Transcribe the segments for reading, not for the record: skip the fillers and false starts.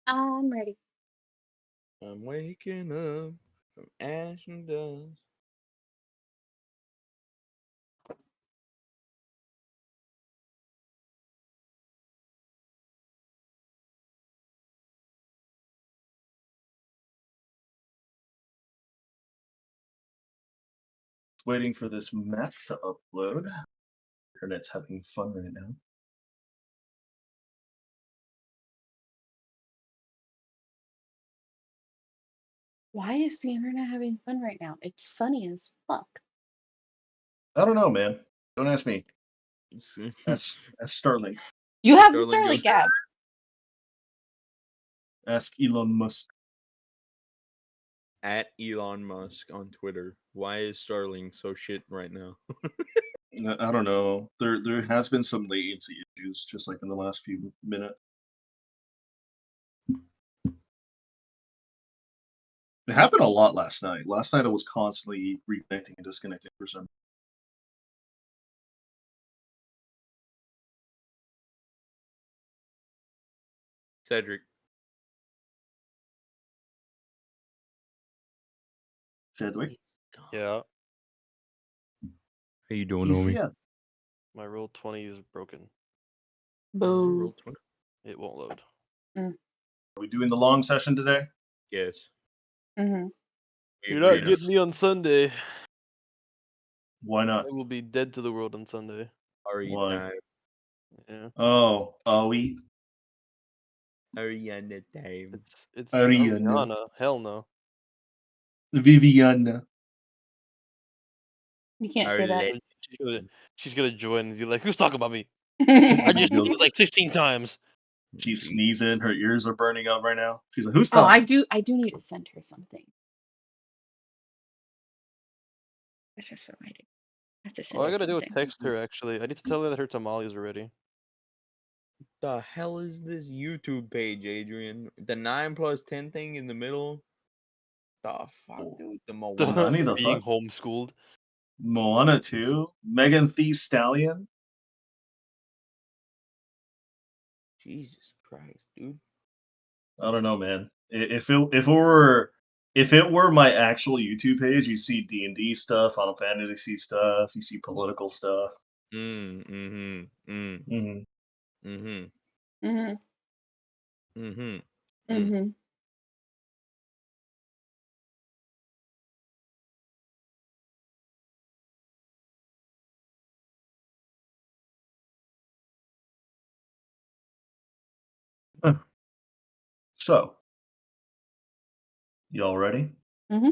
I'm ready. I'm waking up from ash and dust. Waiting for this map to upload. Internet's having fun right now. Why is the internet having fun right now? It's sunny as fuck. I don't know, man. Don't ask me. It's- Ask Starlink. You have the Starling goes- Starlink app. Ask Elon Musk. At Elon Musk on Twitter. Why is Starling so shit right now? I don't know. There has been some latency issues, just like in the last few minutes. It happened a lot last night. Last night I was constantly reconnecting and disconnecting for some. Cedric. Sedwick. Yeah, How you doing, He's homie? yeah. my roll 20 is broken. Boo. Roll 20. It won't load. Are we doing the long session today? Yes. Mm-hmm. We You're not agreed. getting me on Sunday. Why not? I will be dead to the world on Sunday. Ari Why? time. Yeah, Oh, we Ariana time. it's Ariana. Ariana. Hell no. Viviana. You can't say that. She's gonna join and be like, "Who's talking about me? I just You'll- sneezed like 16 times." She's sneezing. Her ears are burning up right now. She's like, "Who's Oh, talking?" I do need to send her something. I just reminded me. I have to send All I her gotta do is something. text her. Actually, I need to tell her that her tamales are ready. The hell is this YouTube page, Adrian? The 9 plus 10 thing in the middle? The fuck, dude? The Moana. Nani the Being fuck? homeschooled. Moana 2? Megan Thee Stallion? Jesus Christ, dude. I don't know, man. If it were my actual YouTube page, you see D&D stuff, Final Fantasy stuff, you see political stuff. Mm-hmm. Mm-hmm. Mm-hmm. Mm-hmm. Mm-hmm. Mm-hmm. So, y'all ready? Mm-hmm.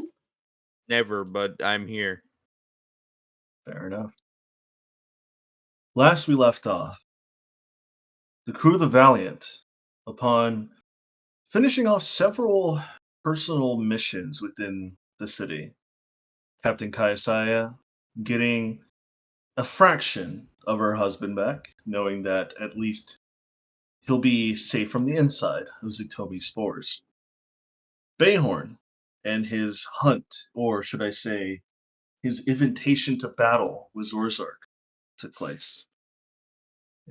Never, but I'm here. Fair enough. Last we left off, the crew of the Valiant, upon finishing off several personal missions within the city, Captain Kayasaya getting a fraction of her husband back, knowing that at least he'll be safe from the inside of Ziktobi's spores. Bayhorn and his hunt, or should I say, his invitation to battle with Zorzark took place,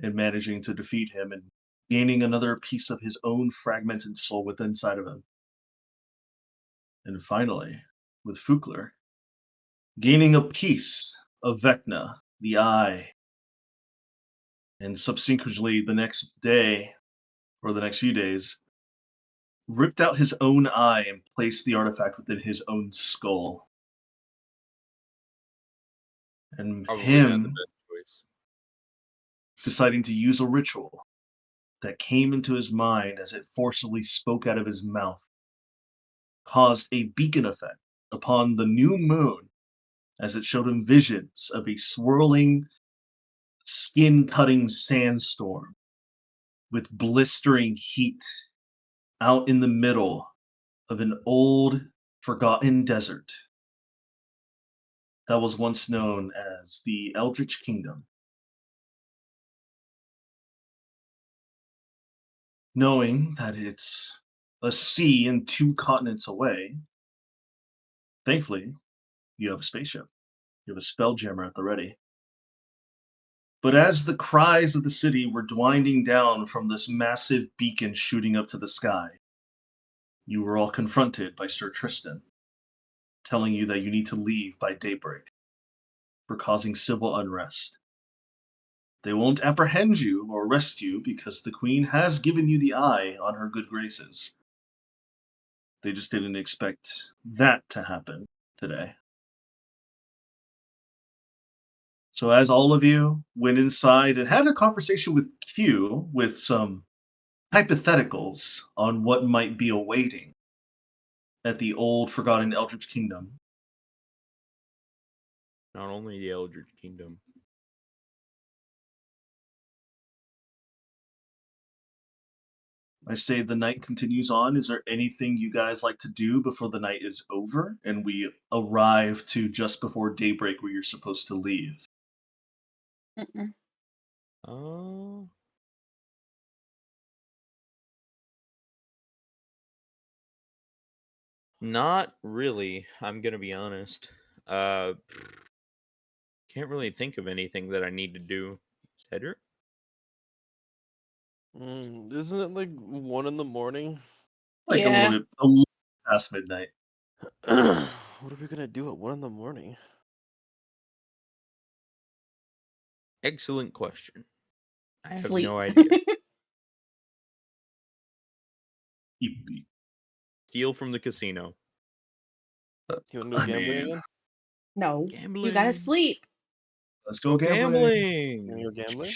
and managing to defeat him and gaining another piece of his own fragmented soul within inside of him. And finally, with Fukler, gaining a piece of Vecna, the eye, and subsequently the next day, or the next few days, ripped out his own eye and placed the artifact within his own skull. And Probably not the him best choice. deciding to use a ritual that came into his mind as it forcibly spoke out of his mouth caused a beacon effect upon the new moon as it showed him visions of a swirling, skin cutting sandstorm with blistering heat out in the middle of an old, forgotten desert that was once known as the Eldritch Kingdom. Knowing that it's a sea and 2 continents away, thankfully, you have a spaceship. You have a spelljammer at the ready. But as the cries of the city were winding down from this massive beacon shooting up to the sky, you were all confronted by Sir Tristan, telling you that you need to leave by daybreak for causing civil unrest. They won't apprehend you or arrest you because the Queen has given you the eye on her good graces. They just didn't expect that to happen today. So, as all of you went inside and had a conversation with Q with some hypotheticals on what might be awaiting at the old forgotten Eldritch Kingdom, Not only the Eldritch Kingdom. I say the night continues on. Is there anything you guys like to do before the night is over and we arrive to just before daybreak where you're supposed to leave? Mm-mm. Uh, Not really. I'm gonna be honest. Uh, can't really think of anything that I need to do. Cedric? Isn't it like 1 in the morning? Like Yeah. a little past midnight. What are we gonna do at 1 in the morning? Excellent question. I have Sleep. no idea. You- Steal from the casino. You wanna go I gambling mean, again? No. You gotta Gambling. sleep. let's Go go gambling. You gambling. wanna go gambling?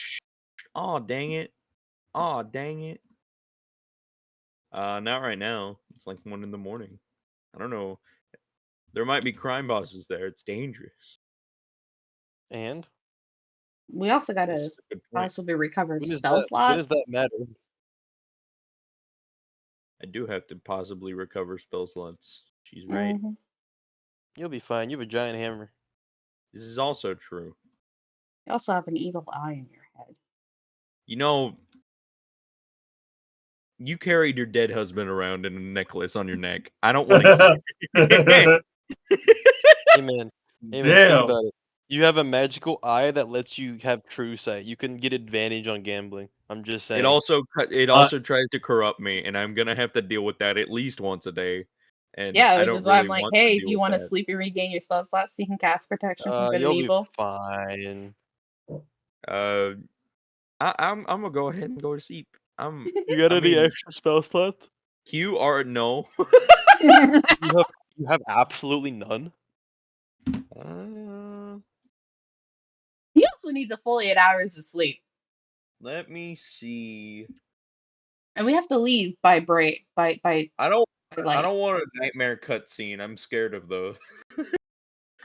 Oh, dang it. Oh, dang it. Not right now. It's like 1 in the morning. I don't know. There might be crime bosses there. It's dangerous. And We also This gotta is a good point. possibly recover when does spell that when does that slots. matter? I do have to possibly recover spell slots. She's right. Hmm. You'll be fine. You have a giant hammer. This is also true. You also have an evil eye in your head. You know, you carried your dead husband around in a necklace on your neck. I don't want to keep Hey man, think Damn. about it. You have a magical eye that lets you have true sight. You can get advantage on gambling. I'm just saying. It also tries to corrupt me, and I'm gonna have to deal with that at least once a day. And Yeah, I which don't is why I'm really like, want to hey, do deal you with want to that. sleep and regain your spell slots so you can cast protection from good and You'll be evil? fine. Uh, I'm gonna go ahead and go to sleep. You got I any mean, extra spell slots? Q are no. You have absolutely none. uh, He also needs a full 8 hours of sleep. Let me see. And we have to leave by break by I don't light. want a nightmare cutscene. I'm scared of those.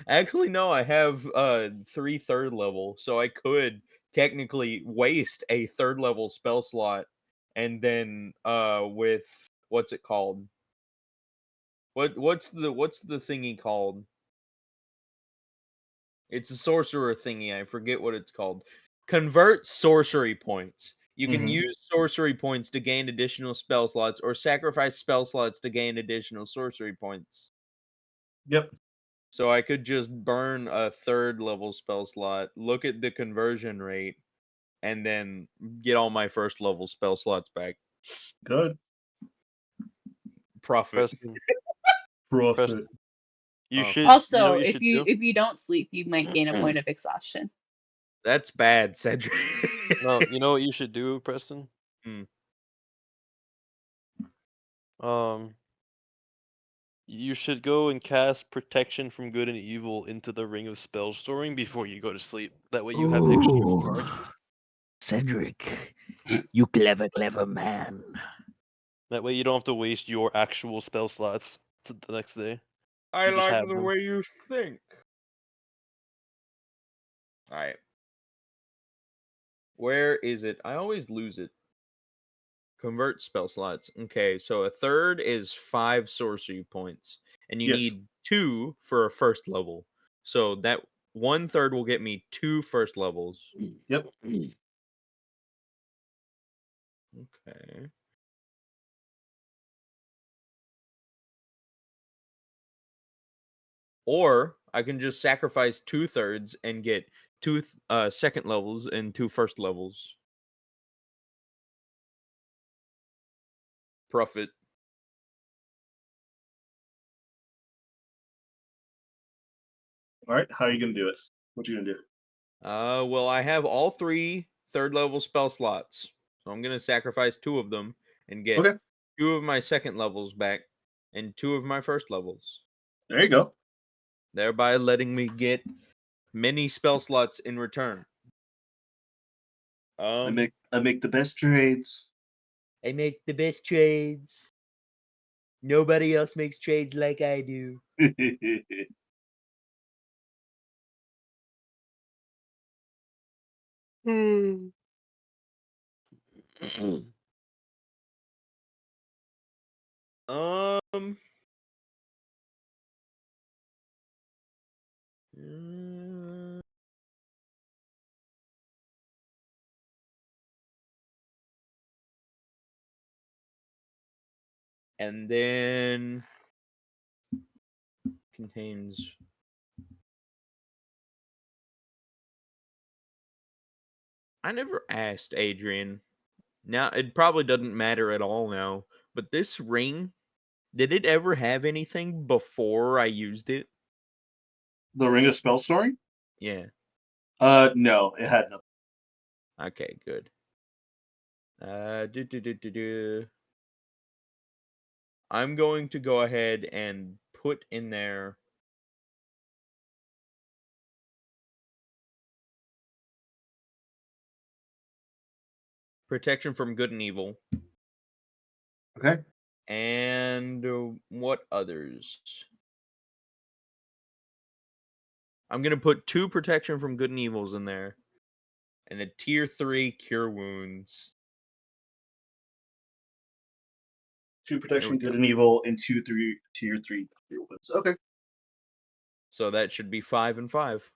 Actually, no, I have 3 third level, so I could technically waste a third level spell slot and then with what's it called? What's the thingy called? It's a sorcerer thingy. I forget what it's called. Convert sorcery points. You can Mhm. use sorcery points to gain additional spell slots or sacrifice spell slots to gain additional sorcery points. Yep. So I could just burn a third level spell slot, look at the conversion rate, and then get all my first level spell slots back. Good. Profit. Preston, Profit. you Oh, should. You know Also, what you should do? if you don't sleep, you might gain a point of exhaustion. that's bad, Cedric. No, you know what you should do, Preston? Hmm. Um, you should go and cast protection from good and evil into the ring of spell storing before you go to sleep. That way you have extra Ooh, charges. Cedric, you clever, clever man. That way you don't have to waste your actual spell slots to the next day. I You just like have the them. way you think. Alright. Where is it? I always lose it. Convert spell slots. Okay, so a third is 5 sorcery points, and you Yes. need 2 for a first level. So that 1/3 will get me 2 first levels. Yep. Okay. Or I can just sacrifice 2/3 and get 2 second levels and 2 first levels. Profit. All right, how are you gonna do it? What you gonna do? Well, I have all 3 third level spell slots, so I'm gonna sacrifice 2 of them and get Okay, 2 of my second levels back and 2 of my first levels, there you go. thereby letting me get many spell slots in return. I Um, make the best trades. I make the best trades. Nobody else makes trades like I do. Hmm. Um, mm, and then contains. I never asked Adrian. Now it probably doesn't matter at all now, but this ring, did it ever have anything before I used it? The Ring of Spell Story? Yeah. No, it had nothing. Okay, good. Do do do do do. I'm going to go ahead and put in there protection from good and evil, Okay. and what others? I'm gonna put 2 protection from good and evils in there, and a tier 3 cure wounds. Two There we protection, go. good and evil, and tier three weapons. Okay. So that should be 5 and 5.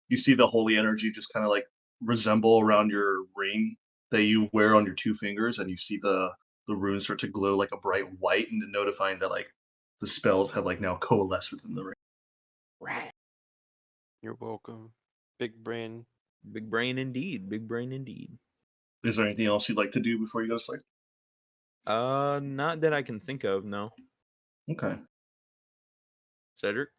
You see the holy energy just kind of like resemble around your ring that you wear on your 2 fingers, and you see the runes start to glow like a bright white, and notifying that like the spells have like now coalesced within the ring. Right. You're welcome. Big brain. Big brain indeed. Big brain indeed. Is there anything else you'd like to do before you go to sleep? Not that I can think of, no. Okay. Cedric,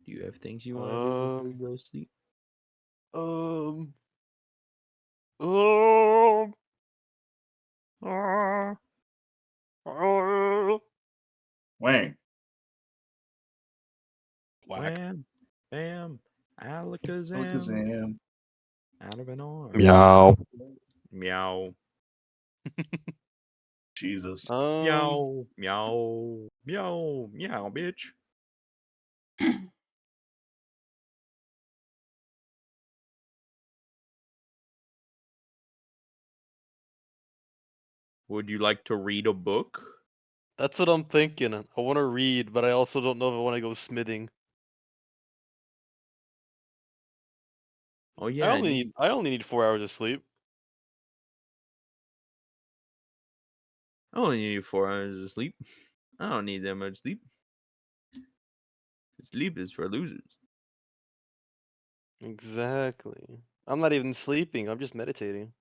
do you have things you want to do before you Um. go to sleep? Um. Um. uh, uh, Wang. Whack. Wham, bam, alakazam, Alakazam. out of an arm. Meow. Meow, Jesus. Um. meow, meow, meow, meow, bitch. Would you like to read a book? That's what I'm thinking. I want to read, but I also don't know if I want to go smithing. Oh yeah, I need. I only need 4 hours of sleep. I only need 4 hours of sleep. I don't need that much sleep. Sleep is for losers. Exactly. I'm not even sleeping. I'm just meditating.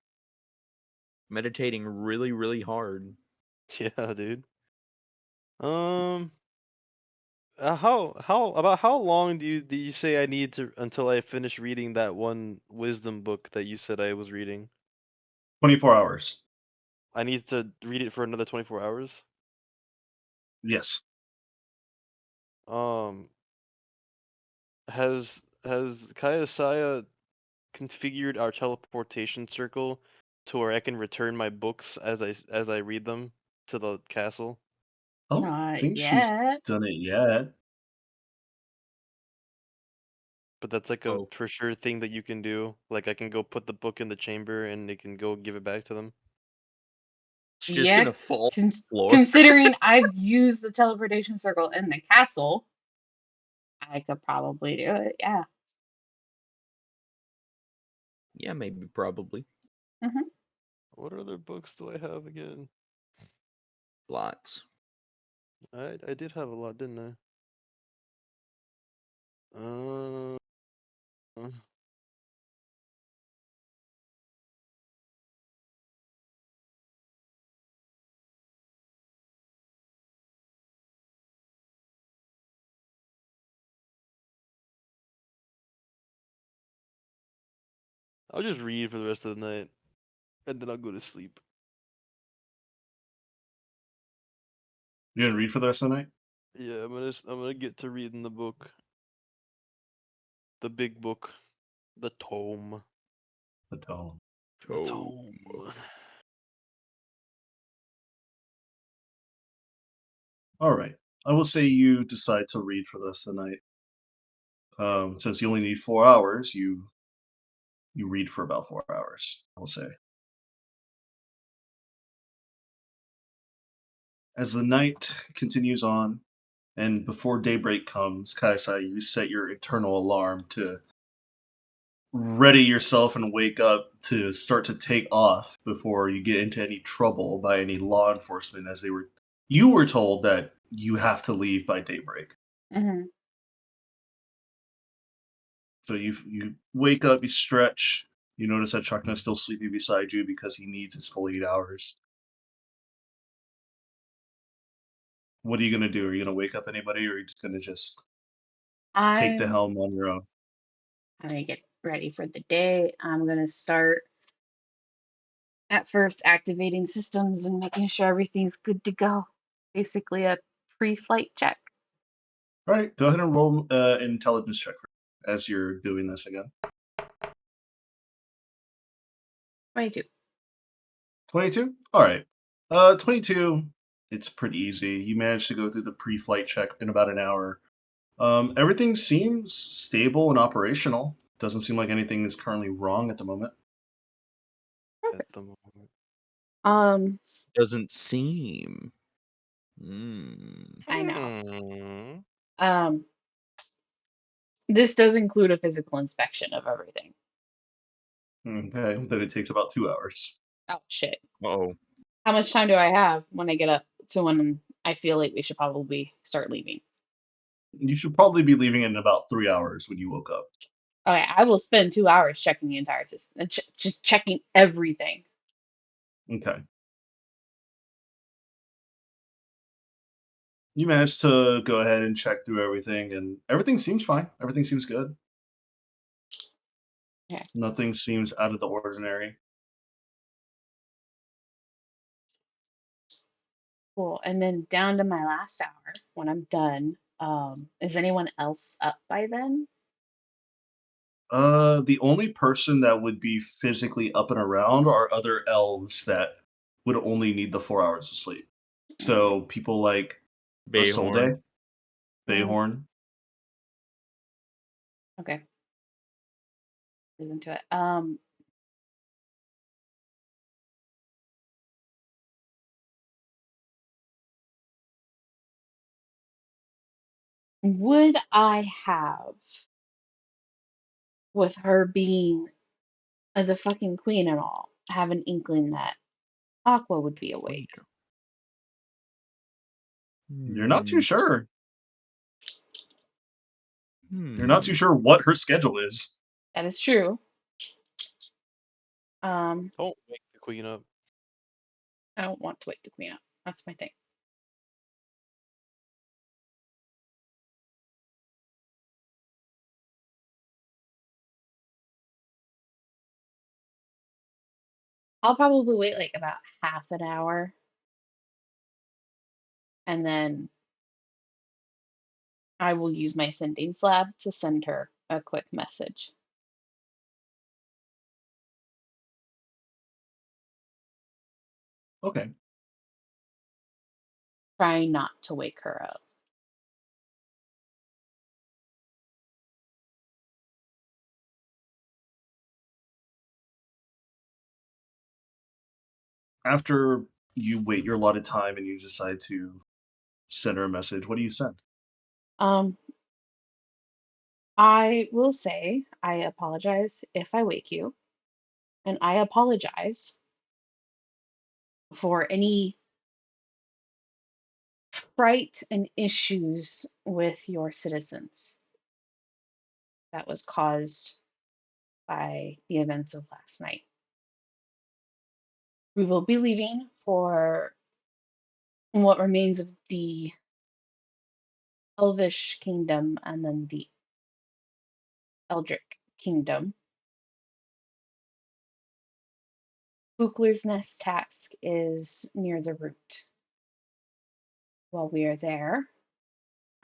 Meditating really, really hard. Yeah, dude. Um. How long do you say I need to until I finish reading that one wisdom book that you said I was reading? 24 hours. I need to read it for another 24 hours. Yes. Um, has Kayasaya configured our teleportation circle to where I can return my books as I read them to the castle? I don't Not think she's yet. done it yet. But that's like a Oh, for sure thing that you can do. Like I can go put the book in the chamber and they can go give it back to them. it's just Yeah, gonna fall on the floor. considering I've used the teleportation circle in the castle, I could probably do it. Yeah. Yeah, maybe, probably. Hmm. What other books do I have again? Lots. I did have a lot, didn't I? I'll just read for the rest of the night, and then I'll go to sleep. You gonna read for the rest of the night? Yeah, I'm gonna get to reading the book, the big book, the tome, The tone. the Oh. tome. All right. I will say you decide to read for the rest of the night. Since you only need 4 hours, you read for about 4 hours. I will say. As the night continues on, and before daybreak comes, Kaisai, you set your internal alarm to ready yourself and wake up to start to take off before you get into any trouble by any law enforcement, as you were told that you have to leave by daybreak. Hmm. So you wake up, you stretch, you notice that Chakna's still sleeping beside you because he needs his full 8 hours. What are you gonna do? Are you gonna wake up anybody, or are you just gonna take the I'm helm on your own? gonna get ready for the day. I'm gonna start at first activating systems and making sure everything's good to go. Basically, a pre-flight check. All right, go ahead and roll an intelligence check as you're doing this again. 22. 22? All right. 22, it's pretty easy. You managed to go through the pre-flight check in about an hour. Everything seems stable and operational. Doesn't seem like anything is currently wrong at the moment. At the moment. Um, Doesn't seem. Hmm. I know. Hmm. Um, this does include a physical inspection of everything. Okay, then it takes about 2 hours. Oh shit. Oh. How much time do I have when I get up to when I feel like we should probably start leaving? You should probably be leaving in about 3 hours when you woke up. Okay, I will spend 2 hours checking the entire system, just checking everything. Okay. You managed to go ahead and check through everything, and everything seems fine. Everything seems good. Okay, Nothing seems out of the ordinary. cool. And then down to my last hour when I'm done. Is anyone else up by then? The only person that would be physically up and around are other elves that would only need the 4 hours of sleep. Okay. So people like Bayhorn. Isolde, Bayhorn. Okay. Leave into it. Would I have, with her being the fucking queen and all, have an inkling that Aqua would be awake? You're not too sure. You're not too Hmm. sure what her schedule is. That is true. Um, Don't wake the queen up. I don't want to wake the queen up. That's my thing. I'll probably wait like about half an hour and then I will use my sending slab to send her a quick message. Okay. Trying not to wake her up. After you wait your allotted time and you decide to send her a message, what do you send? Um, I will say I apologize if I wake you, and I apologize for any fright and issues with your citizens that was caused by the events of last night. We will be leaving for what remains of the Elvish kingdom and then the Eldric kingdom. Buchler's Nest task is near the route. While we are there,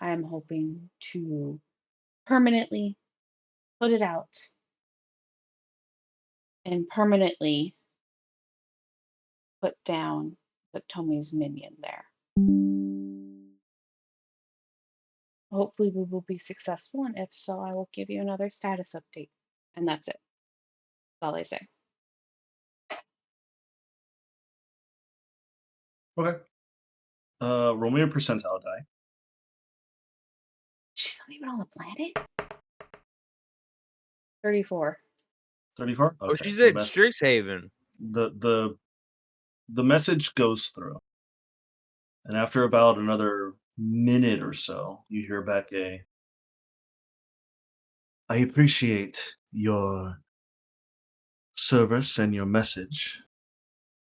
I am hoping to permanently put it out and permanently put down the Tomi's minion there. Hopefully we will be successful, and if so, I will give you another status update. And that's it. That's all I say. Okay. Roll me a percentile die. She's not even on the planet? 34. 34? Oh, Okay. she's the at mess- Strixhaven. the message goes through. And after about another minute or so, you hear back I appreciate your service and your message.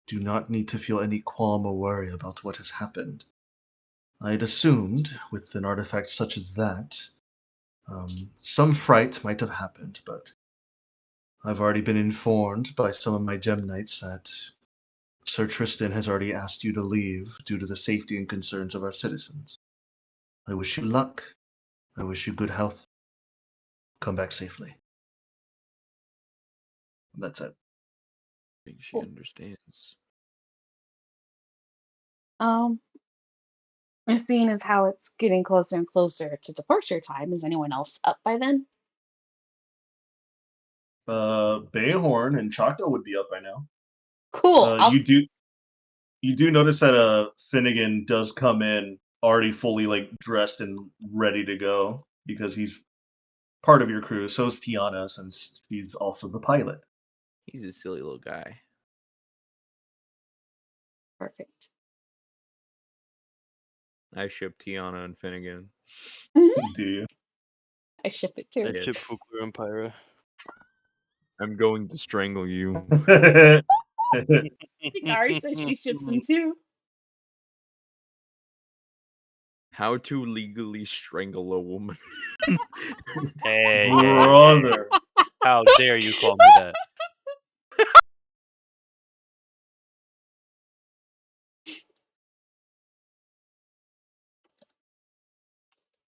Do not need to feel any qualm or worry about what has happened. I had assumed, with an artifact such as that, some fright might have happened, but I've already been informed by some of my gem knights that Sir Tristan has already asked you to leave due to the safety and concerns of our citizens. I wish you luck. I wish you good health. Come back safely. That's it. I think she Cool. understands. Seeing as how it's getting closer and closer to departure time, is anyone else up by then? Bayhorn and Chaco would be up by now. Cool. You do notice that Finnegan does come in already fully like dressed and ready to go because he's part of your crew. So is Tiana, since he's also the pilot. He's a silly little guy. Perfect. I ship Tiana and Finnegan. Do you? I ship it too. I Yes. ship Fukler and Pyra. I'm going to strangle you. Ari says she ships him too. How to legally strangle a woman. Hey, Brother. how dare you call me that?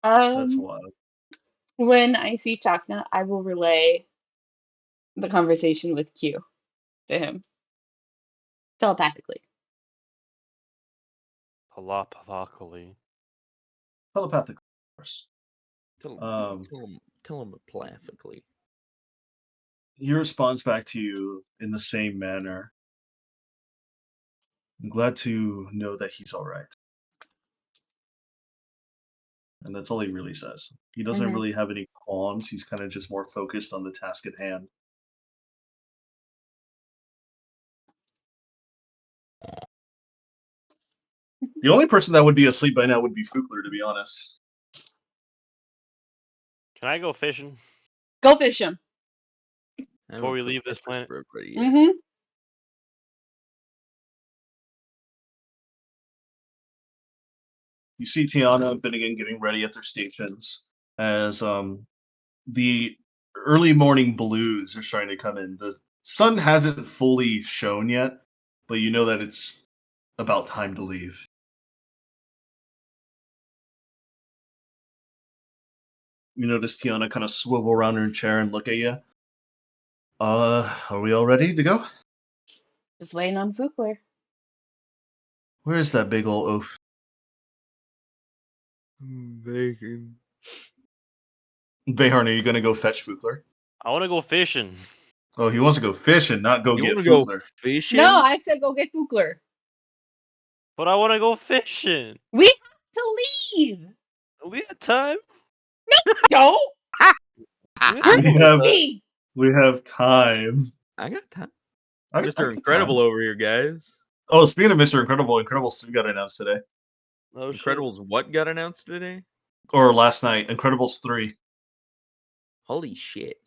That's Um, wild. when I see Chakna, I will relay the conversation with Q to him telepathically. Palapavakali. Telepathic, of course. Tell him plathically. He responds back to you in the same manner. I'm glad to know that he's all right. And that's all he really says. He doesn't Mhm. really have any qualms. He's kind of just more focused on the task at hand. The only person that would be asleep by now would be Fukler, to be honest. Can I go fishing? Go fish him. Before we leave this planet? For everybody, yeah. Mm-hmm. You see Tiana and Finnegan getting ready at their stations as the early morning blues are starting to come in. The sun hasn't fully shone yet, but you know that it's about time to leave. You notice Tiana kind of swivel around in her chair and look at you. Are we all ready to go? Just waiting on Fukler. Where is that big old oaf? Bacon. Bayharn, are you gonna go fetch Fukler? I want to go fishing. Oh, he wants to go fishing, not go You get want to go Fukler. fishing? No, I said go get Fukler. But I want to go fishing. We have to leave. We have time. Don't. We You're We have me. we have time. I got time. I Mr. got Incredible time. over here, guys. Oh, speaking of Mr. Incredible, Incredibles 3 got announced today. Oh shit. Incredibles what got announced today? Or last night. Incredibles 3. Holy shit.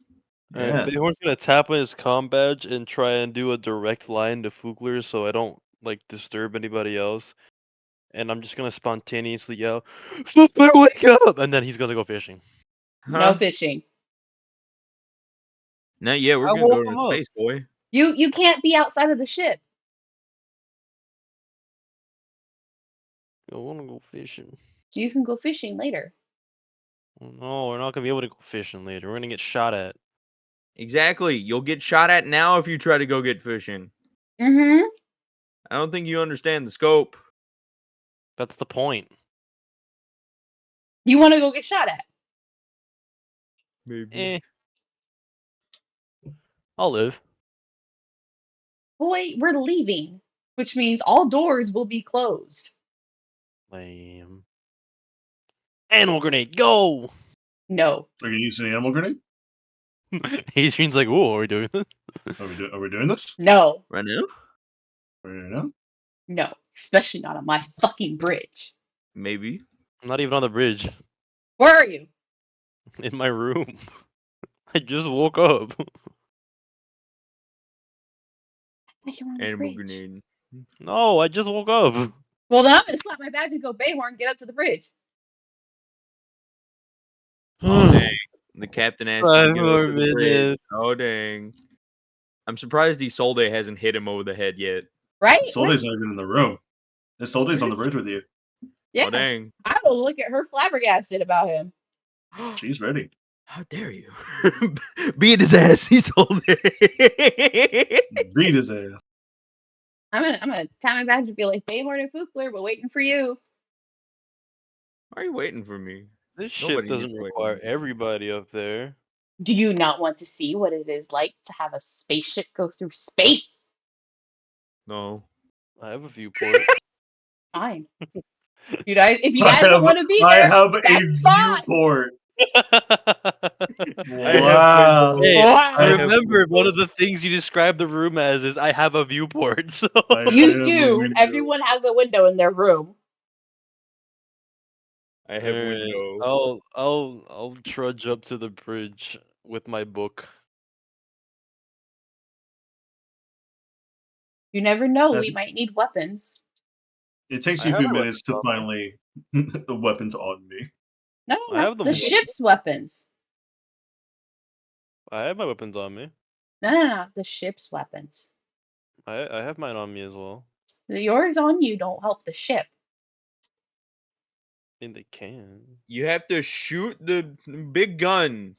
Alright, Yeah. Bayhorn's gonna tap on his comm badge and try and do a direct line to Fugler so I don't like disturb anybody else. And I'm just gonna spontaneously yell, Fugler, wake up! And then he's gonna go fishing. No Huh? fishing. No, yeah, we're I gonna go woke to him the up. space, boy. You can't be outside of the ship. I want to go fishing. You can go fishing later. No, we're not gonna be able to go fishing later. We're gonna get shot at. Exactly. You'll get shot at now if you try to go get fishing. Mm-hmm. I don't think you understand the scope. That's the point. You want to go get shot at? Maybe. Eh, I'll live. Boy, we're leaving, which means all doors will be closed. Lame. Animal grenade, go! No. Are you using an animal grenade? Adrian's like, "Ooh, are we doing this?" Are we doing this? No. Right now? Are we doing No. Especially not on my fucking bridge. Maybe. I'm not even on the bridge. Where are you? In my room. I just woke up. You're on the Animal bridge. grenade. No, I just woke up. Well, then I'm gonna slap my bag and go Bayhorn and get up to the bridge. Oh, dang. The captain asked you to 5 get up more to the bridge. minutes. Oh, dang. I'm surprised Isolde hasn't hit him over the head yet. Right? Isolde's not even in the room. Isolde's on the bridge with you. Yeah. Oh, dang. I will look at her flabbergasted about him. She's ready. How dare you? Beat his ass, Isolde. Beat his ass. I'm gonna tie my badge and be like Bayhorn and Fookler, but waiting for you. Why are you waiting for me? This ship Nobody doesn't needs to wait require on me. everybody up there. Do you not want to see what it is like to have a spaceship go through space? No. I have a viewport. Fine. If you guys don't want to be I there, have a that's fine. viewport. I have Wow. window. Hey, Wow. I have remember, one window. of the things you describe the room as is I have a viewport. So I You have a do. window. Everyone has a window in their room. I have Alright, window. I'll trudge up to the bridge with my book. You never know. As We might need weapons. it takes I you a have few my minutes weapons to on me. finally the weapons on me. No, I no, have them the on me. ship's weapons. I have my weapons on me. No, the ship's weapons. I have mine on me as well. Yours on you don't help the ship. I mean, they can. You have to shoot the big gun.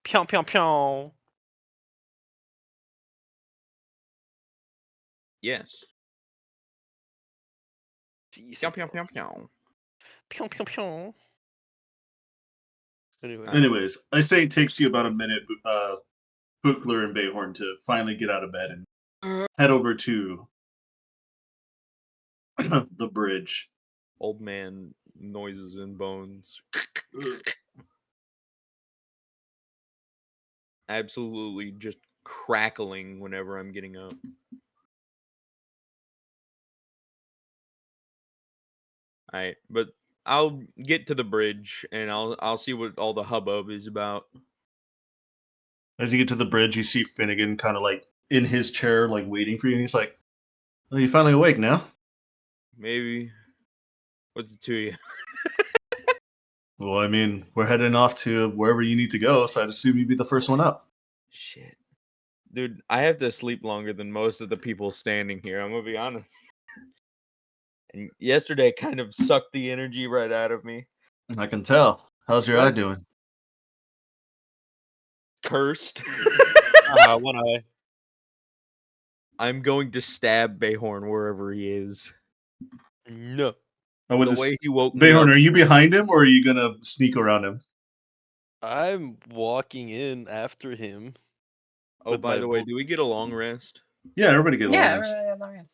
Pew pew pew. Yes. Pew, pew, pew, pew. Pew pew pew. Anyway, Anyways, I say it takes you about a minute, Bookler and Bayhorn to finally get out of bed and head over to the bridge. Old man noises and bones. Absolutely just crackling whenever I'm getting up. Alright, but I'll get to the bridge and I'll see what all the hubbub is about. As you get to the bridge, you see Finnegan kind of like in his chair, like waiting for you, and he's like, "Well, you finally awake now?" Maybe. What's it to you? Well, I mean, we're heading off to wherever you need to go, so I'd assume you'd be the first one up. Shit. Dude, I have to sleep longer than most of the people standing here, I'm gonna be honest. And yesterday kind of sucked the energy right out of me. I can tell. How's your eye What? doing? Cursed. one eye. I'm going to stab Bayhorn wherever he is. No. I would The just. way he woke me Bayhorn, up. are you behind him, or are you gonna sneak around him? I'm walking in after him. Oh, with by my the way, book. do we get a long rest? Yeah, everybody get a long Yeah, rest.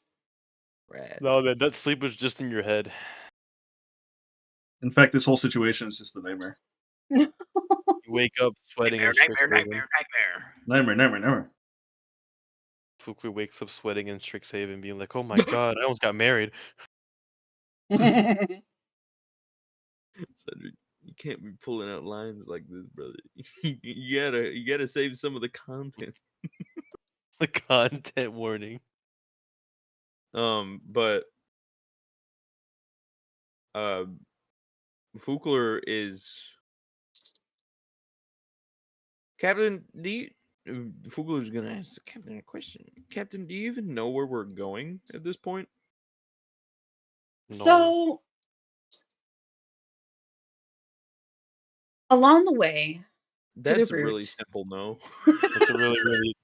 Rad. No, man, that sleep was just in your head. In fact, this whole situation is just a nightmare. You wake up sweating in Strixhaven. Nightmare, nightmare, nightmare. Fukui wakes up sweating in Strixhaven, being like, "Oh my god, I almost got married." Cedric, you can't be pulling out lines like this, brother. You gotta save some of the content. The content warning. But Fukler is Captain. Fugler's gonna ask the captain a question. Captain, do you even know where we're going at this point? No. So along the way to the That's a really route, simple no. It's a really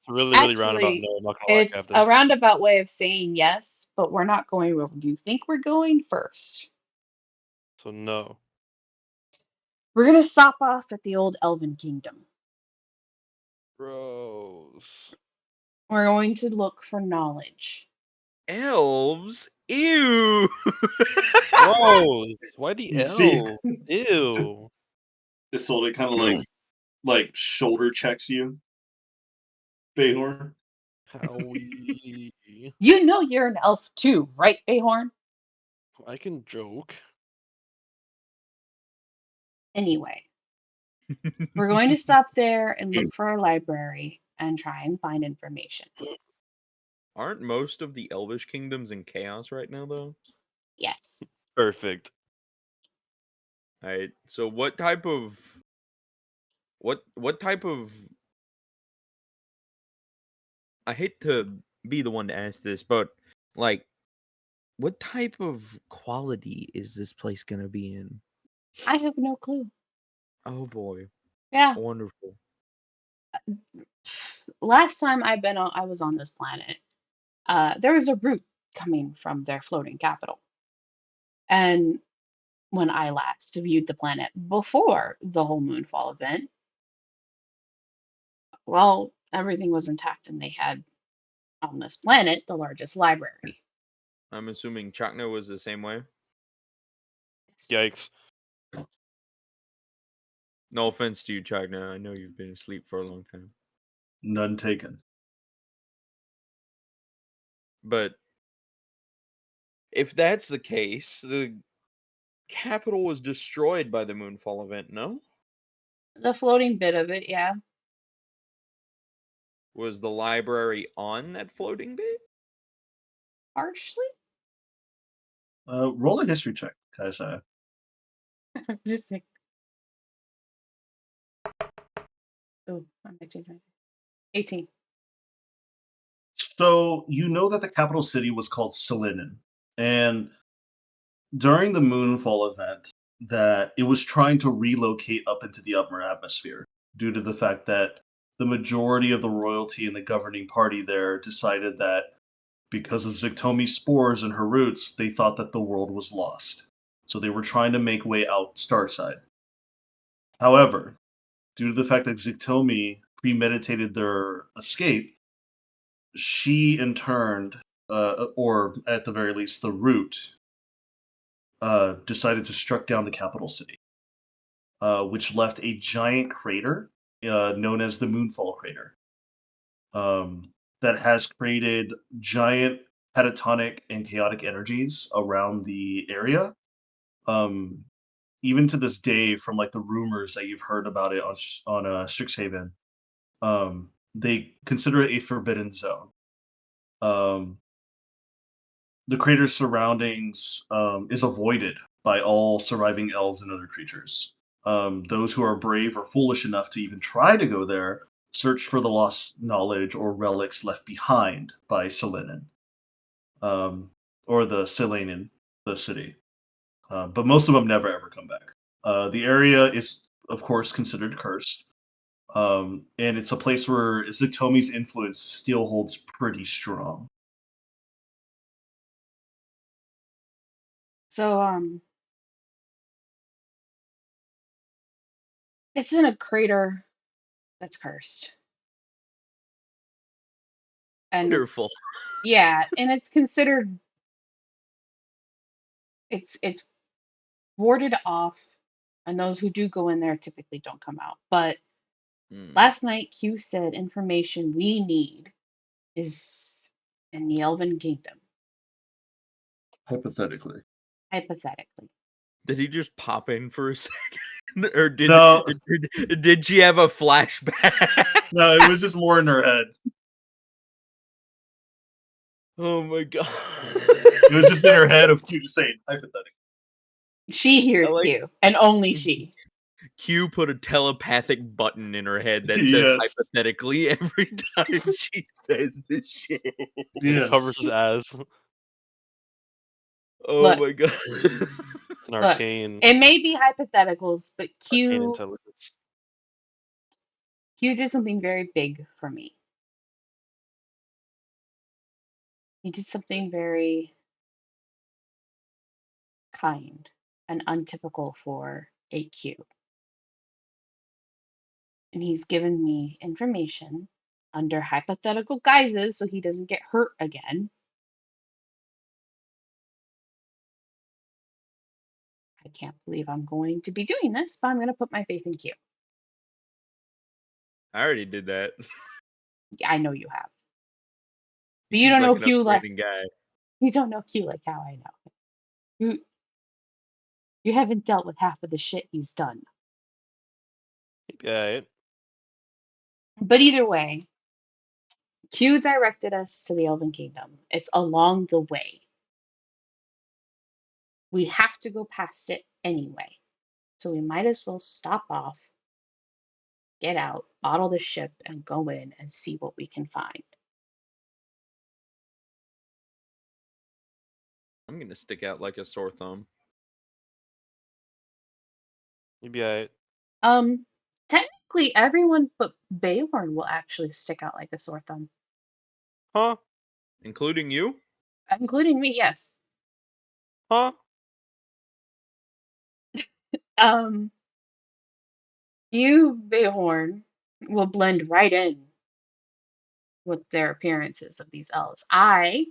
roundabout actually, no. I'm not gonna lie, it's Captain. a roundabout way of saying yes, but we're not going where you think we're going first. So no. We're gonna stop off at the old Elven Kingdom. Gross. We're going to look for knowledge. Elves? Ew! Gross. Why the You see, L? Ew. Isolde kind of like shoulder checks you, Bayhorn. Howie. You know you're an elf too, right, Bayhorn? I can joke. Anyway, we're going to stop there and look for a library and try and find information. Aren't most of the Elvish kingdoms in chaos right now, though? Yes. Perfect. Alright, so what type of what type of I hate to be the one to ask this, but like what type of quality is this place gonna be in? I have no clue. Oh boy, Yeah. wonderful. Last time I was on this planet, there was a route coming from their floating capital. And when I last viewed the planet before the whole moonfall event, well, everything was intact and they had on this planet the largest library. I'm assuming Chakna was the same way. Yikes. No offense to you, Chakna. I know you've been asleep for a long time. None taken. But if that's the case, the capital was destroyed by the Moonfall event, no? The floating bit of it, yeah. Was the library on that floating bit? Partially. Roll a history check, Kaisa. Just make- oh, I'm actually trying. 18. So you know that the capital city was called Selinin, and during the Moonfall event, that it was trying to relocate up into the upper atmosphere due to the fact that the majority of the royalty and the governing party there decided that because of Ziktomi's spores and her roots, they thought that the world was lost. So they were trying to make way out Starside. However, due to the fact that Ziktomi premeditated their escape, she in turn, or at the very least, the root, decided to struck down the capital city, which left a giant crater known as the Moonfall Crater, that has created giant catatonic and chaotic energies around the area. Um, Even to this day, from like the rumors that you've heard about it on Strixhaven, they consider it a forbidden zone. Um, the crater's surroundings is avoided by all surviving elves and other creatures. Those who are brave or foolish enough to even try to go there search for the lost knowledge or relics left behind by Selinin, or the Selanin, the city. But most of them never ever come back. The area is, of course, considered cursed, and it's a place where Ziktomi's influence still holds pretty strong. So, it's in a crater that's cursed. And Wonderful. yeah, and it's considered it's warded off, and those who do go in there typically don't come out. But last night Q said information we need is in the Elven Kingdom, Hypothetically. hypothetically. Did he just pop in for a second? Or No, did she have a flashback? no, it was just more in her head. Oh my god. It was just in her head of Q just saying hypothetically. She I hears like Q, and only she. Q put a telepathic button in her head that says Yes. hypothetically every time she says this shit. And it covers Yes. his ass. Oh Look, my god. An look. arcane It may be hypotheticals, but Q intelligence. did something very big for me. He did something very kind and untypical for a Q. And he's given me information under hypothetical guises so he doesn't get hurt again. I can't believe I'm going to be doing this, but I'm going to put my faith in Q. I already did that. I know you have. He But you seems don't like know an Q like upstanding guy. you don't know Q like how I know. You haven't dealt with half of the shit he's done. Yeah. But either way, Q directed us to the Elven Kingdom. It's along the way. We have to go past it anyway. So we might as well stop off, get out, bottle the ship, and go in and see what we can find. I'm gonna stick out like a sore thumb. You'd be alright. Technically everyone but Bayhorn will actually stick out like a sore thumb. Huh? Including you? Including me, yes. Huh? Um, you, Bayhorn, will blend right in with their appearances of these elves. I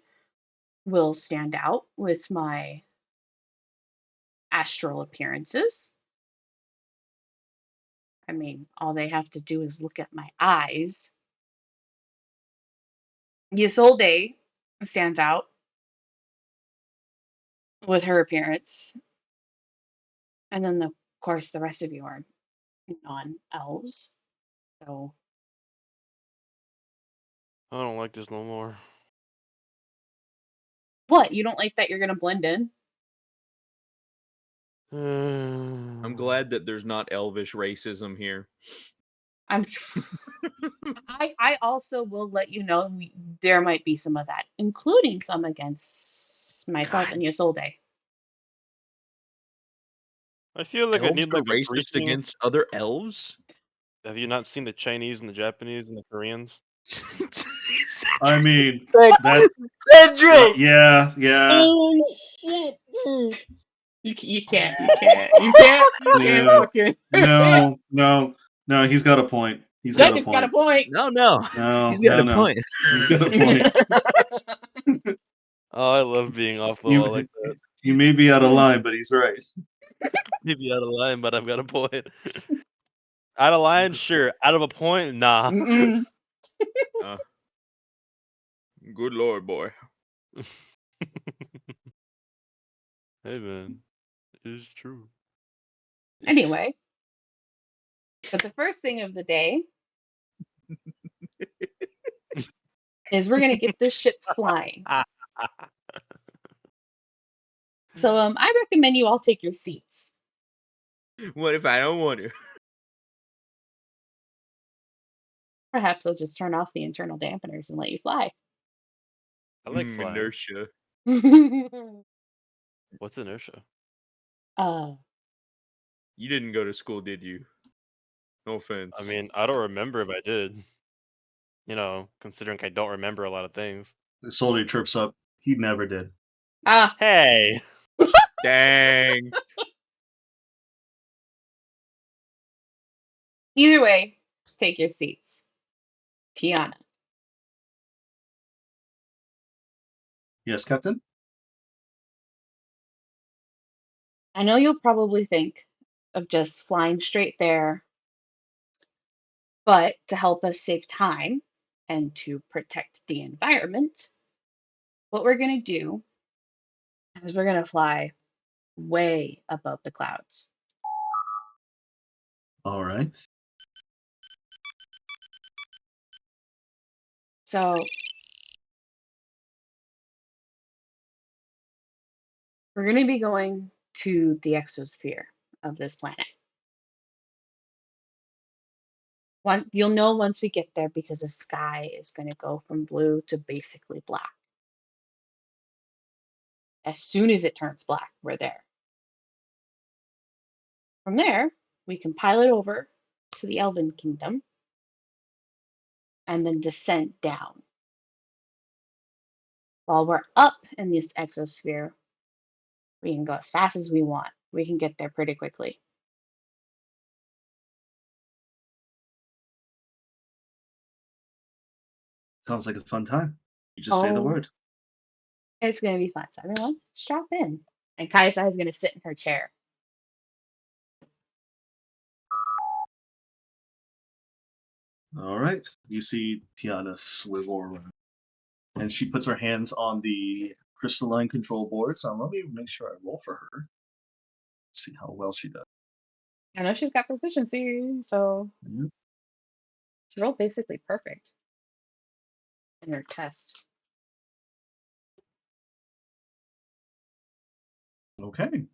will stand out with my astral appearances. I mean, all they have to do is look at my eyes. Isolde stands out with her appearance. And then, of course, the rest of you are non-elves. So, I don't like this no more. what? You don't like that you're going to blend in? I'm glad that there's not elvish racism here. I'm I also will let you know there might be some of that, including some against myself God, and Isolde. I feel like I elves need are like a racist briefing. against other elves? Have you not seen the Chinese and the Japanese and the Koreans? I mean, Cedric! that. Cedric! Yeah. Holy shit! You can't Yeah. fucking. No. He's got a point. He's got a Duncan's got a point. point. No. No, He's got a no. point. He's got a point. Oh, I love being off the wall like You that. you may be out of line, but he's right. Maybe out of line, but I've got a point. Out of line, sure. Out of a point, nah. Mm-mm. Good lord, boy. Hey man, it is true. Anyway, but the first thing of the day is we're gonna get this ship flying. So I recommend you all take your seats. What if I don't want to? Perhaps I'll just turn off the internal dampeners and let you fly. I like flying. Inertia. What's inertia? You didn't go to school, did you? No offense. I mean, I don't remember if I did. You know, considering I don't remember a lot of things. Soldier trips up. He never did. Hey! Dang. Either way, take your seats. Tiana. Yes, Captain? I know you'll probably think of just flying straight there, but to help us save time and to protect the environment, what we're going to do is we're going to fly way above the clouds. All right. So we're going to be going to the exosphere of this planet. You'll know once we get there because the sky is going to go from blue to basically black. As soon as it turns black, we're there. From there, we can pilot over to the Elven Kingdom and then descend down. While we're up in this exosphere, we can go as fast as we want. We can get there pretty quickly. Sounds like a fun time. You just say the Oh, word. it's going to be fun. So everyone, strap in. And Kaisa is going to sit in her chair. All right. You see Tiana swivel around, and she puts her hands on the crystalline control board. So let me make sure I roll for her. See how well she does. I know she's got proficiency, so Yep. she rolled basically perfect in her test. Okay.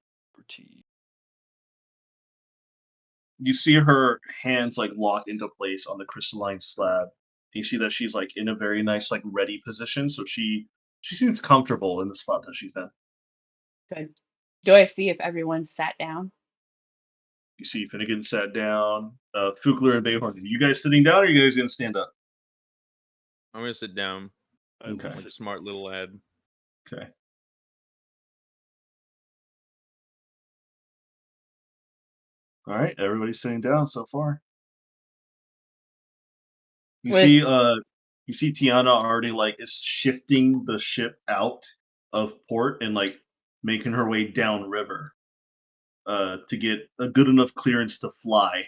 You see her hands like lock into place on the crystalline slab. You see that she's like in a very nice like ready position, so she seems comfortable in the spot that she's in. Good. Do I see if everyone's sat down? You see Finnegan sat down. Fugler and Bayhorn. Are you guys sitting down, or are you guys gonna stand up? I'm gonna sit down. Okay. Like a smart little lad. Okay. All right, everybody's sitting down so far. You With see Tiana already like is shifting the ship out of port and like making her way down river to get a good enough clearance to fly.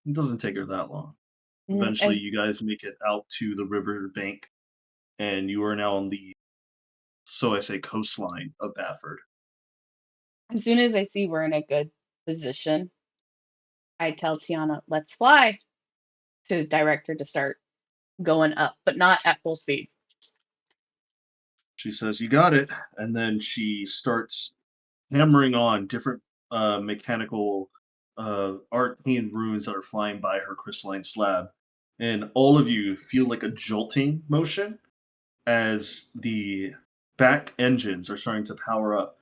It doesn't take her that long. Eventually, as you guys make it out to the river bank, and you are now on the, so I say, coastline of Bafford. as soon as I see we're in a good position, I tell Tiana, let's fly, to direct her to start going up, but not at full speed. She says, "You got it," and then she starts hammering on different mechanical arcane runes that are flying by her crystalline slab, and all of you feel like a jolting motion as the back engines are starting to power up.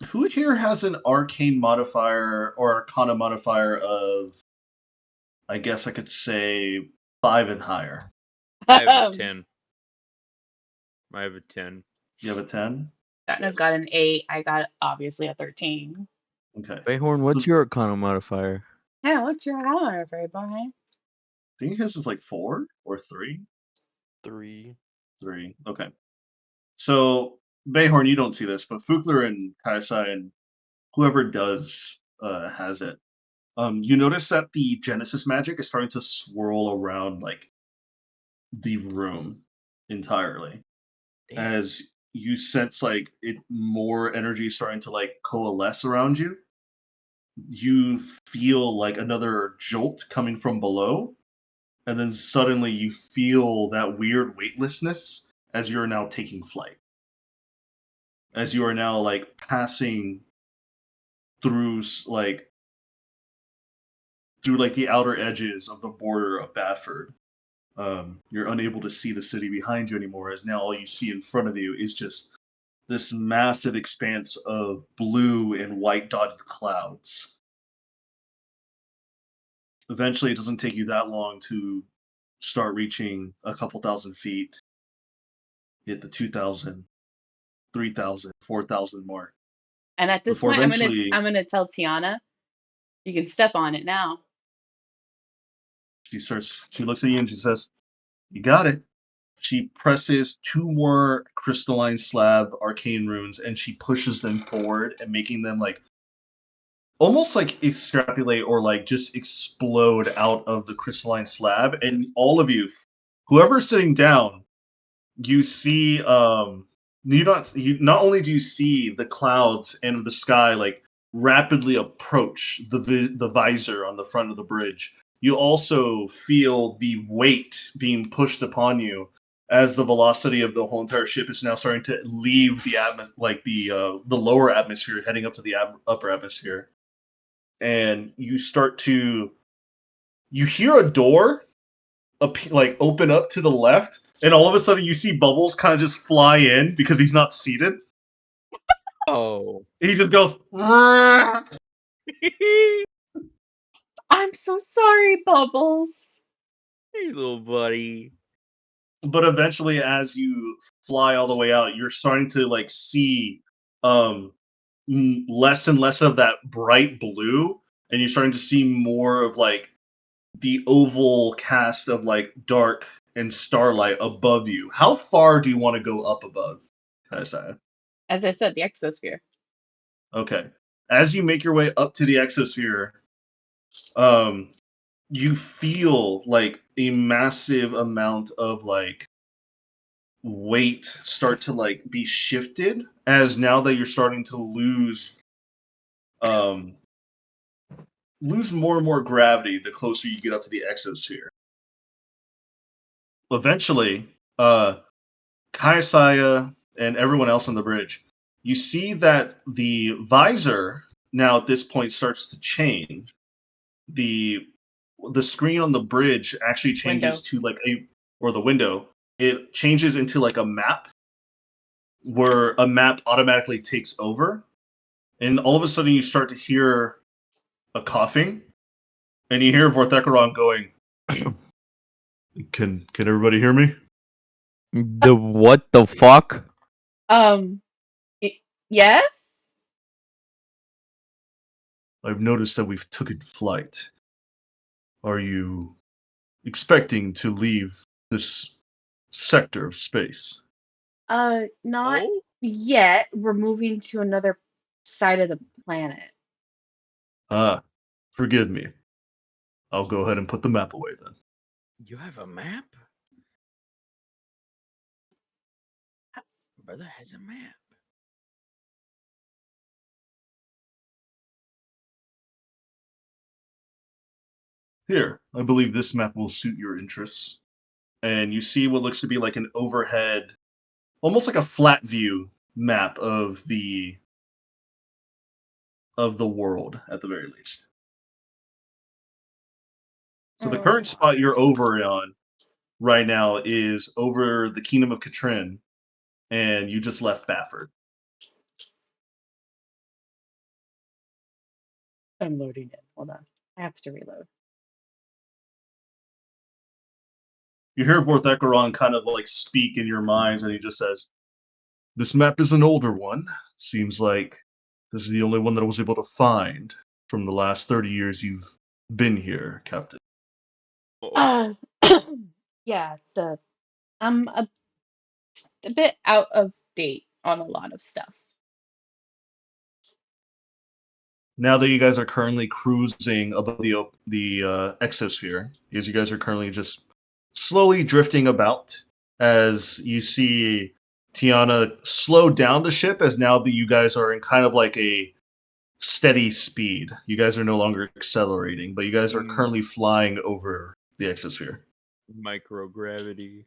Who here has an arcane modifier or arcana modifier of, I guess I could say, 5 and higher? I have a 10. I have a 10. You have a 10? Dartna's got an 8. I got obviously a 13. Okay. Bayhorn, what's your Arcana modifier? Yeah, what's your hammer, very boy? I think his is like 4 or 3. 3. 3. Okay. So, Bayhorn, you don't see this, but Fugler and Kaisai and whoever does has it. You notice that the Genesis magic is starting to swirl around like the room entirely. Damn. As you sense like it more energy starting to like coalesce around you. You feel like another jolt coming from below, and then suddenly you feel that weird weightlessness as you're now taking flight. As you are now like passing through like the outer edges of the border of Bafford. You're unable to see the city behind you anymore, as now all you see in front of you is just this massive expanse of blue and white dotted clouds. Eventually, it doesn't take you that long to start reaching a couple thousand feet, hit the 2,000, 3,000, 4,000 mark. And at this Before point, eventually, I'm gonna tell Tiana, you can step on it now. she looks at you and she says, "You got it." She presses 2 more crystalline slab arcane runes and she pushes them forward and making them like almost like extrapolate or like just explode out of the crystalline slab. And all of you, whoever's sitting down, you see you not only do you see the clouds and the sky like rapidly approach the visor on the front of the bridge, you also feel the weight being pushed upon you as the velocity of the whole entire ship is now starting to leave the the lower atmosphere, heading up to the upper atmosphere, and you hear a door open up to the left, and all of a sudden you see Bubbles kind of just fly in because he's not seated. Oh. He just goes. I'm so sorry, Bubbles. Hey, little buddy. But eventually, as you fly all the way out, you're starting to see less and less of that bright blue, and you're starting to see more of the oval cast of dark and starlight above you. How far do you want to go up above, Kaisaya? As I said, the exosphere. Okay. As you make your way up to the exosphere, you feel a massive amount of weight start to be shifted, as now that you're starting to lose more and more gravity the closer you get up to the exosphere. Eventually, Kaisaya and everyone else on the bridge, you see that the visor now at this point starts to change. The screen on the bridge actually changes to the window. It changes into a map, where a map automatically takes over, and all of a sudden you start to hear a coughing, and you hear Vorthecaron going, Can everybody hear me? The what the fuck? Yes? I've noticed that we've taken flight. Are you expecting to leave this sector of space? Not Oh? yet. We're moving to another side of the planet. Ah, forgive me. I'll go ahead and put the map away then. You have a map? Brother has a map. Here, I believe this map will suit your interests. And you see what looks to be an overhead, almost like a flat view map of the world, at the very least. So the current spot you're over on right now is over the Kingdom of Katrin, and you just left Bafford. I'm loading it. Hold on. I have to reload. You hear Vorthecaron kind of speak in your minds, and he just says, "This map is an older one. Seems like this is the only one that I was able to find from the last 30 years you've been here, Captain." Oh. Yeah, I'm a bit out of date on a lot of stuff. Now that you guys are currently cruising above the exosphere, because you guys are currently just slowly drifting about, as you see Tiana slow down the ship, as now that you guys are in kind of a steady speed. You guys are no longer accelerating, but you guys are currently flying over the exosphere. Microgravity.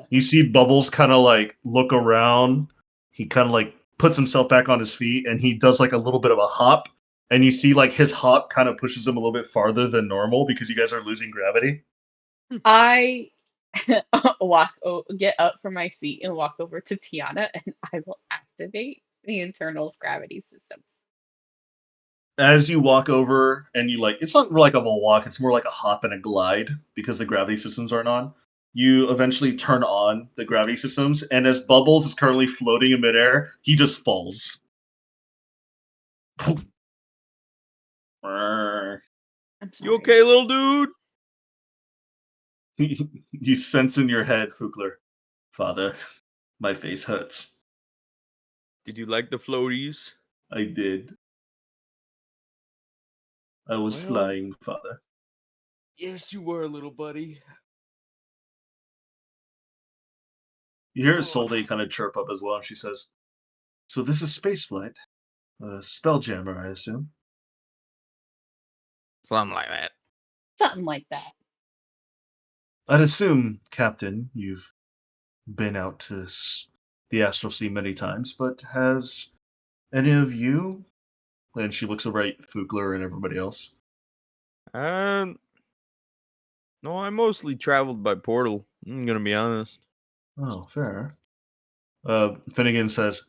You see Bubbles kind of look around. He kind of puts himself back on his feet, and he does a little bit of a hop. And you see his hop kind of pushes him a little bit farther than normal because you guys are losing gravity. I get up from my seat and walk over to Tiana, and I will activate the internals gravity systems. As you walk over, and you it's not like of a walk, it's more like a hop and a glide because the gravity systems aren't on. You eventually turn on the gravity systems, and as Bubbles is currently floating in midair, he just falls. I'm sorry. You okay, little dude? You sense in your head, Fugler, Father, my face hurts. Did you like the floaties? I did. I was flying, Father. Yes, you were, little buddy. You hear Solde kind of chirp up as well, and she says, "So this is spaceflight? Spelljammer, I assume?" Something like that. Something like that. I'd assume, Captain, you've been out to the Astral Sea many times, but has any of you? And she looks over at Fugler and everybody else. Um, no, I mostly traveled by portal. I'm gonna be honest. Oh, fair. Finnegan says,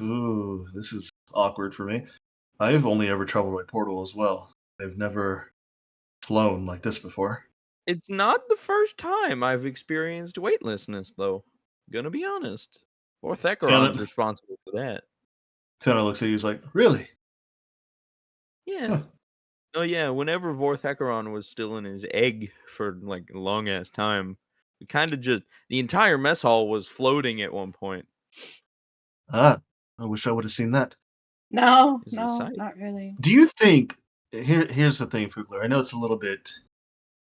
Ooh, this is awkward for me. I've only ever traveled by portal as well. I've never flown like this before. It's not the first time I've experienced weightlessness, though. Gonna be honest. Vorthecaron's Tiana, responsible for that. Tiana looks at you, he's like, really? Yeah. Huh. Oh yeah, whenever Vorthecaron was still in his egg for like a long ass time, we kind of just the entire mess hall was floating at one point. Ah, I wish I would have seen that. No, Is a no, sight. not really. Do you think, here's the thing, Fugler, I know it's a little bit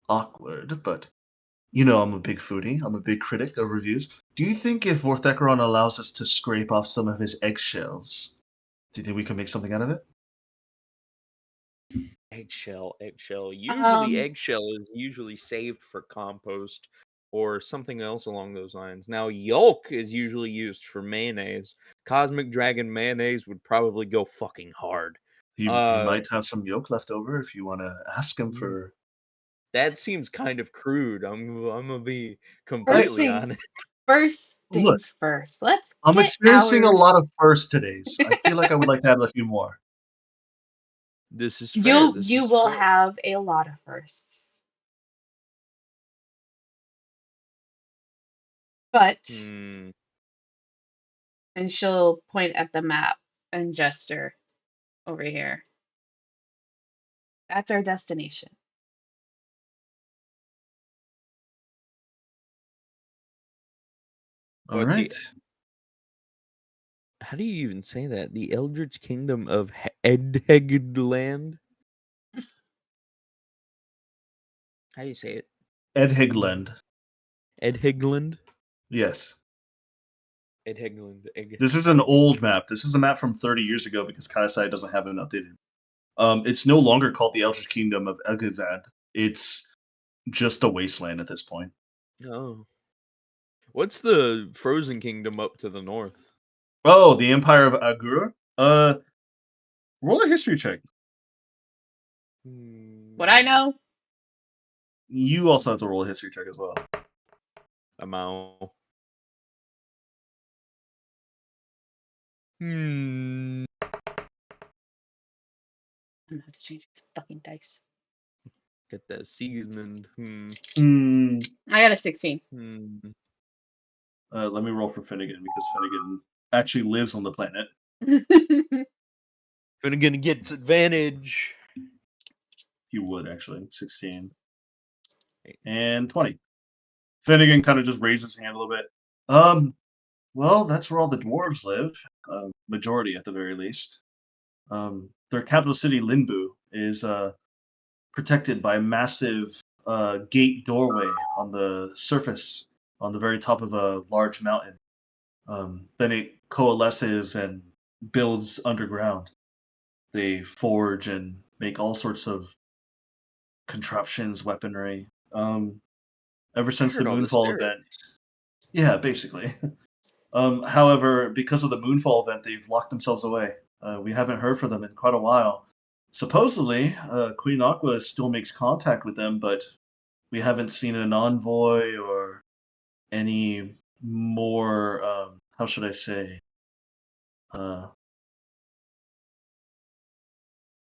awkward, but you know I'm a big foodie. I'm a big critic of reviews. Do you think if Vorthecaron allows us to scrape off some of his eggshells, do you think we can make something out of it? Eggshell. Usually Um, eggshell is usually saved for compost or something else along those lines. Now yolk is usually used for mayonnaise. Cosmic Dragon mayonnaise would probably go fucking hard. He might have some yolk left over if you want to ask him Mm, for. that seems kind of crude. I'm gonna be first completely honest. things first Look, things first. Let's I'm get experiencing a our lot of first todays. I feel like I would like to add a few more. This is fair. you This you is will fair. have a lot of firsts. But Hmm. and she'll point at the map and gesture over here. That's our destination. All What the? right. How do you even say that? The Eldritch Kingdom of Edhegland? How do you say it? Ed Higland. Edhegland? Yes. Edhegland. This is an old map. This is a map from 30 years ago because Kaisai doesn't have an updated. It's no longer called the Eldritch Kingdom of Elgavad. It's just a wasteland at this point. Oh. What's the Frozen Kingdom up to the north? Oh, the Empire of Agura? Roll a history check. What I know, You also have to roll a history check as well. Amount. Hmm. I'm gonna have to change these fucking dice. Get that seasoned. I got a 16. Let me roll for Finnegan because Finnegan actually lives on the planet. Finnegan gets advantage. He would actually. 16 and 20. Finnegan kind of just raises his hand a little bit. Well, that's where all the dwarves live. Majority at the very least. Their capital city, Linbu, is protected by a massive gate doorway on the surface, on the very top of a large mountain. Then it coalesces and builds underground. They forge and make all sorts of contraptions, weaponry. Ever I since the heard all this Moonfall there. event. Yeah, basically. However, because of the Moonfall event, they've locked themselves away. We haven't heard from them in quite a while. Supposedly, Queen Aqua still makes contact with them, but we haven't seen an envoy or any more. How should I say?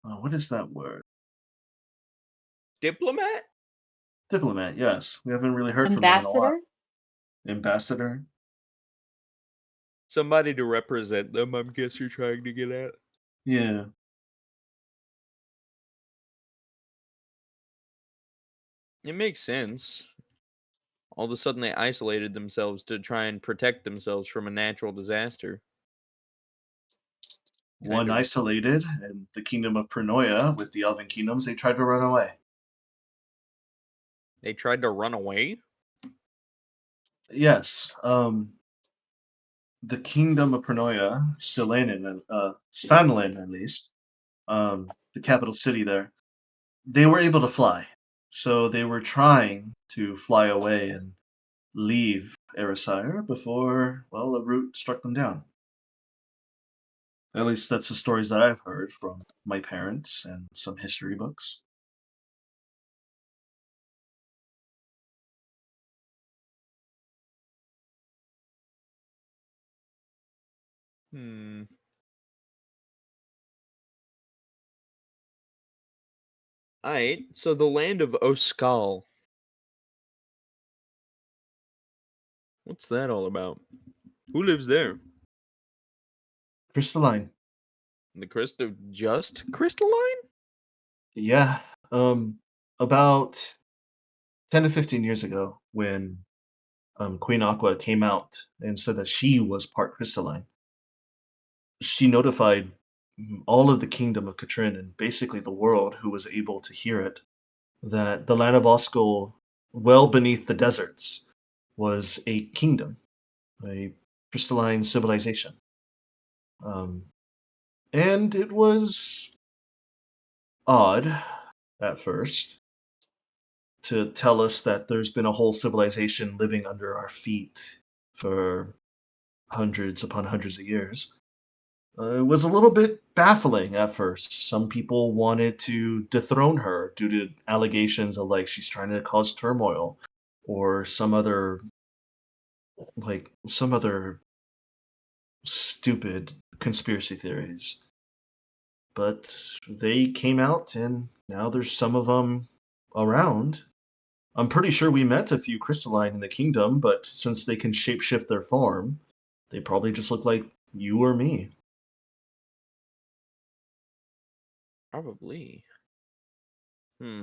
What is that word? Diplomat? Diplomat. Yes, we haven't really heard from them in a while. Ambassador? Ambassador. Somebody to represent them, I guess you're trying to get at. Yeah. It makes sense. All of a sudden, they isolated themselves to try and protect themselves from a natural disaster. One Kind of. isolated, and the kingdom of Pernoia with the Elven kingdoms, they tried to run away. They tried to run away? Yes. The kingdom of Pernoia, Stanlin at least, the capital city there, they were able to fly. So they were trying to fly away and leave Erisire before, well, a root struck them down. At least that's the stories that I've heard from my parents and some history books. Hmm. Alright, so the land of Oskal. What's that all about? Who lives there? Crystalline. The just crystalline? Yeah. About 10 to 15 years ago, when Queen Aqua came out and said that she was part crystalline, she notified all of the kingdom of Katrin and basically the world who was able to hear it that the land of Oskol, well beneath the deserts, was a kingdom, a crystalline civilization. Um, and it was odd at first to tell us that there's been a whole civilization living under our feet for hundreds upon hundreds of years. It was a little bit baffling at first. Some people wanted to dethrone her due to allegations of like she's trying to cause turmoil or some other stupid conspiracy theories. But they came out and now there's some of them around. I'm pretty sure we met a few crystalline in the kingdom, but since they can shapeshift their form, they probably just look like you or me. Probably. Hmm.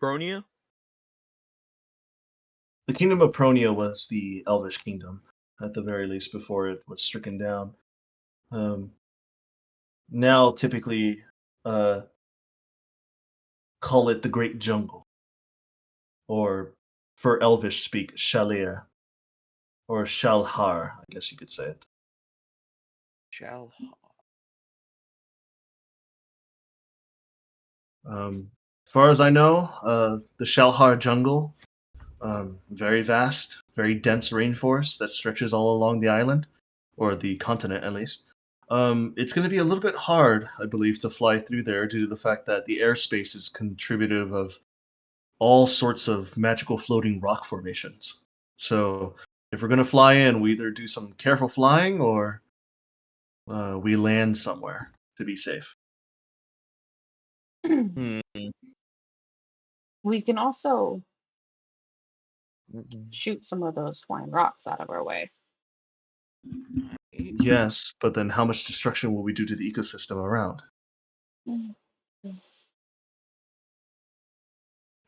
Bronia? The kingdom of Pronia was the Elvish kingdom, at the very least, before it was stricken down. Um, Now, typically, uh, call it the Great Jungle, or for Elvish speak, Shalir, or Shalhar, I guess you could say it. Shall. As far as I know, the Shalhar jungle, very vast, very dense rainforest that stretches all along the island, or the continent at least. It's going to be a little bit hard, I believe, to fly through there due to the fact that the airspace is contributive of all sorts of magical floating rock formations. So if we're going to fly in, we either do some careful flying or we land somewhere to be safe. Hmm. We can also shoot some of those flying rocks out of our way. Yes, but then how much destruction will we do to the ecosystem around?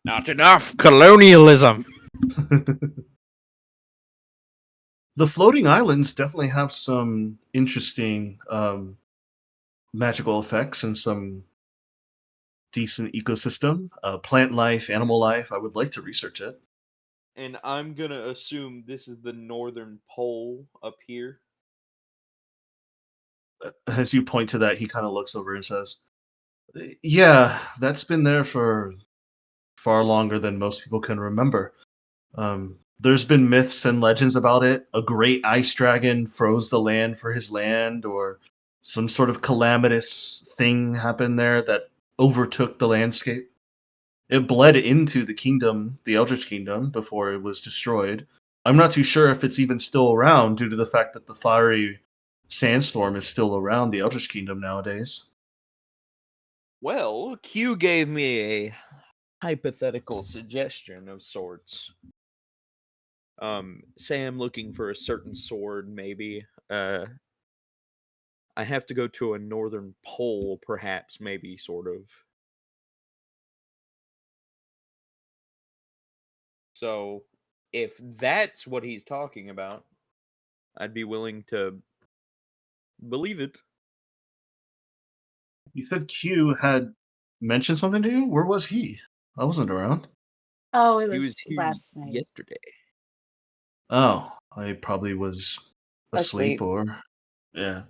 Not enough colonialism. The floating islands definitely have some interesting magical effects and some decent ecosystem, plant life, animal life. I would like to research it. And I'm gonna assume this is the northern pole up here. As you point to that, he kind of looks over and says, "Yeah, that's been there for far longer than most people can remember. There's been myths and legends about it. A great ice dragon froze the land for his land, or some sort of calamitous thing happened there that overtook the landscape. It bled into the kingdom, the Eldritch Kingdom, before it was destroyed. I'm not too sure if it's even still around due to the fact that the fiery sandstorm is still around the Eldritch Kingdom nowadays." Well, Q gave me a hypothetical suggestion of sorts. Say I'm looking for a certain sword, maybe. I have to go to a northern pole, perhaps, maybe, sort of. So, if that's what he's talking about, I'd be willing to believe it. You said Q had mentioned something to you? Where was he? I wasn't around. Oh, it He was was here last night. yesterday. Oh, I probably was asleep Asleep. or Yeah.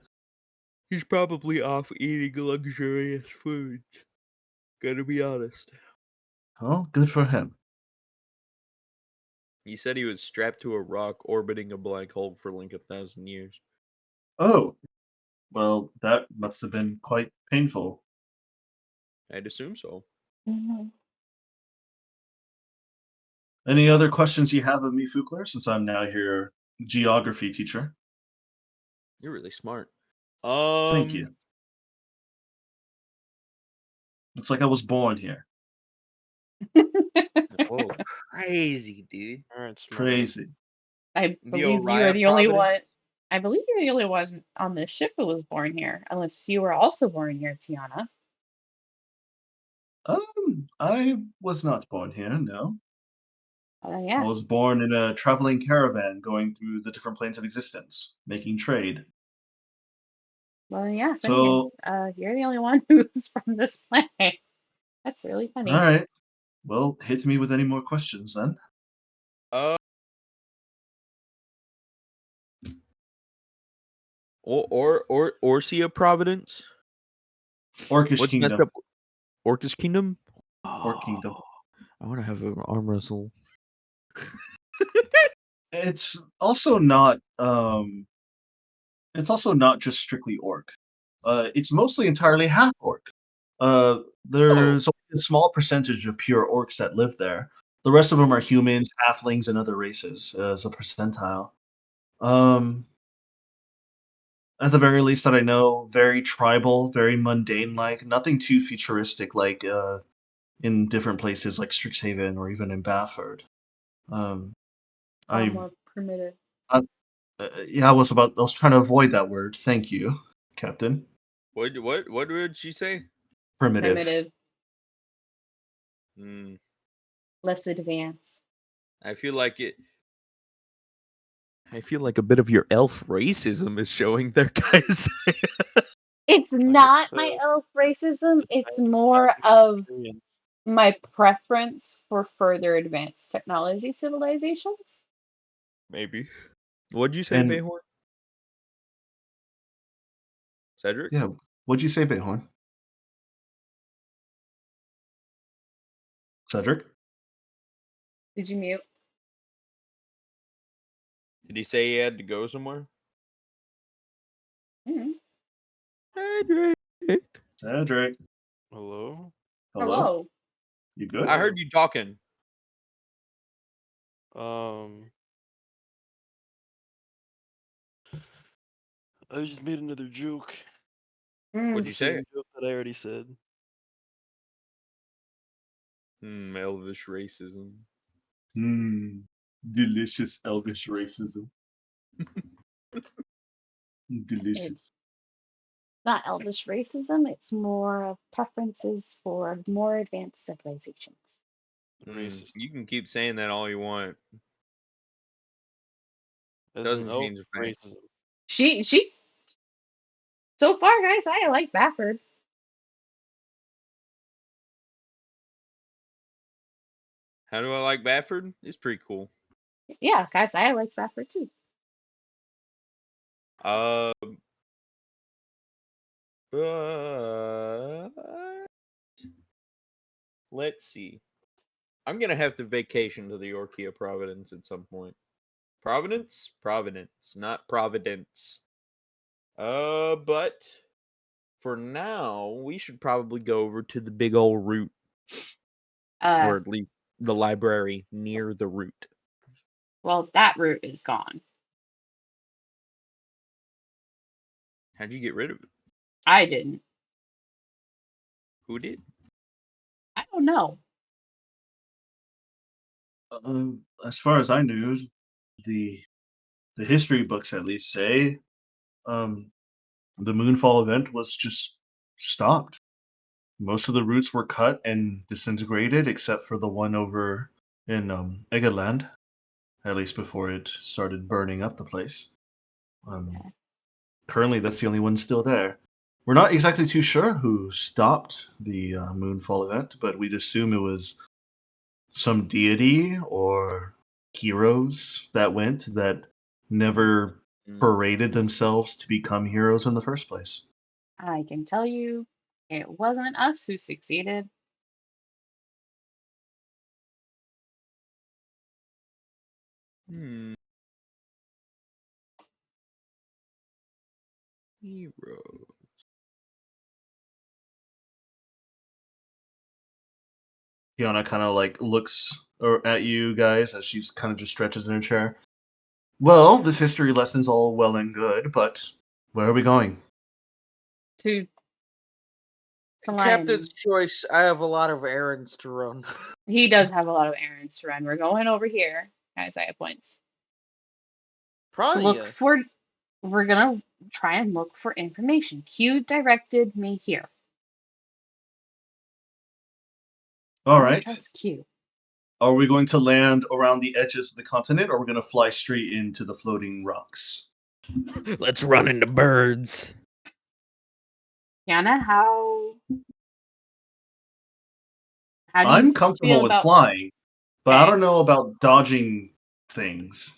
He's probably off eating luxurious foods. Gotta be honest. Well, good for him. He said he was strapped to a rock orbiting a black hole for like 1,000 years. Oh, well, that must have been quite painful. I'd assume so. Mhm. Any other questions you have of me, Fugler, since I'm now your geography teacher? You're really smart. Thank you. Looks like I was born here. Oh, crazy, dude. Alright, smart. Crazy. I The believe you are Orion the only one. Providence? I believe you're the only one on this ship who was born here, unless you were also born here, Tiana. I was not born here, no. I Yeah. was born in a traveling caravan going through the different planes of existence, making trade. Well, yeah. Then So, again, you're the only one who's from this planet. That's really funny. alright. Well, hit me with any more questions then. Uh, or Orsia Providence? Orcish What's messed Kingdom. up? Orcus Kingdom? Orc Kingdom. I want to have an arm wrestle. It's also not just strictly orc. It's mostly entirely half orc. There's only a small percentage of pure orcs that live there. The rest of them are humans, halflings, and other races as a percentile. At the very least that I know, very tribal, very mundane like, nothing too futuristic like in different places like Strixhaven or even in Bafford. Um, I, More primitive. yeah, I was trying to avoid that word. Thank you, Captain. What did she say? Primitive. Primitive, Hmm. less advanced. I feel like it. I feel like a bit of your elf racism is showing there, guys. It's Like I not my said, elf racism. It's I more have of experience. my preference for further advanced technology civilizations. Maybe. What'd you say, And Bayhorn? Cedric? yeah, what'd you say, Bayhorn? Cedric? Did you mute? Did he say he had to go somewhere? Mhm. Cedric. Cedric. Hello? Hello? Hello. You good? I heard you talking. I just made another joke. What'd Mm. you The say? same joke that I already said. Elvish racism. Delicious elvish racism. Delicious. It's not elvish racism. It's more of preferences for more advanced civilizations. Racist. You can keep saying that all you want. As an Doesn't elf, change the fact. racism. She. So far, guys, I like Bafford. How do I like Bafford? It's pretty cool. Yeah, guys, I like Bafford too. Uh, but let's see. I'm gonna have to vacation to the Orkia Providence at some point. Providence? Providence, not Providence. But for now, we should probably go over to the big old route, Uh, or at least the library near the route. well, that route is gone. How'd you get rid of it? I didn't. Who did? I don't know. As far as I knew, the the history books at least say um, the Moonfall event was just stopped. Most of the routes were cut and disintegrated, except for the one over in Egaland, at least before it started burning up the place. Okay. Currently, that's the only one still there. We're not exactly too sure who stopped the Moonfall event, but we'd assume it was some deity or heroes that went that never paraded themselves to become heroes in the first place. I can tell you, it wasn't us who succeeded. Hmm. Hero. Fiona kind of like looks at you guys as she's kind of just stretches in her chair. Well, this history lesson's all well and good, but where are we going? To Captain's Saline. choice. I have a lot of errands to run. He does have a lot of errands to run. We're going over here, Isaiah points. To Probably look for, we're gonna try and look for information. Q directed me here. All I right. trust Q. Are we going to land around the edges of the continent, or are we going to fly straight into the floating rocks? Let's run into birds. Yana, how do you I'm comfortable feel with about flying, but I okay? don't know about dodging things.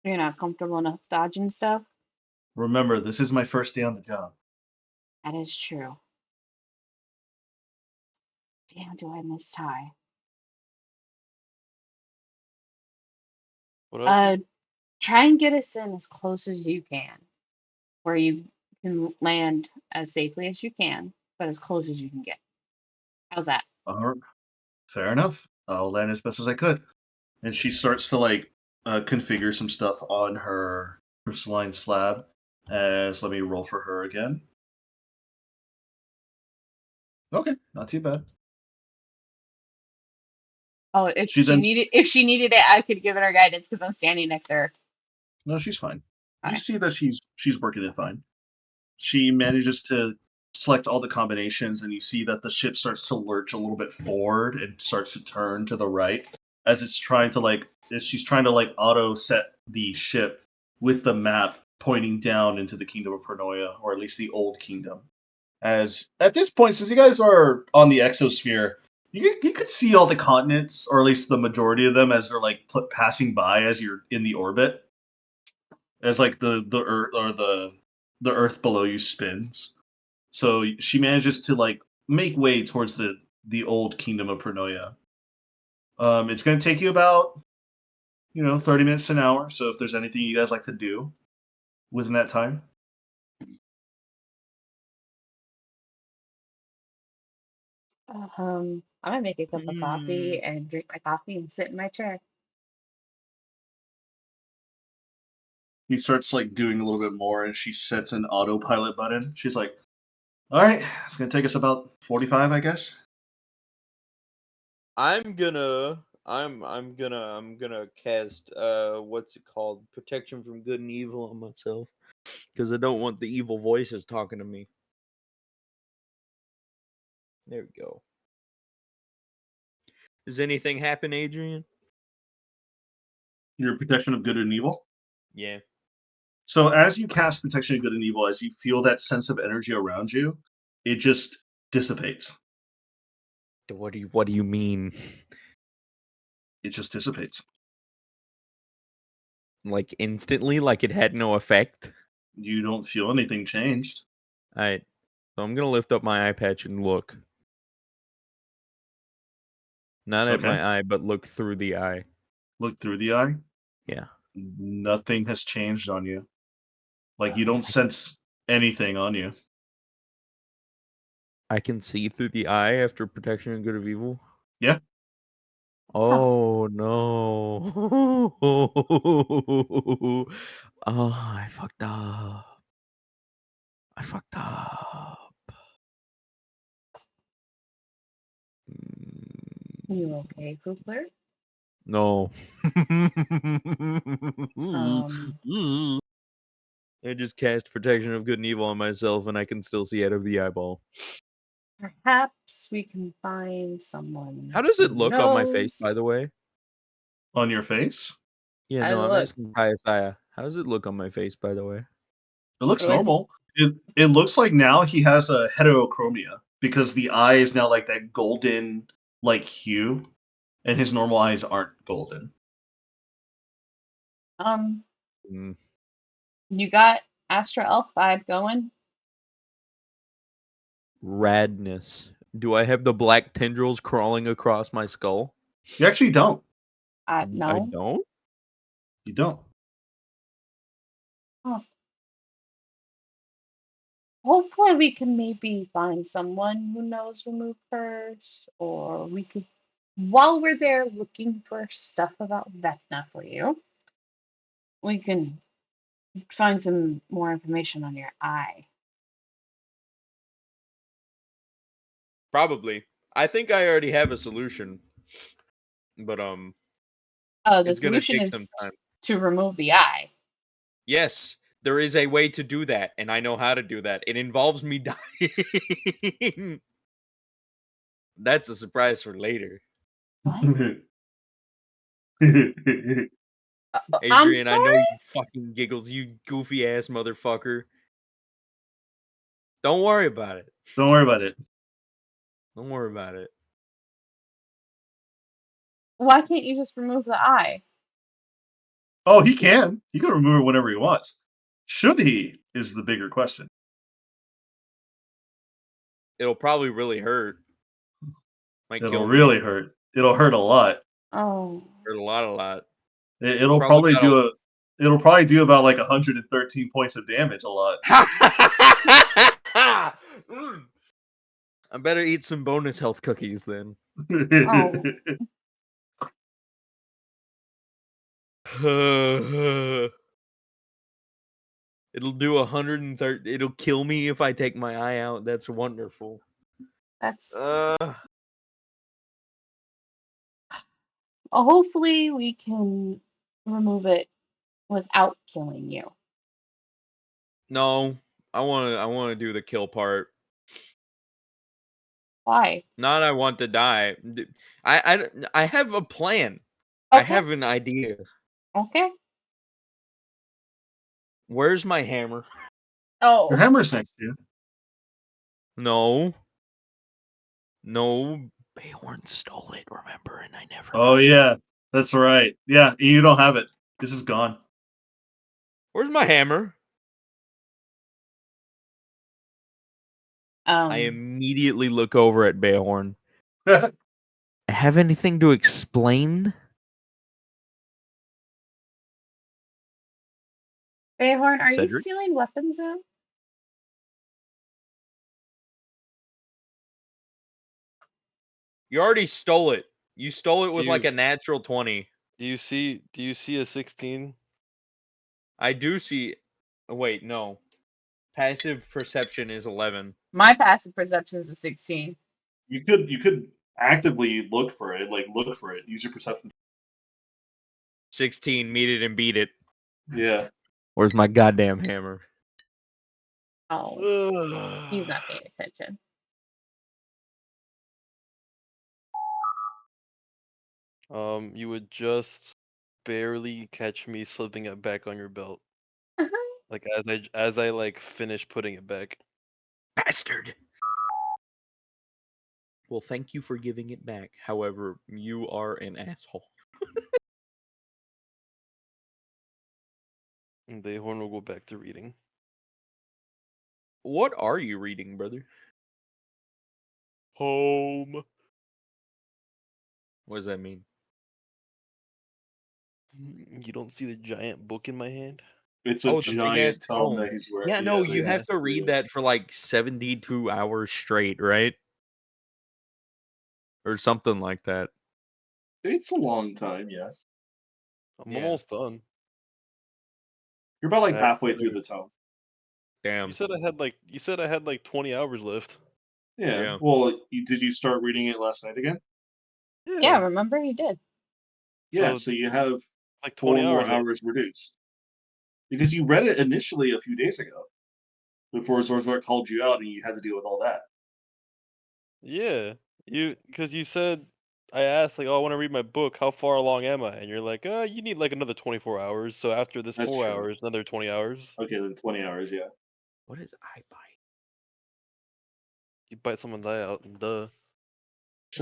You're not comfortable enough dodging stuff? Remember, this is my first day on the job. That is true. Damn, do I miss Ty? What happened? Try and get us in as close as you can, where you can land as safely as you can, but as close as you can get. How's that? Fair enough. I'll land as best as I could. And she starts to like configure some stuff on her crystalline slab. As let me roll for her again. Okay, not too bad. Oh, She then if she needed it, I could give it her guidance because I'm standing next to her. no, she's fine. You Okay. see that she's working it fine. She manages to select all the combinations, and you see that the ship starts to lurch a little bit forward and starts to turn to the right as she's trying to like auto set the ship with the map pointing down into the kingdom of Pernoia, or at least the old kingdom. As at this point, since you guys are on the exosphere, you could see all the continents, or at least the majority of them, as they're like passing by as you're in the orbit, as like the earth or the earth below you spins. So she manages to like make way towards the old kingdom of Pernoia. It's going to take you about 30 minutes to an hour. So if there's anything you guys like to do within that time, I'm gonna make a cup of coffee and drink my coffee and sit in my chair. he starts like doing a little bit more, and she sets an autopilot button. She's like, "All right, it's going to take us about 45, I guess." I'm gonna cast what's it called? Protection from good and evil on myself. Because I don't want the evil voices talking to me. There we go. Does anything happen, Adrian? Your protection of good and evil. Yeah. So as you cast protection of good and evil, as you feel that sense of energy around you, it just dissipates. What do you mean? It just dissipates. Like instantly, like it had no effect? You don't feel anything changed. Alright. So I'm gonna lift up my eye patch and look. Not at Okay. my eye, but look through the eye. Look through the eye. Yeah. Nothing has changed on you. Like you don't sense anything on you. I can see through the eye after protection and good of evil? Yeah. Oh no. Oh, I fucked up. I fucked up. You okay, Coopler? No. Um, I just cast protection of good and evil on myself and I can still see out of the eyeball. Perhaps we can find someone How does who it look on my face, by knows. the way? On your face? Yeah, I no, I'm look. asking Isaiah. How does it look on my face, by the way? It looks It was normal. It looks like now he has a heterochromia because the eye is now like that golden like hue, and his normal eyes aren't golden. um Mm. You got Astro Elf vibe going. Radness. Do I have the black tendrils crawling across my skull? You actually don't. I No. don't? You don't. Huh. Hopefully we can maybe find someone who knows Remove Curse, or we could, while we're there looking for stuff about Vecna for you, we can find some more information on your eye. Probably. I think I already have a solution. But The it's gonna solution take some is time. to remove the eye. Yes, there is a way to do that, and I know how to do that. It involves me dying. That's a surprise for later. What? I'm Adrian, I know sorry? you fucking giggles, you goofy ass motherfucker. Don't worry about it. Don't worry about it. Don't worry about it. Why can't you just remove the eye? Oh, he can. He can remove it whenever he wants. Should he? Is the bigger question. It'll probably really hurt. Might It'll kill really me. hurt. It'll hurt a lot. Oh, Hurt a lot. It'll Probably probably got a... do a. It'll probably do about like 113 points of damage. A lot. Mm. I better eat some bonus health cookies then. oh, It'll do 130. It'll kill me if I take my eye out. That's wonderful. that's. Uh, Hopefully we can remove it without killing you. no, I want to do the kill part. Why? Not I want to die. I have a plan. I Okay, have an idea. okay. Where's my hammer? Your Oh, hammer's next to you. No. Bayhorn stole it, remember, and I never Oh got it. yeah, that's right. Yeah, you don't have it. This is gone. Where's my hammer? I um, immediately look over at Bayhorn. Have anything to explain? Bayhorn, are you Cedric? stealing weapons now? You already stole it. You stole it Do with like you a natural 20. do you see a 16? I do see. Wait, no. Passive perception is 11. My passive perception is a 16. You could actively look for it. Like look for it. Use your perception. 16, meet it and beat it. Yeah. Where's my goddamn hammer? Oh, he's not paying attention. You would just barely catch me slipping it back on your belt. Like as I like finish putting it back. Bastard! Well, thank you for giving it back. However, you are an asshole. And Bayhorn will go back to reading. What are you reading, brother? Home. What does that mean? You don't see the giant book in my hand? It's a Oh, the big ass giant tome tome. that he's wearing. Yeah, no, that you he's have to read reading. that for like 72 hours straight, right? Or something like that. It's a long time, yes. I'm Yeah. almost done. You're about like I- halfway through the tome. Damn. You said I had like 20 hours left. Yeah. Yeah. Well, did you start reading it last night again? Yeah, remember he did. Yeah. So, So you have like 20 4 more hours left. hours reduced because you read it initially a few days ago before Zorzort called you out and you had to deal with all that. Yeah. Because you said, I asked, like, oh, I want to read my book. How far along am I? And you're like, you need like another 24 hours. So after this That's 4 true. hours, another 20 hours. Okay, then 20 hours. Yeah. What is eye bite? You bite someone's eye out, duh.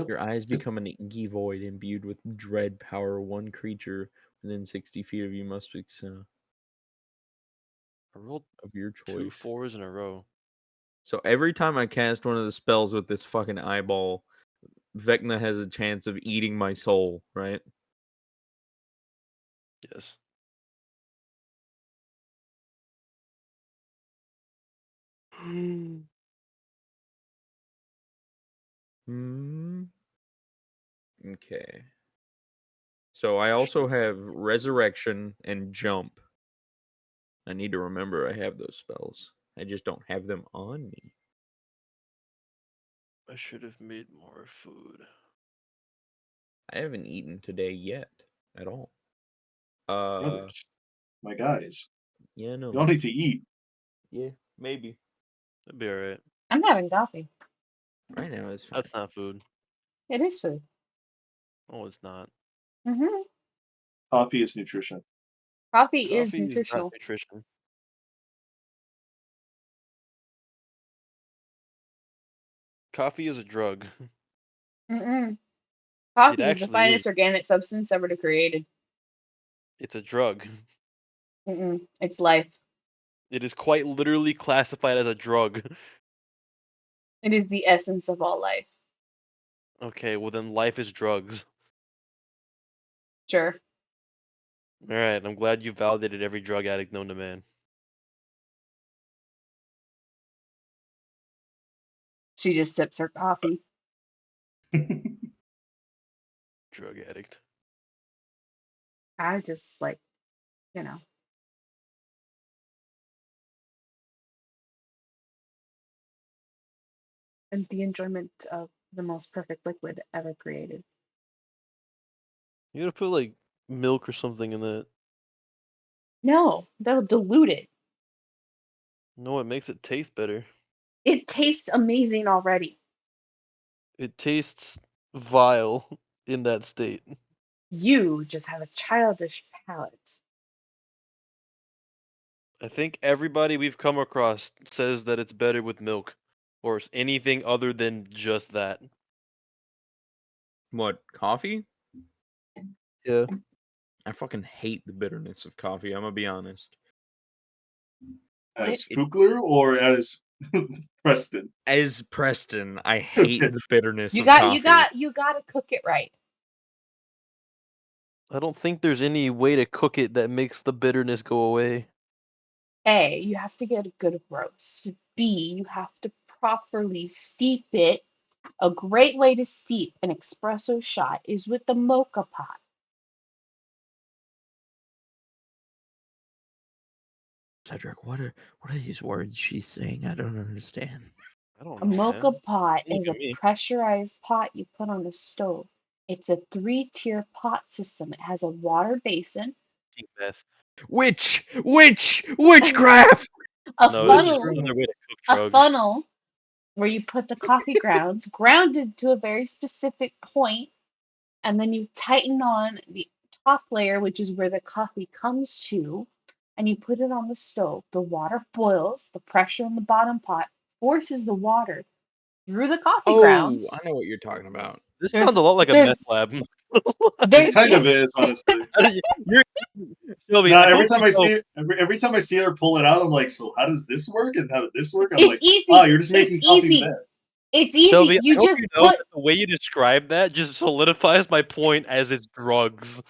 Your eyes become an inky void imbued with dread power. One creature within 60 feet of you must I rolled of your 2 choice. 4s in a row. So every time I cast one of the spells with this fucking eyeball, Vecna has a chance of eating my soul, right? Yes. Hmm. Okay. So I also have Resurrection and Jump. I need to remember I have those spells. I just don't have them on me. I should have made more food. I haven't eaten today yet at all. Brothers, my guys, Yeah, no. y'all need to eat. Yeah, maybe. That'd be alright. I'm having coffee. Right now it's fine. That's not food. It is food. Oh, it's not. Hmm Coffee is nutrition. Coffee is Coffee is not nutritional. nutrition. Coffee is a drug. Mm-mm. It Coffee is the actually is. finest organic substance ever created. It's a drug. Mm-mm. It's life. It is quite literally classified as a drug. It is the essence of all life. Okay, well then life is drugs. Sure. Alright, I'm glad you validated every drug addict known to man. She just sips her coffee. Drug addict. I just like, you know. And the enjoyment of the most perfect liquid ever created. You gotta put like milk or something in that. No, that'll dilute it. No, it makes it taste better. It tastes amazing already. It tastes vile in that state. You just have a childish palate. I think everybody we've come across says that it's better with milk or anything other than just that. What, coffee? Yeah. I fucking hate the bitterness of coffee, I'm gonna be honest. As It- Fugler or as Preston? As Preston, I hate Okay. the bitterness You of got coffee. you got to cook it right. I don't think there's any way to cook it that makes the bitterness go away. A, you have to get a good roast. B, you have to properly steep it. A great way to steep an espresso shot is with the mocha pot. Cedric, what are these words she's saying? I don't understand. I don't A know, mocha man. pot Don't look is at a me. pressurized pot you put on the stove. It's a 3-tier pot system. It has a water basin, Pink meth. Witchcraft! a No, What it's is just funnel, another way to cook a drugs. funnel where you put the coffee grounds grounded to a very specific point, and then you tighten on the top layer, which is where the coffee comes to, and you put it on the stove. The water boils, the pressure in the bottom pot forces the water through the coffee Oh, I grounds. know what you're talking about. This sounds There's a lot like a meth there's lab. It there's kind of there's is, honestly. You're, Shelby, Now I every hope time you I know. see it, every time I see her pull it out, I'm like, so how does this work? And how did this work? I'm like, it's ah, easy. you're just It's making coffee easy. meth. It's easy. Shelby, I You hope just you know put that the way you describe that just solidifies my point as it's drugs.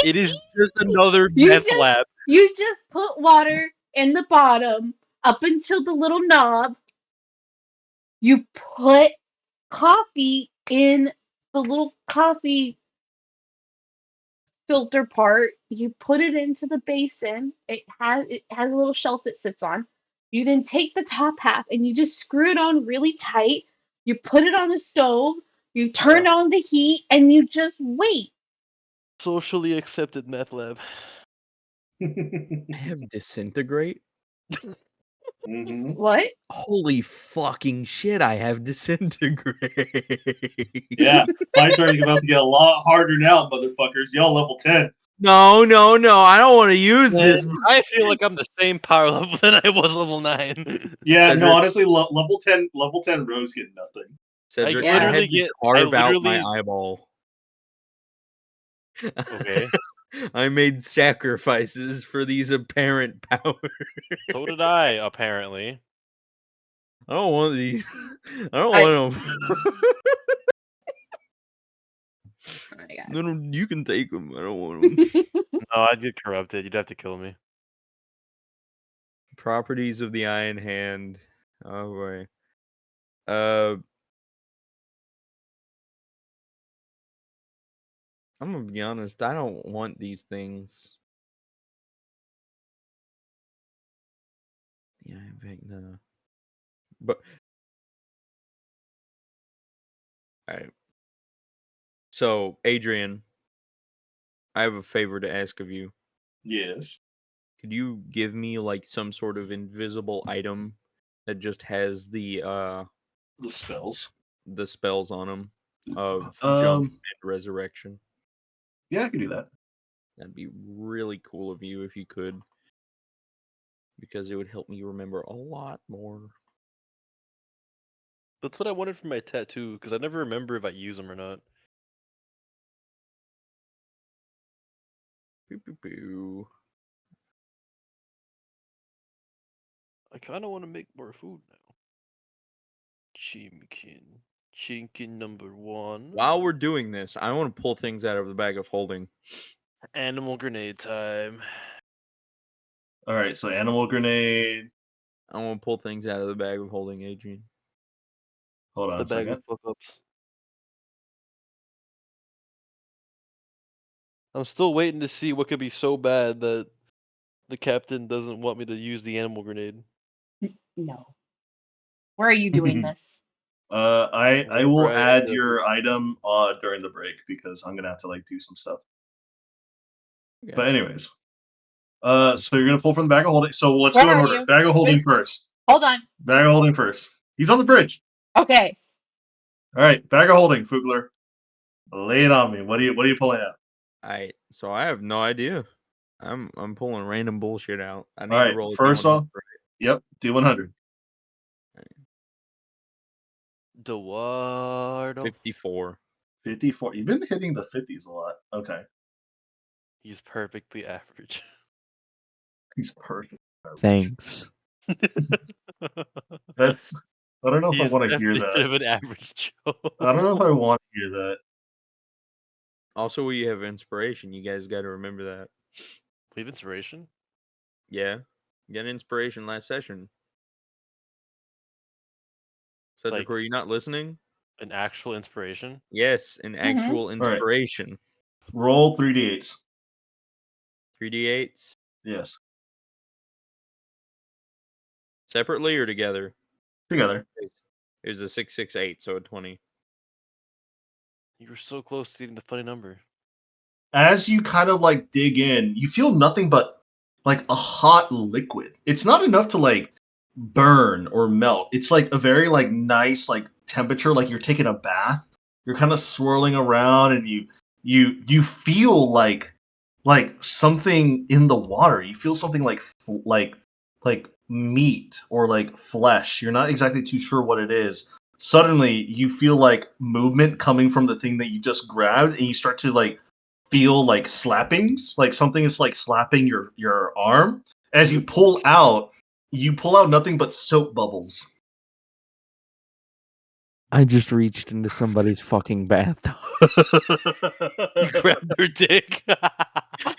It is just another you meth just lab. you just put water in the bottom up until the little knob. You put coffee in the little coffee filter part. You put it into the basin. It has a little shelf it sits on. You then take the top half and you just screw it on really tight. You put it on the stove. You turn on the heat and you just wait. Socially accepted meth lab. I have disintegrate? Hmm. What? Holy fucking shit, I have disintegrate. Yeah, my turn is about to get a lot harder now, motherfuckers. Y'all level 10. No, I don't want to use Man, this. I feel like I'm the same power level that I was level 9. Yeah, no, Cedric, honestly, level 10 Rose get nothing. Cedric, I Yeah. had to I carve out my literally eyeball. Okay. I made sacrifices for these apparent powers. So did I, apparently. I don't want these. I don't I- want them. Oh my god. No, no, you can take them. I don't want them. No, I'd get corrupted. You'd have to kill me. Properties of the Iron Hand. Oh boy. Uh, I'm gonna be honest. I don't want these things. Yeah, in fact, no. But alright. So, Adrian, I have a favor to ask of you. Yes. Could you give me like some sort of invisible item that just has the spells. spells on them of jump Um, and resurrection? yeah, I can do that. That'd be really cool of you if you could, because it would help me remember a lot more. That's what I wanted for my tattoo, because I never remember if I use them or not. Boo, boo, boo. I kind of want to make more food now. Chimkin. Chinkin number 1. While we're doing this, I want to pull things out of the bag of holding. Animal grenade time. All right, so animal grenade. I want to pull things out of the bag of holding, Adrian. Hold on The a bag of second. fuck-ups. I'm still waiting to see what could be so bad that the captain doesn't want me to use the animal grenade. No. Where are you doing this? I Wherever will I add end up your is- item during the break because I'm gonna have to like do some stuff. But Gotcha. anyways, so you're gonna pull from the bag of holding. So let's Where go in are order. you? Bag of holding Where's- first. Hold on. Bag of holding first. He's on the bridge. Okay. All right, bag of holding, Fugler. Lay it on me. What are you pulling out? So I have no idea. I'm pulling random bullshit out. I All need to right, roll a first D100. off, yep, D100. Eduardo. 54. 54. You've been hitting the 50s a lot. Okay, He's perfectly average. he's perfect. Thanks. That's. I don't know if I He's want to hear definitely that. an average Joe. I don't know if I want to hear that. Also, we have inspiration. You guys got to remember that. We have inspiration? Yeah. You got inspiration last session. Cedric, Like- were you not listening? An actual inspiration? Yes, an actual right. inspiration. Roll 3d8s. 3d8s? Yes, Separately or together? together. It was a 668, so a 20. You were so close to getting the funny number. As you kind of like dig in, you feel nothing but like a hot liquid. It's not enough to like burn or melt. It's like a very like nice like temperature, like you're taking a bath. You're kind of swirling around, and you feel like something in the water. You feel something like meat or like flesh. You're not exactly too sure what it is. Suddenly, you feel like movement coming from the thing that you just grabbed, and you start to like feel like slappings, like something is like slapping your arm. As you pull out nothing but soap bubbles. I just reached into somebody's fucking bathtub. You grabbed her dick.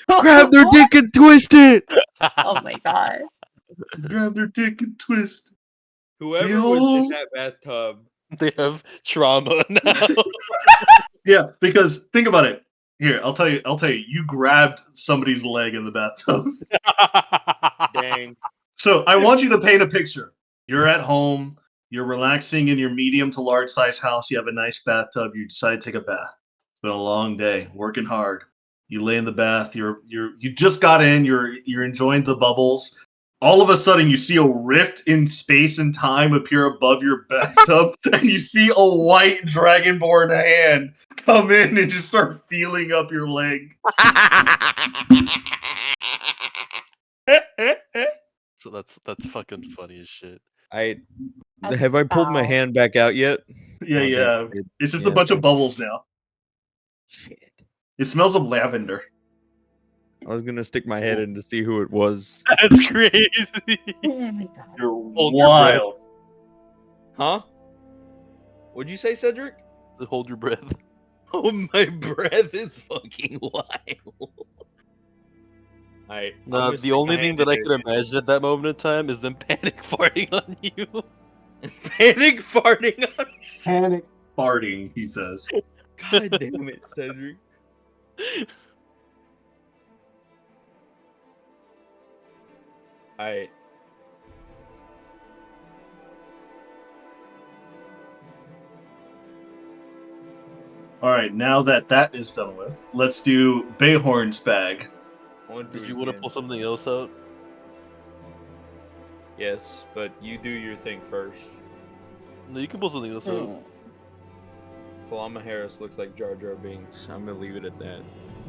Grab their dick and twist it! Oh my god. Grab their dick and twist. Whoever was in that bathtub. They have trauma now. Yeah, because think about it. Here, I'll tell you. You grabbed somebody's leg in the bathtub. Dang. So I want you to paint a picture. You're at home. You're relaxing in your medium to large size house. You have a nice bathtub. You decide to take a bath. It's been a long day, working hard. You lay in the bath. You just got in. You're enjoying the bubbles. All of a sudden, you see a rift in space and time appear above your bathtub, and you see a white dragonborn hand come in and just start feeling up your leg. So that's fucking funny as shit. That's Have I pulled my foul. hand back out yet? Yeah, Oh, yeah. damn, I did. It's just Yeah, a bunch of okay. bubbles now. Shit. It smells of lavender. I was gonna stick my head in to see who it was. That's crazy. Oh my god. You're Hold your breath. wild. Huh? What'd you say, Cedric? Hold your breath. Oh, my breath is fucking wild. Alright, I'm Nah, gonna the stick only my thing hand that in I there could again. imagine at that moment in time is them panic farting on you. Panic farting on me. Panic farting, he says. God damn it, Cedric. Alright. All right, now that that is done with, let's do Bayhorn's bag. I want to do Did it you want to again. pull something else out? Yes, but you do your thing first. No, you can pull something else out. Kalama Harris looks like Jar Jar Binks. I'm gonna leave it at that.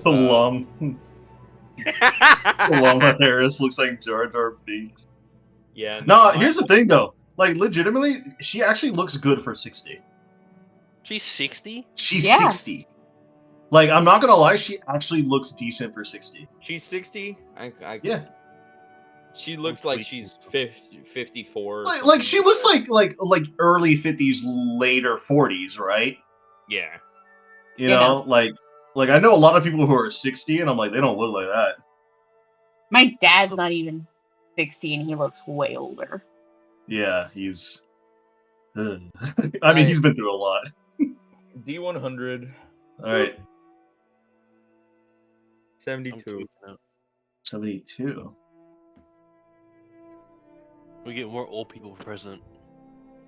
Kalama Harris looks like Jar Jar Binks. Yeah, No, no, here's the thing though. Like, legitimately, she actually looks good for 60. She's 60? She's Yeah. 60. Like, I'm not gonna lie, she actually looks decent for 60. she's 60. Yeah. She looks like she's 54 or Like something she looks that. like early 50s, later 40s, right? Yeah. You You know, know. like I know a lot of people who are 60 and I'm like, they don't look like that. My dad's not even 60 and he looks way older. Yeah, he's I mean, Alright. he's been through a lot. D100. All right, 72. 72. We get more old people present.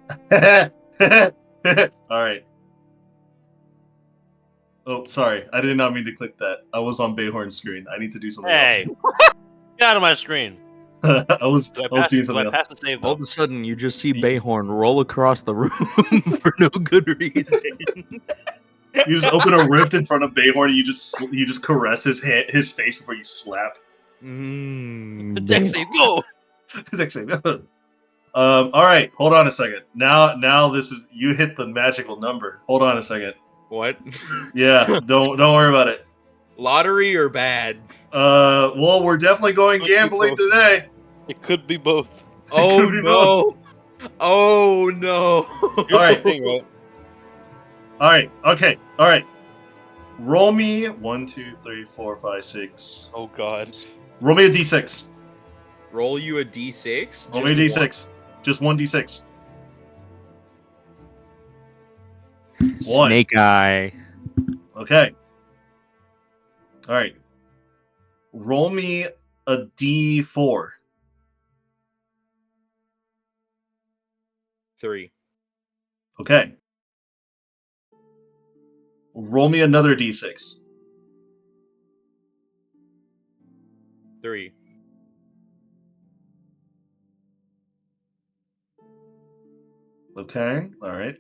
All right. Oh, sorry. I did not mean to click that. I was on Bayhorn's screen. I need to do something Hey! Get out of my screen! else. I was Do I doing pass, do something I else. pass the save All though? of a sudden, you just see Bayhorn roll across the room for no good reason. You just open a rift in front of Bayhorn and you just caress his face before you slap. Dex save, go! It's actually all right, hold on a second. Now this is you hit the magical number. Hold on a second. What? Yeah, don't worry about it. Lottery or bad? Well, we're definitely going Could be gambling both. today. It could be both. Oh could be both. no! Oh no! Here's Alright. the thing, right? All right, okay, all right. Roll me 1, 2, 3, 4, 5, 6. Oh god. Roll me a d6. Roll you a d6? Roll me a d6. Just one d6. One. Snake eye. Okay. All right. Roll me a d4. 3. Okay. Roll me another d6. 3. Okay. All right.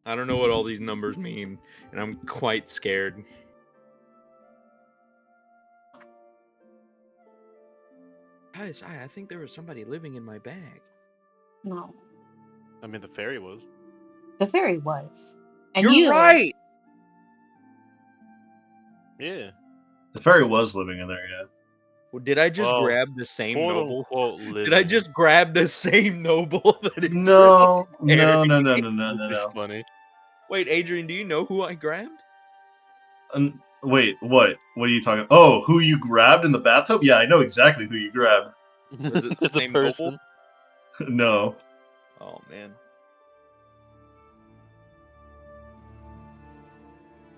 I don't know what all these numbers mean, and I'm quite scared. Guys, I think there was somebody living in my bag. No. I mean, the fairy was. The fairy was. And You're you right! Yeah. The fairy was living in there, yeah. Well, did I just Well, grab the same quote noble? unquote living. Did I just grab the same noble that it turns No, into fairy? It's funny. Wait, Adrian, do you know who I grabbed? Wait, what? What are you talking? Oh, who you grabbed in the bathtub? Yeah, I know exactly who you grabbed. Was it the It's a same noble? person. No. Oh man.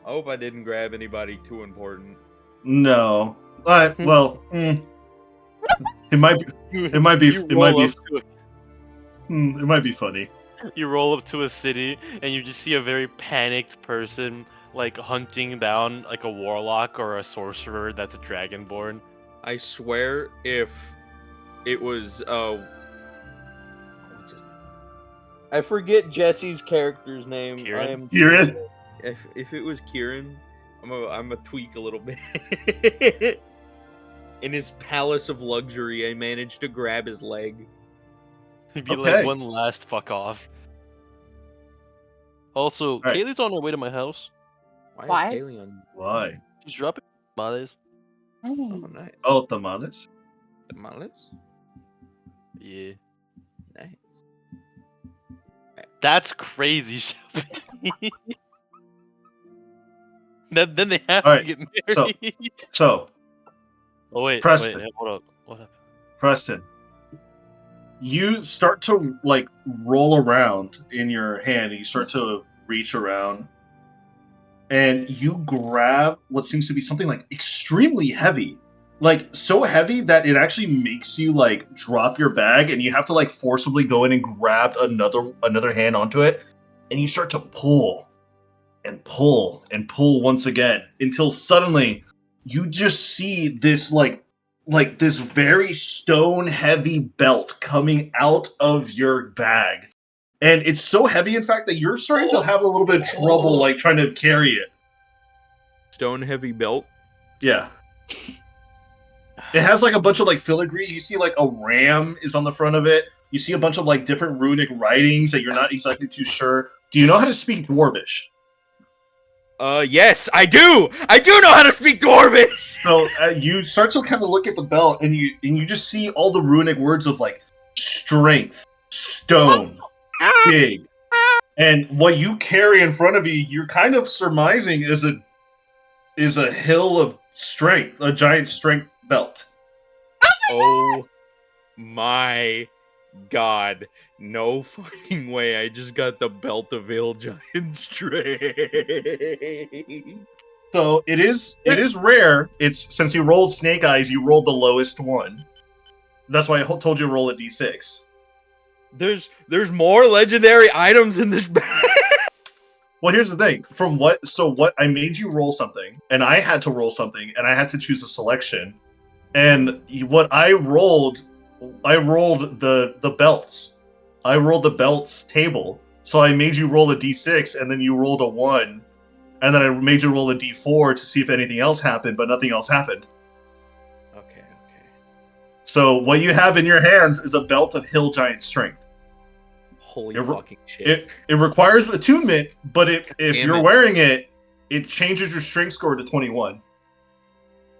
I hope I didn't grab anybody too important. No. Well, it might be. It might be. You It might roll be. up to It might be funny. you roll up to a city and you just see a very panicked person like hunting down like a warlock or a sorcerer that's a dragonborn. I swear, if it was what's his name? I forget Jesse's character's name. Kieran? I am Kieran? If it was Kieran, I'm a tweak a little bit. In his palace of luxury, I managed to grab his leg. He'd be Okay. like one last fuck off. Also, Alright. Kaylee's on her way to my house. Why? is Kaylee on? Why? She's dropping tamales. Oh, Mm. nice. Oh, tamales? Tamales? Yeah. Nice. That's crazy, Shelby. Then they have Alright, to get so- married. So, Oh wait, Preston. wait, hold up. What happened? Preston, you start to like roll around in your hand and you start to reach around and you grab what seems to be something like extremely heavy, like so heavy that it actually makes you like drop your bag and you have to like forcibly go in and grab another hand onto it, and you start to pull and pull and pull once again until suddenly you just see this like this very stone heavy belt coming out of your bag. And it's so heavy, in fact, that you're starting to have a little bit of trouble like trying to carry it. Stone heavy belt. Yeah. It has like a bunch of like filigree. You see like a ram is on the front of it. You see a bunch of like different runic writings that you're not exactly too sure. Do you know how to speak Dwarvish? Yes, I do. I do know how to speak Dwarvish. So you start to kind of look at the belt, and you just see all the runic words of like strength, stone, big, and what you carry in front of you. You're kind of surmising is a hill of strength, a giant strength belt. Oh my god. No fucking way. I just got the belt of ill giant strength. So it is rare. It's since you rolled snake eyes, you rolled the lowest one. That's why I told you to roll a d6. There's more legendary items in this bag. Well, here's the thing. What I made you roll something, and I had to roll something, and I had to choose a selection. And what I rolled the belts. I rolled the belts table. So I made you roll a d6, and then you rolled a 1, and then I made you roll a d4 to see if anything else happened, but nothing else happened. Okay. So what you have in your hands is a belt of hill giant strength. Holy It re- fucking shit. It requires attunement, but if damn you're it. wearing it, it changes your strength score to 21.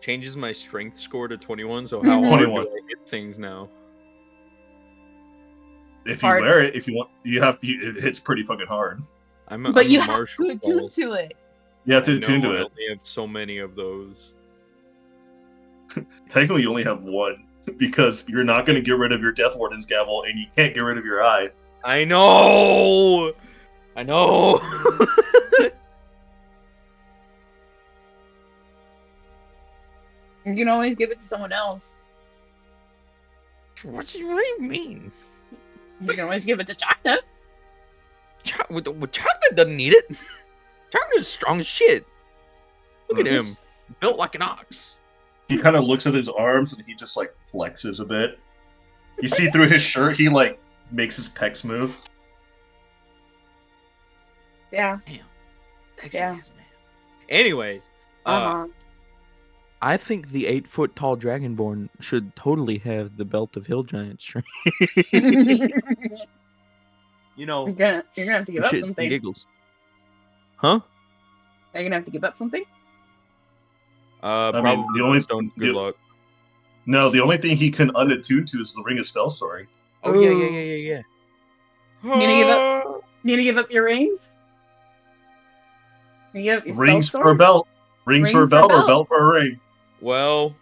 Changes my strength score to 21, so how hard 21. do I hit things now? If you Hard. wear it, if you want, you have to. It hits pretty fucking hard. I'm But a you have martial to attune falls. to it. You have to I attune know, to I it. only have so many of those. Technically, you only have one because you're not going to get rid of your Death Warden's gavel, and you can't get rid of your eye. I know. You can always give it to someone else. What do you mean? You can always give it to Chaka. Chocolate doesn't need it. Chocolate's strong as shit. Look at Yes. him, built like an ox. He kind of looks at his arms and he just like flexes a bit. You see through his shirt, he like makes his pecs move. Yeah. Texas Yeah. ass man. Anyways, Uh-huh. I think the 8-foot tall Dragonborn should totally have the belt of hill giant strength. You know, you're gonna have to give up shits and something. giggles. Huh? Are you gonna have to give up something? Probably mean, the only- stone. Good luck. No, the only thing he can unattune to is the Ring of Spell Story. Oh Ooh. yeah. You gonna give up? You gonna give up your rings? You give up your spell Rings for a story? belt. Rings Ring for a for a belt or belt. belt for a ring. Well,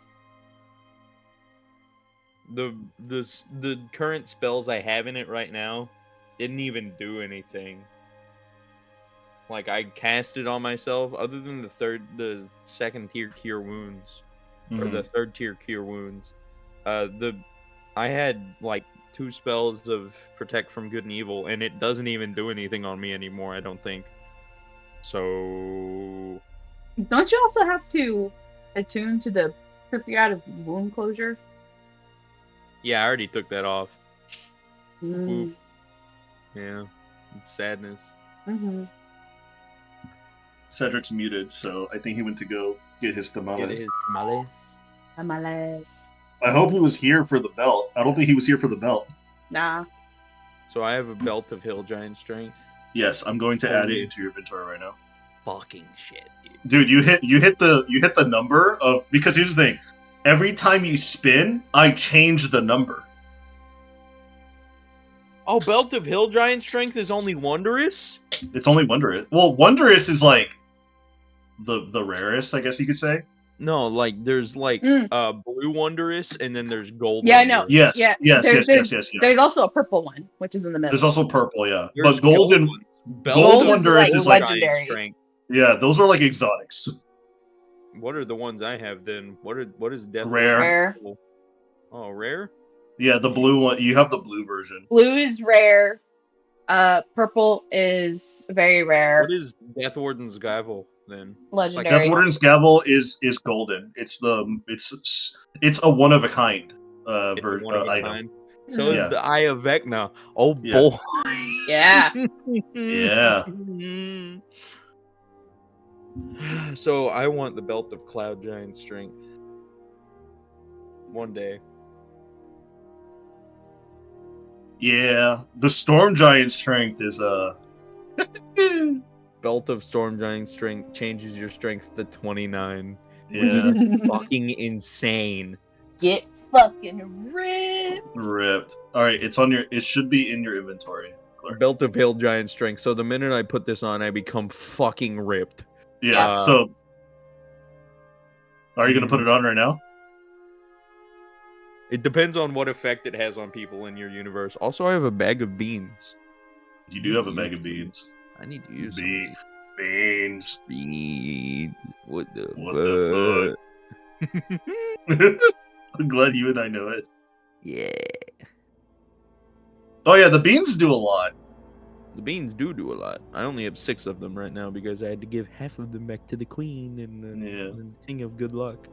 the current spells I have in it right now didn't even do anything. Like I cast it on myself, other than the second tier cure wounds, or the third tier cure wounds. I had like 2 spells of protect from good and evil, and it doesn't even do anything on me anymore. I don't think. So Don't you also have to attune to the Pripyat of wound closure? yeah, I already took that off. Mm. Yeah, it's sadness. Mm-hmm. Cedric's muted, so I think he went to go get his tamales. Get his tamales. Tamales. I hope he was here for the belt. I don't think he was here for the belt. Nah. So I have a belt of hill giant strength. Yes, I'm going to add it Holy into your inventory right now. fucking shit, dude. Dude, you hit the number of, because here's the thing. Every time you spin, I change the number. Oh, Belt of Hill Giant Strength is only Wondrous? It's only Wondrous. Well, Wondrous is like the rarest, I guess you could say. No, like there's like Mm. blue Wondrous and then there's gold Yeah, I know. Wondrous. Yes, Yeah, yes, there, yes, there's yes, yes, yes. there's also a purple one, which is in the There's middle. also purple, yeah. There's But golden, gold ones. Belt gold Gold is Wondrous like is like, Giant legendary. Strength. yeah, those are like exotics. What are the ones I have then? What is Death Rare. Rare. Ward's? Oh, rare? Yeah, the blue one. You have the blue version. Blue is rare. Purple is very rare. What is Death Warden's Gavel then? Legendary. Death Warden's Gavel is golden. It's a one of a kind It's a one of a item. kind. So is Yeah. the Eye of Vecna. Oh Yeah. boy. Yeah. Yeah. So I want the Belt of Cloud Giant Strength. One day. Yeah, the Storm Giant Strength is Belt of Storm Giant Strength changes your strength to 29. Which yeah, is fucking insane. Get fucking ripped. ripped. All right, it's on your. It should be in your inventory. Clark. Belt of Hill Giant Strength. So the minute I put this on, I become fucking ripped. Yeah. So, are you gonna put it on right now? It depends on what effect it has on people in your universe. Also, I have a bag of beans. You do have a bag of beans. I need to use some of these. Beans. Beans. What the What fuck? I'm glad you and I know it. Yeah. Oh yeah, the beans do a lot. The beans do a lot. I only have 6 of them right now because I had to give half of them back to the queen and the thing of good luck.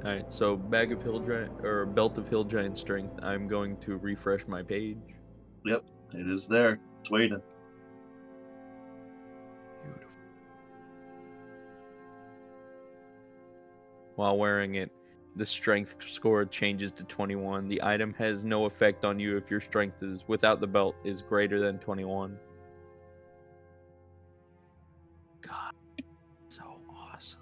Alright, so bag of hill giant or belt of hill giant strength. I'm going to refresh my page. Yep, it is there. It's waiting. Beautiful. While wearing it, the strength score changes to 21. The item has no effect on you if your strength is without the belt is greater than 21. God, so awesome.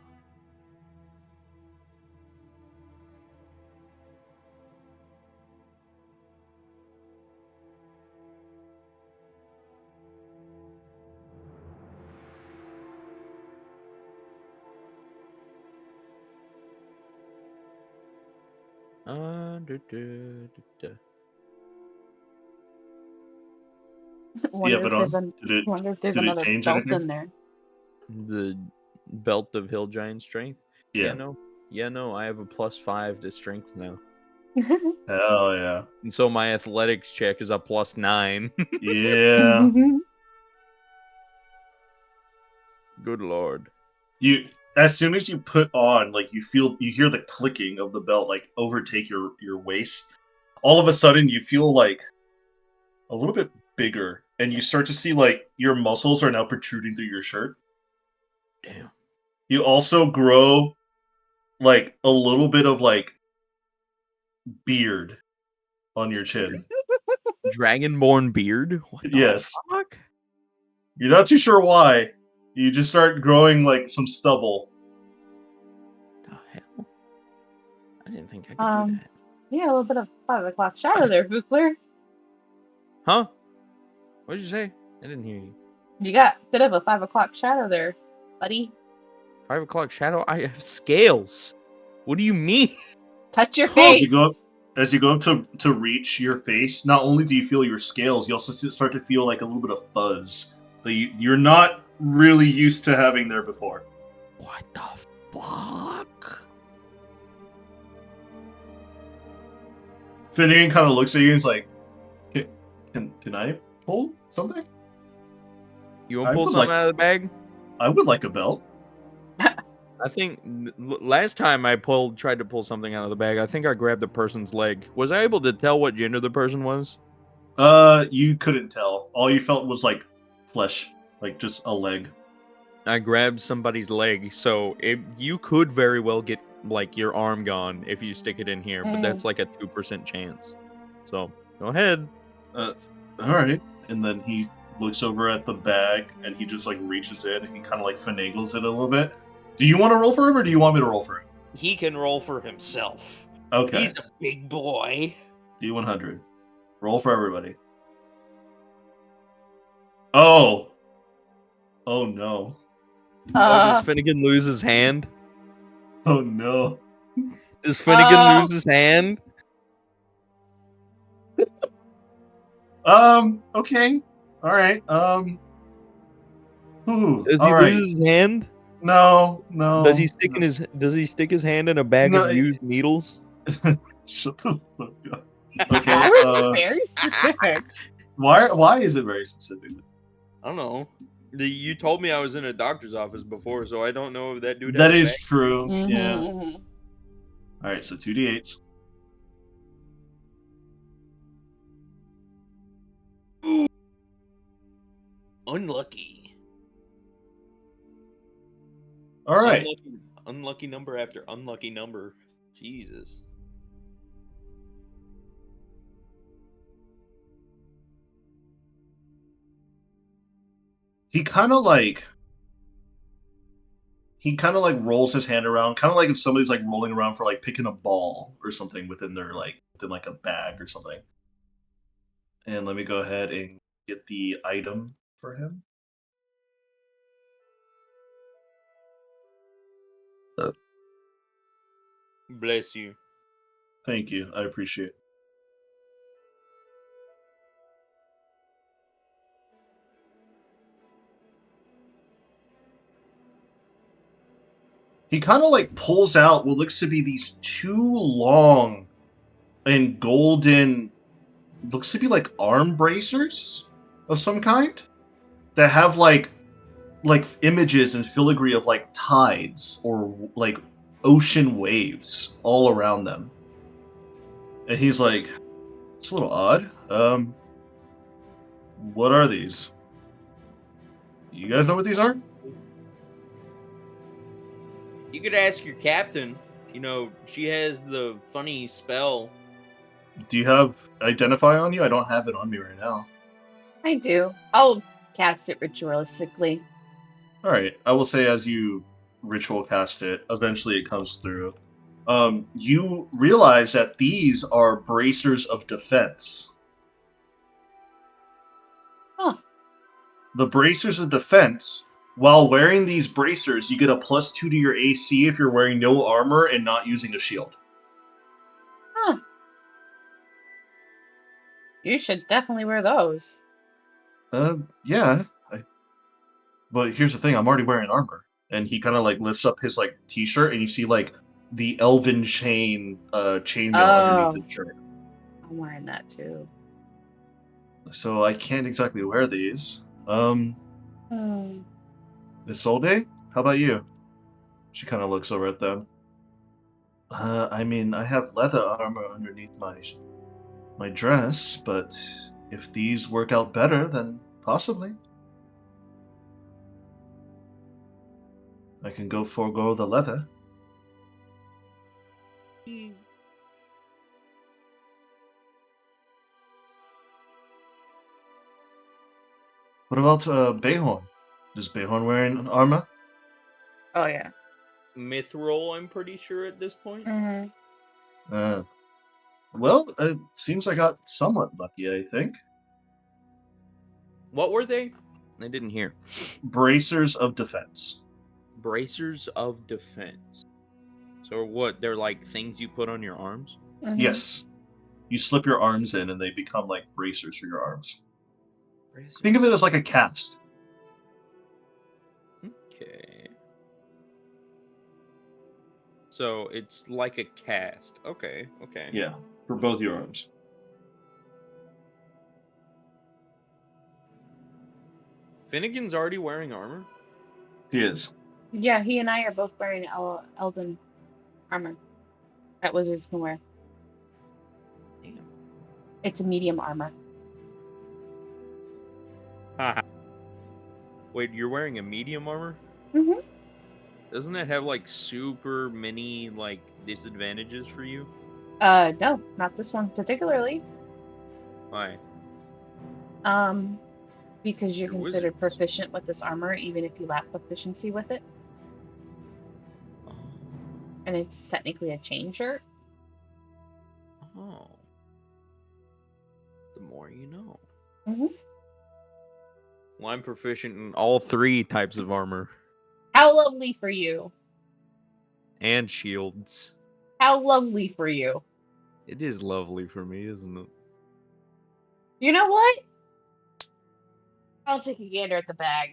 Wonder but if there's did it another change belt anything? in there. The belt of hill giant strength. Yeah. No. I have a +5 to strength now, Hell yeah. and so my athletics check is a +9. Yeah. Good lord. You, as soon as you put on, like, you hear the clicking of the belt like overtake your waist. All of a sudden you feel like a little bit bigger, and you start to see like your muscles are now protruding through your shirt. Damn. You also grow like a little bit of like beard on your chin. Dragonborn beard? What the Yes. fuck? You're not too sure why. You just start growing like some stubble. The hell? I didn't think I could do that. Yeah, a little bit of 5 o'clock shadow there, Vukler. Huh? What did you say? I didn't hear you. You got a bit of a 5 o'clock shadow there, buddy. 5 o'clock shadow? I have scales. What do you mean? Touch your As you go face. as you go up to reach your face, not only do you feel your scales, you also start to feel like a little bit of fuzz that you're not really used to having there before. What the fuck? Finnegan kind of looks at you and is like, "Can I pull something? You want I to pull would something like- out of the bag? I would like a belt." I think last time I tried to pull something out of the bag, I think I grabbed a person's leg. Was I able to tell what gender the person was? You couldn't tell. All you felt was like flesh, like just a leg. I grabbed somebody's leg, so you could very well get like your arm gone if you stick it in here, but that's like a 2% chance. So go ahead. All right. And then he looks over at the bag and he just like reaches in and he kind of like finagles it a little bit. Do you want to roll for him or do you want me to roll for him? He can roll for himself. Okay. He's a big boy. D100. Roll for everybody. Oh. Oh no. Does Finnegan lose his hand? Oh no. Does Finnegan lose his hand? Okay. All right. Does he all right. lose his hand? No. Does he stick his hand in a bag No, of used needles? Shut the fuck up. Okay. That was very specific. Why is it very specific? I don't know. You told me I was in a doctor's office before, so I don't know if that dude That has a is bag. true. Mhm, Yeah. mhm. All right. So 2d8s. Unlucky. All right. Unlucky number after unlucky number. Jesus. He kind of like rolls his hand around, kind of like if somebody's like rolling around for like picking a ball or something within a bag or something. And let me go ahead and get the item for him. Bless you. Thank you. I appreciate it. He kind of like pulls out what looks to be these two long and golden, looks to be like arm bracers of some kind that have like images and filigree of like tides or like ocean waves all around them. And he's like, it's a little odd. What are these? You guys know what these are? You could ask your captain. You know, she has the funny spell. Do you have identify on you? I don't have it on me right now. I do. I'll cast it ritualistically. All right. I will say as you ritual cast it, eventually it comes through. You realize that these are bracers of defense. Huh. The bracers of defense, while wearing these bracers, you get a +2 to your AC if you're wearing no armor and not using a shield. Huh. You should definitely wear those. Yeah. But here's the thing, I'm already wearing armor. And he kind of like lifts up his like t-shirt and you see like the elven chainmail underneath his shirt. I'm wearing that too. So I can't exactly wear these. Hmm. Isolde, how about you? She kind of looks over at them. I mean, I have leather armor underneath my dress, but if these work out better, then possibly. I can go forego the leather. What about Bayhorn? Does Bayhorn wear an armor? Oh yeah. Mithril, I'm pretty sure at this point. Mm-hmm. Well, it seems I got somewhat lucky, I think. What were they? I didn't hear. Bracers of defense. Bracers of defense. So what? They're like things you put on your arms? Mm-hmm. Yes. You slip your arms in and they become like bracers for your arms. Bracers. Think of it as like a cast. Okay. So it's like a cast. Okay. Yeah, for both your arms. Finnegan's already wearing armor? He is. Yeah, he and I are both wearing elven armor that wizards can wear. Damn. It's a medium armor. Wait, you're wearing a medium armor? Mm-hmm. Doesn't that have like super many like disadvantages for you? No, not this one particularly. Why? Because you're You're considered wizards. proficient with this armor, even if you lack proficiency with it, Oh. and it's technically a chain shirt. Oh. The more you know. Mm-hmm. Well, I'm proficient in all 3 types of armor How lovely for you! and shields. How lovely for you! It is lovely for me, isn't it? You know what? I'll take a gander at the bag.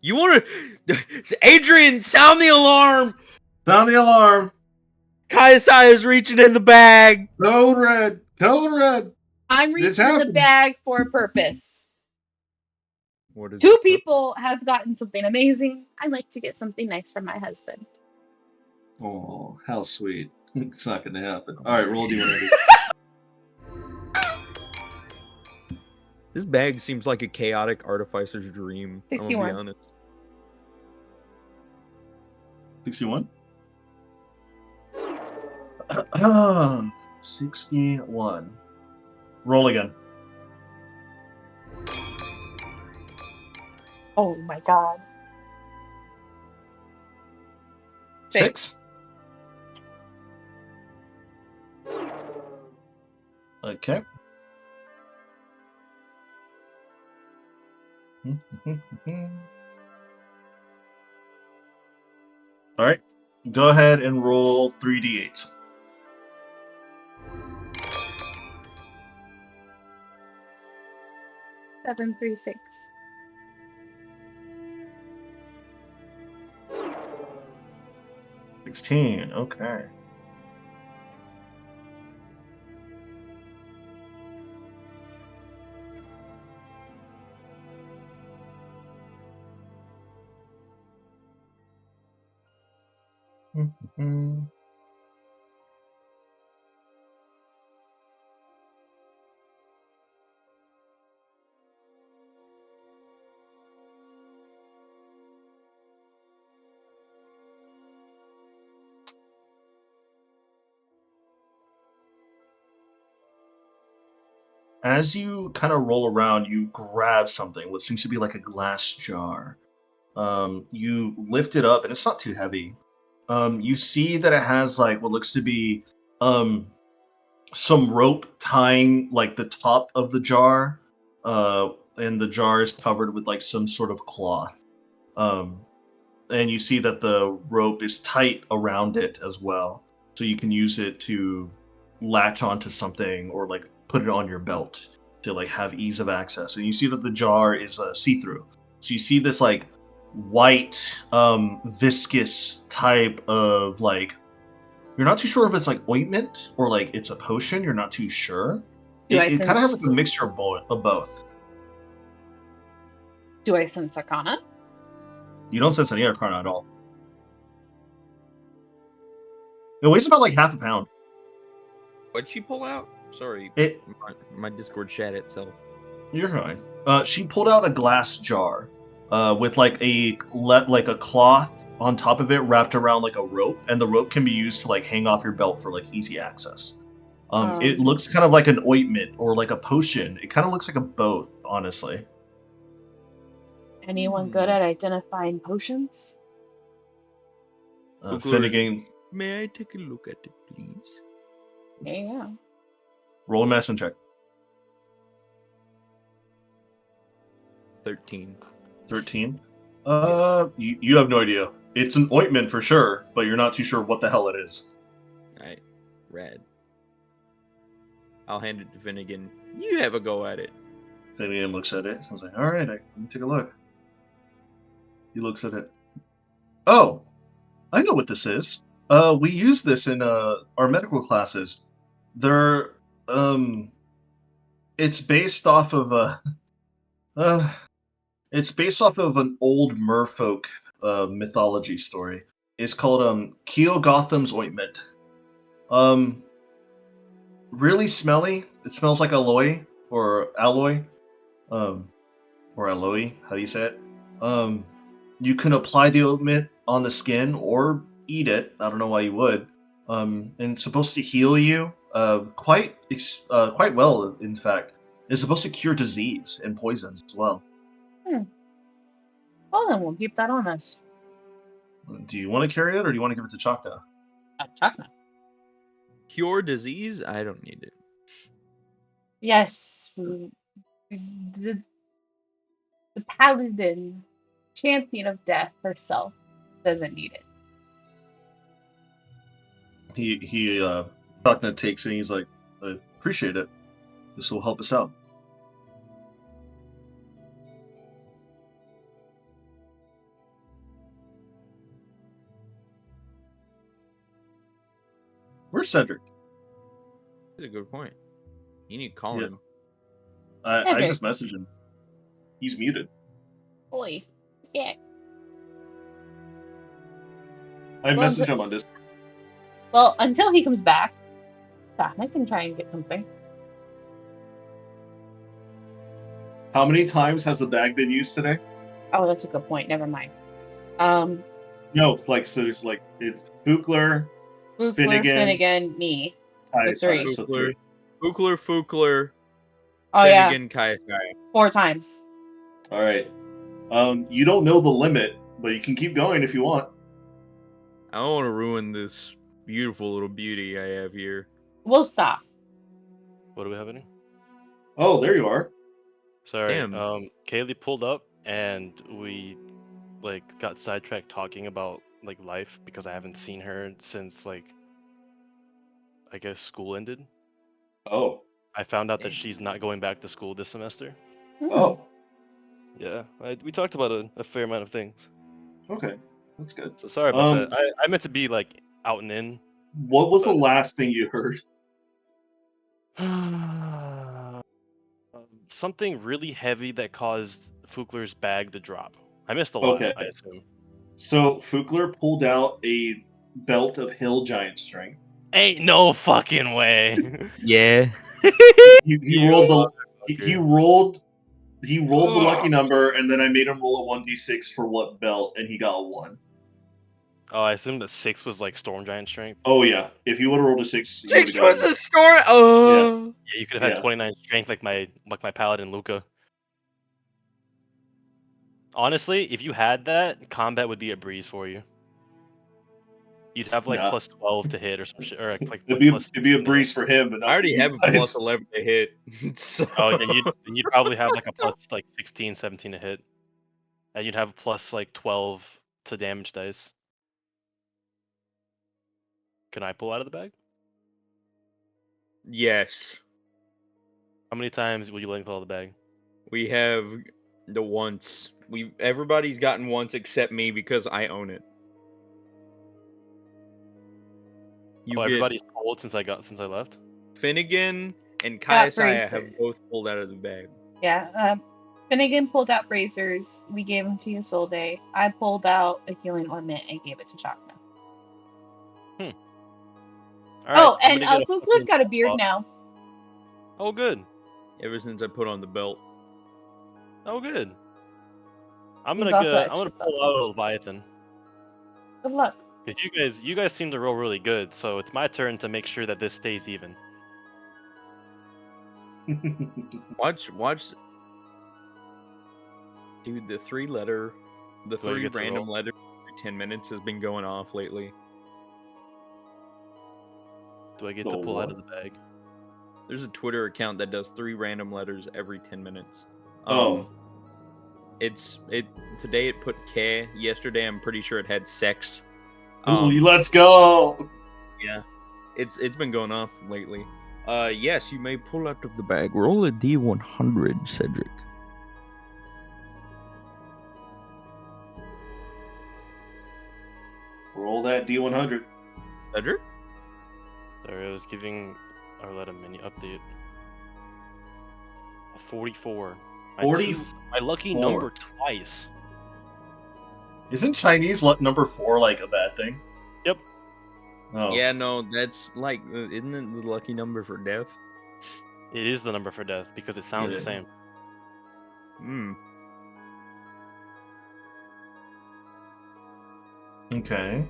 You want to, Adrian? Sound the alarm! Sound the alarm! Kaisai is reaching in the bag. Code red! Code red! I'm It's reaching in the happening. bag for a purpose. What is 2 the purpose? people have gotten something amazing. I'd like to get something nice from my husband. Oh, how sweet. It's not gonna happen. Alright, roll D100. This bag seems like a chaotic artificer's dream. I'm gonna be 61. honest. 61? 61. Roll again. Oh my god. 6? Okay. Alright. Go ahead and roll 3d8. 736. 16. Okay. As you kind of roll around, you grab something, what seems to be like a glass jar. You lift it up, and it's not too heavy. You see that it has like what looks to be some rope tying like the top of the jar, and the jar is covered with like some sort of cloth. Um, and you see that the rope is tight around it as well, so you can use it to latch onto something or like put it on your belt to like have ease of access. And you see that the jar is see-through, so you see this like white viscous type of like, you're not too sure if it's like ointment or like it's a potion, you're not too sure. Do I It kind of has like a sense mixture of both. Do I sense Arcana? You don't sense any arcana at all. It weighs about like half a pound. What'd she pull out? Sorry, It my Discord chat itself. You're fine. She pulled out a glass jar, with like like a cloth on top of it wrapped around like a rope, and the rope can be used to like hang off your belt for like easy access. It looks kind of like an ointment or like a potion. It kind of looks like a both, honestly. Anyone good at identifying potions? Finnegan, May I take a look at it, please? There you go. roll a medicine check. 13. 13. You have no idea. It's an ointment for sure, but you're not too sure what the hell it is. Alright, rad. I'll hand it to Finnegan. You have a go at it. Finnegan looks at it. I was like, all right, let me take a look. He looks at it. Oh, I know what this is. We use this in our medical classes. They're it's based off of it's based off of an old merfolk mythology story. It's called Keogotham's ointment. Really smelly. It smells like aloe or alloy, or aloe. How do you say it? You can apply the ointment on the skin or eat it. I don't know why you would. And it's supposed to heal you quite well, in fact. It's supposed to cure disease and poisons as well. Well, then we'll keep that on us. Do you want to carry it, or do you want to give it to Chaka? Chakna. Cure disease? I don't need it. Yes. The paladin, champion of death herself, doesn't need it. Chaka takes it and he's like, I appreciate it. This will help us out. Where's Cedric? That's a good point. You need to call Yeah. him. I Cedric. just messaged him. He's muted. Boy. Yeah. I Well, messaged him on Discord. Well, until he comes back, I can try and get something. How many times has the bag been used today? Oh, that's a good point. Never mind. No, so it's Fukler, Fukler, Finnegan, me. Kai, The three. so 3. Fukler, Oh yeah, Finnegan, Kai. 4 times. All right. You don't know the limit, but you can keep going if you want. I don't want to ruin this beautiful little beauty I have here. We'll stop. What do we have in here? Oh, there you are. Sorry. Damn. Kaylee pulled up and we got sidetracked talking about life because I haven't seen her since I guess school ended. Oh. I found out that she's not going back to school this semester. Oh. Yeah, we talked about a fair amount of things. Okay, that's good. So sorry about that. I meant to be out and in. What was the last thing you heard? Something really heavy that caused Fukler's bag to drop. I missed a lot, Okay. I assume. So Fukler pulled out a belt of hill giant strength. Ain't no fucking way. Yeah. He rolled the lucky number, and then I made him roll a 1d6 for what belt, and he got a 1. Oh, I assumed that 6 was storm giant strength. Oh yeah, if you would have rolled a 6, you 6 would've was gotten a storm. Oh. Yeah, you could have had Yeah. 29 strength like my paladin Luca. Honestly, if you had that, combat would be a breeze for you. You'd have Nah. plus 12 to hit or some shit, or It'd be a breeze for him, but not I already for you have a guys. plus 11 to hit. So. Oh, then you'd probably have a plus 16, 17 to hit, and you'd have plus 12 to damage dice. Can I pull out of the bag? Yes. How many times will you let me pull out of the bag? We have the once. Everybody's gotten once except me because I own it. Everybody's pulled since I left. Finnegan and Kaiasaya Bracer. have both pulled out of the bag. Yeah. Finnegan pulled out bracers. We gave them to Isolde. I pulled out a healing ornament and gave it to Chakna. All right, and Fukler's got a beard now. Oh, good. Ever since I put on the belt. Oh, good. I'm He's gonna also I'm gonna pull out a Leviathan. Good luck. Because you guys seem to roll really good, so it's my turn to make sure that this stays even. Watch. Dude, the 3 random letters every 10 minutes has been going off lately. Do I get to pull out of the bag? There's a Twitter account that does 3 random letters every 10 minutes. Today it put K. Yesterday I'm pretty sure it had sex. Let's go. Yeah. It's been going off lately. Yes, you may pull out of the bag. Roll a D100, Cedric. Roll that D100. Cedric? Sorry, I was giving Arlette a mini update. A 44. My lucky number twice. Isn't Chinese number 4 a bad thing? Yep. Oh. Yeah, no, that's isn't it the lucky number for death? It is the number for death because it sounds the same. Okay.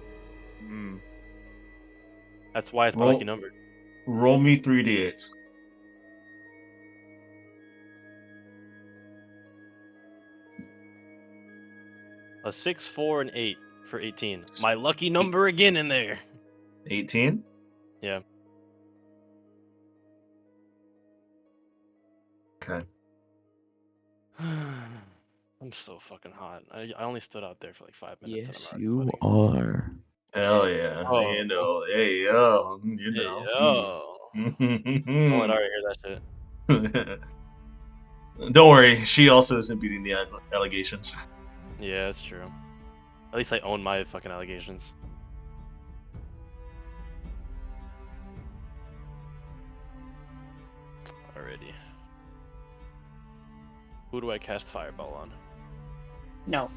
That's why it's my lucky number. Roll me 3d8s. A 6, 4, and 8 for 18. My lucky number again in there. 18? Yeah. Okay. I'm so fucking hot. I only stood out there for like 5 minutes. Yes, and I'm you already are. Hell yeah. Oh. You know. Hey, yo. You sweating. Hey, know. yo. No one Mm. already hear that shit. Don't worry. She also isn't beating the allegations. Yeah, that's true. At least I own my fucking allegations. Alrighty. Who do I cast Fireball on? No.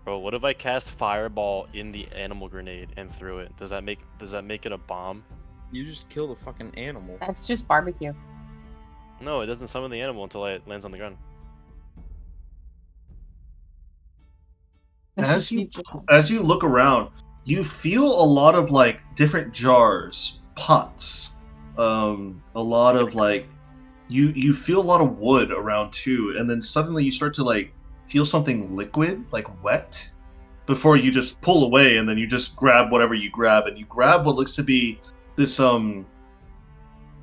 Bro, what if I cast Fireball in the animal grenade and threw it? Does that make it a bomb? You just kill the fucking animal. That's just barbecue. No, it doesn't summon the animal until it lands on the ground. That's As just you future. as you look around, you feel a lot of like different jars, pots, a lot of like you feel a lot of wood around too, and then suddenly you start to like feel something liquid, like wet, before you just pull away, and then you just grab whatever you grab, and you grab what looks to be this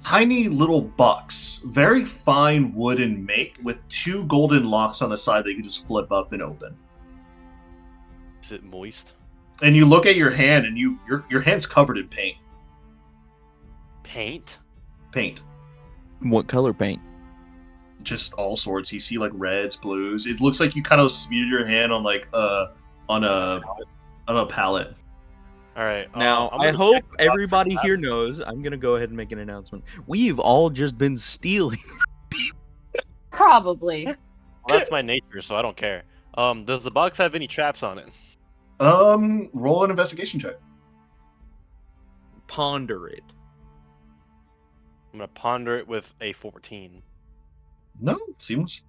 tiny little box, very fine wooden make with two golden locks on the side that you can just flip up and open. Is it moist? And you look at your hand, and your hand's covered in paint. Paint? Paint, What color paint? just all sorts. You see like reds, blues. It looks like you kind of smeared your hand on like on a palette. Alright, Now, I'm I gonna hope check the box for everybody glass. here knows. I'm gonna go ahead and make an announcement. We've all just been stealing. Probably. Well, that's my nature, so I don't care. Does the box have any traps on it? Roll an investigation check. Ponder it. I'm gonna ponder it with a 14. No, seems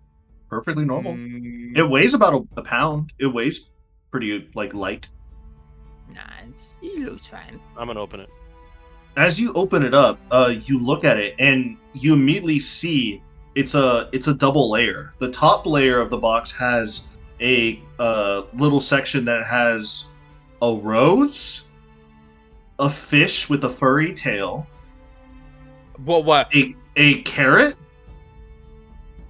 perfectly normal. Mm, It weighs about a pound. It weighs pretty like light. nah, it looks fine. I'm gonna open it. As you open it up, you look at it and you immediately see it's a double layer. The top layer of the box has a little section that has a rose, a fish with a furry tail, What? a carrot,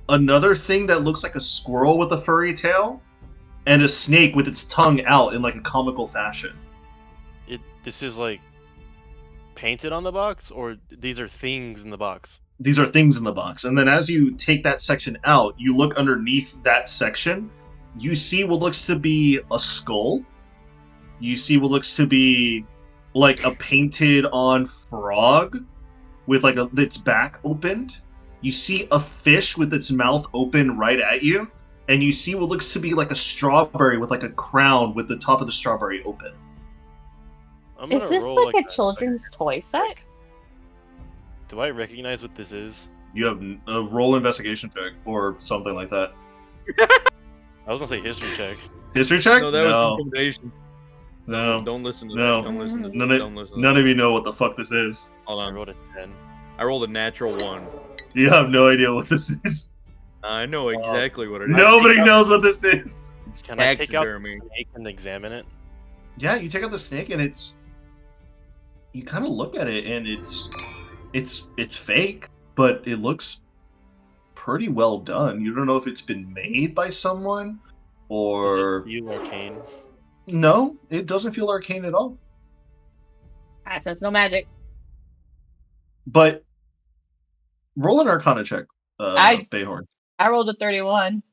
another thing that looks like a squirrel with a furry tail, and a snake with its tongue out in like a comical fashion. This is like painted on the box, or these are things in the box? These are things in the box. And then as you take that section out, you look underneath that section, you see what looks to be a skull. You see what looks to be like a painted on frog with like its back opened. You see a fish with its mouth open right at you. And you see what looks to be like a strawberry with like a crown with the top of the strawberry open. I'm Is gonna this roll like a children's toy set? Do I recognize what this is? You have a roll investigation check or something like that. I was gonna say history check. History check? No, that was intimidation. No. Don't listen to No. that. Don't listen to that. None Don't listen to none that. of you know what the fuck this is. Hold I on. rolled a 10. I rolled a natural 1. You have no idea what this is. I know exactly what it is. Nobody knows what this is. Can I take out Taxidermy. the snake and examine it? Yeah, you take out the snake and you kind of look at it and it's fake, but it looks pretty well done. You don't know if it's been made by someone or Does it feel arcane? no, it doesn't feel arcane at all. I sense no magic. But roll an Arcana check, I Bayhorn. rolled a 31.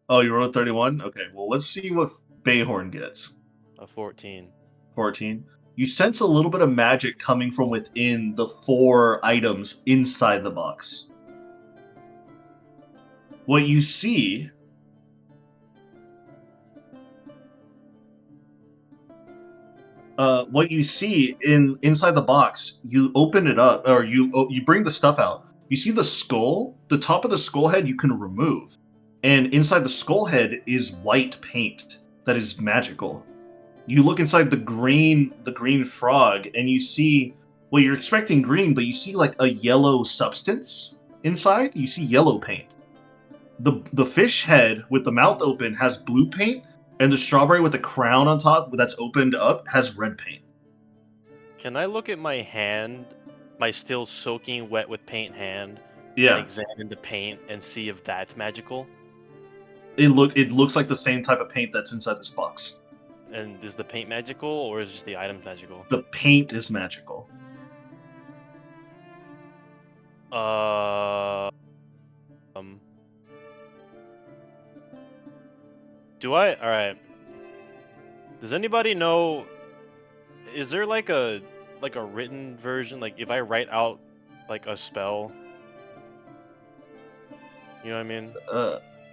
Oh, you rolled 31? Okay, well, let's see what Bayhorn gets. A 14. 14. You sense a little bit of magic coming from within the 4 items inside the box. What you see inside the box, you open it up, or you bring the stuff out. You see the skull. The top of the skull head you can remove, and inside the skull head is white paint that is magical. You look inside the green frog, and you see, well, you're expecting green, but you see like a yellow substance inside. You see yellow paint. The fish head with the mouth open has blue paint, and the strawberry with the crown on top that's opened up has red paint. Can I look at my hand, my still soaking wet with paint hand, and Yeah, examine the paint and see if that's magical? it looks like the same type of paint that's inside this box. And is the paint magical, or is just the items magical? The paint is magical. Um. Do I? All right. Does anybody know? Is there like a written version? Like if I write out like a spell, you know what I mean?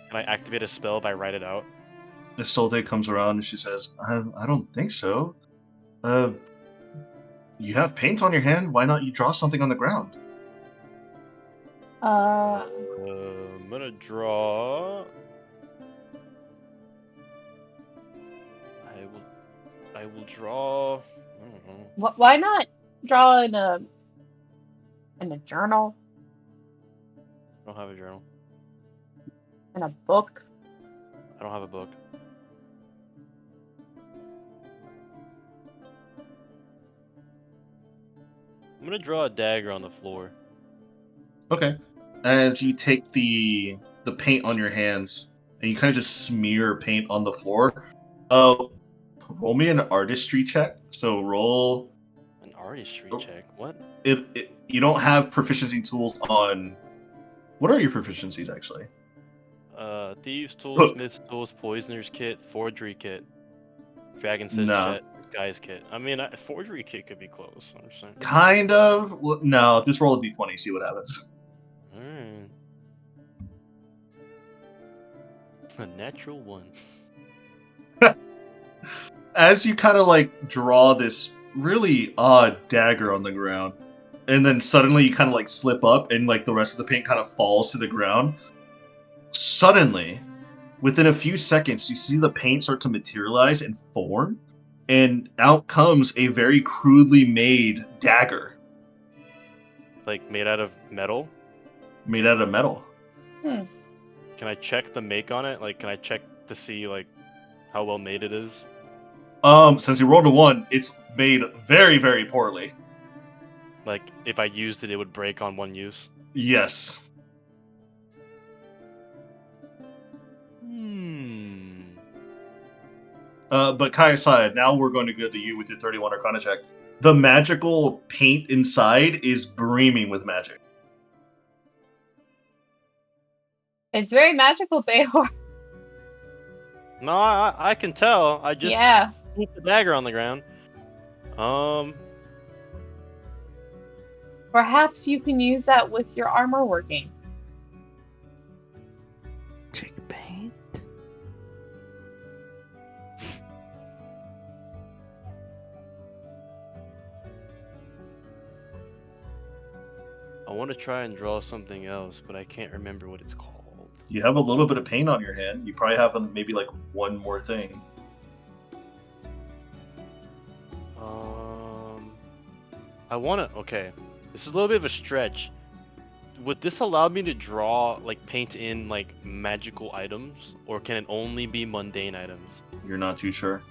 Can I activate a spell if I write it out? Isolde comes around and she says, I don't think so. You have paint on your hand. Why not you draw something on the ground? I'm gonna draw. I will draw. I don't know. Why not draw in a journal, I don't have a journal. in a book? I don't have a book. I'm gonna draw a dagger on the floor. Okay. As you take the paint on your hands and you kind of just smear paint on the floor, roll me an artistry check. So roll. An artistry check. What? You don't have proficiency tools on. What are your proficiencies actually? Thieves' tools, smith's tools, poisoner's kit, forgery kit, dragon says No. jet, disguise kit. I mean, forgery kit could be close. I'm saying. Kind of. No, just roll a d20, see what happens. Alright. A natural one. As you kind of like draw this really odd dagger on the ground, and then suddenly you kind of like slip up and like the rest of the paint kind of falls to the ground. Suddenly, within a few seconds, you see the paint start to materialize and form, and out comes a very crudely made dagger. Like made out of metal? Made out of metal. Can I check the make on it? Like, can I check to see like how well made it is? Since you rolled a 1, it's made very, very poorly. Like, if I used it, it would break on one use? Yes. But Kai aside, now we're going to go to you with your 31 Arcana check. The magical paint inside is brimming with magic. It's very magical, Beor. No, I can tell. I just Yeah. put the dagger on the ground. Perhaps you can use that with your armor working. Check paint. I want to try and draw something else, but I can't remember what it's called. You have a little bit of paint on your hand. You probably have maybe like one more thing. I want to. Okay, this is a little bit of a stretch. Would this allow me to draw, like, paint in, like, magical items? Or can it only be mundane items? You're not too sure.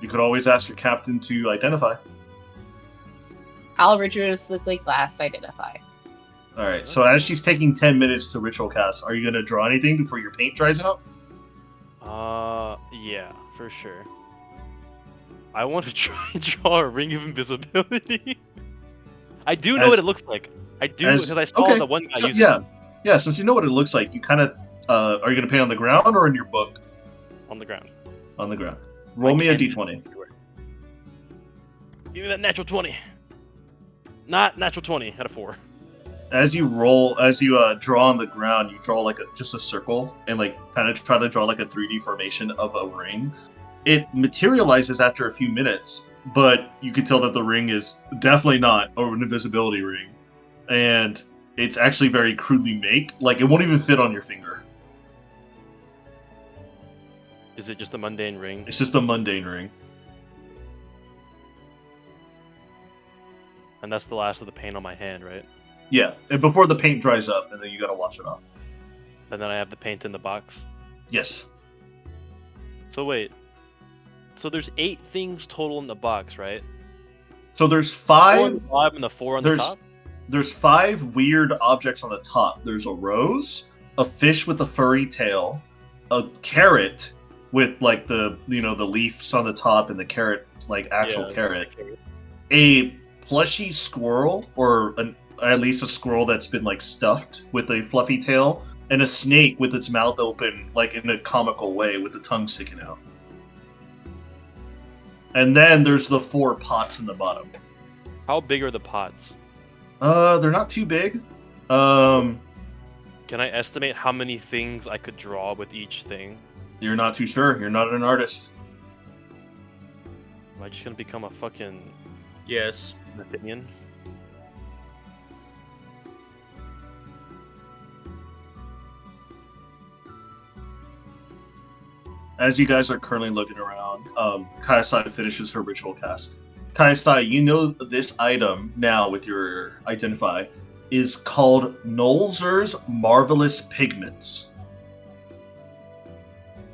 You could always ask your captain to identify. I'll ritualistically class identify. Alright, so as she's taking 10 minutes to ritual cast, are you going to draw anything before your paint dries out? Yeah, for sure. I want to try and draw a ring of invisibility. I do know what it looks like. I do, because I saw the one guy use it. Yeah, since you know what it looks like, you kind of... are you going to paint on the ground or in your book? On the ground. On the ground. Roll me a d20. Give me that natural 20. Not natural 20, out of 4. As you draw on the ground, you draw like just a circle and like kind of try to draw like a 3D formation of a ring. It materializes after a few minutes, but you can tell that the ring is definitely not an invisibility ring, and it's actually very crudely made. Like it won't even fit on your finger. Is it just a mundane ring? It's just a mundane ring. And that's the last of the paint on my hand, right? Yeah, and before the paint dries up, and then you gotta wash it off. And then I have the paint in the box. Yes. So wait. So there's 8 things total in the box, right? So there's 4 on five. the bottom and the 4 on the top? There's 5 weird objects on the top. There's a rose, a fish with a furry tail, a carrot with like the the leaves on the top and the carrot like actual Yeah, carrot, okay. a plushy squirrel or at least a squirrel that's been like stuffed with a fluffy tail, and a snake with its mouth open like in a comical way with the tongue sticking out. And then there's the 4 pots in the bottom. How big are the pots? They're not too big. Can I estimate how many things I could draw with each thing? You're not too sure. You're not an artist. Am I just gonna become a fucking Yes. Athenian? As you guys are currently looking around, Kayasai finishes her ritual cast. Kayasai, you know this item now with your identify is called Nolzur's Marvelous Pigments.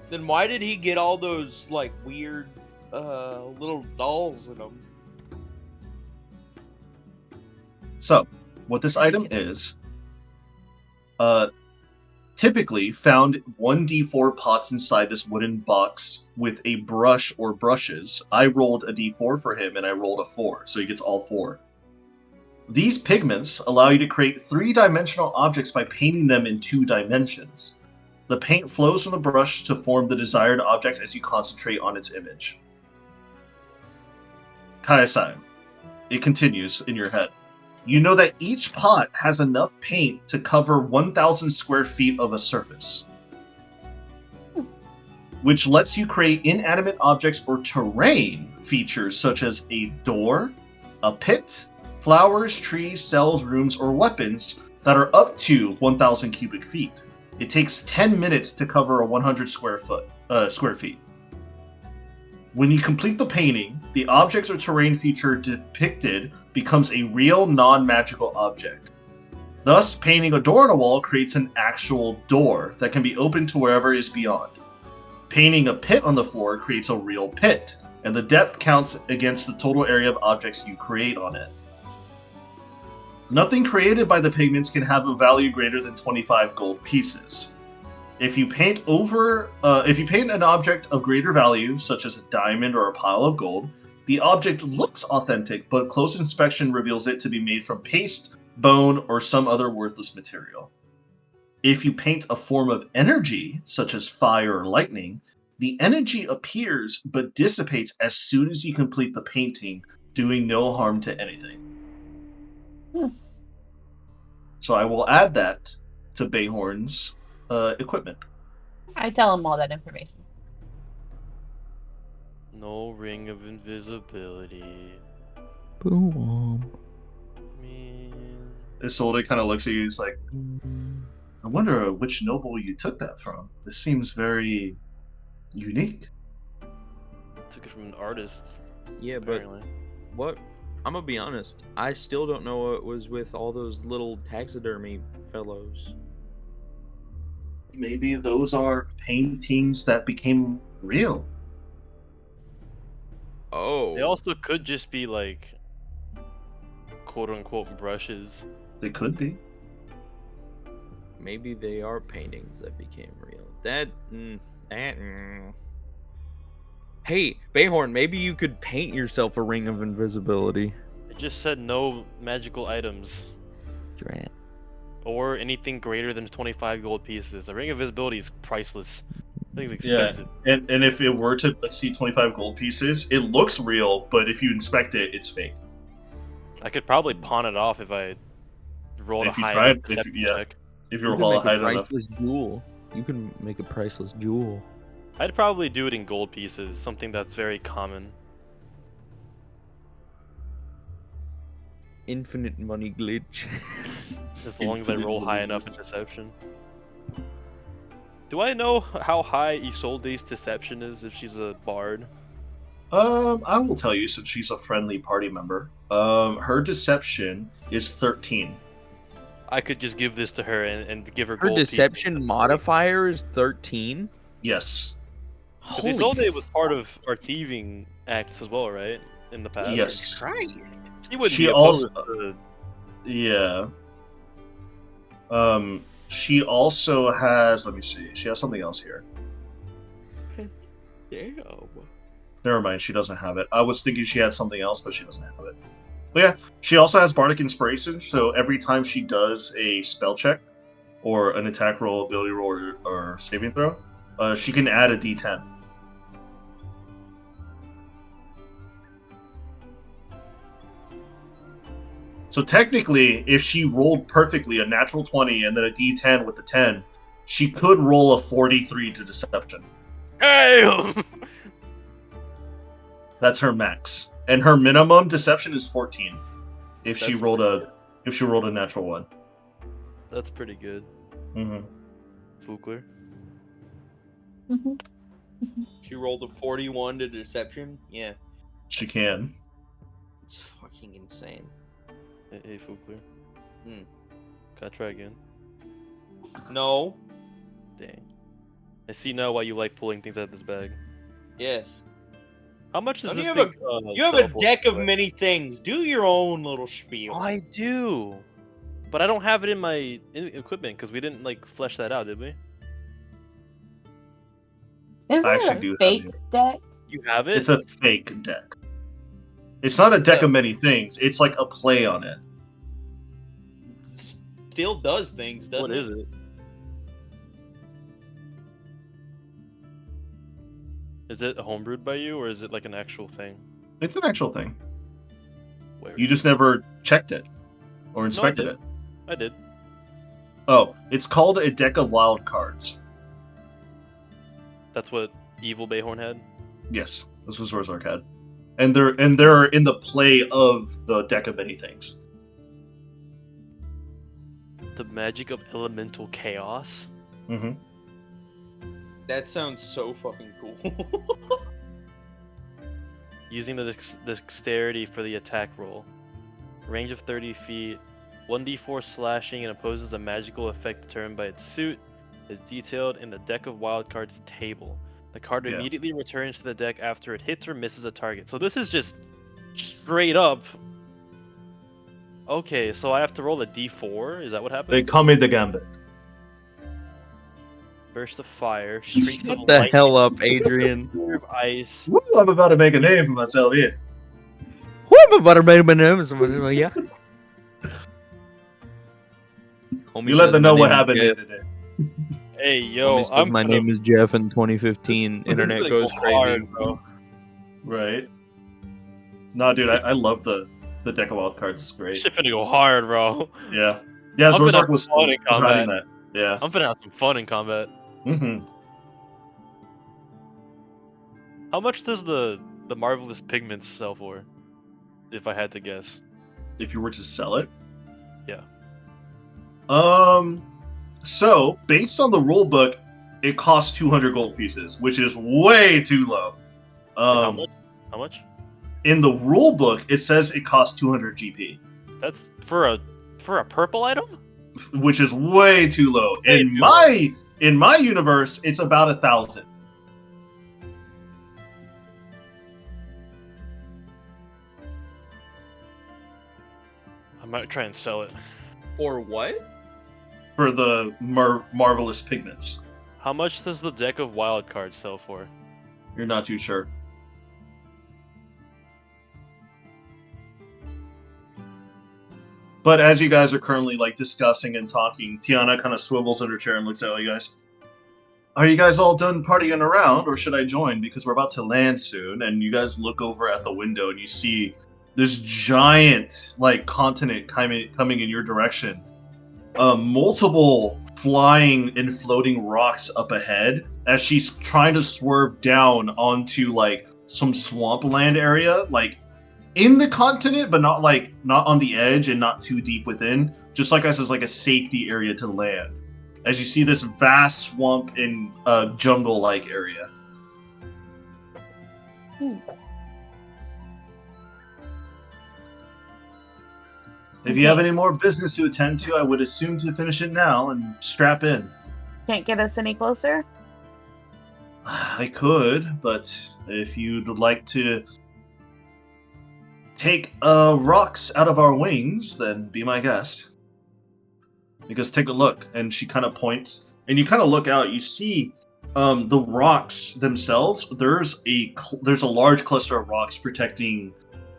Then why did he get all those like weird little dolls in them? So, what this item is, typically found 1d4 pots inside this wooden box with a brush or brushes. I rolled a d4 for him and I rolled a 4, so he gets all 4. These pigments allow you to create 3-dimensional objects by painting them in 2 dimensions. The paint flows from the brush to form the desired object as you concentrate on its image. Kayasai, it continues in your head. You know that each pot has enough paint to cover 1,000 square feet of a surface, which lets you create inanimate objects or terrain features such as a door, a pit, flowers, trees, cells, rooms, or weapons that are up to 1,000 cubic feet. It takes 10 minutes to cover a 100 square feet. When you complete the painting, the object or terrain feature depicted becomes a real non-magical object. Thus, painting a door on a wall creates an actual door that can be opened to wherever is beyond. Painting a pit on the floor creates a real pit, and the depth counts against the total area of objects you create on it. Nothing created by the pigments can have a value greater than 25 gold pieces. If you paint an object of greater value, such as a diamond or a pile of gold, the object looks authentic, but close inspection reveals it to be made from paste, bone, or some other worthless material. If you paint a form of energy, such as fire or lightning, the energy appears but dissipates as soon as you complete the painting, doing no harm to anything. So I will add that to Bayhorn's equipment. I tell him all that information. No ring of invisibility. Boom. Man. Isolde kind of looks at you. He's like, I wonder which noble you took that from. This seems very unique. Took it from an artist, Yeah, but apparently. what? I'm gonna be honest. I still don't know what was with all those little taxidermy fellows. Maybe those are paintings that became real. Oh. They also could just be like quote unquote brushes. They could be. Maybe they are paintings that became real. Hey, Bayhorn, maybe you could paint yourself a ring of invisibility. It just said no magical items Drat. or anything greater than 25 gold pieces. A ring of invisibility is priceless. I think it's Yeah. expensive. And if it were to exceed 25 gold pieces, it looks real, but if you inspect it, it's fake. I could probably pawn it off if I rolled If a you high tried- enough if you- deception yeah. check. If You you're can make high a enough. priceless jewel. You can make a priceless jewel. I'd probably do it in gold pieces, something that's very common. Infinite money glitch. As long as I Infinite roll high money enough in glitch. deception. Do I know how high Isolde's deception is if she's a bard? I will tell you since she's a friendly party member. Her deception is 13. I could just give this to her and give her Her gold pieces. deception modifier is 13. Yes. Because Holy Isolde was part of our thieving acts as well, right? In the past. Yes. Jesus Christ. She wouldn't She be also- opposed to. Yeah. She also has. Let me see. She has something else here. Damn. Never mind. She doesn't have it. I was thinking she had something else, but she doesn't have it. But yeah, she also has Bardic Inspiration. So every time she does a spell check, or an attack roll, ability roll, or saving throw, she can add a D10. So technically, if she rolled perfectly a natural 20 and then a D10 with the 10, she could roll a 43 to deception. Damn! That's her max, and her minimum deception is 14. If she That's rolled pretty a natural one. That's pretty good. Mm-hmm. Fugler. Mhm. She rolled a 41 to deception. Yeah, She can. it's fucking insane. Hey, Fugler. Hmm. Can I try again? No. Dang. I see now why you like pulling things out of this bag. Yes. How much does Don't this you thing You have a sell for, deck by of the way? many things. Do your own little spiel. I do. But I don't have it in my equipment because we didn't like flesh that out, did we? Isn't I it actually a do have fake it. deck? You have it? It's a fake deck. It's not a deck Yeah. of many things. It's like a play on it. Still does things, doesn't What it? is it? Is it homebrewed by you or is it like an actual thing? It's an actual thing. Where? You just never checked it or No, I inspected did. it. I did. Oh, it's called a deck of wild cards. That's what Evil Bayhorn had. Yes, this was Zorzark had. And they're in the play of the deck of many things. The magic of elemental chaos. Mm-hmm. That sounds so fucking cool. Using the dexterity for the attack roll. Range of 30 feet. 1d4 slashing and opposes a magical effect determined by its suit. Is detailed in the deck of wildcards table. The card Yeah. immediately returns to the deck after it hits or misses a target. So this is just straight up. Okay, so I have to roll a d4? Is that what happens? They come in the gambit. Burst of fire, streaks of Shut the lightning, hell up, Adrian. of ice. Woo, I'm about to make a name for myself here. What am I about to make my name? Yeah. Homie You let says them my know what name is happened here Jeff. today. Hey, yo, Homie says I'm my gonna, name is Jeff in 2015. I'm Internet gonna goes go crazy. hard, bro. Right. No, dude, I love the deck of wild cards. It's This great. shit finna go hard, bro. Yeah. Yeah, I'm gonna Zorzark have was fun in riding combat. that. Yeah. I'm finna have some fun in combat. Mm-hmm. How much does the marvelous pigments sell for? If I had to guess. If you were to sell it. Yeah. So based on the rule book, it costs 200 gold pieces, which is way too low. Wait, how much? How much? In the rule book, it says it costs 200 GP, That's for a purple item? which is way too low. Way In too my universe, it's about 1,000. I might try and sell it. For what? For the marvelous pigments. How much does the deck of wild cards sell for? You're not too sure. But as you guys are currently like discussing and talking, Tiana kind of swivels in her chair and looks at all you guys. Are you guys all done partying around, or should I join? Because we're about to land soon. And you guys look over at the window and you see this giant like continent coming in your direction. Multiple flying and floating rocks up ahead as she's trying to swerve down onto like some swampland area, like in the continent, but not on the edge and not too deep within. Just like us as like a safety area to land. As you see this vast swamp and jungle-like area. If you have any more business to attend to, I would assume to finish it now and strap in. Can't get us any closer? I could, but if you'd like to take rocks out of our wings, then be my guest. Because take a look, and she kind of points, and you kind of look out. You see the rocks themselves. There's a large cluster of rocks protecting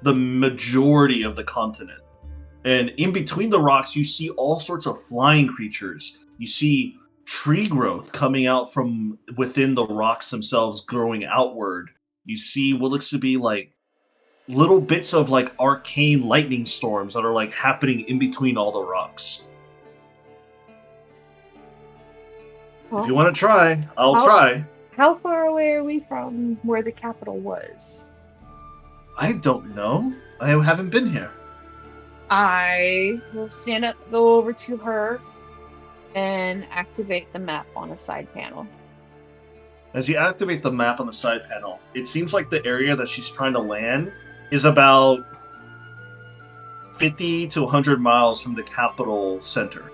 the majority of the continent. And in between the rocks, you see all sorts of flying creatures. You see tree growth coming out from within the rocks themselves, growing outward. You see what looks to be like little bits of like arcane lightning storms that are like happening in between all the rocks. If you want to try, I'll try. How far away are we from where the capital was? I don't know. I haven't been here. I will stand up, go over to her, and activate the map on a side panel. As you activate the map on the side panel, it seems like the area that she's trying to land is about 50 to 100 miles from the capital center.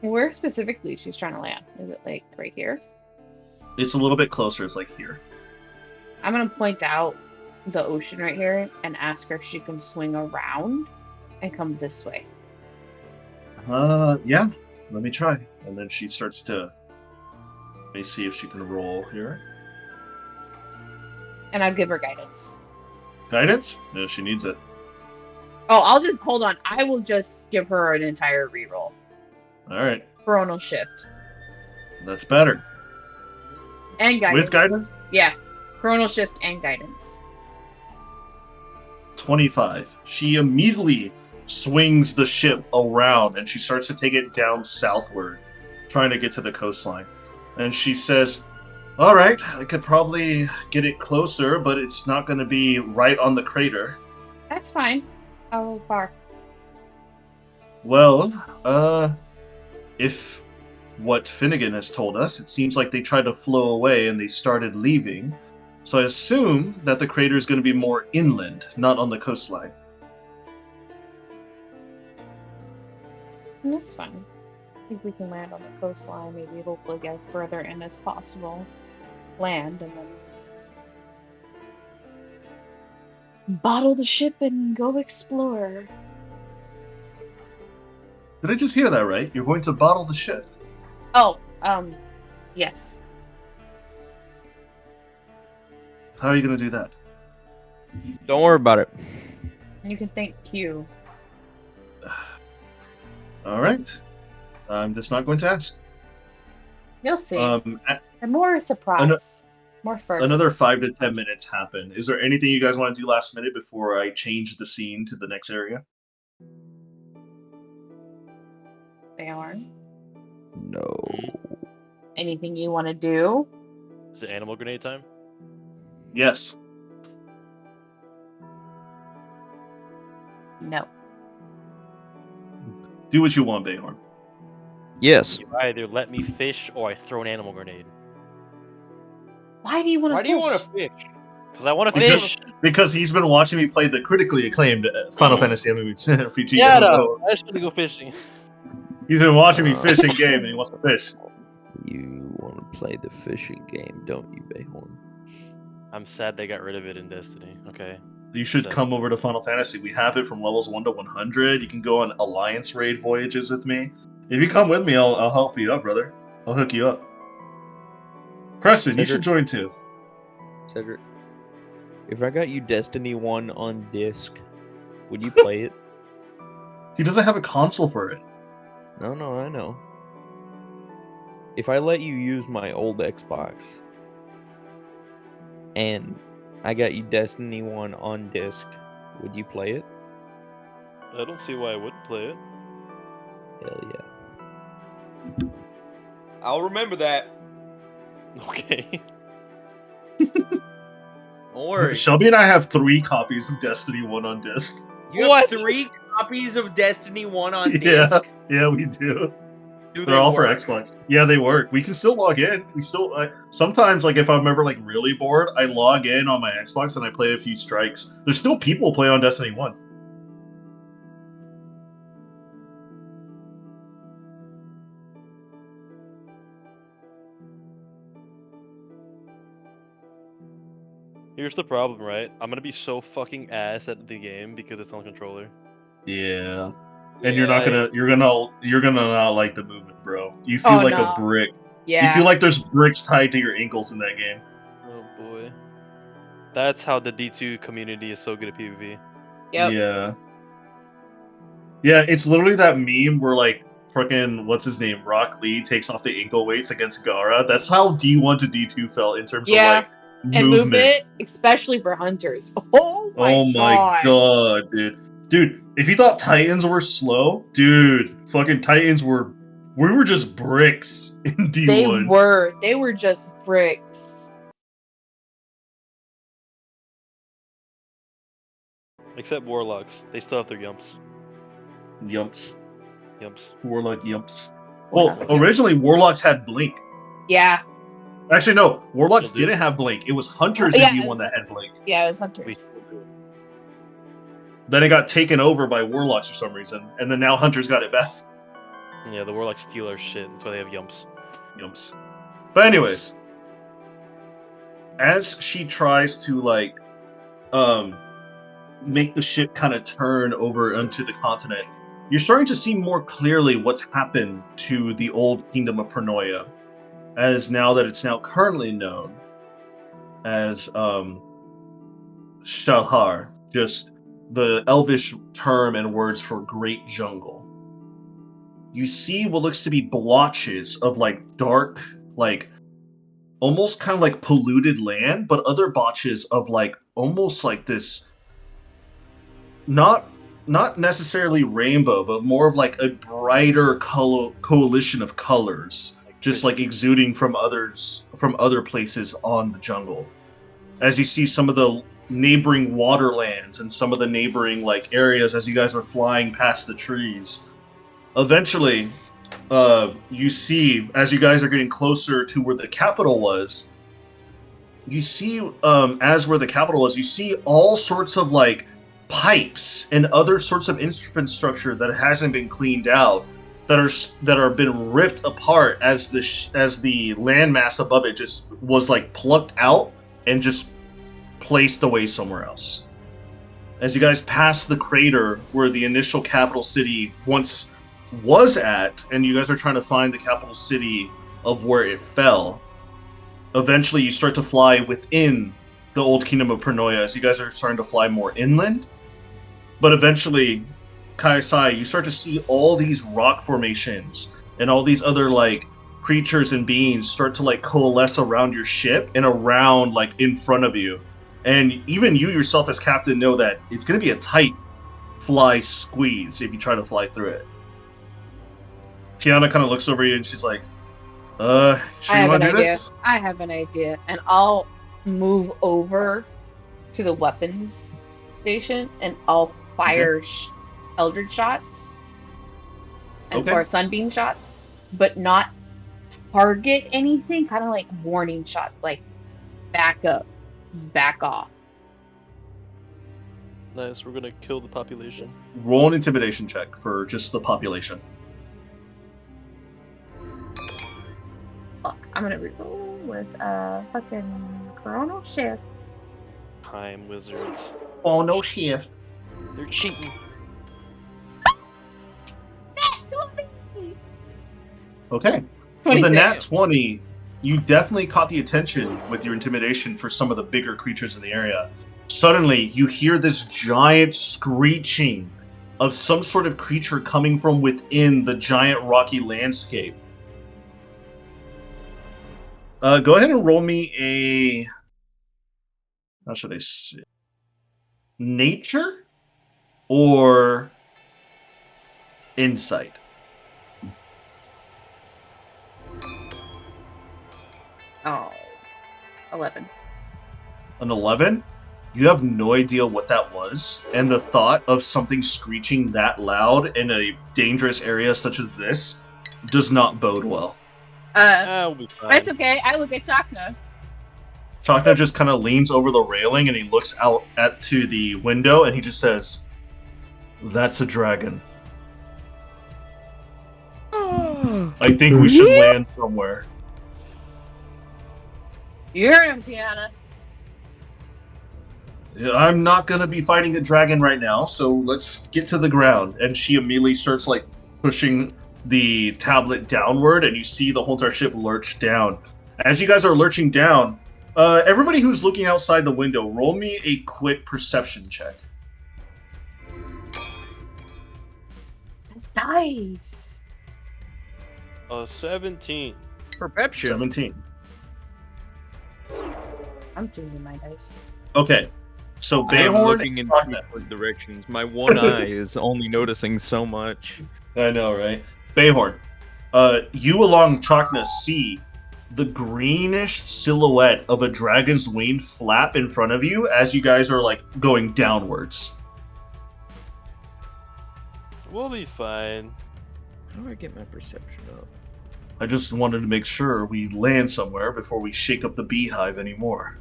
Where specifically she's trying to land? Is it like right here? It's a little bit closer. It's like here. I'm gonna point out the ocean right here and ask her if she can swing around and come this way. Yeah. Let me try. And then she starts to... Let me see if she can roll here. And I'll give her guidance. Guidance? No, she needs it. Oh, I'll just hold on. I will just give her an entire reroll. Alright. Coronal shift. That's better. And guidance. With guidance? Yeah. Coronal shift and guidance. 25. She immediately swings the ship around and she starts to take it down southward, trying to get to the coastline. And she says, alright, I could probably get it closer, but it's not going to be right on the crater. That's fine. How far? Well, if what Finnegan has told us, it seems like they tried to flow away and they started leaving. So I assume that the crater is going to be more inland, not on the coastline. That's fine. I think we can land on the coastline, maybe hopefully get as further in as possible. Land, and then bottle the ship and go explore. Did I just hear that right? You're going to bottle the ship? Oh, yes. How are you going to do that? Don't worry about it. You can thank Q. Alright. I'm just not going to ask. You'll see. Um, And more surprise. More first. Another 5 to 10 minutes happen. Is there anything you guys want to do last minute before I change the scene to the next area? They are. No. Anything you want to do? Is it animal grenade time? Yes. No. Do what you want, Bayhorn. Yes. You either let me fish or I throw an animal grenade. Why do you want to Why fish? do you want to fish? Because I want to Because- fish. Because he's been watching me play the critically acclaimed Final Fantasy RPG. Yeah, no. I just want to go fishing. He's been watching me fish in game and he wants to fish. You want to play the fishing game, don't you, Bayhorn? I'm sad they got rid of it in Destiny. Okay. You should So- come over to Final Fantasy. We have it from levels 1 to 100. You can go on Alliance raid voyages with me. If you come with me, I'll help you up, brother. I'll hook you up. Preston, you should join too. Cedric, if I got you Destiny 1 on disc, would you play it? He doesn't have a console for it. No, I know. If I let you use my old Xbox, and I got you Destiny 1 on disc, would you play it? I don't see why I wouldn't play it. Hell yeah. I'll remember that. Okay. Don't worry. Shelby and I have 3 copies of Destiny 1 on disc. You What? have 3 copies of Destiny 1 on Yeah, disc. yeah, we do. Do They're all for work? Xbox. Yeah, they work. We can still log in. We still sometimes, like if I'm ever like really bored, I log in on my Xbox and I play a few strikes. There's still people play on Destiny 1. Here's the problem, right? I'm gonna be so fucking ass at the game because it's on controller. Yeah. And you're not Yeah, gonna you're gonna not like the movement, bro. You feel Oh like a no. brick. You Yeah. feel like there's bricks tied to your ankles in that game. Oh boy. That's how the D2 community is so good at PvP. Yep. Yeah. Yeah, it's literally that meme where like freaking what's his name, Rock Lee takes off the ankle weights against Gara. That's how D1 to D2 felt in terms of Yeah. like And movement. especially for hunters. Oh my Oh my god. god, dude. Dude, if you thought Titans were slow, dude, fucking Titans we were just bricks in D1. They were just bricks. Except warlocks. They still have their yumps. Yumps. Yumps. Warlock yumps. Well, Well, that was originally yours. Warlocks had Blink. Yeah. Actually, no, Warlocks Still do? didn't have Blink. It was Hunters in Yeah, D1 that had Blink. Yeah, it was We hunters. still do. Then it got taken over by Warlocks for some reason, and then now Hunters got it back. Yeah, the warlocks steal our shit. That's why they have yumps. Yumps. But anyways, as she tries to like make the ship kind of turn over onto the continent, you're starting to see more clearly what's happened to the old kingdom of Pernoia, as now that it's now currently known as Shalhar, just the Elvish term and words for great jungle. You see what looks to be blotches of like dark, like almost kind of like polluted land, but other blotches of like almost like this not necessarily rainbow, but more of like a brighter coalition of colors, just like exuding from other places on the jungle. As you see some of the neighboring waterlands and some of the neighboring like areas as you guys are flying past the trees. Eventually, you see as you guys are getting closer to where the capital was, you see as where the capital was, you see all sorts of like pipes and other sorts of infrastructure that hasn't been cleaned out, that are been ripped apart as the landmass above it just was like plucked out and just placed away somewhere else. As you guys pass the crater where the initial capital city once was at, and you guys are trying to find the capital city of where it fell, eventually you start to fly within the old kingdom of Pernoia as you guys are starting to fly more inland. But eventually, Kaisai, you start to see all these rock formations and all these other like creatures and beings start to like coalesce around your ship and around like in front of you. And even you yourself as captain know that it's going to be a tight fly squeeze if you try to fly through it. Tiana kind of looks over you and she's like, sure you want to do this? I have an idea. And I'll move over to the weapons station and I'll fire eldritch shots or sunbeam shots, but not target anything, kind of like warning shots, like back up, back off. Nice, we're gonna kill the population. Roll an intimidation check for just the population. Fuck, I'm gonna reroll with fucking Chrono Shift. Time wizards. Oh, no shit. They're cheating. Okay. With the nat 20, you definitely caught the attention with your intimidation for some of the bigger creatures in the area. Suddenly, you hear this giant screeching of some sort of creature coming from within the giant rocky landscape. Go ahead and roll me a... How should I say? Nature? Or insight? Oh, 11. An 11? You have no idea what that was, and the thought of something screeching that loud in a dangerous area such as this does not bode well. We'll be fine. That's okay. I look at Chakna. Chakna just kind of leans over the railing and he looks out to the window and he just says, "That's a dragon. I think we should land somewhere." You heard him, Tiana. I'm not gonna be fighting a dragon right now, so let's get to the ground. And she immediately starts like pushing the tablet downward, and you see the whole entire ship lurch down. As you guys are lurching down, everybody who's looking outside the window, roll me a quick perception check. That's nice. 17. Perception. 17. I'm changing my dice. Okay, so I'm Bayhorn. looking in two different directions. My one eye is only noticing so much. I know, right? Bayhorn, you along Chakna see the greenish silhouette of a dragon's wing flap in front of you as you guys are like going downwards. We'll be fine. How do I get my perception up? I just wanted to make sure we land somewhere before we shake up the beehive anymore.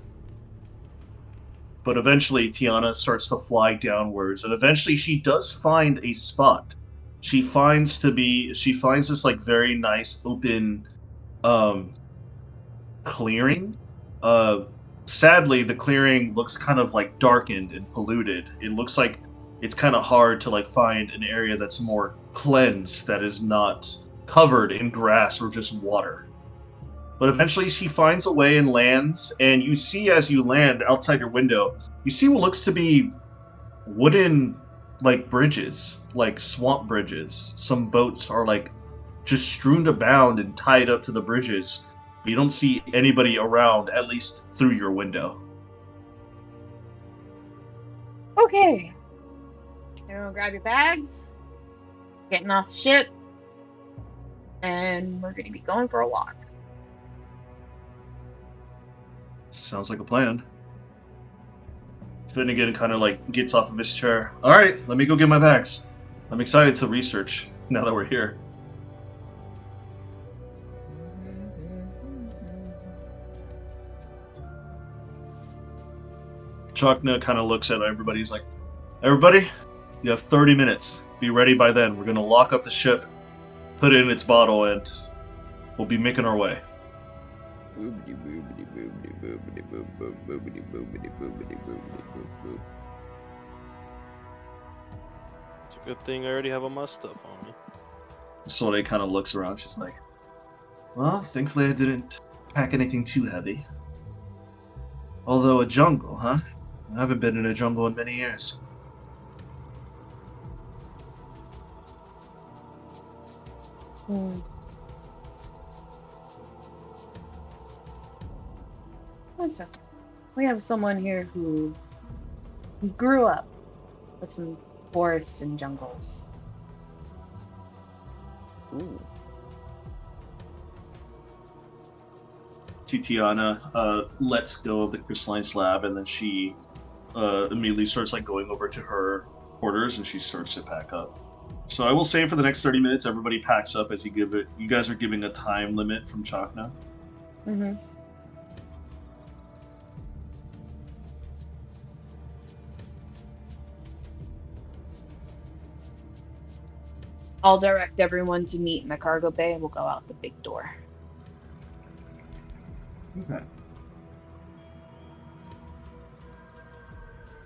But eventually Tiana starts to fly downwards, and eventually she does find a spot. She finds this like very nice open clearing. Sadly, the clearing looks kind of like darkened and polluted. It looks like it's kind of hard to like find an area that's more cleansed, that is not covered in grass or just water. But eventually she finds a way and lands, and you see as you land outside your window, you see what looks to be wooden like bridges, like swamp bridges. Some boats are like just strewn abound and tied up to the bridges. You don't see anybody around, at least through your window. Okay. Everyone grab your bags. Getting off the ship. And we're going to be going for a walk. Sounds like a plan. Finnegan kind of like gets off of his chair. All right, let me go get my bags. I'm excited to research now that we're here. Chakna kind of looks at everybody. He's like, everybody, you have 30 minutes. Be ready by then. We're going to lock up the ship, put it in its bottle, and we'll be making our way. It's a good thing I already have all my stuff on me. Soleil kind of looks around. She's like, well, thankfully I didn't pack anything too heavy. Although a jungle, huh? I haven't been in a jungle in many years. We have someone here who grew up with some forests and jungles. Ooh. Titiana lets go of the crystalline slab, and then she immediately starts like going over to her quarters, and she starts to pack up. So I will say for the next 30 minutes, everybody packs up as you give it. You guys are giving a time limit from Chakna. Mm-hmm. I'll direct everyone to meet in the cargo bay, and we'll go out the big door. Okay.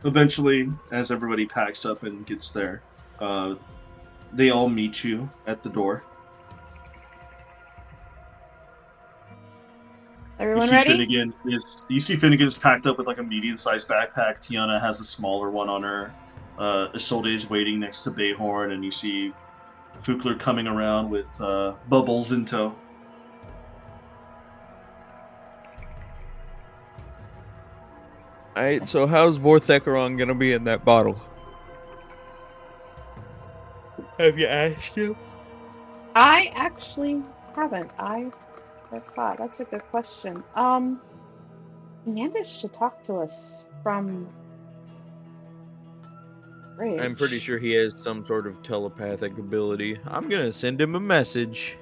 Eventually, as everybody packs up and gets there, they all meet you at the door. Everyone ready? You see Finnegan's packed up with like a medium-sized backpack. Tiana has a smaller one on her. Isolde is waiting next to Bayhorn, and you see Fukler coming around with Bubbles in tow. Alright, so how's Vorthecaron gonna be in that bottle? Have you asked him? I actually haven't. I thought that's a good question. He managed to talk to us from Bridge. I'm pretty sure he has some sort of telepathic ability. I'm gonna send him a message.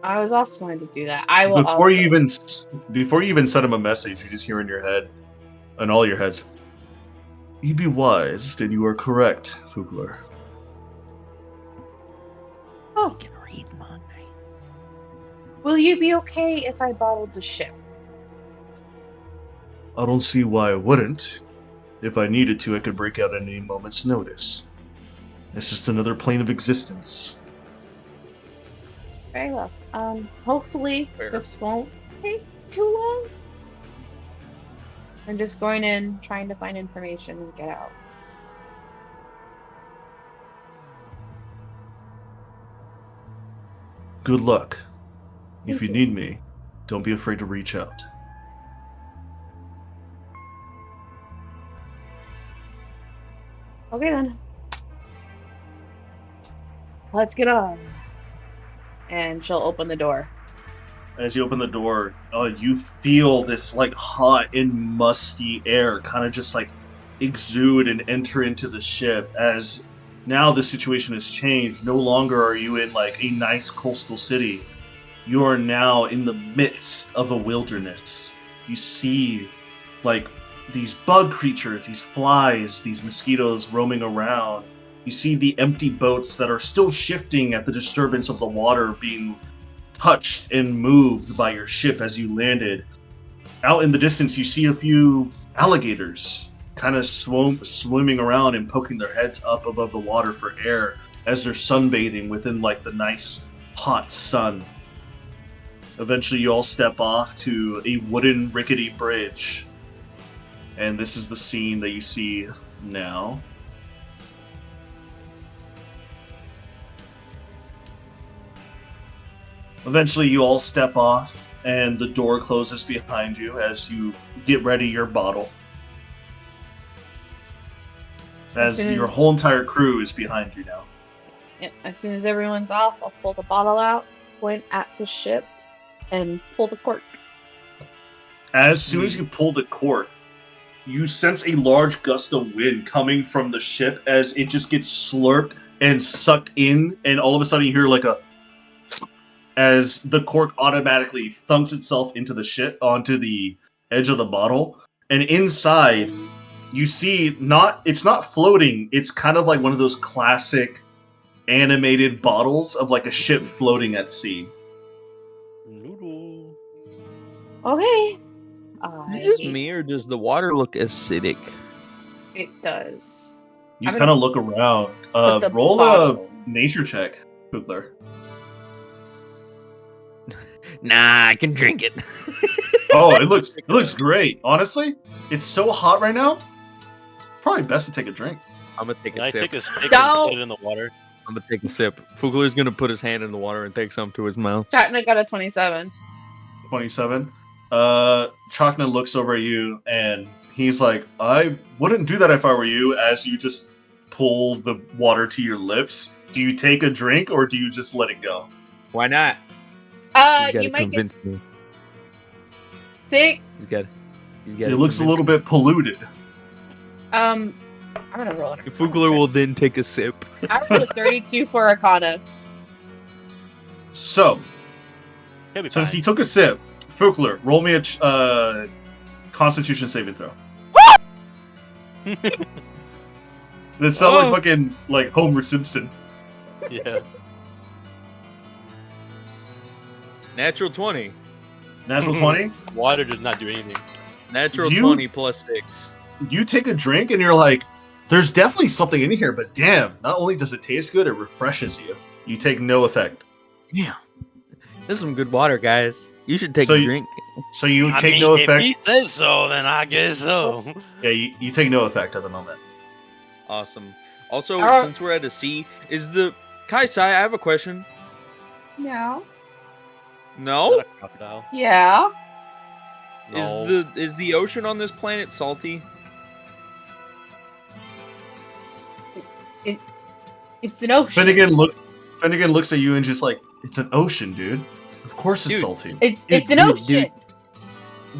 I was also going to do that. I will Before also. you even send him a message, you just hear in your head, in all your heads, "You be wise, and you are correct, Fugler." Oh, I can read my name. will you be okay if I bottled the ship? I don't see why I wouldn't. If I needed to, I could break out at any moment's notice. It's just another plane of existence. Very well. Hopefully Fair. this won't take too long. I'm just going in, trying to find information and get out. Good luck. Thank If you you. need me, don't be afraid to reach out. Okay then. Let's get on. And she'll open the door. As you open the door, you feel this like hot and musty air kind of just like exude and enter into the ship. As now the situation has changed. No longer are you in like a nice coastal city. You are now in the midst of a wilderness. You see like these bug creatures, these flies, these mosquitoes roaming around. You see the empty boats that are still shifting at the disturbance of the water being touched and moved by your ship as you landed. Out in the distance, you see a few alligators kind of swimming around and poking their heads up above the water for air as they're sunbathing within like the nice hot sun. Eventually, you all step off to a wooden rickety bridge, and this is the scene that you see now. Eventually, you all step off, and the door closes behind you as you get ready your bottle. As your whole entire crew is behind you now. As soon as everyone's off, I'll pull the bottle out, point at the ship, and pull the cork. As soon as you pull the cork, you sense a large gust of wind coming from the ship as it just gets slurped and sucked in, and all of a sudden you hear like a as the cork automatically thunks itself into the ship onto the edge of the bottle, and inside you see it's not floating, it's kind of like one of those classic animated bottles of like a ship floating at sea. Noodle. Okay. Is it just me, or does the water look acidic? It does. You kind of look around. Roll bottle. a nature check, Kugler. Nah, I can drink it. Oh, it looks great. Honestly, it's so hot right now. Probably best to take a drink. I'm gonna take Can a I sip. take a stick and put it in the water? I'm gonna take a sip. Fugler's gonna put his hand in the water and take some to his mouth. Chakna got a 27. 27. Chakna looks over at you and he's like, I wouldn't do that if I were you, as you just pull the water to your lips. Do you take a drink or do you just let it go? Why not? You might get me. sick. He's got. It looks a little bit polluted. I'm gonna roll it. Fugler will then take a sip. I rolled a 32 for Arcana. So, He'll be since fine. he took a sip, Fugler, roll me a Constitution saving throw. That sounds like fucking like Homer Simpson. Yeah. Natural 20. Natural 20. Water does not do anything. Natural 20 plus 6. You take a drink and you're like, there's definitely something in here, but damn, not only does it taste good, it refreshes you. You take no effect. Yeah. This is some good water, guys. You should take a drink. So you I take mean, no if effect. he says so, then I guess so. Yeah, you take no effect at the moment. Awesome. Also, Alright. since we're at a sea, is the Kaisai? I have a question. No. No. Not a crocodile. Yeah. No. Is the ocean on this planet salty? It's an ocean. Finnegan looks at you and just like, it's an ocean, dude. Of course it's salty. It's an ocean.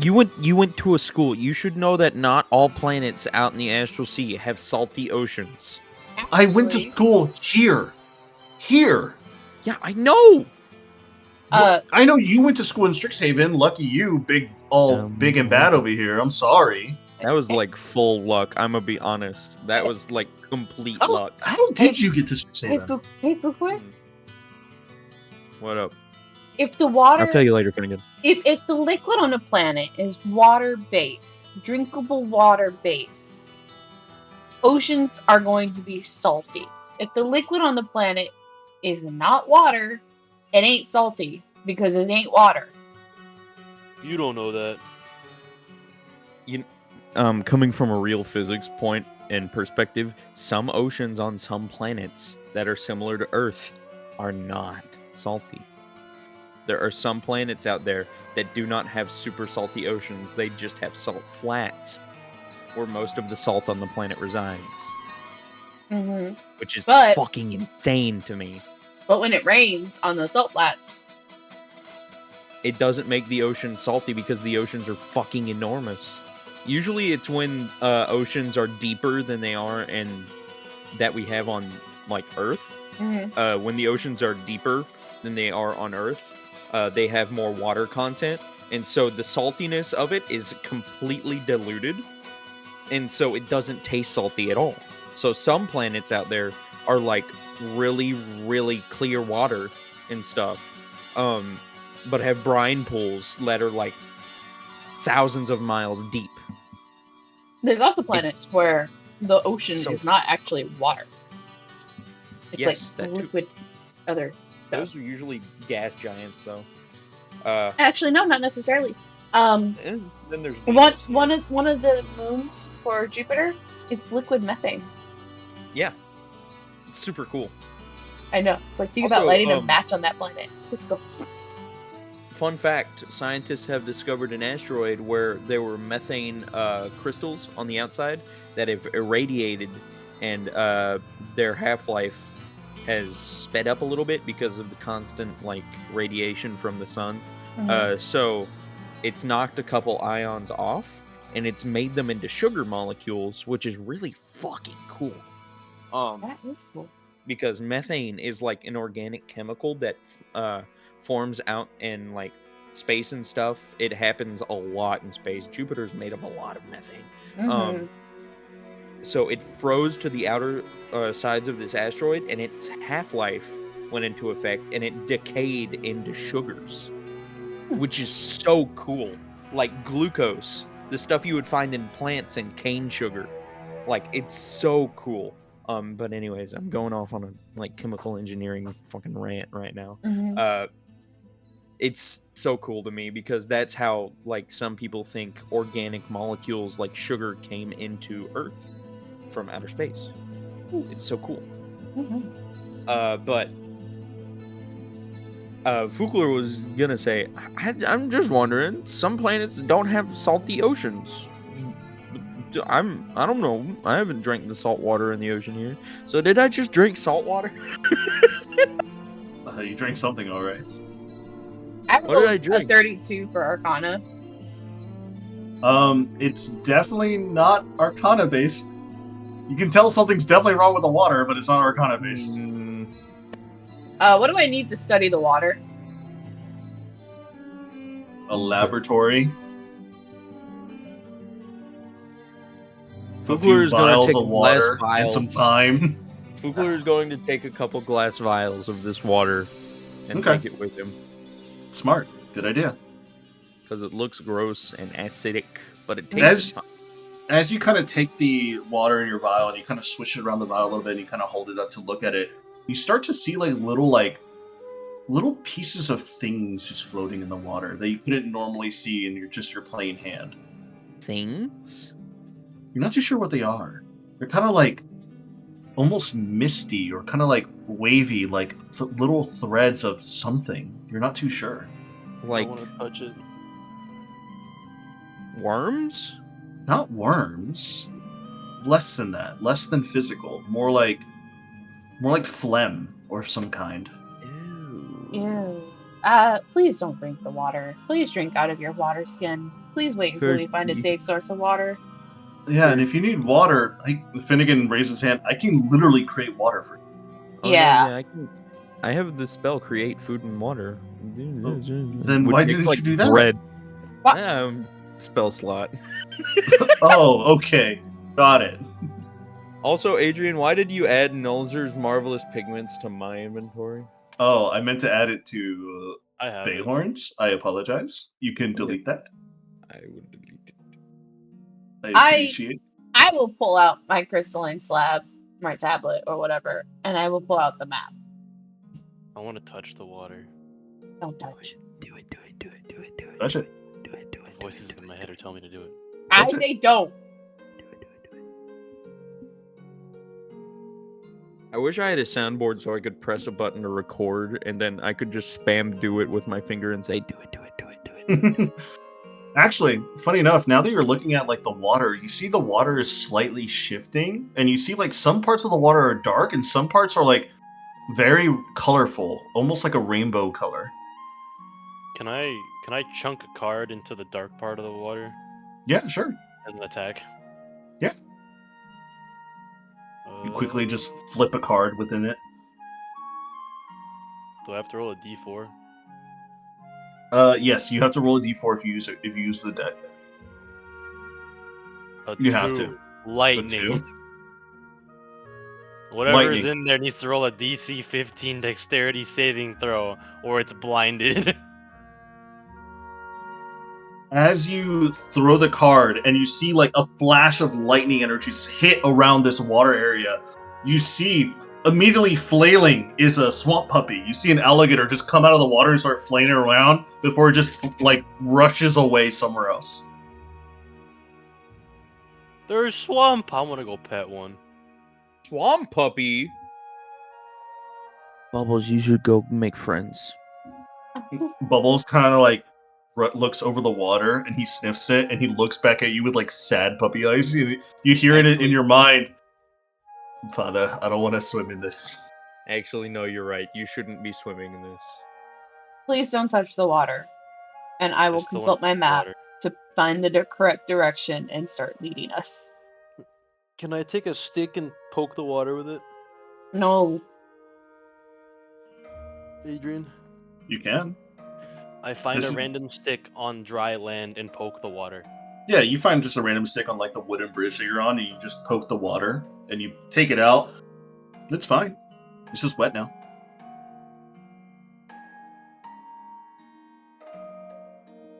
Dude, you went to a school. You should know that not all planets out in the astral sea have salty oceans. I went to school here. Here. Yeah, I know. I know you went to school in Strixhaven. Lucky you, big and bad over here. I'm sorry. That was like full luck. I'm gonna be honest. That was like complete luck. How did you get to Strixhaven? Hey, Fukwe. What up? If the water, I'll tell you later, Finnegan. if the liquid on a planet is water based, drinkable water based, oceans are going to be salty. If the liquid on the planet is not water, it ain't salty because it ain't water. You don't know that. Coming from a real physics point and perspective, some oceans on some planets that are similar to Earth are not salty. There are some planets out there that do not have super salty oceans. They just have salt flats where most of the salt on the planet resides, Mm-hmm. which is But fucking insane to me. when it rains on those salt flats, It doesn't make the ocean salty because the oceans are fucking enormous. Usually it's when oceans are deeper than they are and that we have on like Earth. mm-hmm. When the oceans are deeper than they are on Earth, they have more water content, and so the saltiness of it is completely diluted, and so it doesn't taste salty at all. So some planets out there are like really, really clear water and stuff, but have brine pools that are like thousands of miles deep. There's also It's planets where the ocean so is not actually water. It's yes, like that too. liquid other stuff. Those are usually gas giants, though. Actually, no, not necessarily. And then there's Venus. One of the moons for Jupiter, it's liquid methane. Yeah, it's super cool. I know. It's like think Also, about lighting a match on that planet. Let's go. Fun fact, scientists have discovered an asteroid where there were methane crystals on the outside that have irradiated, and their half-life has sped up a little bit because of the constant like radiation from the sun. Mhm. So it's knocked a couple ions off, and it's made them into sugar molecules, which is really fucking cool. That is cool. Because methane is like an organic chemical that forms out in like space and stuff. It happens a lot in space. Jupiter's made of a lot of methane. Mhm. So it froze to the outer sides of this asteroid, and its half-life went into effect, and it decayed into sugars, which is so cool. Like glucose, the stuff you would find in plants and cane sugar. Like, it's so cool. But anyways, I'm going off on a like chemical engineering fucking rant right now. Mhm. It's so cool to me because that's how like some people think organic molecules like sugar came into Earth from outer space. It's so cool. Mhm. But Fugler was gonna say, I'm just wondering, some planets don't have salty oceans. I don't know. I haven't drank the salt water in the ocean here. So did I just drink salt water? You drank something, all right. I What did I rolled a drink? 32 for Arcana. It's definitely not Arcana based. You can tell something's definitely wrong with the water, but it's not Arcana based. What do I need to study the water? A laboratory. A Fugler few is gonna vials take of a glass water and vial. some time. Fugler is going to take a couple glass vials of this water and Okay. take it with him Smart. Good idea. because it looks gross and acidic, but it tastes fine. As you kind of take the water in your vial and you kind of swish it around the vial a little bit and you kind of hold it up to look at it, you start to see little pieces of things just floating in the water that you couldn't normally see in your plain hand. Things? You're not too sure what they are. They're kind of like almost misty or kind of like wavy, like little threads of something. You're not too sure. I Like want to touch it. worms? Not worms. Less than that. Less than physical. More like phlegm or some kind. Ew. Ew. Please don't drink the water. Please drink out of your water skin. Please wait until we find a Thirsty. safe source of water. Yeah, and if you need water, Finnegan raised his hand. I can literally create water for you. Oh Yeah. no, yeah, I have the spell create food and water. Then Which why makes didn't like you do that? bread. What? Spell slot. Oh, okay. Got it. Also, Adrian, why did you add Nulzer's Marvelous Pigments to my inventory? Oh, I meant to add it to I have it. Bayhorns. I apologize. You can delete that. I would delete it. I I appreciate. I will pull out my crystalline slab, my tablet, or whatever, and I will pull out the map. I want to touch the water. Don't touch. Do it. Touch it. The voices in my head are telling me to do it. I Touch it. say don't. I wish I had a soundboard so I could press a button to record, and then I could just spam do it with my finger and say, do it. Actually, funny enough, now that you're looking at like the water, you see the water is slightly shifting, and you see like some parts of the water are dark and some parts are like very colorful, almost like a rainbow color. Can I chunk a card into the dark part of the water Yeah, sure. as an attack? Yeah. You quickly just flip a card within it. Do I have to roll a d4? Yes, you have to roll a d4 if you use it. If you use the deck, you have to. Lightning. A 2. Whatever is Lightning. in there needs to roll a DC 15 dexterity saving throw, or it's blinded. As you throw the card and you see like a flash of lightning energies hit around this water area, you see immediately flailing is a swamp puppy. You see an alligator just come out of the water and start flailing around before it just like rushes away somewhere else. There's swamp. I want to go pet one. Swamp puppy? Bubbles, you should go make friends. Bubbles kind of like looks over the water and he sniffs it and he looks back at you with like sad puppy eyes. You hear it in your mind. Father, I don't want to swim in this. Actually, no, you're right. You shouldn't be swimming in this. Please don't touch the water. And I will still consult wanna my touch map water. to find the correct direction and start leading us. Can I take a stick and poke the water with it, No. Adrian? You can. I find This a is- random stick on dry land and poke the water. Yeah, you find just a random stick on like the wooden bridge that you're on and you just poke the water and you take it out. It's fine. It's just wet now.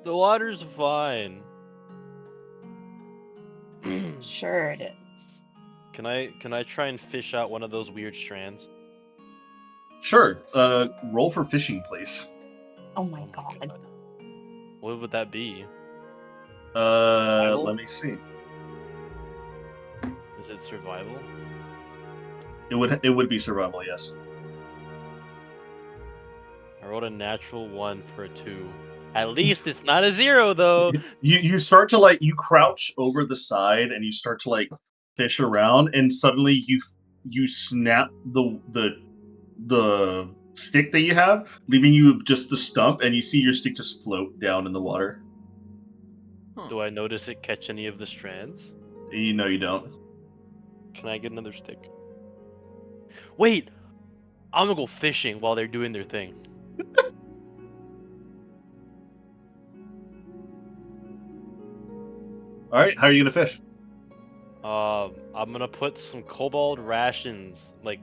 The water's fine. Sure it is. Can I try and fish out one of those weird strands? Sure. Roll for fishing, please. Oh my god. What would that be? Survival? Let me see. Is it survival? It would be survival, yes. I rolled a natural 1 for a 2. At least it's not a 0 though. You start to like you crouch over the side and you start to like fish around and suddenly you snap the stick that you have, leaving you just the stump, and you see your stick just float down in the water. Do I notice it catch any of the strands? You know you don't. Can I get another stick? Wait! I'm gonna go fishing while they're doing their thing. All right, how are you gonna fish? I'm gonna put some kobold rations, like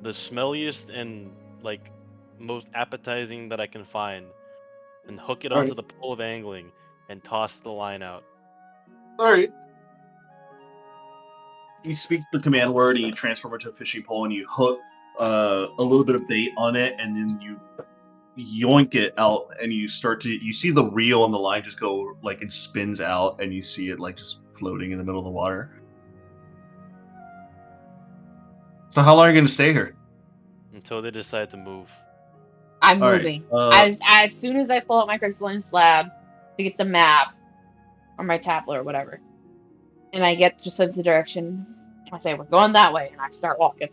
the smelliest and like most appetizing that I can find, and hook it onto Alright. the pole of angling and toss the line out. All right. You speak the command word and you transform it to a fishing pole and you hook a little bit of bait on it and then you yoink it out and you see the reel and the line just go like it spins out and you see it like just floating in the middle of the water. So how long are you gonna stay here? Until they decide to move. I'm All right, moving. As soon as I pull out my crystalline slab to get the map or my tablet or whatever, and I get just sense the direction, I say we're going that way, and I start walking.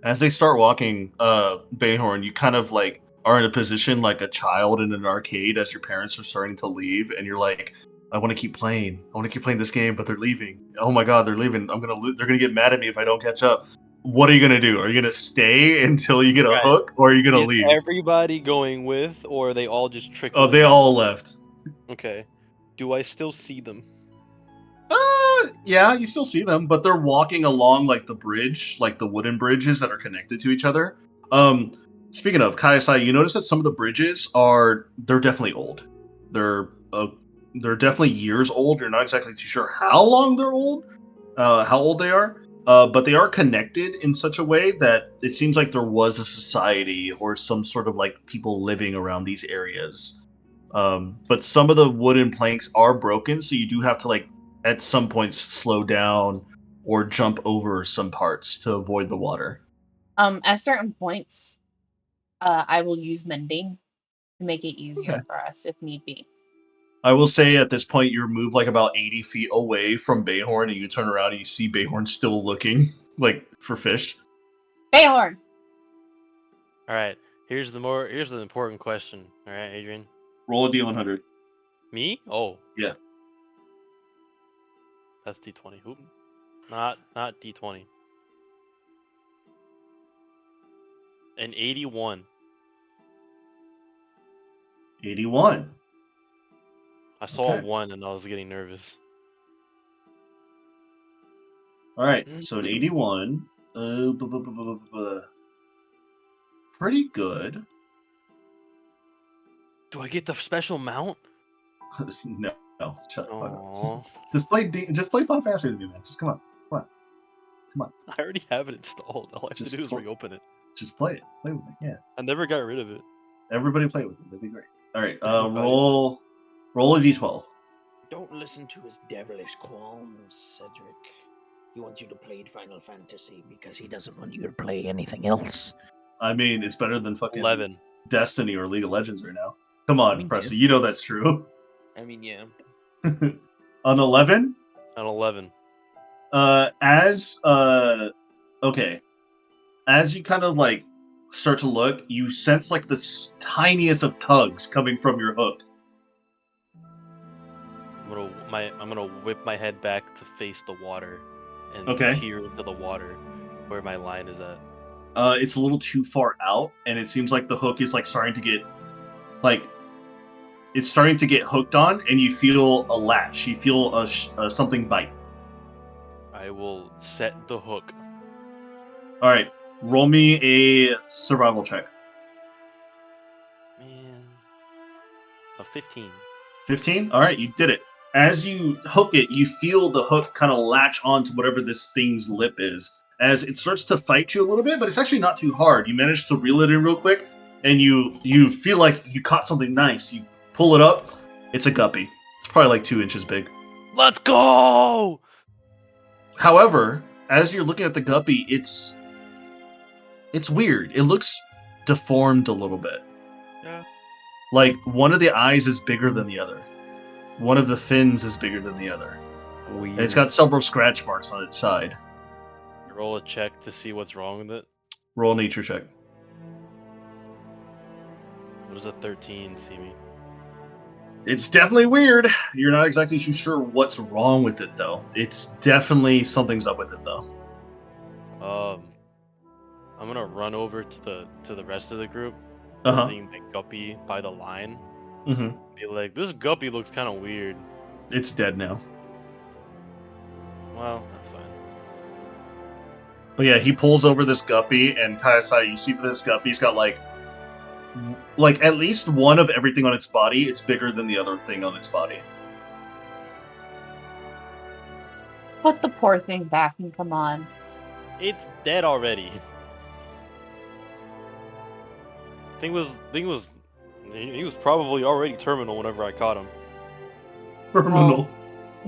As they start walking, Bayhorn, you kind of like are in a position like a child in an arcade as your parents are starting to leave, and you're like, I want to keep playing. I want to keep playing this game, but they're leaving. Oh my god, they're leaving. They're gonna get mad at me if I don't catch up. What are you gonna do? Are you gonna stay until you get a Right. hook, or are you gonna Is leave? everybody going with, or are they all just trickling? Oh, they all left. Okay. Do I still see them? Yeah, you still see them, but they're walking along like the bridge, like the wooden bridges that are connected to each other. Speaking of Kaisai, you notice that some of the bridges they're definitely old. They're they're definitely years old. You're not exactly too sure how long they're old, how old they are, but they are connected in such a way that it seems like there was a society or some sort of like people living around these areas. But some of the wooden planks are broken, so you do have to like at some points slow down or jump over some parts to avoid the water. At certain points, I will use mending to make it easier Okay. for us if need be. I will say at this point you're moved like about 80 feet away from Bayhorn, and you turn around and you see Bayhorn still looking like for fish. Bayhorn! All right. Here's the important question. All right, Adrian. Roll a d100. Me? Oh. Yeah. That's D20. Oop. Not D20. An 81. 81. I saw a Okay. 1 and I was getting nervous. All right. So an 81. Pretty good. Do I get the special mount? No, shut the fuck up. Oh. Just play Fun Faster with me, man. Just come on. I already have it installed. All I have Just to do is pl- reopen it. Just play it. Play with me. Yeah. I never got rid of it. Everybody play with me. That'd be great. All right. Everybody. Roll a d12. Don't listen to his devilish qualms, Cedric. He wants you to play Final Fantasy because he doesn't want you to play anything else. I mean, it's better than fucking 11. Destiny or League of Legends right now. Come on, I mean, Presley. yeah. You know that's true. I mean, yeah. On 11, An 11. okay, as you kind of like start to look, you sense like the tiniest of tugs coming from your hook. I'm gonna whip my head back to face the water and Okay. peer into the water where my line is at. It's a little too far out, and it seems like the hook is like starting to get like it's starting to get hooked on, and you feel a latch. You feel something bite. I will set the hook. All right, roll me a survival check. Man. A 15. 15? All right, you did it. As you hook it, you feel the hook kind of latch onto whatever this thing's lip is. As it starts to fight you a little bit, but it's actually not too hard. You manage to reel it in real quick, and you feel like you caught something nice. You pull it up. It's a guppy. It's probably like 2 inches big. Let's go! However, as you're looking at the guppy, it's weird. It looks deformed a little bit. Yeah. Like one of the eyes is bigger than the other. One of the fins is bigger than the other. Weird. And it's got several scratch marks on its side. Roll a check to see what's wrong with it. Roll a nature check. What does a 13 see me? It's definitely weird. You're not exactly too sure what's wrong with it, though. It's definitely something's up with it, though. I'm gonna run over to the rest of the group, Uh-huh. holding the guppy by the line. Mm-hmm. Be like, this guppy looks kind of weird. It's dead now. Well, that's fine. But yeah, he pulls over this guppy, and Kayasai, you see this guppy's got like at least one of everything on its body. It's bigger than the other thing on its body. Put the poor thing back and come on. It's dead already. He was probably already terminal whenever I caught him. Terminal.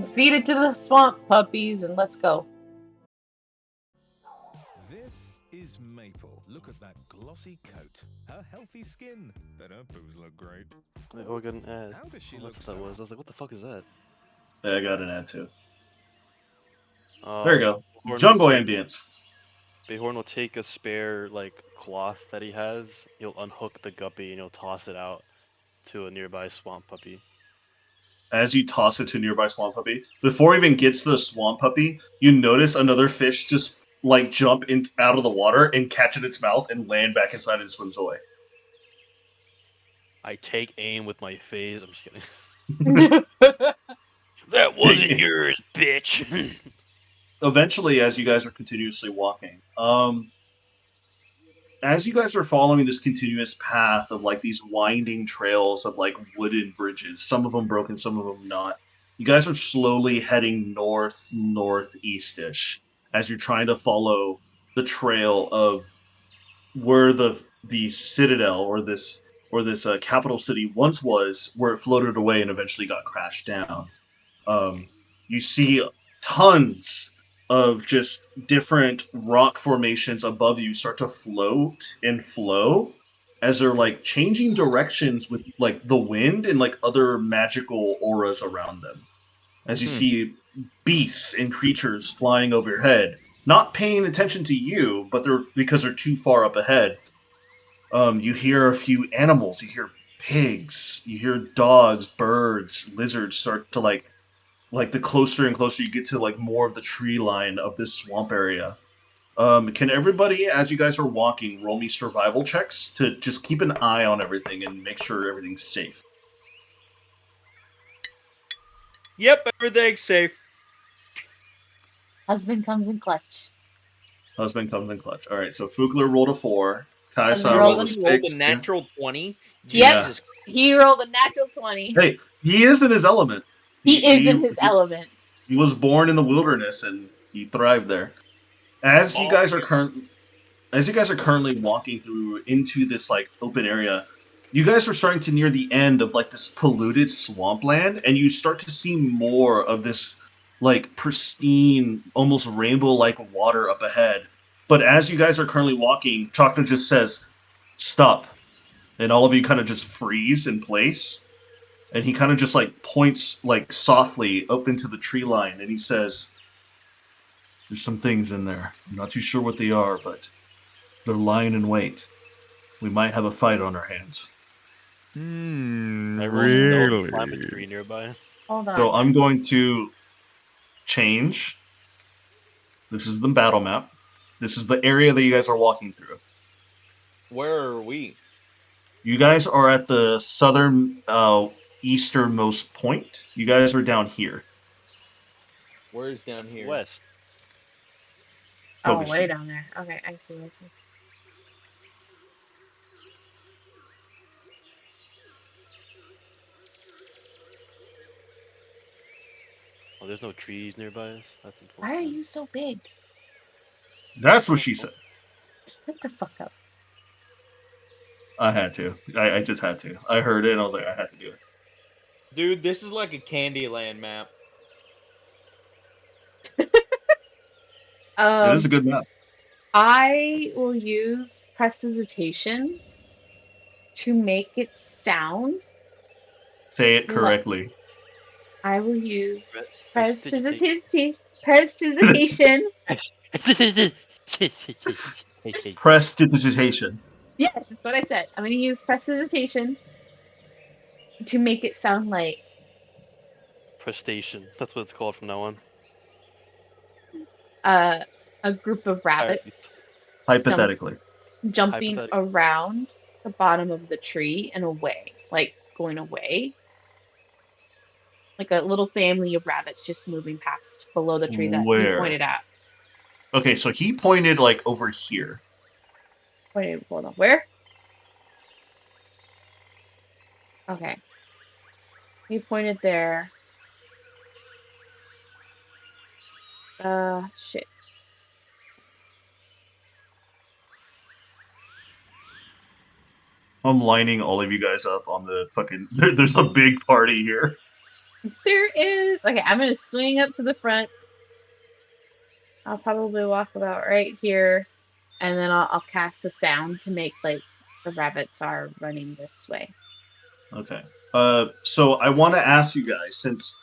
Feed it to the swamp puppies and let's go. This is Maple. Look at that glossy coat. Her healthy skin. Bet her boobs look great. Oh, I got an ad. How does she Oh, look that's so... what that was. I was like, what the fuck is that? Yeah, I got an ad too. There you go. Bayhorn Jungle will take- ambience. Bayhorn will take a spare like cloth that he has. He'll unhook the guppy and he'll toss it out to a nearby swamp puppy. As you toss it to a nearby swamp puppy, before it even gets to the swamp puppy, you notice another fish just like jump out of the water and catch in its mouth and land back inside and swims away. I take aim with my face. I'm just kidding. That wasn't yours, bitch. Eventually, as you guys are continuously walking, as you guys are following this continuous path of like these winding trails of like wooden bridges, some of them broken, some of them not, you guys are slowly heading northeastish as you're trying to follow the trail of where the citadel or this capital city once was, where it floated away and eventually got crashed down. You see tons of just different rock formations above you start to float and flow as they're like changing directions with like the wind and like other magical auras around them. As you see beasts and creatures flying over your head, not paying attention to you, but they're because they're too far up ahead. You hear a few animals. You hear pigs. You hear dogs, birds, lizards start to like the closer and closer you get to like more of the tree line of this swamp area. Can everybody, as you guys are walking, roll me survival checks to just keep an eye on everything and make sure everything's safe? Yep, everything's safe. Husband comes in clutch. Husband comes in clutch. All right, so Fugler rolled a 4. Husband Kaisa rolls rolled a a- Rolled a 6. Yeah. natural 20. Yep. Jesus. He rolled a natural 20. Hey, he is in his element. He is in his element. He was born in the wilderness and he thrived there. As you guys are currently walking through into this like open area, you guys are starting to near the end of like this polluted swampland, and you start to see more of this like pristine, almost rainbow-like water up ahead. But as you guys are currently walking, Chakra just says, "Stop," and all of you kind of just freeze in place. And he kind of just like points like softly up into the tree line, and he says, "There's some things in there. I'm not too sure what they are, but they're lying in wait. We might have a fight on our hands." I roll stealth to climb a tree nearby. Hold on. So I'm going to change. This is the battle map. This is the area that you guys are walking through. Where are we? You guys are at the southern easternmost point. You guys are down here. Where's down here? West. Oh, Focus way me. down there. Okay, I see. Oh, there's no trees nearby us. That's Why are unfortunate. you so big? That's what she said. Shut the fuck up. I had to. I just had to. I heard it and I was like, I had to do it. Dude, this is like a Candyland map. It is a good map. I will use prestidigitation to make it sound. Say it correctly. I will use Prestidigitation. prestidigitation. Prestidigitation. Yes, that's what I said. I'm going to use prestidigitation to make it sound like Prestation. That's what it's called from now on. a group of rabbits Hypothetically. jumping Hypothetically. around the bottom of the tree and away, like going away. Like a little family of rabbits just moving past below the tree that he Where? pointed at. Okay, so he pointed like over here. Wait, hold on. Where? Okay. He pointed there. Shit. I'm lining all of you guys up on the fucking. There's a big party here. There is. Okay, I'm gonna swing up to the front. I'll probably walk about right here, and then I'll cast a sound to make like the rabbits are running this way. Okay. So I want to ask you guys, since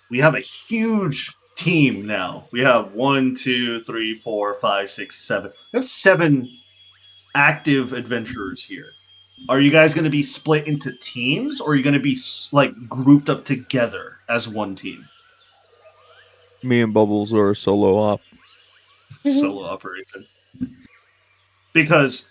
we have a huge team now. We have 1, 2, 3, 4, 5, 6, 7. We have 7 active adventurers here. Are you guys going to be split into teams, or are you going to be like grouped up together as one team? Me and Bubbles are a solo op. Solo operation. Because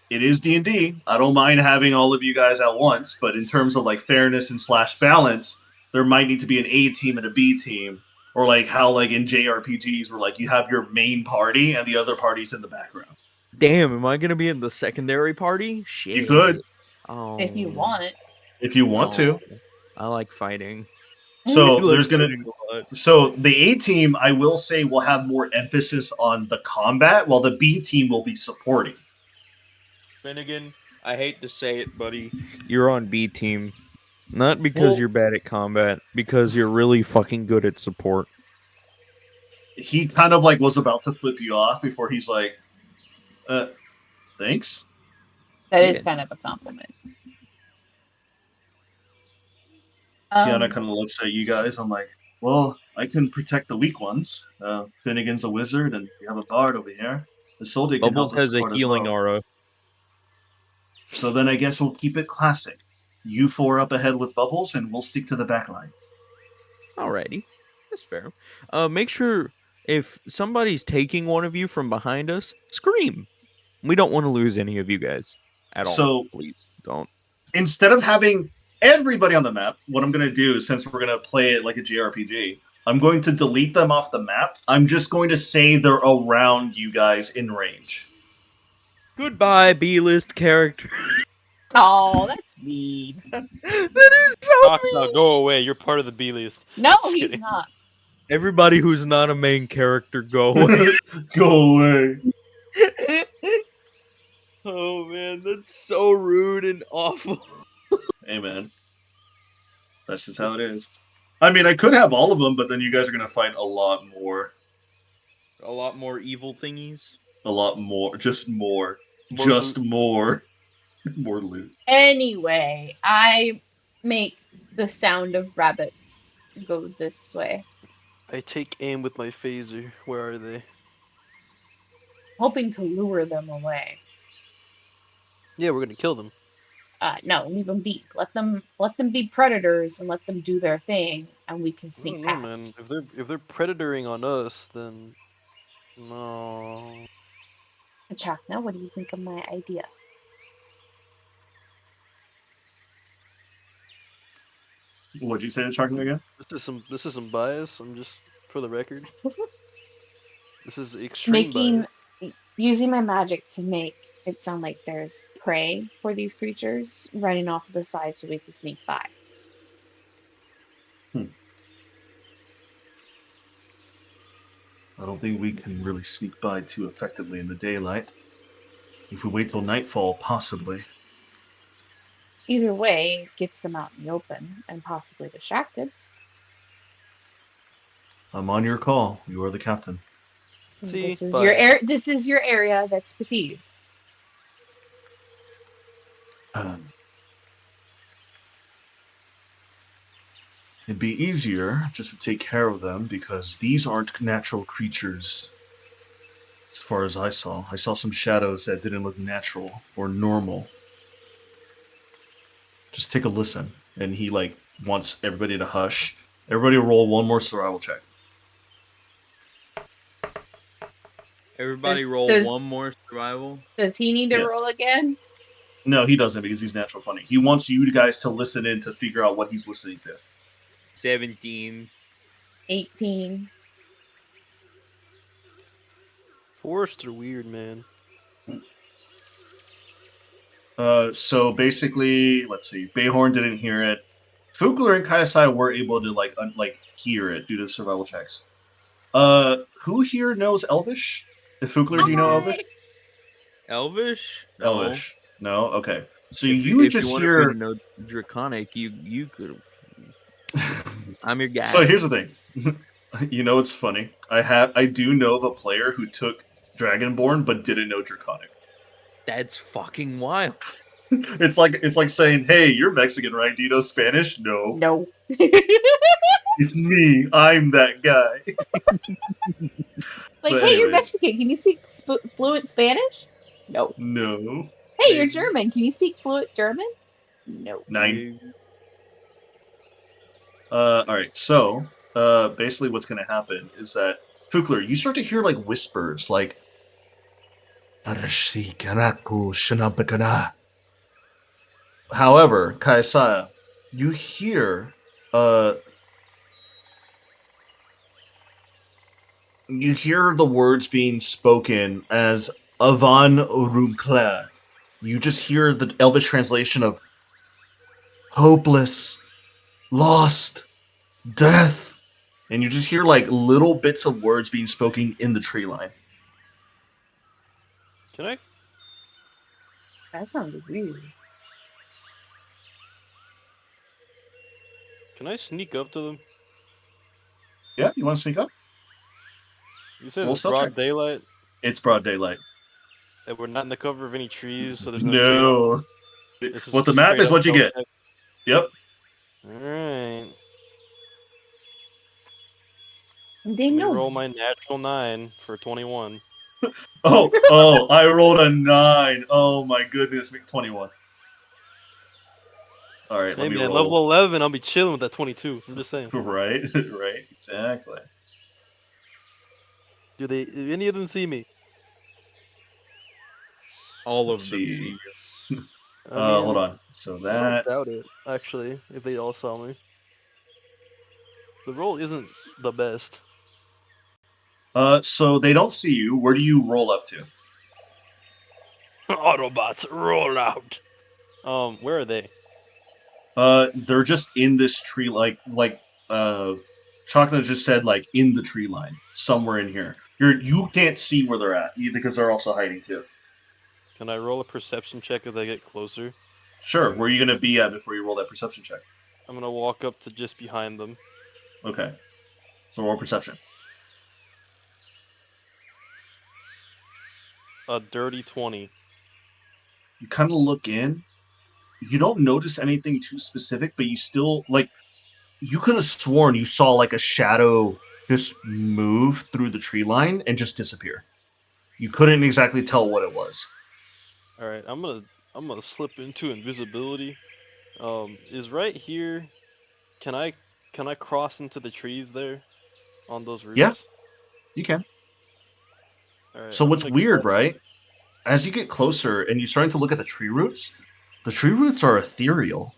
it is D&D. I don't mind having all of you guys at once, but in terms of like fairness and / balance, there might need to be an A team and a B team, or like how like in JRPGs where like you have your main party and the other parties in the background. Damn, am I gonna be in the secondary party? Shit. You could, Oh. If you want. if you want to. no. I like fighting. I So like there's gonna. fighting a lot. So the A team, I will say, will have more emphasis on the combat, while the B team will be supporting. Finnegan, I hate to say it, buddy. You're on B team. Not because Well, you're bad at combat, because you're really fucking good at support. he kind of like was about to flip you off before he's like, thanks. That is Yeah. kind of a compliment. Tiana kind of looks at you guys. I'm like, well, I can protect the weak ones. Finnegan's a wizard, and we have a bard over here. The soldier can Bubbles help us has a support as healing well. aura. So then I guess we'll keep it classic. You four up ahead with Bubbles, and we'll stick to the back line. Alrighty. That's fair. Make sure if somebody's taking one of you from behind us, scream. We don't want to lose any of you guys at all. So Please don't. instead of having everybody on the map, what I'm going to do, since we're going to play it like a JRPG, I'm going to delete them off the map. I'm just going to say they're around you guys in range. Goodbye, B-list character. Oh, that's mean. That is so Octa, mean. go away. You're part of the B list. No, Just he's kidding. not. Everybody who's not a main character, go away. Go away. Oh man, that's so rude and awful. Hey, man. That's just how it is. I mean, I could have all of them, but then you guys are going to fight a lot more. A lot more evil thingies. A lot more. Just more. More just loot. more. More loot. Anyway, I make the sound of rabbits go this way, I take aim with my phaser. Where are they? hoping to lure them away. Yeah, we're gonna kill them. No, leave them be. Let them be predators and let them do their thing, and we can I sneak don't know, man. past. If they're predatoring on us, then no. Chakna, what do you think of my idea? What'd you say to Charlie again? This is some bias. I'm just for the record. This is extreme Making bias. using my magic to make it sound like there's prey for these creatures running off the side so we can sneak by. I don't think we can really sneak by too effectively in the daylight. If we wait till nightfall, possibly. Either way, it gets them out in the open and possibly distracted. I'm on your call. You are the captain. See, This is your area of expertise. It'd be easier just to take care of them because these aren't natural creatures. As far as I saw some shadows that didn't look natural or normal. Just take a listen. And he like wants everybody to hush. Everybody roll one more survival check. Everybody Does- roll does- one more survival. Does he need to Yeah. roll again? No, he doesn't because he's natural funny. He wants you guys to listen in to figure out what he's listening to. 17. 18. forests are weird, man. So basically, let's see. Bayhorn didn't hear it. Fugler and Kaiosai were able to like hear it due to survival checks. Who here knows Elvish? If Fugler, do you know Elvish? Elvish? No. Elvish. No. Okay. So If you you just wanted me hear. to know Draconic, you could. I'm your guy. So here's the thing. You know, it's funny. I do know of a player who took Dragonborn but didn't know Draconic. That's fucking wild. It's like saying, "Hey, you're Mexican, right? Do you know Spanish?" No. No. It's me. I'm that guy. Like, But hey, you're anyways. Mexican. Can you speak fluent Spanish? No. No. Hey, you're German. Can you speak fluent German? No. 9. All right. So, basically, what's going to happen is that Fugler, you start to hear like whispers, like. However, Kaisaya, you hear, you hear the words being spoken as Avan Rumclair. You just hear the Elvish translation of hopeless, lost, death. And you just hear like little bits of words being spoken in the tree line. Can I? That sounds weird. Can I sneak up to them? Yeah, you want to sneak up? You said Roll it's stealth check. broad daylight, It's broad daylight. and we're not in the cover of any trees, so there's no shade. No. This is What the just map straight is up what you stealth get. check. Yep. Alright. They Let me know roll me. my natural 9 for 21. Oh, I rolled a 9. Oh my goodness, 21. All right, let Hey me man, roll. level 11, I'll be chilling with that 22. I'm just saying. Right, right, exactly. Do any of them see me? All Let's of them see see. you. I Hold mean, on. So I don't that. doubt it, actually, if they all saw me. The roll isn't the best. So they don't see you. Where do you roll up to? Autobots, roll out! Where are they? They're just in this tree, Chakna just said, like in the tree line, somewhere in here. You can't see where they're at because they're also hiding too. Can I roll a perception check as I get closer? Sure. Where are you gonna be at before you roll that perception check? I'm gonna walk up to just behind them. Okay. So roll perception. A dirty 20. You kind of look in. You don't notice anything too specific, but you still like. You could have sworn you saw like a shadow just move through the tree line and just disappear. You couldn't exactly tell what it was. Alright, I'm gonna slip into invisibility. Is right here. Can I can I cross into the trees there on those Yeah, roots? you can. Alright, So I'm what's gonna weird, cast. right? As you get closer and you're starting to look at the tree roots are ethereal.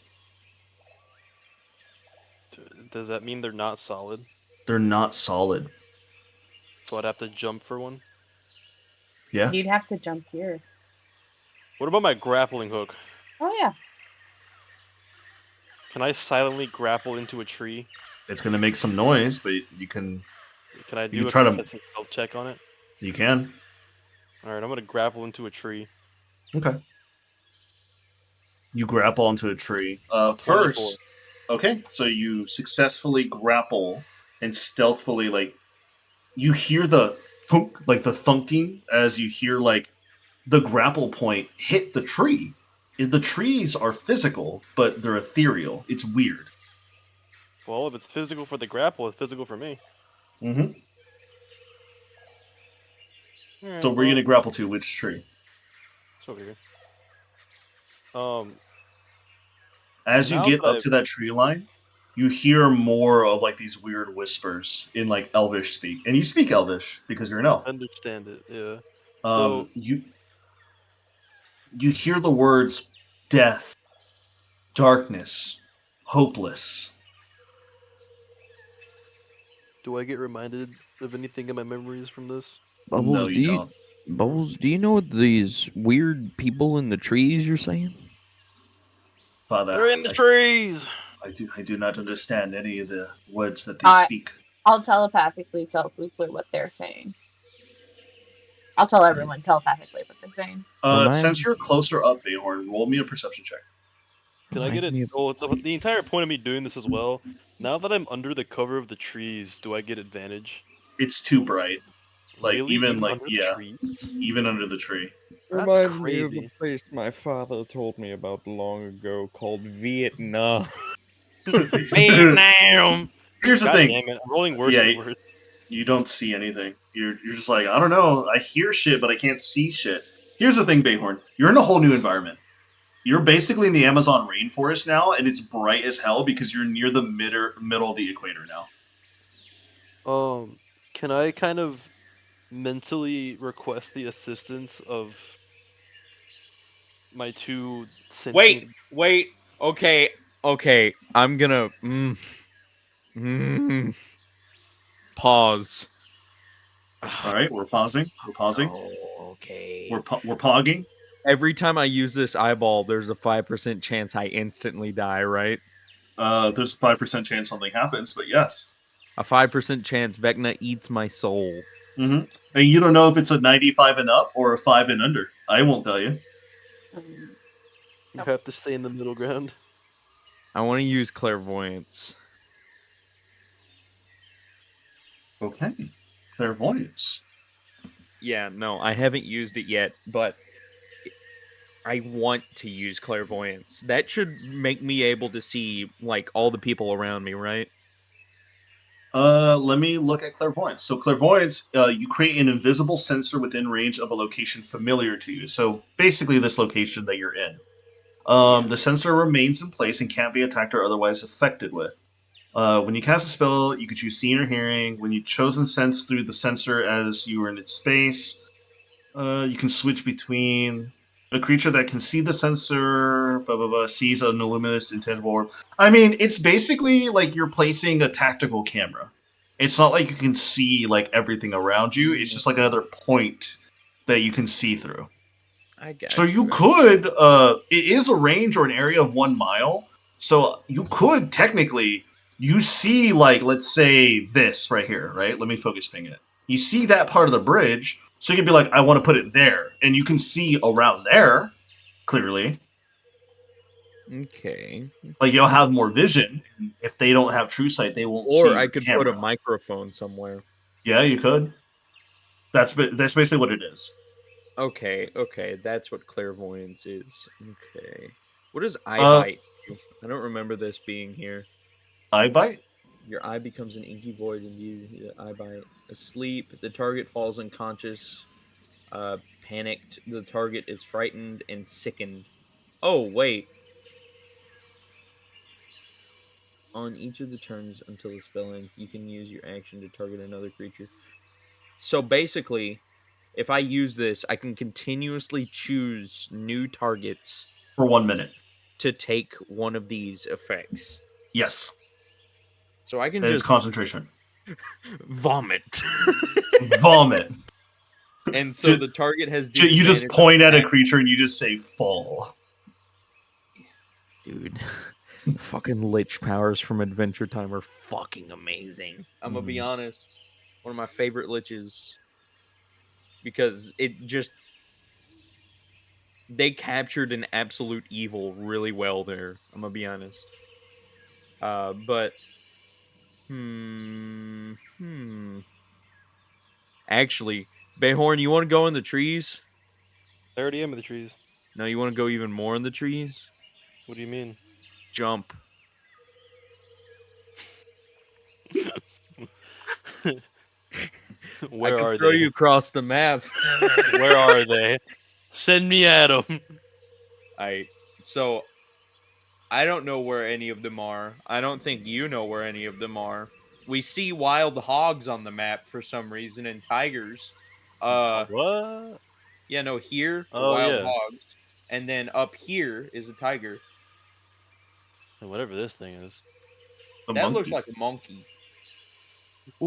Does that mean they're not solid? They're not solid. So I'd have to jump for one? Yeah, You'd have to jump here. What about my grappling hook? Oh yeah. Can I silently grapple into a tree? it's gonna make some noise, but Can I you can do a try to. contested stealth check on it? You can. Alright, I'm gonna grapple into a tree. Okay. You grapple onto a tree. A 24. First, okay, so you successfully grapple and stealthily you hear the thunk, like the thunking as you hear like the grapple point hit the tree. The trees are physical, but they're ethereal. It's weird. Well, if it's physical for the grapple, it's physical for me. Mm-hmm. So Alright, where are you well, gonna grapple to? Which tree? it's over here. Um, As you now get that up I've to that tree line, you hear more of like these weird whispers in like Elvish speak, and you speak Elvish because you're an elf. understand it, yeah. So, You hear the words death, darkness, hopeless. do I get reminded of anything in my memories from this? No, Bubbles, you don't. Do you know what these weird people in the trees you're saying? Father, They're in the trees! I do not understand any of the words that they I speak. I'll telepathically tell Flukler what they're saying. I'll tell Right. everyone telepathically what they're saying. Since you're closer up, Bayhorn, roll me a perception check. Can I get Remind it? me of Oh, the entire point of me doing this as well. Now that I'm under the cover of the trees, do I get advantage? It's too bright. Like Really? even Even like under the yeah, trees? even under the tree. That's Reminds me of a crazy. place my father told me about long ago called Vietnam. Vietnam! Here's the God thing. damn it, I'm rolling worse Yeah, and worse. you don't see anything. You're just like, I don't know. I hear shit, but I can't see shit. Here's the thing, Bayhorn. You're in a whole new environment. You're basically in the Amazon rainforest now, and it's bright as hell because you're near the middle of the equator now. Um, can I kind of mentally request the assistance of my two Wait, sentient? wait. Okay, okay. I'm gonna mm, pause. All right, we're pausing. We're pausing. Oh Okay. We're pogging. Every time I use this eyeball, there's a 5% chance I instantly die, right? There's a 5% chance something happens, but yes. A 5% chance Vecna eats my soul. Mm-hmm. And you don't know if it's a 95 and up or a 5 and under. I won't tell you. Um, You have to stay in the middle ground. I want to use clairvoyance. Okay. Clairvoyance. Yeah, no, I haven't used it yet, but I want to use clairvoyance. That should make me able to see like all the people around me, right? Let me look at clairvoyance. So clairvoyance, you create an invisible sensor within range of a location familiar to you. So basically, this location that you're in. The sensor remains in place and can't be attacked or otherwise affected with. When you cast a spell, you could choose seeing or hearing. When you chosen sense through the sensor as you are in its space, you can switch between a creature that can see the sensor, blah blah blah, sees an luminous intangible orb. I mean, it's basically like you're placing a tactical camera. It's not like you can see like everything around you. It's just like another point that you can see through. I got So you you. could, it is a range or an area of 1 mile. So you could technically, you see like, let's say this right here, right? Let me focus ping it. You see that part of the bridge, so you can be like, I want to put it there, and you can see around there clearly. Okay. Like you'll have more vision. If they don't have true sight, they won't see Or I your could put a camera. microphone somewhere. Yeah, you could. That's basically what it is. Okay, that's what clairvoyance is. Okay. What does eye Uh, bite do? I don't remember this being here. eye bite. Your eye becomes an inky void and you eye bite. Asleep, the target falls unconscious. Panicked, the target is frightened and sickened. Oh, wait. On each of the turns until the spell ends, you can use your action to target another creature. So basically, if I use this, I can continuously choose new targets For 1 minute. to take one of these effects. Yes, So I can it's just concentration. vomit. Vomit. And so the target has You just disadvantage on point at a attack. creature and you just say fall. Dude, fucking lich powers from Adventure Time are fucking amazing. I'm gonna be honest. One of my favorite liches. Because it just they captured an absolute evil really well there. I'm gonna be honest. But actually, Bayhorn, you want to go in the trees? I already am in the trees. No, you want to go even more in the trees? What do you mean? Jump. I Where could are throw they? you across the map. Where are they? Send me at them. So I don't know where any of them are. I don't think you know where any of them are. We see wild hogs on the map for some reason and tigers. What? Yeah, no, here are Oh wild yeah. hogs, and then up here is a tiger. And whatever this thing is. The That looks monkey. like a monkey.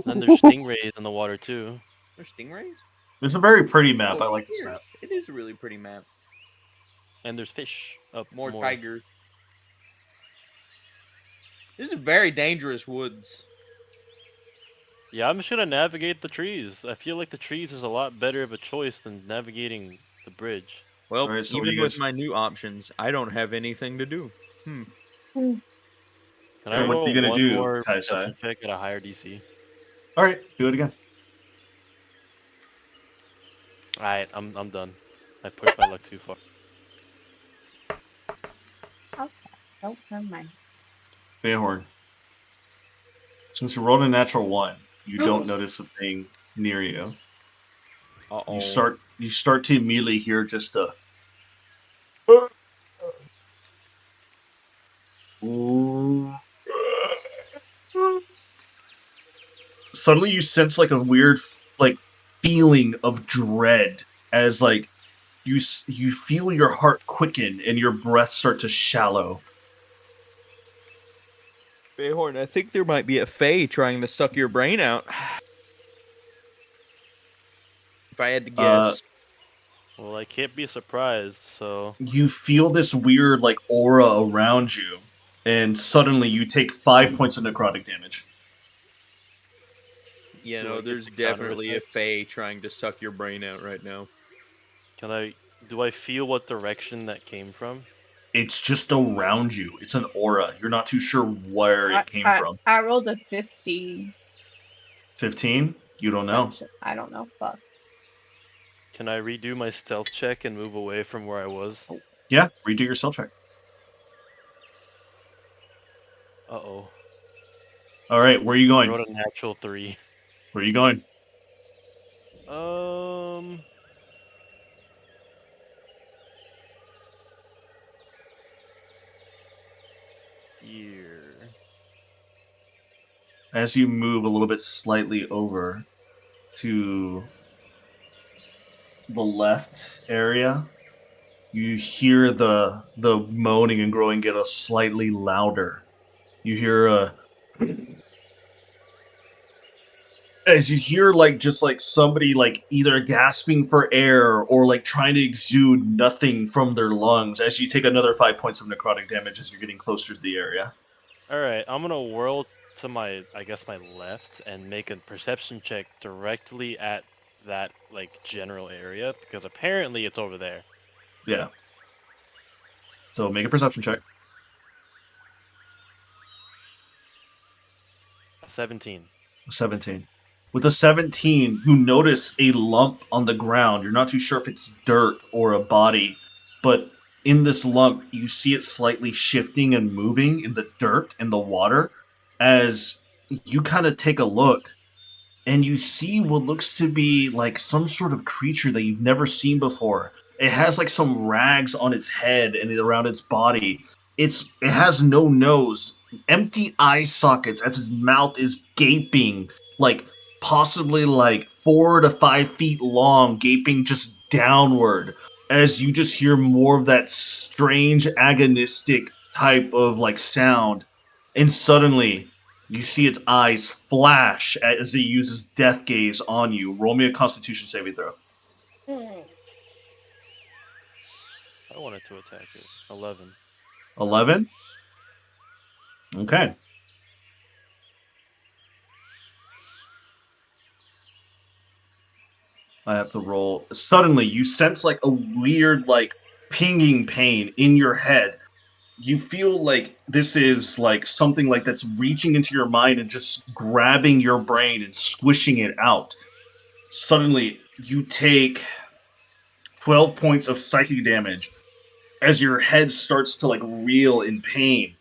Then there's stingrays in the water too. There's stingrays? It's a very pretty map. Oh, I like this here. map. It is a really pretty map. And there's fish up More more. tigers. This is very dangerous woods. Yeah, I'm just gonna navigate the trees. I feel like the trees is a lot better of a choice than navigating the bridge. All Well, right, so what do even you with guys? my new options, I don't have anything to do. Can I And what are you roll gonna one do, more Kaisai? perception check at a higher DC? All right, do it again. Alright, I'm done. I pushed my luck too far. okay. Nope, never mind. Bayhorn. Since you rolled a natural one, you don't notice a thing near you. You Uh-oh. start to immediately hear just a. Suddenly, you sense like a weird like feeling of dread as like you feel your heart quicken and your breath start to shallow. Bayhorn, I think there might be a Fae trying to suck your brain out. If I had to Uh, guess. Well, I can't be surprised, so You feel this weird like aura around you, and suddenly you take 5 points of necrotic damage. Yeah, do I no, get there's to definitely a counterattack? fae trying to suck your brain out right now. Do I feel what direction that came from? It's just around you. It's an aura. You're not too sure where I it came I, from. I rolled a 15 15? You don't know. perception. I don't know. Fuck. Can I redo my stealth check and move away from where I was? Yeah, redo your stealth check. Uh-oh. All right, where are you I going? rolled a natural 3. Where are you going? Um... Here. As you move a little bit slightly over to the left area, you hear the moaning and groaning get a slightly louder. You hear a as you hear like just like somebody like either gasping for air or like trying to exude nothing from their lungs as you take another 5 points of necrotic damage as you're getting closer to the area. Alright, I'm gonna whirl to my, I guess my left, and make a perception check directly at that, like, general area, because apparently it's over there. Yeah. So make a perception check. A 17. 17. With a 17, you notice a lump on the ground. You're not too sure if it's dirt or a body, but in this lump, you see it slightly shifting and moving in the dirt and the water as you kind of take a look and you see what looks to be like some sort of creature that you've never seen before. It has like some rags on its head and around its body. It has no nose, empty eye sockets as its mouth is gaping, like possibly like 4 to 5 feet long, gaping just downward. As you just hear more of that strange agonistic type of like sound, and suddenly you see its eyes flash as it uses Death Gaze on you. Roll me a Constitution saving throw. I wanted to attack it. 11. 11? Okay. I have to roll. Suddenly, you sense like a weird, like, pinging pain in your head. You feel like this is like something like that's reaching into your mind and just grabbing your brain and squishing it out. Suddenly, you take 12 points of psychic damage as your head starts to like reel in pain.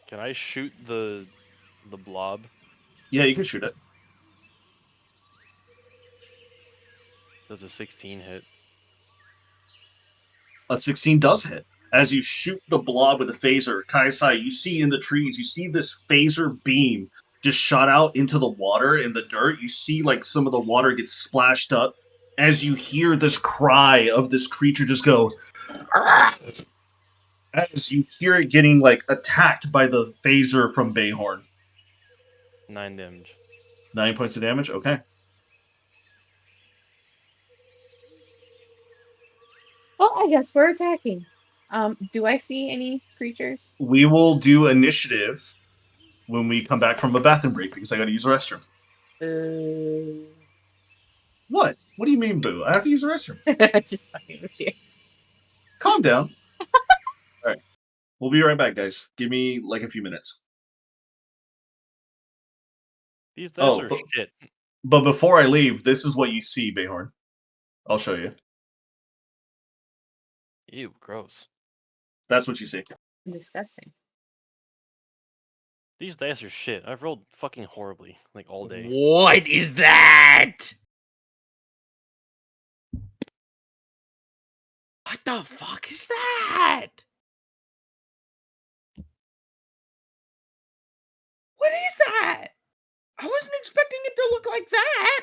Can I shoot the blob? Yeah, you can shoot it. Does a 16 hit? A 16 does hit. As you shoot the blob with a phaser, Kaisai, you see in the trees, you see this phaser beam just shot out into the water in the dirt. You see like some of the water get splashed up as you hear this cry of this creature just go "Argh!" as you hear it getting like attacked by the phaser from Bayhorn. 9 damage. 9 points of damage. Okay. Well, I guess we're attacking. Do I see any creatures? We will do initiative when we come back from a bathroom break because I got to use the restroom. Uh, What? What do you mean, boo? I have to use the restroom. just fucking with you. Calm down. All right. We'll be right back, guys. Give me like a few minutes. These dice Oh, are but, shit. but before I leave, this is what you see, Bayhorn. I'll show you. Ew, gross. That's what you see. Disgusting. These dice are shit. I've rolled fucking horribly, like all day. What is that? What the fuck is that? What is that? I wasn't expecting it to look like that.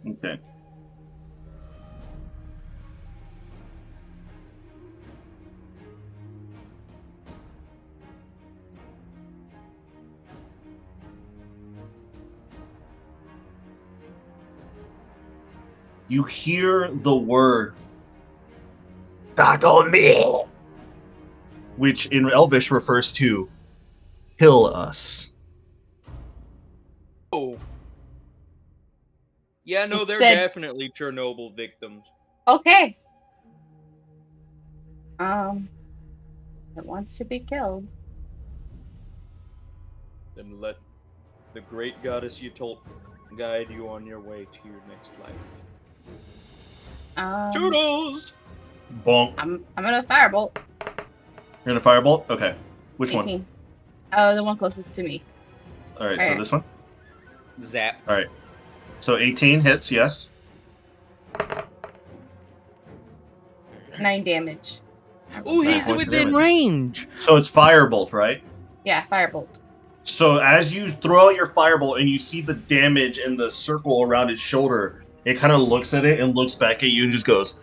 Okay. You hear the word "Back on me," which in Elvish refers to "kill us." Oh. Yeah, no, It they're said- definitely Chernobyl victims. Okay. It wants to be killed. Then let the great goddess Ytult guide you on your way to your next life. Toodles! Bonk. I'm gonna firebolt. You're gonna firebolt? Okay. Which one? 18. Oh, the one closest to me. All right. So Alright. this one. Zap. All right. So 18 hits. Yes. 9 damage. Ooh, 9 he's points of within damage. range. So it's firebolt, right? Yeah, firebolt. So as you throw out your firebolt and you see the damage in the circle around its shoulder, it kind of looks at it and looks back at you and just goes.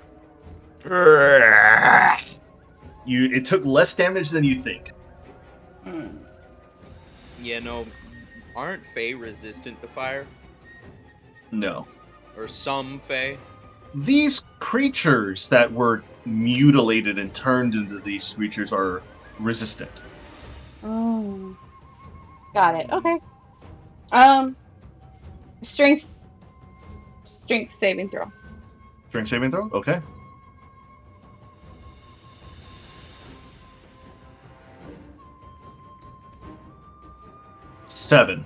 It took less damage than you think. Yeah, no, aren't Fae resistant to fire? No. Or some Fae? These creatures that were mutilated and turned into these creatures are resistant. Oh. Got it. Okay. Strength saving throw. Strength saving throw? Okay. Seven.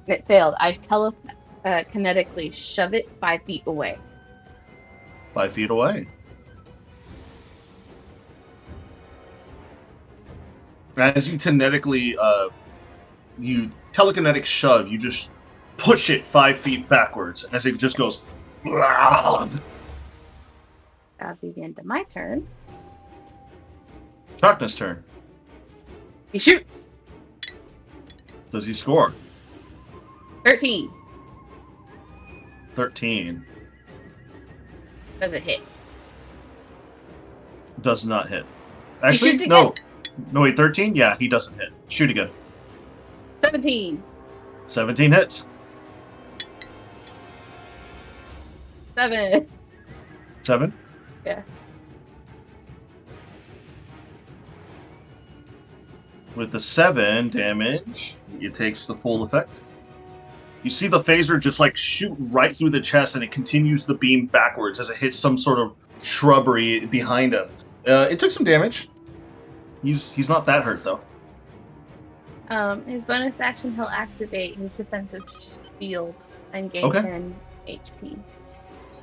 It failed. I kinetically shove it 5 feet away. 5 feet away. As you telekinetic shove, you just push it 5 feet backwards as it just goes. That'll be the end of my turn. Sharpness turn. He shoots. Does he score? 13. 13. Does it hit? Does not hit. He Actually, shoots no. again. No, wait, 13? Yeah, he doesn't hit. Shoot again. 17. 17 hits. 7. 7? Yeah. With the 7 damage, it takes the full effect. You see the phaser just like shoot right through the chest, and it continues the beam backwards as it hits some sort of shrubbery behind him. It took some damage. He's not that hurt though. His bonus action, he'll activate his defensive shield and gain Okay. 10 HP.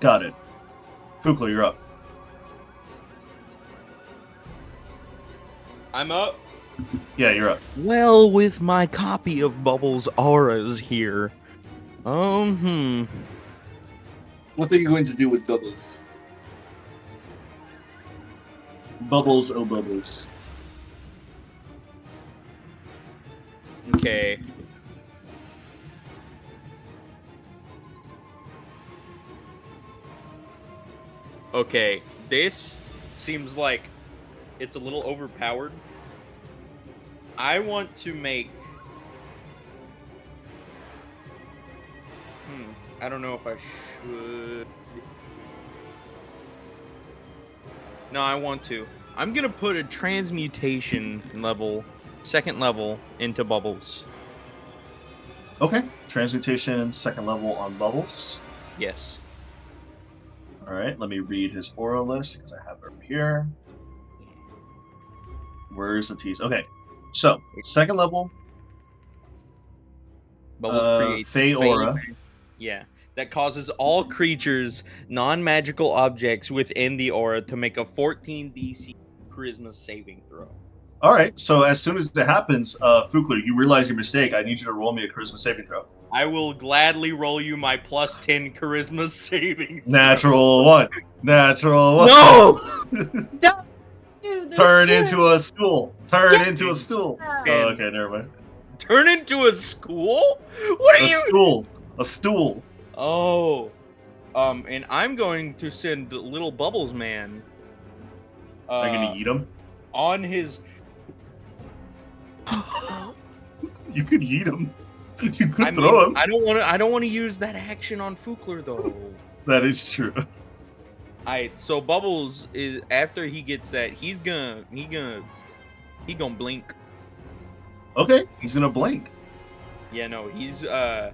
Got it. Fukler, you're up. I'm up. Yeah, you're up. Well, with my copy of Bubbles' auras here. What are you going to do with Bubbles? Bubbles, oh Bubbles. Okay. Okay, this seems like it's a little overpowered. I want to make... I don't know if I should... No, I want to. I'm gonna put a transmutation level, 2nd level, into Bubbles. Okay. Transmutation, 2nd level on Bubbles. Yes. Alright, let me read his aura list because I have it over here. Where's the tease? Okay. So, 2nd level, Bubbles creates Fey aura. Yeah. That causes all creatures, non-magical objects within the aura to make a 14 DC charisma saving throw. Alright, so as soon as it happens, Fukler, you realize your mistake. I need you to roll me a charisma saving throw. I will gladly roll you my plus 10 charisma saving throw. Natural 1. Natural 1. No! Don't do this. Turn to into him. a stool. Turn Yeah. into a stool. Yeah. Oh, okay, never mind. Turn into a school? What are A you? stool. A stool. Oh. And I'm going to send little Bubbles Man. Are you gonna eat him? On his. You could eat him. You could I throw mean, him. I don't want to use that action on Fookler though. That is true. Alright, so Bubbles is after he gets that, he gonna blink. Okay, he's gonna blink. Yeah, no, he's so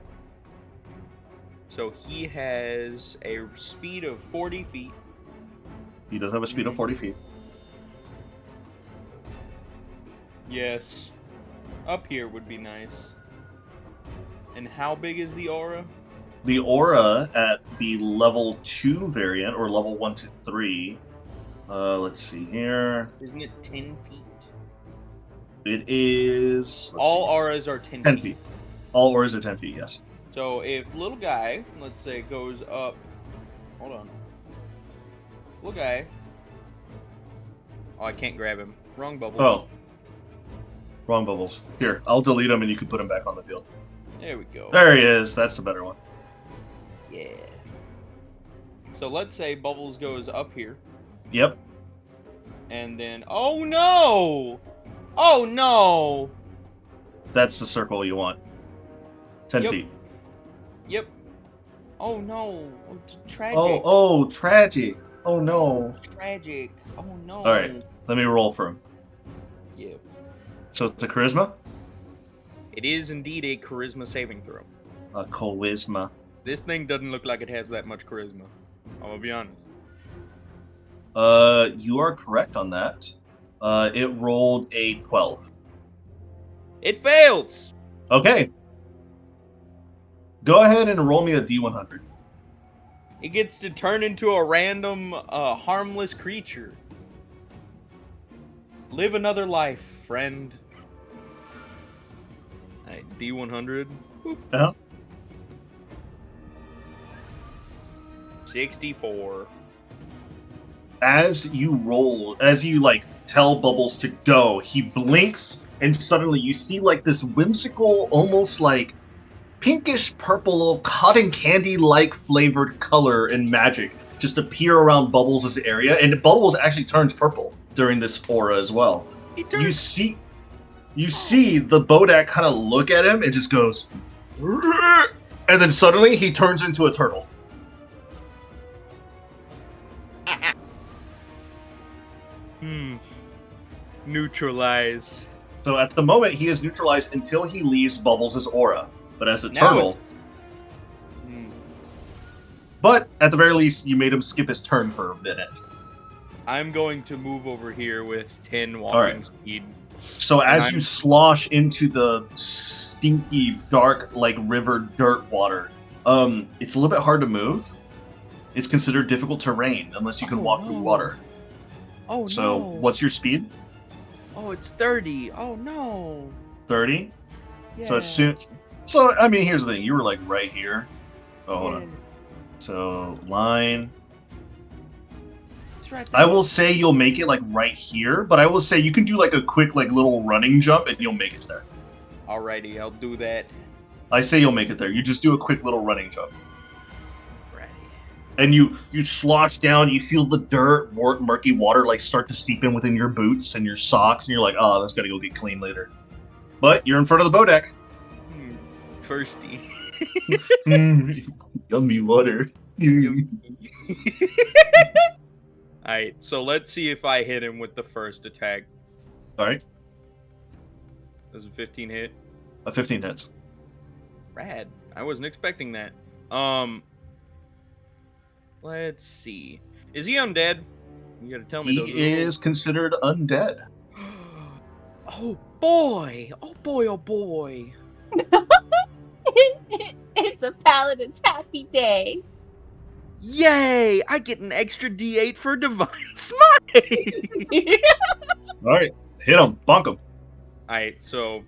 he has a speed of 40 feet. He does have a speed of 40 feet. Yes. Up here would be nice. And how big is the aura? The aura at the level 2 variant, or level 1 to 3, let's see here. Isn't it 10 feet? It is... All auras are 10 10 feet. feet. All auras are 10 feet, yes. So if little guy, let's say, goes up... Hold on. Little guy... Oh, I can't grab him. Wrong bubble. Oh. Wrong Bubbles. Here, I'll delete him and you can put him back on the field. There we go. There he is. That's the better one. Yeah. So let's say Bubbles goes up here. Yep. And then... Oh, no! Oh, no! That's the circle you want. 10 Yep. feet. Yep. Oh, no. Oh, tragic. Oh, tragic. Oh, no. Tragic. Oh, no. All right, let me roll for him. Yeah. So it's a charisma? It is indeed a charisma saving throw. A charisma. This thing doesn't look like it has that much charisma. I'm gonna be honest. You are correct on that. It rolled a 12. It fails! Okay. Go ahead and roll me a D100. It gets to turn into a random, harmless creature. Live another life, friend. Alright, D100. Boop. Uh-huh. 64. As you roll, as you tell Bubbles to go, he blinks, and suddenly you see this whimsical, almost pinkish purple, cotton candy flavored color and magic just appear around Bubbles' area, and Bubbles actually turns purple during this aura as well. You see the Bodak kind of look at him and just goes, and then suddenly he turns into a turtle. Neutralized. So at the moment, he is neutralized until he leaves Bubbles' aura. But as a Now turtle... But at the very least, you made him skip his turn for a minute. I'm going to move over here with 10 walking speed. So as you slosh into the stinky, dark, river dirt water, it's a little bit hard to move. It's considered difficult terrain unless you can walk through water. Oh, so, what's your speed? Oh, it's 30. Oh, no. 30? Yeah. So, I mean, here's the thing. You were, right here. Oh, hold on. So, line... It's right there. I will say you'll make it, right here, but I will say you can do, a quick, little running jump, and you'll make it there. Alrighty, I'll do that. I say you'll make it there. You just do a quick little running jump. Righty. And you slosh down, you feel the dirt, murky water, start to seep in within your boots and your socks, and you're like, oh, that's gotta go get clean later. But you're in front of the Bodak. Thirsty. Yummy water. Alright, so let's see if I hit him with the first attack. Alright. Does a 15 hit? A 15 hits. Rad. I wasn't expecting that. Let's see. Is he undead? You gotta tell me those. He is considered undead. Oh boy! Oh boy, oh boy! It's a paladin's happy day. Yay! I get an extra D8 for Divine Smite! Alright, hit him, bonk him. Alright, so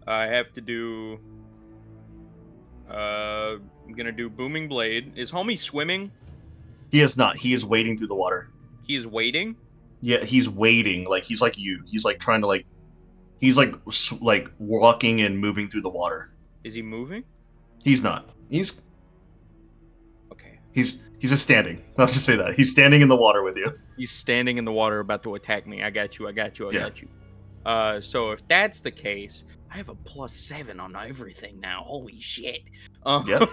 I have to do I'm gonna do Booming Blade. Is homie swimming? He is not. He is wading through the water. He is waiting? Yeah, he's wading. He's like you. He's trying to he's walking and moving through the water. Is he moving? He's not. He's He's just standing. I'll just say that. He's standing in the water with you. He's standing in the water about to attack me. I got you. I got you. I Yeah. got you. So if that's the case, I have a +7 on everything now. Holy shit. Yep.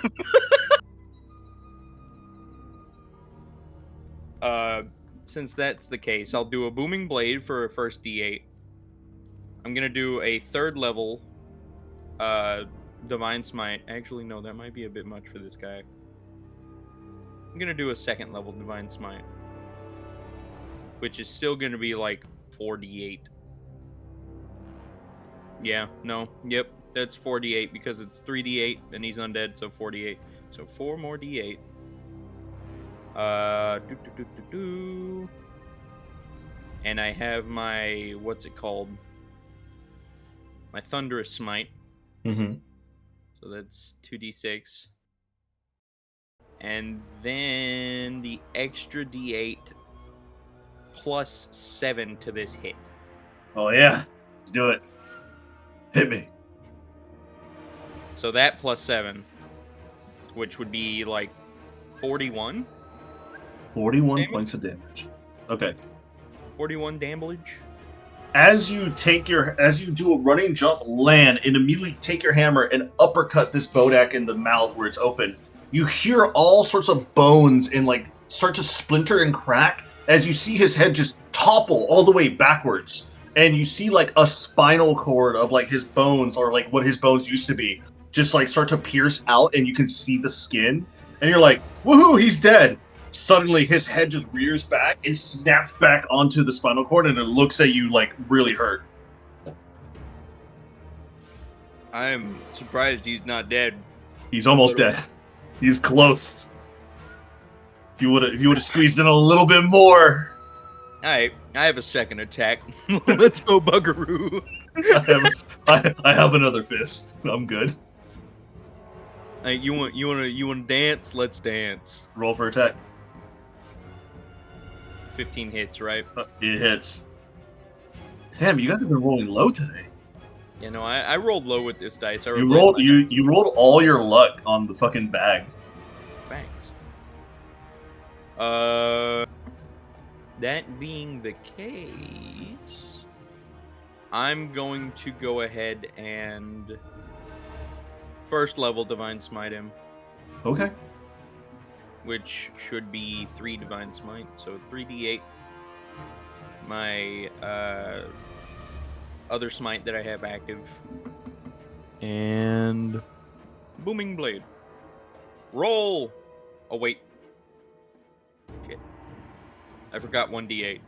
Since that's the case, I'll do a booming blade for a first D8. I'm gonna do a 3rd level divine smite. Actually, no, that might be a bit much for this guy. I'm gonna do a 2nd level divine smite, which is still gonna be like 4d8. Yeah, no, yep, that's 4d8 because it's 3d8 and he's undead, so 4d8. So 4 more d8. And I have my, what's it called? My thunderous smite. Mm-hmm. So that's 2d6. And then the extra d8 +7 to this hit. Oh yeah. Let's do it. Hit me. So that +7, which would be like 41? 41 Damage? points of damage. Okay. 41 damage. As you do a running jump, land, and immediately take your hammer and uppercut this Bodak in the mouth where it's open, you hear all sorts of bones and like start to splinter and crack as you see his head just topple all the way backwards. And you see like a spinal cord of like his bones, or like what his bones used to be, just like start to pierce out, and you can see the skin. And you're like, woohoo, he's dead. Suddenly his head just rears back and snaps back onto the spinal cord, and it looks at you like really hurt. I'm surprised he's not dead. He's almost dead. He's close. If you would have squeezed in a little bit more. Alright, I have a 2nd attack. Let's go, Buckaroo. I have another fist. I'm good. Hey, you want to dance? Let's dance. Roll for attack. 15 hits, right? It hits. Damn, you guys have been rolling low today. You know, I rolled low with this dice. I You rolled all your luck on the fucking bag. Thanks. That being the case, I'm going to go ahead and 1st level divine smite him, Okay. which should be 3 divine smite, so 3d8. My other smite that I have active, and booming blade. Roll. Oh wait. Shit. I forgot 1d8,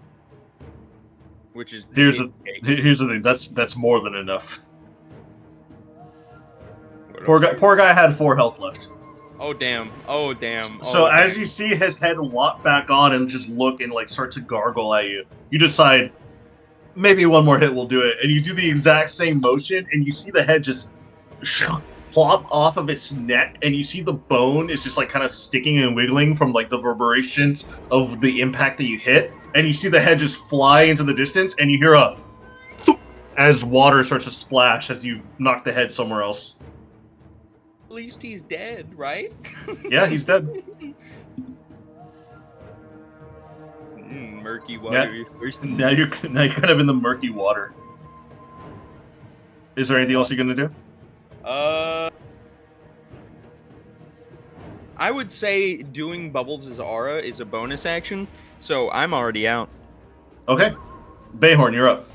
which is Here's the thing. That's more than enough. Poor guy had 4 health left. Oh damn! Oh damn! So Oh, as damn. you see his head walk back on and just look and like start to gargle at you, you decide maybe one more hit will do it, and you do the exact same motion, and you see the head just plop off of its neck, and you see the bone is just like kind of sticking and wiggling from like the reverberations of the impact that you hit, and you see the head just fly into the distance, and you hear a as water starts to splash as you knock the head somewhere else. At least he's dead, right? Yeah, he's dead. Murky water. Now you're kind of in the murky water. Is there anything else you're gonna do? I would say doing Bubbles' aura is a bonus action, so I'm already out. Okay. Bayhorn, you're up.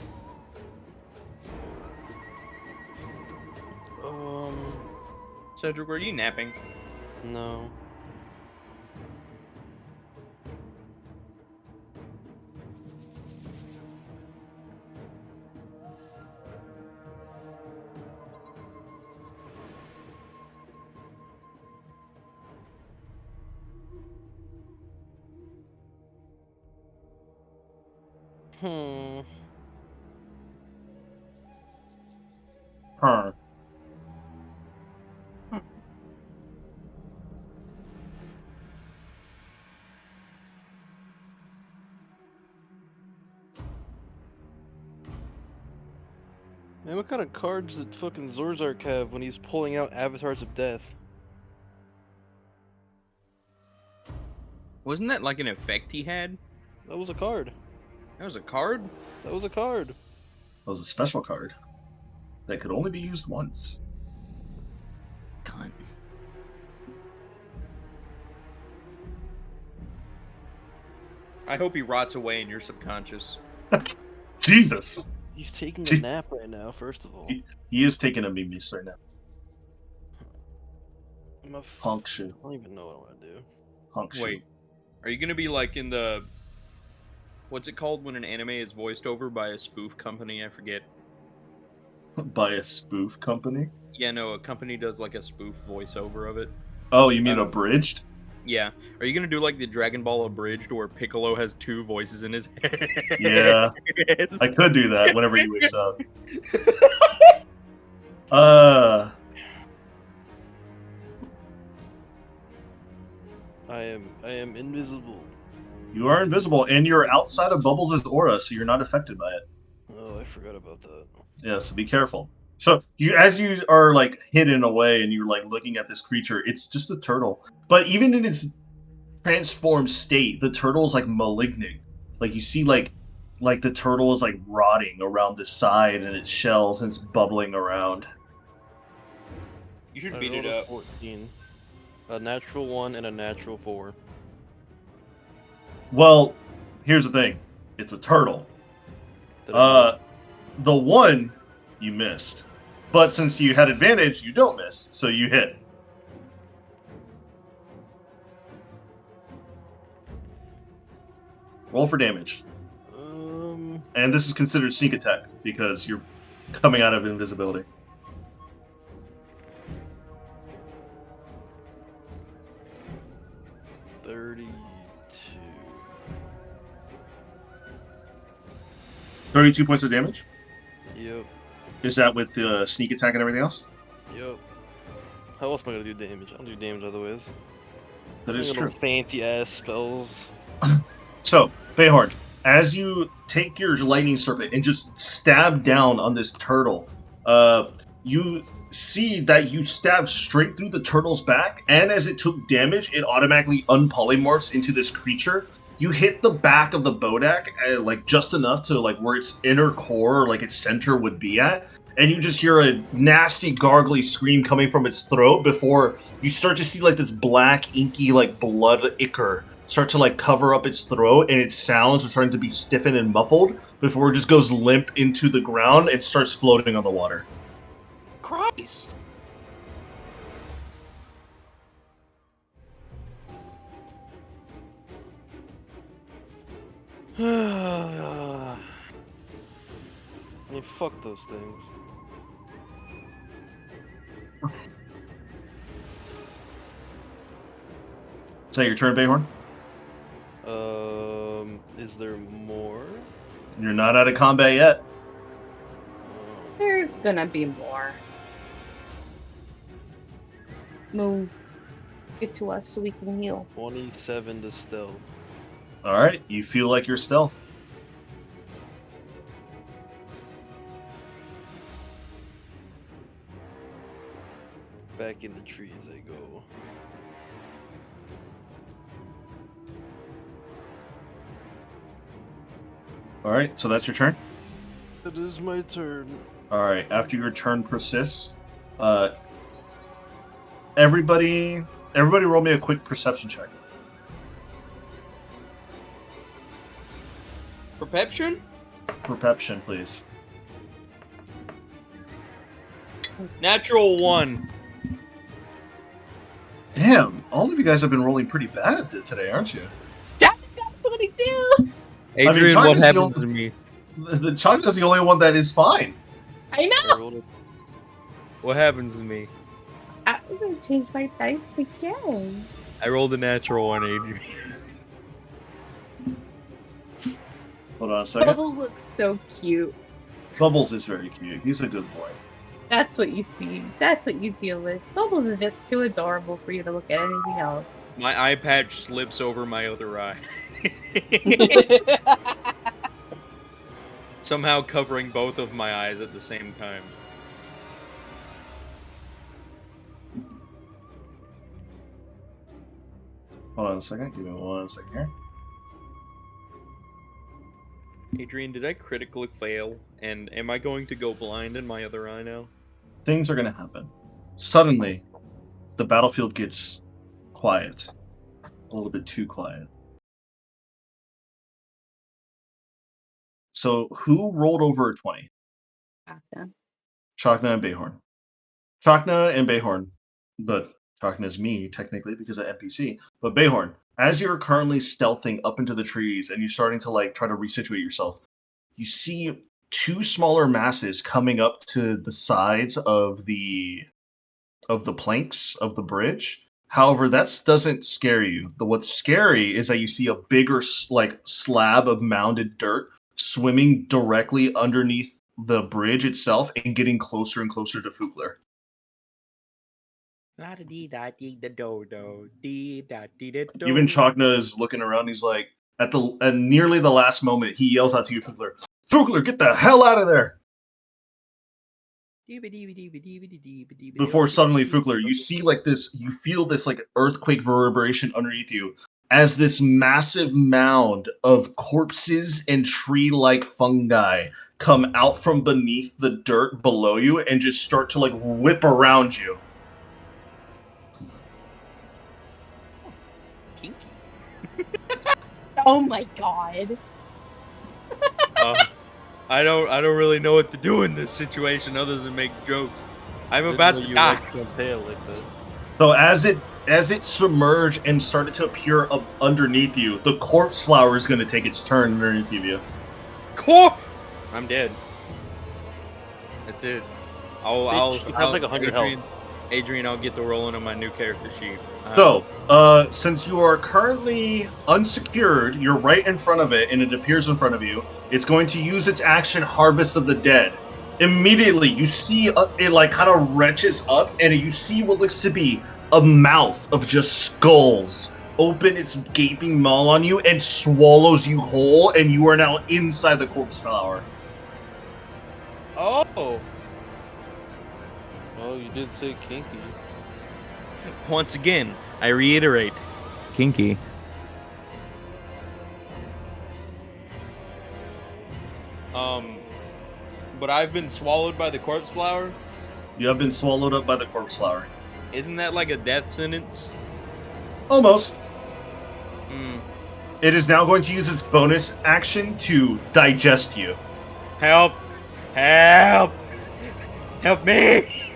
Cedric, were you napping? No. Huh. Man, what kind of cards did fucking Zorzark have when he's pulling out Avatars of Death? Wasn't that like an effect he had? That was a card. That was a card? That was a card. That was a special card that could only be used once. Cunt. I hope he rots away in your subconscious. Jesus! He's taking a Gee. nap right now, first of all. He is taking a memes right now. I'm a Honk shoe. I don't even know what I want to do. Honk shoe. Wait, are you gonna be like in the... What's it called when an anime is voiced over by a spoof company? I forget. By a spoof company? Yeah, no, a company does like a spoof voiceover of it. Oh, you mean abridged? Yeah. Are you gonna do like the Dragon Ball abridged where Piccolo has 2 voices in his head? Yeah. I could do that whenever he wakes up. I am invisible. You are invisible, and you're outside of Bubbles' aura, so you're not affected by it. Oh, I forgot about that. Yeah, so be careful. So as you are like hidden away and you're like looking at this creature, it's just a turtle. But even in its transformed state, the turtle is like malignant. Like you see like the turtle is like rotting around the side and its shells and it's bubbling around. You should I beat it rolled a up. 14. A natural 1 and a natural 4. Well, here's the thing. It's a turtle. Did I miss? The 1 you missed. But since you had advantage, you don't miss, so you hit. Roll for damage. And this is considered sneak attack because you're coming out of invisibility. $32. 32 points of damage? Yep. Is that with the sneak attack and everything else? Yep. How else am I gonna do damage? I don't do damage otherwise. That is true. Fancy ass spells. So, Bayhorn, as you take your lightning serpent and just stab down on this turtle, you see that you stab straight through the turtle's back, and as it took damage, it automatically unpolymorphs into this creature. You hit the back of the bodak, like just enough to like where its inner core, or like its center, would be at, and you just hear a nasty, gargly scream coming from its throat before you start to see like this black, inky, like blood ichor start to like cover up its throat, and its sounds are starting to be stiffened and muffled before it just goes limp into the ground and starts floating on the water. Christ! I mean, fuck those things. Is that your turn, Bayhorn? Is there more? You're not out of combat yet. There's gonna be more. Move. Get to us so we can heal. 27 to stealth. Alright, you feel like you're stealth. Back in the trees I go. Alright, so that's your turn? It is my turn. Alright, after your turn persists, everybody roll me a quick perception check. Perception? Perception, please. Natural 1. Damn, all of you guys have been rolling pretty bad at it today, aren't you? Jack got 22! Adrian, Chuck what is the happens to only- me? The Chuck is the only one that is fine. I I know! rolled a What happens to me? I'm gonna change my dice again. I rolled a natural 1, Adrian. Hold on a second. Bubble looks so cute. Bubbles is very cute. He's a good boy. That's what you see. That's what you deal with. Bubbles is just too adorable for you to look at anything else. My eye patch slips over my other eye. Somehow covering both of my eyes at the same time. Hold on a second. Give me 1 second here. Adrian, did I critically fail? And am I going to go blind in my other eye now? Things are going to happen. Suddenly, the battlefield gets quiet. A little bit too quiet. So, who rolled over a 20? Gotcha. Chakna and Bayhorn. Chakna and Bayhorn, but Chakna is me, technically, because of NPC. But Bayhorn, as you're currently stealthing up into the trees and you're starting to like try to resituate yourself, you see two smaller masses coming up to the sides of the planks of the bridge. However, that doesn't scare you. What's scary is that you see a bigger like slab of mounded dirt swimming directly underneath the bridge itself and getting closer and closer to Fugler. Even Chakna is looking around. He's like, at nearly the last moment, he yells out to you, Fugler, "Fugler, get the hell out of there!" Before suddenly, Fugler, you see like this, you feel this like earthquake reverberation underneath you as this massive mound of corpses and tree-like fungi come out from beneath the dirt below you and just start to like whip around you. Kinky. Oh my god. I don't really know what to do in this situation other than make jokes. I'm Didn't about know to you die. liked Champagne like that. So as it submerged and started to appear up underneath you, the corpse flower is going to take its turn underneath you. I'm dead. That's it. You have like 100 health. Adrian, I'll get the rolling on my new character sheet. So, since you are currently unsecured, you're right in front of it, and it appears in front of you. It's going to use its action, Harvest of the Dead. Immediately, you see it like kind of wrenches up, and you see what looks to be a mouth of just skulls open its gaping maw on you and swallows you whole, and you are now inside the corpse flower. Oh! Oh, you did say kinky. Once again, I reiterate, kinky. But I've been swallowed by the corpse flower? You have been swallowed up by the corpse flower. Isn't that like a death sentence? Almost. Hmm. It is now going to use its bonus action to digest you. Help! Help! Help me!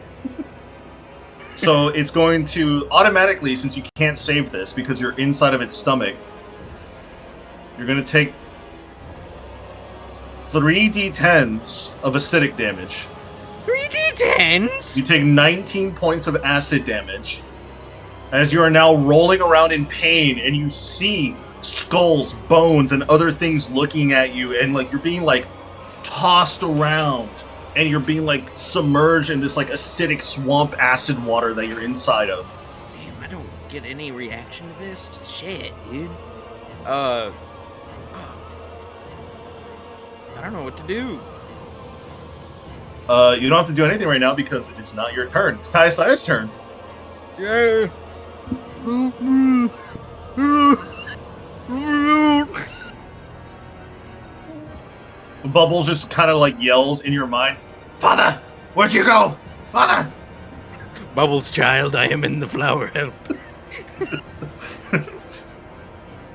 So it's going to automatically, since you can't save this because you're inside of its stomach, you're going to take 3d10s of acidic damage. 3d10s? You take 19 points of acid damage as you are now rolling around in pain, and you see skulls, bones, and other things looking at you, and like you're being like tossed around, and you're being like submerged in this like acidic swamp acid water that you're inside of. Damn, I don't get any reaction to this. Shit, dude. I don't know what to do. You don't have to do anything right now because it is not your turn. It's Kai Sai's turn. Yeah. Bubbles just kind of like yells in your mind, "Father, where'd you go? Father!" Bubbles, child, I am in the flower. Help.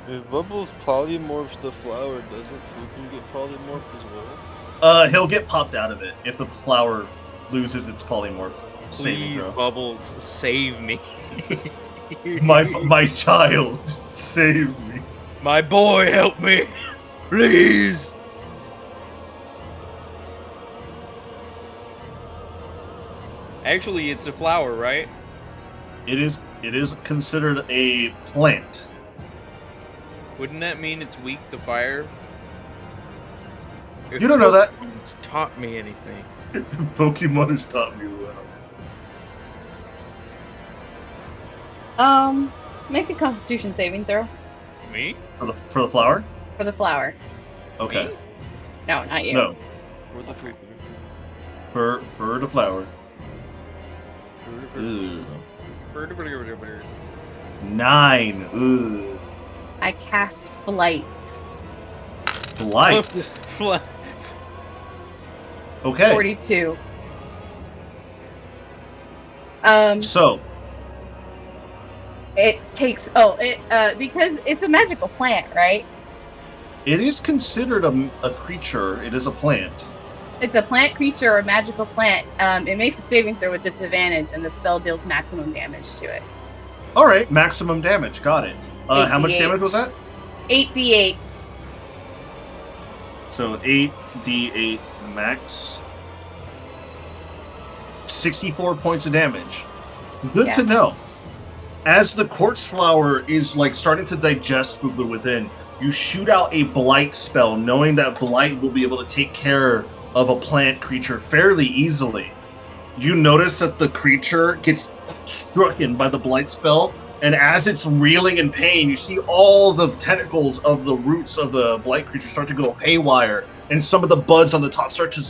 If Bubbles polymorphs the flower, doesn't Fuku get polymorphed as well? He'll get popped out of it if the flower loses its polymorph saving Please, throw. Bubbles, save me. My child, save me. My boy, help me. Please. Actually, it's a flower, right? It is considered a plant. Wouldn't that mean it's weak to fire? You don't know that. It's taught me anything. Pokemon has taught me well. Make a Constitution saving throw Me? For the flower? for the flower. Okay. Me? No, not you. No. For the Fuku. For the flower. For the- Ew. 9. Ooh. I cast Blight. Blight. Okay. 42. So, It takes because it's a magical plant, right? it is considered a creature. It is a plant. It's a plant creature or a magical plant. It makes a saving throw with disadvantage, and the spell deals maximum damage to it. All right, maximum damage. Got it. How much 8d8s. damage was that? 8d8s. So 8d8 max. 64 points of damage. Good to know. As the corpse flower is like starting to digest Fugler within, you shoot out a blight spell, knowing that blight will be able to take care of a plant creature fairly easily. You notice that the creature gets stricken by the blight spell, and as it's reeling in pain, you see all the tentacles of the roots of the blight creature start to go haywire, and some of the buds on the top start to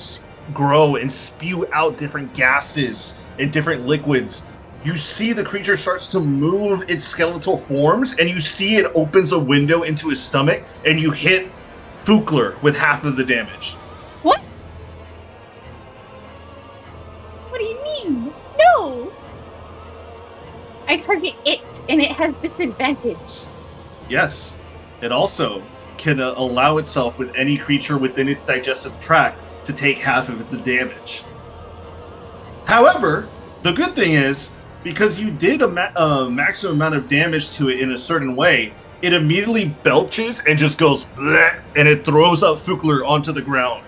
grow and spew out different gases and different liquids. You see the creature starts to move its skeletal forms, and you see it opens a window into his stomach, and you hit Fugler with half of the damage. What? What do you mean? No! I target it, and it has disadvantage. Yes. It also can allow itself with any creature within its digestive tract to take half of the damage. However, the good thing is, because you did a maximum amount of damage to it in a certain way, it immediately belches and just goes bleh, and it throws up Fugler onto the ground.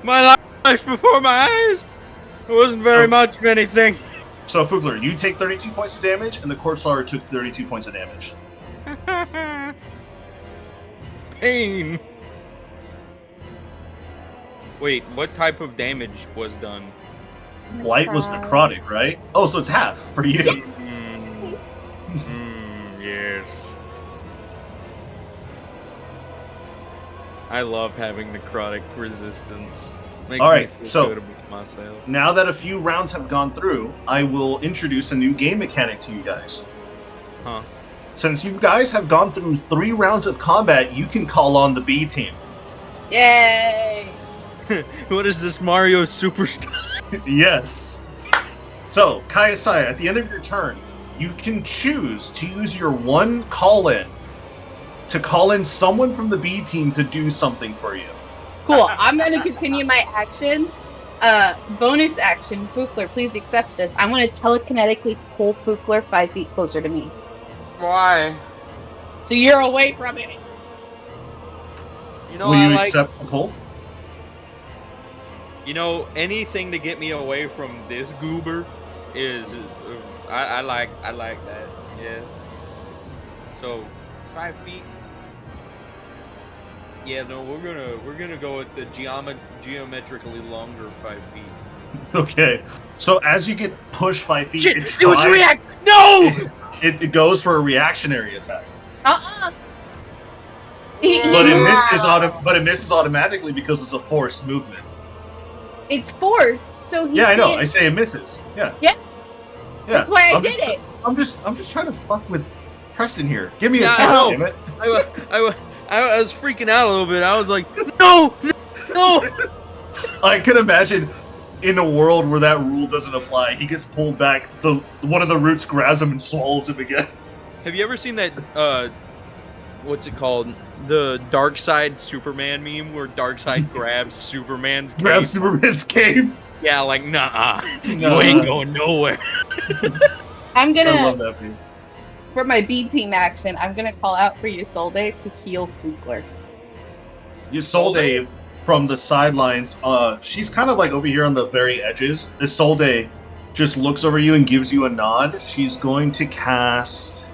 My life before my eyes! It wasn't very much of anything. So Fugler, you take 32 points of damage, and the corpse flower took 32 points of damage. Pain. Wait, what type of damage was done? Blight was necrotic, right? Oh, so it's half for you. Yes. I love having necrotic resistance. Makes All right, me feel so good about myself. now that a few rounds have gone through, I will introduce a new game mechanic to you guys. Huh. Since you guys have gone through 3 rounds of combat, you can call on the B team. Yay! What is this, Mario Superstar? Yes. So, Kaiosai, at the end of your turn, you can choose to use your one call-in to call in someone from the B team to do something for you. Cool. I'm going to continue my action. Bonus action. Fugler, please accept this. I want to telekinetically pull Fugler 5 feet closer to me. Why? So you're away from it. You know, Will I you like. accept the pull? You know, anything to get me away from this goober is. I like that. Yeah. So, 5 feet. Yeah, no, we're gonna go with the geometrically longer 5 feet. Okay. So as you get pushed 5 feet, Shit! it It was tries- react. No! It goes for a reactionary attack. He But it moves. misses automatically because it's a forced movement. It's forced, so he Yeah, I know. can't. I say it misses. Yeah. Yeah. Yeah. That's why I I'm did just, it. I'm just trying to fuck with Preston here. Give me a Yeah, I chance, know. damn it. I was freaking out a little bit. I was like, no, no. I can imagine in a world where that rule doesn't apply, he gets pulled back. One of the roots grabs him and swallows him again. Have you ever seen that? What's it called? The Dark Side Superman meme where Darkseid grabs Superman's cape. Grabs Superman's cape. Yeah, like nah, you Nah. ain't going nowhere. I'm I gonna, love that meme. for my B team action, I'm gonna call out for Isolde to heal Fugler. Isolde from the sidelines, she's kind of like over here on the very edges. Isolde just looks over you and gives you a nod. She's going to cast.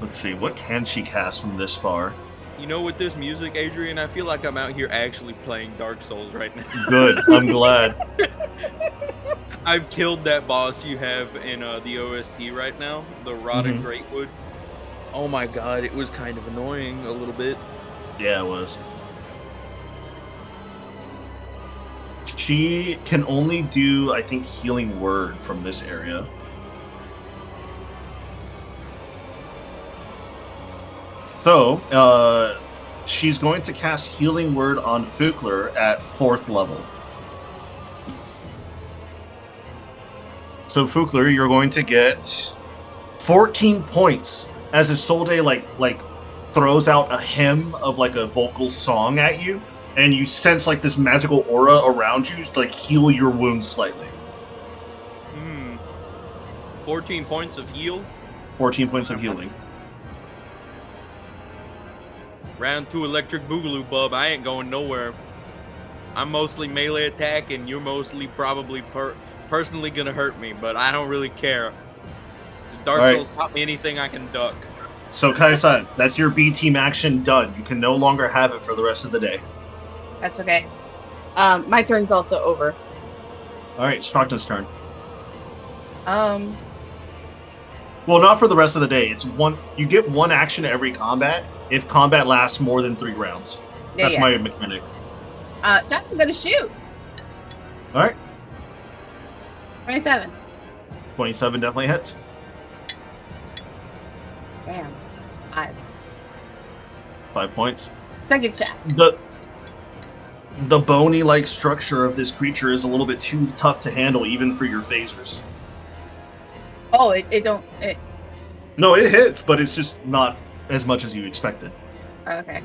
Let's see, what can she cast from this far? You know, with this music, Adrian, I feel like I'm out here actually playing Dark Souls right now. Good, I'm glad. I've killed that boss you have in the OST right now, the Rotted Greatwood. Oh my god, it was kind of annoying a little bit. Yeah, it was. She can only do, I think, Healing Word from this area. So, she's going to cast Healing Word on Fukler at 4th level. So, Fukler, you're going to get 14 points as Isolde like throws out a hymn of like a vocal song at you, and you sense like this magical aura around you to like heal your wounds slightly. 14 points of heal. 14 points of healing. Round 2 electric boogaloo, bub. I ain't going nowhere. I'm mostly melee attack, and you're mostly probably personally gonna hurt me, but I don't really care. The Dark All right. Souls taught me anything I can duck. So, Kai-san, that's your B team action done. You can no longer have it for the rest of the day. That's okay. My turn's also over. All right, Shrakta's turn. Um, Well, not for the rest of the day. It's one. You get one action every combat if combat lasts more than 3 rounds. yeah, That's yeah. my mechanic. John's gonna shoot. All right, 27. 27 definitely hits. Damn. 5. 5 points. Second shot. The bony-like structure of this creature is a little bit too tough to handle, even for your phasers. Oh, it don't. No, it hits, but it's just not as much as you expected. Okay.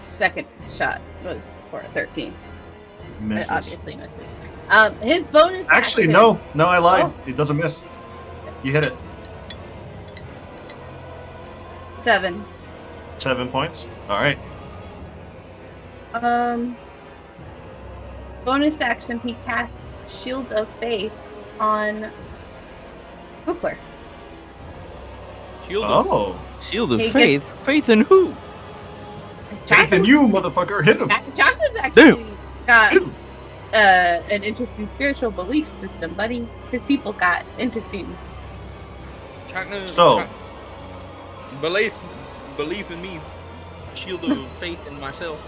Second shot was for a 13. Misses. It obviously misses. His bonus Actually, action. no, I lied. Oh. It doesn't miss. You hit it. 7. 7 points. All right. Bonus action, he casts Shield of Faith on Hookler. Shield of Shield of He Faith? Faith in who? Faith in you, motherfucker. Hit him. Chaka's actually got an interesting spiritual belief system, buddy. His people got interesting. So, belief in me. Shield of faith in myself.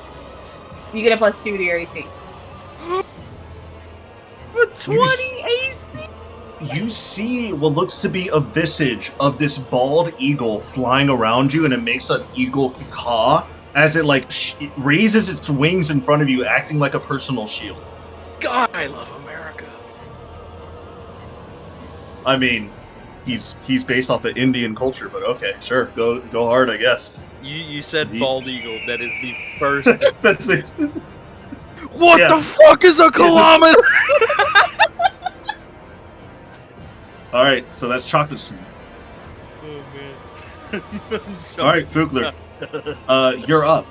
You get a +2 to your AC. 20 AC. You see what looks to be a visage of this bald eagle flying around you, and it makes an eagle caw as it like it raises its wings in front of you, acting like a personal shield. God, I love America. I mean, he's based off of Indian culture, but okay, sure, go hard, I guess. You said bald eagle. That is the first. That's it. What the fuck is a kilometer? All right, so that's Chocolate's turn. Oh man. I'm sorry. All right, Fugler, you're up.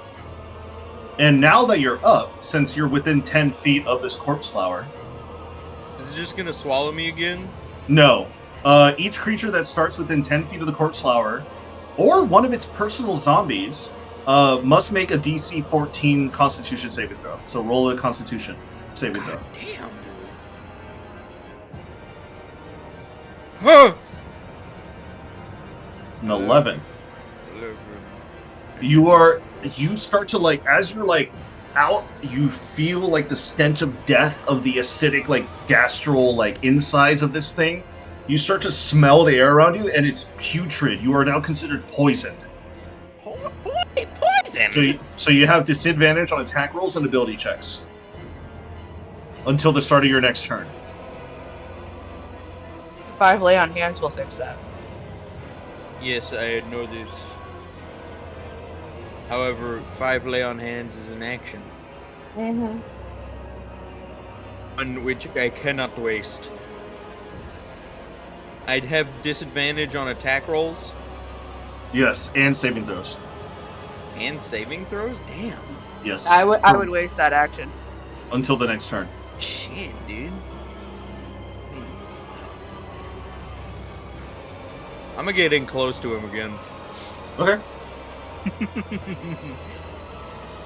And now that you're up, since you're within 10 feet of this corpse flower, is it just gonna swallow me again? No. Each creature that starts within 10 feet of the corpse flower, or one of its personal zombies, must make a DC 14 Constitution saving throw. So roll a Constitution saving throw. Damn, dude. Huh. An 11. You start to like, as you're like out, you feel like the stench of death of the acidic like gastral like insides of this thing. You start to smell the air around you, and it's putrid. You are now considered poisoned. Poison? So you have disadvantage on attack rolls and ability checks until the start of your next turn. 5 lay on hands will fix that. Yes, I know this. However, 5 lay on hands is an action. Mm-hmm. On which I cannot waste. I'd have disadvantage on attack rolls. Yes, and saving throws. And saving throws? Damn. Yes. I would waste that action. Until the next turn. Shit, dude. I mean, fuck. I'm gonna get in close to him again. Okay.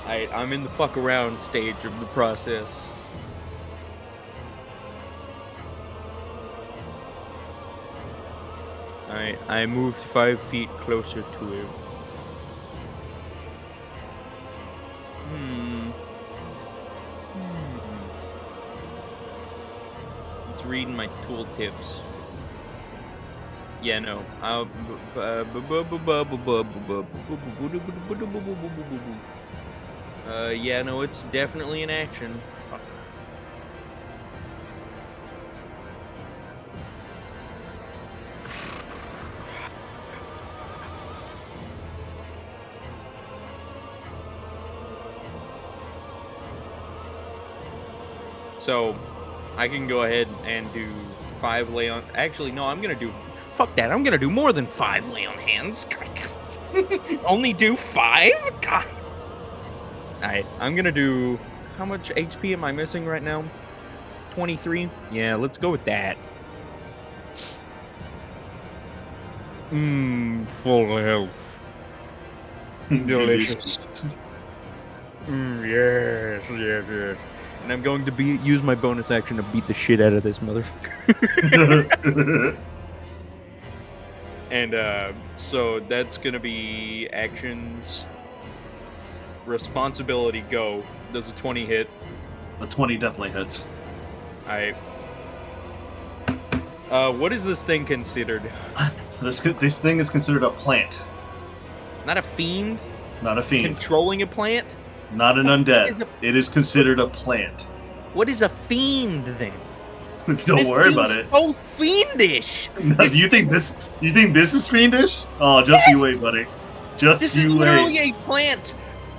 I'm in the fuck around stage of the process. I moved 5 feet closer to him. reading my tooltips. Yeah, no. Yeah, no, it's definitely an action. Fuck. So, I can go ahead and do 5 lay on. Actually, no, I'm gonna do. Fuck that. I'm gonna do more than 5 lay on hands. Only do 5? God. Alright, I'm gonna do. How much HP am I missing right now? 23? Yeah, let's go with that. Full health. Delicious. Yes, yes, yes. And I'm going to use my bonus action to beat the shit out of this motherfucker. And so that's gonna be actions. Responsibility, go. Does a 20 hit? The 20 definitely hits. Alright. What is this thing considered? This thing is considered a plant. Not a fiend? Not a fiend. Controlling a plant? Not an undead. It is considered a plant. What is a fiend then? Don't worry about it. So fiendish. No, do you think this is fiendish? Oh, just you wait, buddy. Just you wait. This is literally a plant,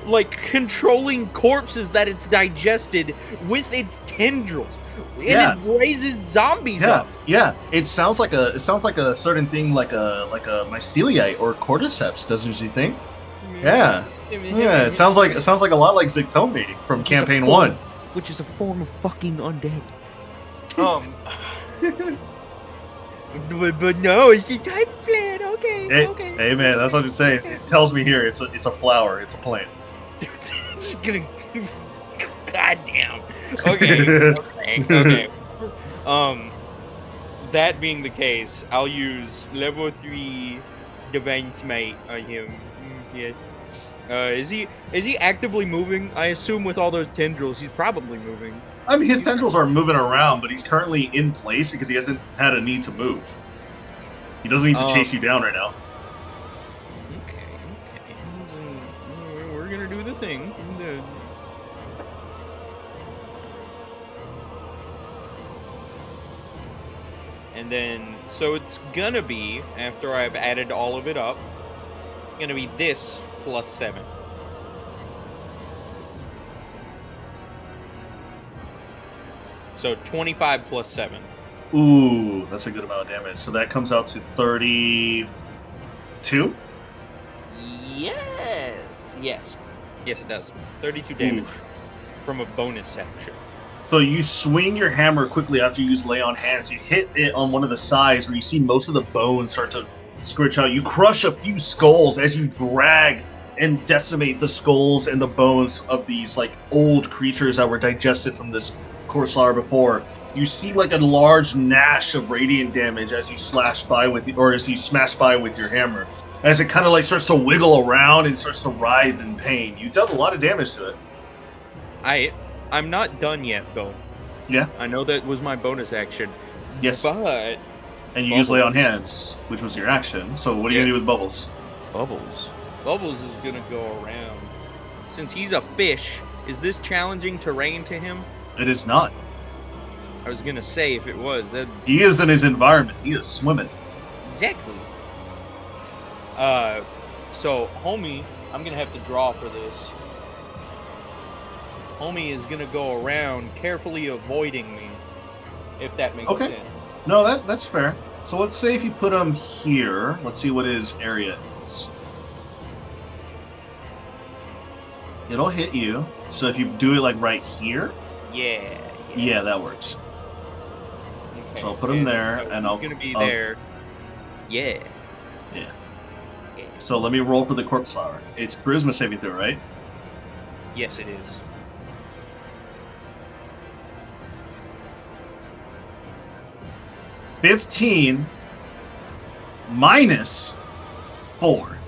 like controlling corpses that it's digested with its tendrils, and it raises zombies up. Yeah. It sounds like a certain thing, like a mycelium or cordyceps, doesn't you think? Yeah. Yeah. It sounds like a lot like Zictomi from Campaign 1. Which is a form of fucking undead. But no, it's a type plant. Okay, okay. Hey man, that's what I'm saying. It tells me here it's a flower. It's a plant. It's gonna. Goddamn. Okay. That being the case, I'll use level 3 Divine Smite on him. Yes. Is he actively moving? I assume with all those tendrils, he's probably moving. I mean, his tendrils are moving around, but he's currently in place because he hasn't had a need to move. He doesn't need to chase you down right now. Okay. We're gonna do the thing. And then, so it's gonna be, after I've added all of it up, gonna be this plus 7. So 25 plus 7. Ooh, that's a good amount of damage. So that comes out to 32? Yes, it does. 32 damage from a bonus action. So you swing your hammer quickly after you use lay on hands. You hit it on one of the sides where you see most of the bones start to squirch out. You crush a few skulls as you drag and decimate the skulls and the bones of these like old creatures that were digested from this corpse flower before. You see like a large gnash of radiant damage as you smash by with your hammer. As it kind of like starts to wiggle around and starts to writhe in pain. You dealt a lot of damage to it. I'm not done yet, though. Yeah. I know that was my bonus action. Yes. But... And you use lay on hands, which was your action. So what are you going to do with Bubbles? Bubbles is going to go around. Since he's a fish, is this challenging terrain to him? It is not. I was going to say, if it was, that... He is in his environment. He is swimming. Exactly. So, homie, I'm going to have to draw for this. Homie is gonna go around carefully avoiding me, if that makes sense. No, that's fair. So let's say if you put him here, let's see what his area is. It'll hit you. So if you do it like right here, yeah, that works. Okay. So I'll put him there, and I'll gonna be there. Yeah. So let me roll for the corpse flower. It's charisma saving throw, right? Yes, it is. -15 minus 4.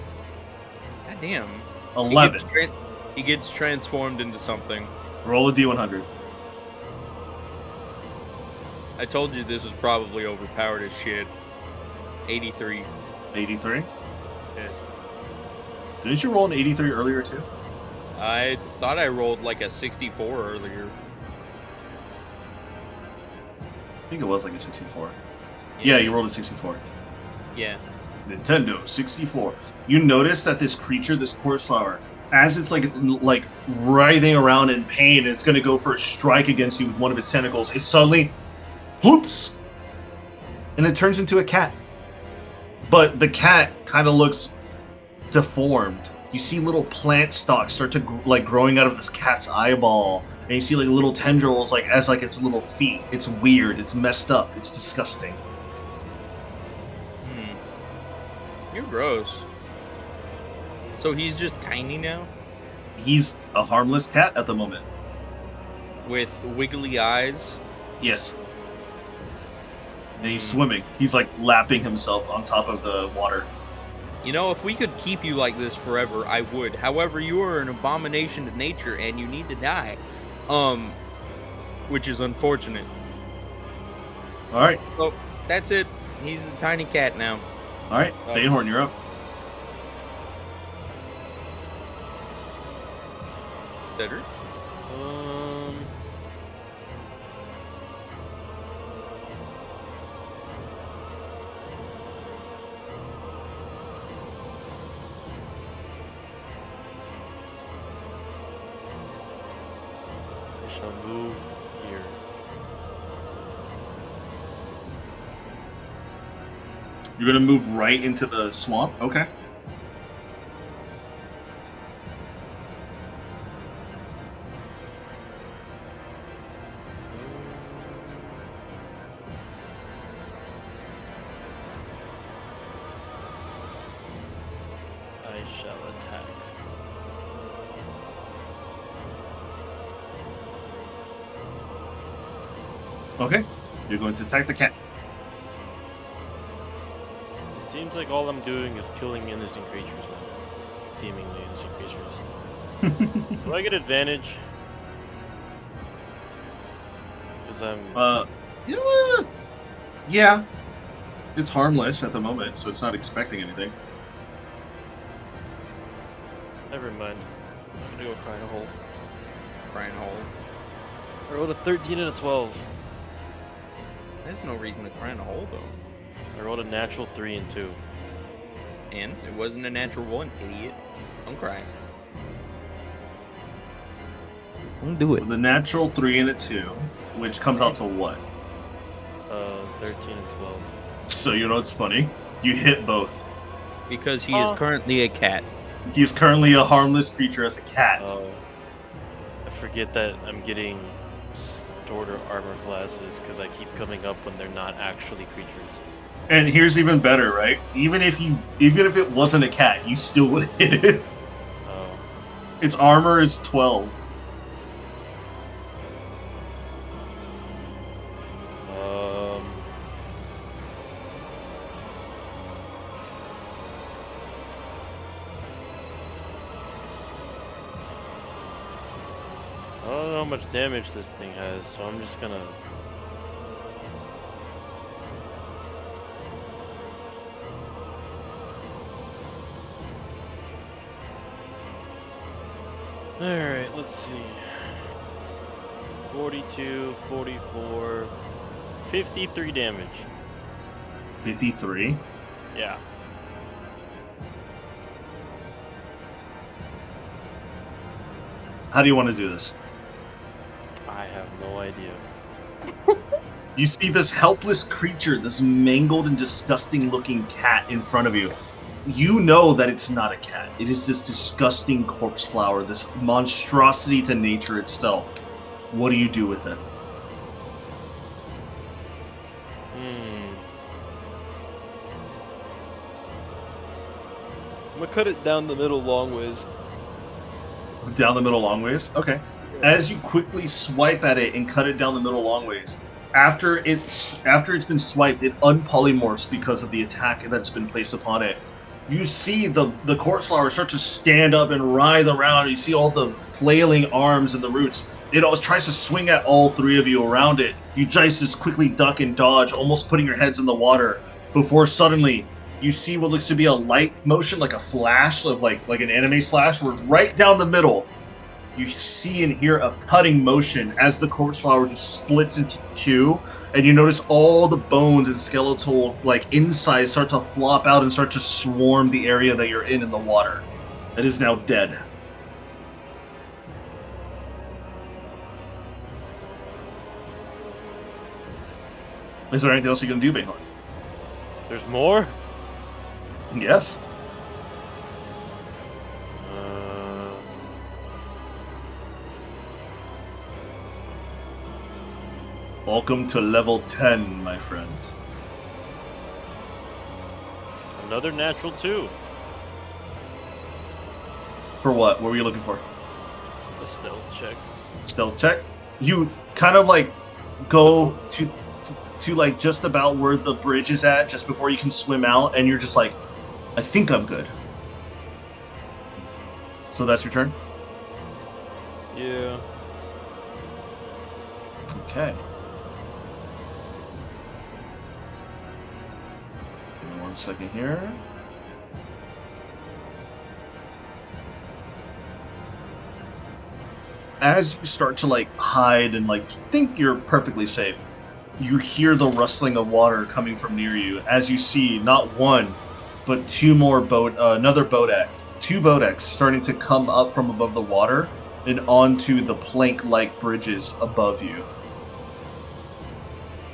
Goddamn. 11. He gets transformed into something. Roll a D100. I told you this was probably overpowered as shit. 83. 83. Yes. Didn't you roll an 83 earlier too? I thought I rolled like a 64 earlier. I think it was like a 64. Yeah, you rolled a 64. Yeah. Nintendo 64. You notice that this creature, this corpse flower, as it's like writhing around in pain, it's gonna go for a strike against you with one of its tentacles. It suddenly, whoops, and it turns into a cat. But the cat kind of looks deformed. You see little plant stalks start to growing out of this cat's eyeball, and you see like little tendrils as its little feet. It's weird. It's messed up. It's disgusting. You're gross. So he's just tiny now? He's a harmless cat at the moment. With wiggly eyes? Yes. And he's swimming. He's like lapping himself on top of the water. You know, if we could keep you like this forever, I would. However, you are an abomination to nature and you need to die. Which is unfortunate. Alright. So, that's it. He's a tiny cat now. Alright, Bayhorn, you're up. Cedric? I shall move here. You're gonna move right into the swamp? Okay. I shall attack. Okay. You're going to attack the cat. It seems like all I'm doing is killing innocent creatures now. Seemingly innocent creatures. Do I get advantage? Because I'm... Yeah. It's harmless at the moment, so it's not expecting anything. Never mind. I'm gonna go cry in a hole. Cry in a hole. I rolled a 13 and a 12. There's no reason to cry in a hole, though. I rolled a natural 3 and 2. And it wasn't a natural 1, idiot. Don't cry. Don't do it. With a natural 3 and a 2, which comes out to what? 13 and 12. So you know what's funny? You hit both. Because he is currently a cat. He is currently a harmless creature as a cat. Oh. I forget that I'm getting shorter armor classes because I keep coming up when they're not actually creatures. And here's even better, right? Even if it wasn't a cat, you still would hit it. Oh. Its armor is 12. I don't know how much damage this thing has, so I'm just gonna... Alright, let's see. 42, 44, 53 damage. 53? Yeah. How do you want to do this? I have no idea. You see this helpless creature, this mangled and disgusting looking cat in front of you. You know that it's not a cat. It is this disgusting corpse flower, this monstrosity to nature itself. What do you do with it? I'm gonna cut it down the middle long ways. Down the middle long ways? Okay. Yeah. As you quickly swipe at it and cut it down the middle long ways, after it's been swiped, it unpolymorphs because of the attack that's been placed upon it. You see the corpse flower start to stand up and writhe around. You see all the flailing arms and the roots. It always tries to swing at all three of you around it. You guys just quickly duck and dodge, almost putting your heads in the water, before suddenly you see what looks to be a light motion, like a flash of like an anime slash, where right down the middle you see and hear a cutting motion as the corpse flower just splits into two, and you notice all the bones and skeletal like insides start to flop out and start to swarm the area that you're in the water. It is now dead. Is there anything else you can do, Bayhorn? There's more? Yes. Welcome to level 10, my friend. Another natural 2. For what? What were you looking for? A stealth check. Stealth check? You kind of like go to like just about where the bridge is at, just before you can swim out, and you're just like, I think I'm good. So that's your turn? Yeah. Okay. Give me 1 second here. As you start to like hide and like think you're perfectly safe, you hear the rustling of water coming from near you as you see not one, but two more another bodak. Two bodaks starting to come up from above the water and onto the plank-like bridges above you.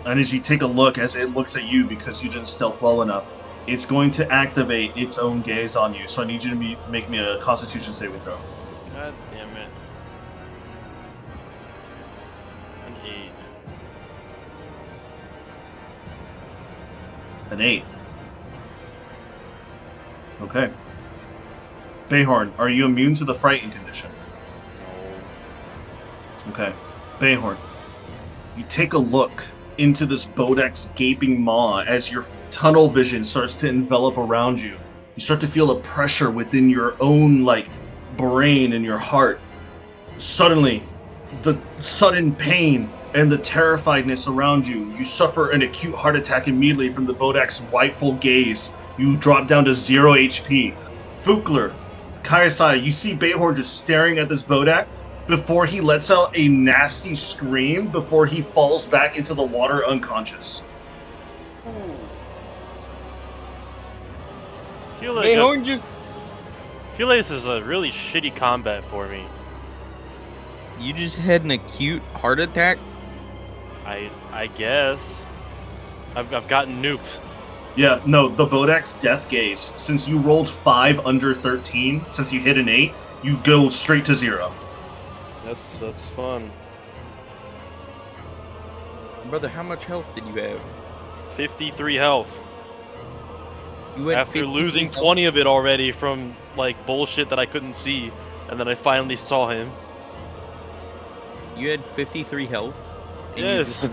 And as you take a look, as it looks at you because you didn't stealth well enough, it's going to activate its own gaze on you. So I need you to make me a Constitution saving throw. God damn it. An 8. An 8. Okay. Bayhorn, are you immune to the frightened condition? No. Okay. Bayhorn, you take a look into this bodak's gaping maw as your tunnel vision starts to envelop around you. You start to feel a pressure within your own like brain and your heart. Suddenly, the sudden pain and the terrifiedness around you, you suffer an acute heart attack immediately from the bodak's rightful gaze. You drop down to 0 HP. Fukler, Kaiasai, you see Bayhorn just staring at this bodak before he lets out a nasty scream before he falls back into the water unconscious. Feel like this is a really shitty combat for me. You just had an acute heart attack? I guess. I've gotten nuked. Yeah, no, the bodak's death gaze. Since you rolled 5 under 13, since you hit an 8, you go straight to 0. That's fun. Brother, how much health did you have? 53 health. You had After 53 losing health? 20 of it already from like bullshit that I couldn't see, and then I finally saw him. You had 53 health? And Yes. You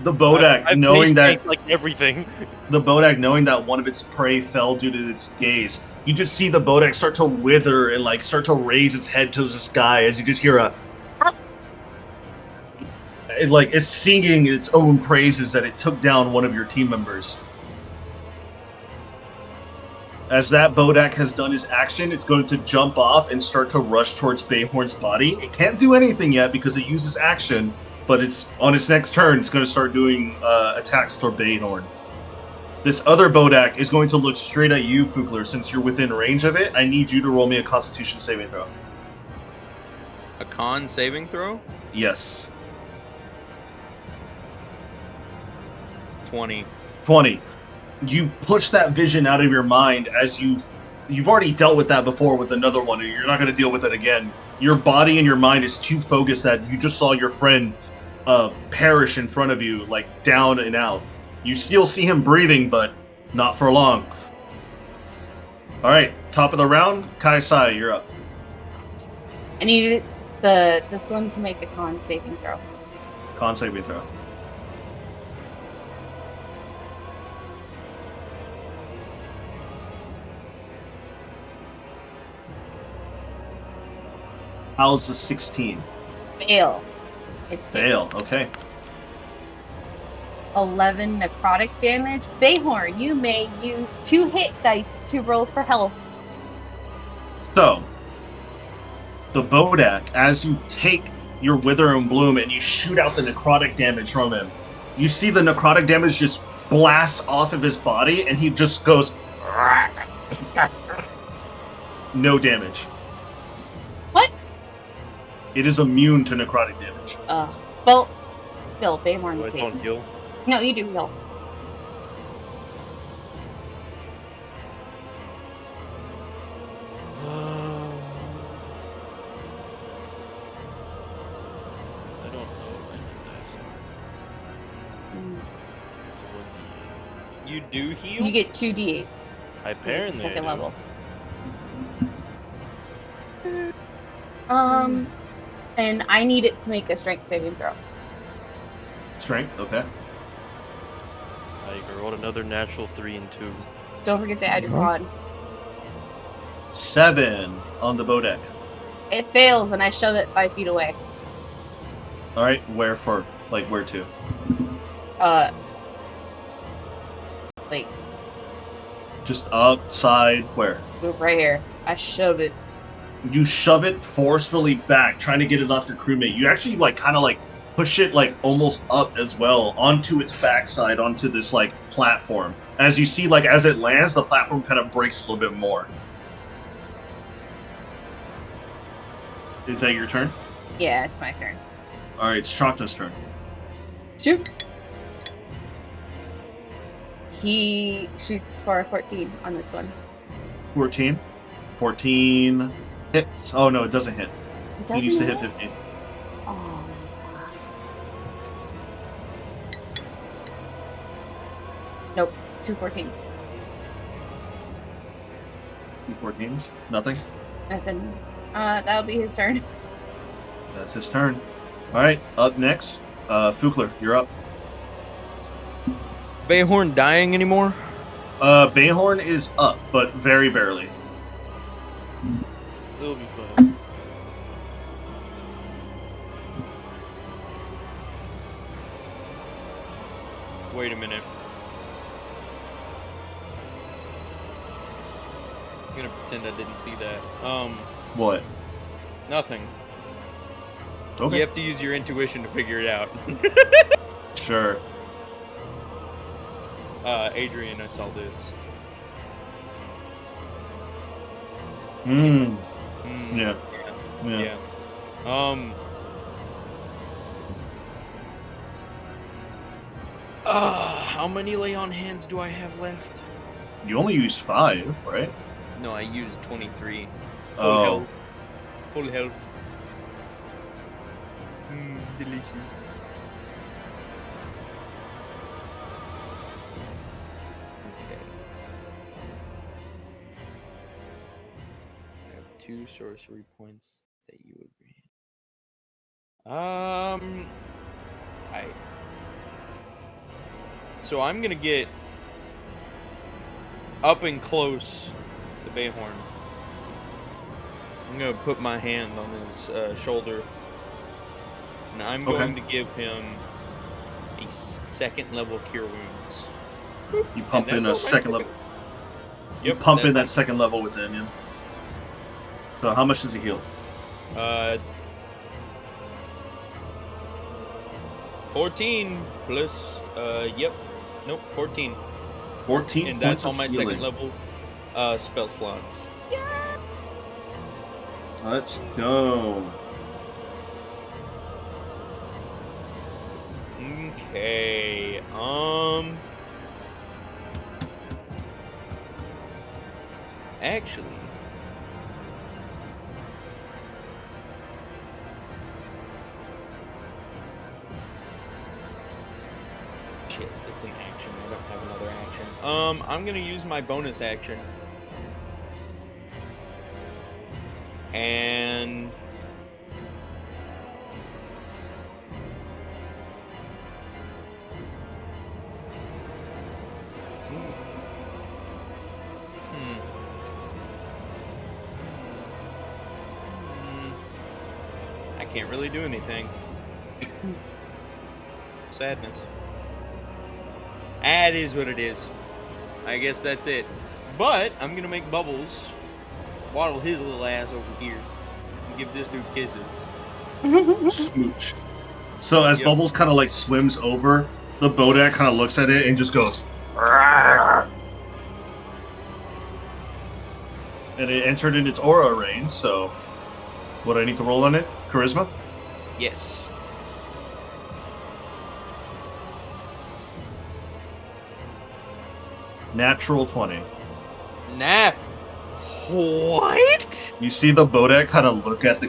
The bodak, I've knowing that tanked, like everything. the bodak, knowing that one of its prey fell due to its gaze, you just see the bodak start to wither and like start to raise its head to the sky as you just hear a like it's singing its own praises that it took down one of your team members. As that bodak has done his action, it's going to jump off and start to rush towards Bayhorn's body. It can't do anything yet because it uses action, but it's on its next turn, it's going to start doing attacks toward Bayhorn. This other bodak is going to look straight at you, Fugler. Since you're within range of it, I need you to roll me a Constitution saving throw. A con saving throw? Yes. 20. 20. You push that vision out of your mind as you've already dealt with that before with another one, and you're not going to deal with it again. Your body and your mind is too focused that you just saw your friend perish in front of you, like down and out. You still see him breathing, but not for long. All right, top of the round, Kaisai, you're up. I need this one to make a con saving throw. Con saving throw. How's a 16? Fail. It Fail. takes Okay. 11 necrotic damage. Bayhorn, you may use 2 hit dice to roll for health. So, the Bodak, as you take your Wither and Bloom and you shoot out the necrotic damage from him, you see the necrotic damage just blast off of his body, and he just goes. No damage. What? It is immune to necrotic damage. Well, still, Bayhorn Do I don't takes. heal? No, you do heal. I don't know what my hit dice are. Mm. It's a 1d8. You do heal? You get 2d8s. Because it's the Apparently I second do. level. And I need it to make a strength saving throw. Strength. Okay. I rolled another natural 3 and 2. Don't forget to add your con. 7 on the Bodak. It fails, and I shove it 5 feet away. All right. Where for? Like where to? Like, Just upside. Where? right here. I shove it. You shove it forcefully back, trying to get it off your crewmate. You actually kind of push it almost up as well onto its backside, onto this platform. As you see, as it lands, the platform kind of breaks a little bit more. Is that your turn? Yeah, it's my turn. All right, it's Chocta's turn. Shoot. He shoots for a 14 on this one. 14. 14 hits. Oh no, it doesn't hit. It He doesn't needs to hit hit? 15. Oh. Nope. 2 14s. 2 14s. Nothing. Nothing. That'll be his turn. That's his turn. All right, up next, Fukler, you're up. Bayhorn dying anymore? Bayhorn is up, but very barely. It'll be fine. Wait a minute. I'm gonna pretend I didn't see that. What? Nothing. Okay. You have to use your intuition to figure it out. Sure. Adrian, I saw this. Hmm. Yeah. Yeah. Yeah. How many lay on hands do I have left? You only used 5, right? No, I used 23. Full Oh. health. Full health. Delicious. Okay. I have 2 sorcery points that you would read. Alright. So I'm gonna get up and close to Bayhorn. I'm gonna put my hand on his shoulder, and I'm going to give him a 2nd level cure wounds. You pump in a second level. You Yep, pump in that's that 2nd level within him. So how much does he heal? 14 plus, yep. Nope, 14. 14 And points that's on of my healing. 2nd level spell slots. Let's go. Okay. Actually, shit, it's an action. I don't have another action. I'm gonna use my bonus action. And can't really do anything. Mm. Sadness. That is what it is. I guess that's it. But I'm gonna make Bubbles waddle his little ass over here and give this dude kisses. Smooch. So as Yep. Bubbles kind of like swims over, the Bodak kind of looks at it and just goes, "Arrgh." And it entered in its aura range. So, what I need to roll on it? Charisma. Yes. Natural 20. Nah. What? You see the Bodak kind of look at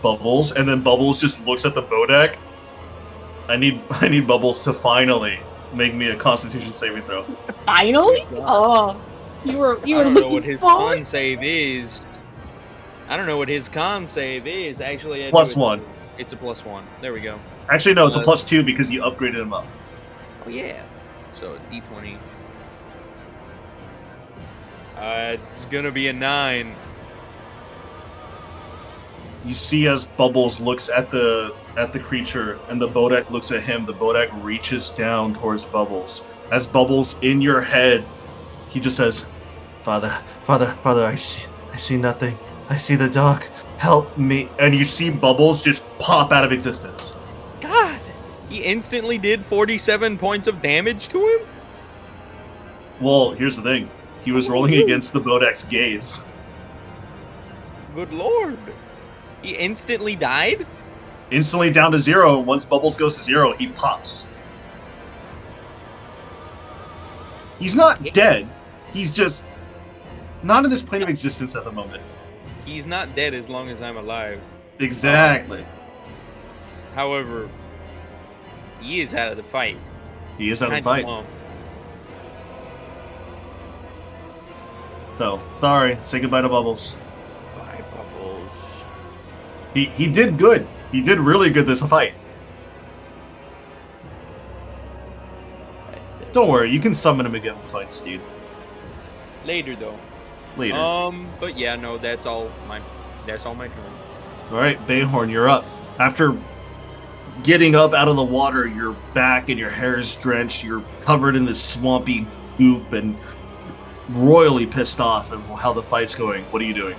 Bubbles, and then Bubbles just looks at the Bodak. I need Bubbles to finally make me a Constitution saving throw. Finally? Good God. Oh, you were I don't know looking what his forward con save is. I don't know what his con save is. Actually, I do. +1. It's a +1. There we go. Actually, no, it's a +2 because you upgraded him up. Oh yeah. So D20. It's gonna be a 9. You see as Bubbles looks at the creature and the Bodak looks at him, the Bodak reaches down towards Bubbles. As Bubbles in your head, he just says, Father, I see nothing. I see the dark. Help me. And you see Bubbles just pop out of existence. God, he instantly did 47 points of damage to him. Well, here's the thing. He was rolling against the Bodak's gaze. Good lord. He instantly died? Instantly down to 0, and once Bubbles goes to 0, he pops. He's not dead. He's just not in this plane of existence at the moment. He's not dead as long as I'm alive. Exactly. However, he is out of the fight. He is out of the Kinda fight. bummed. So, sorry. Say goodbye to Bubbles. Bye, Bubbles. He did good. He did really good this fight. Don't worry, you can summon him again with Fight Steed. Later though. Later. But yeah, no, that's all my turn. Alright, Bayhorn, you're up. After getting up out of the water, your back and your hair is drenched, you're covered in this swampy goop and royally pissed off at how the fight's going. What are you doing?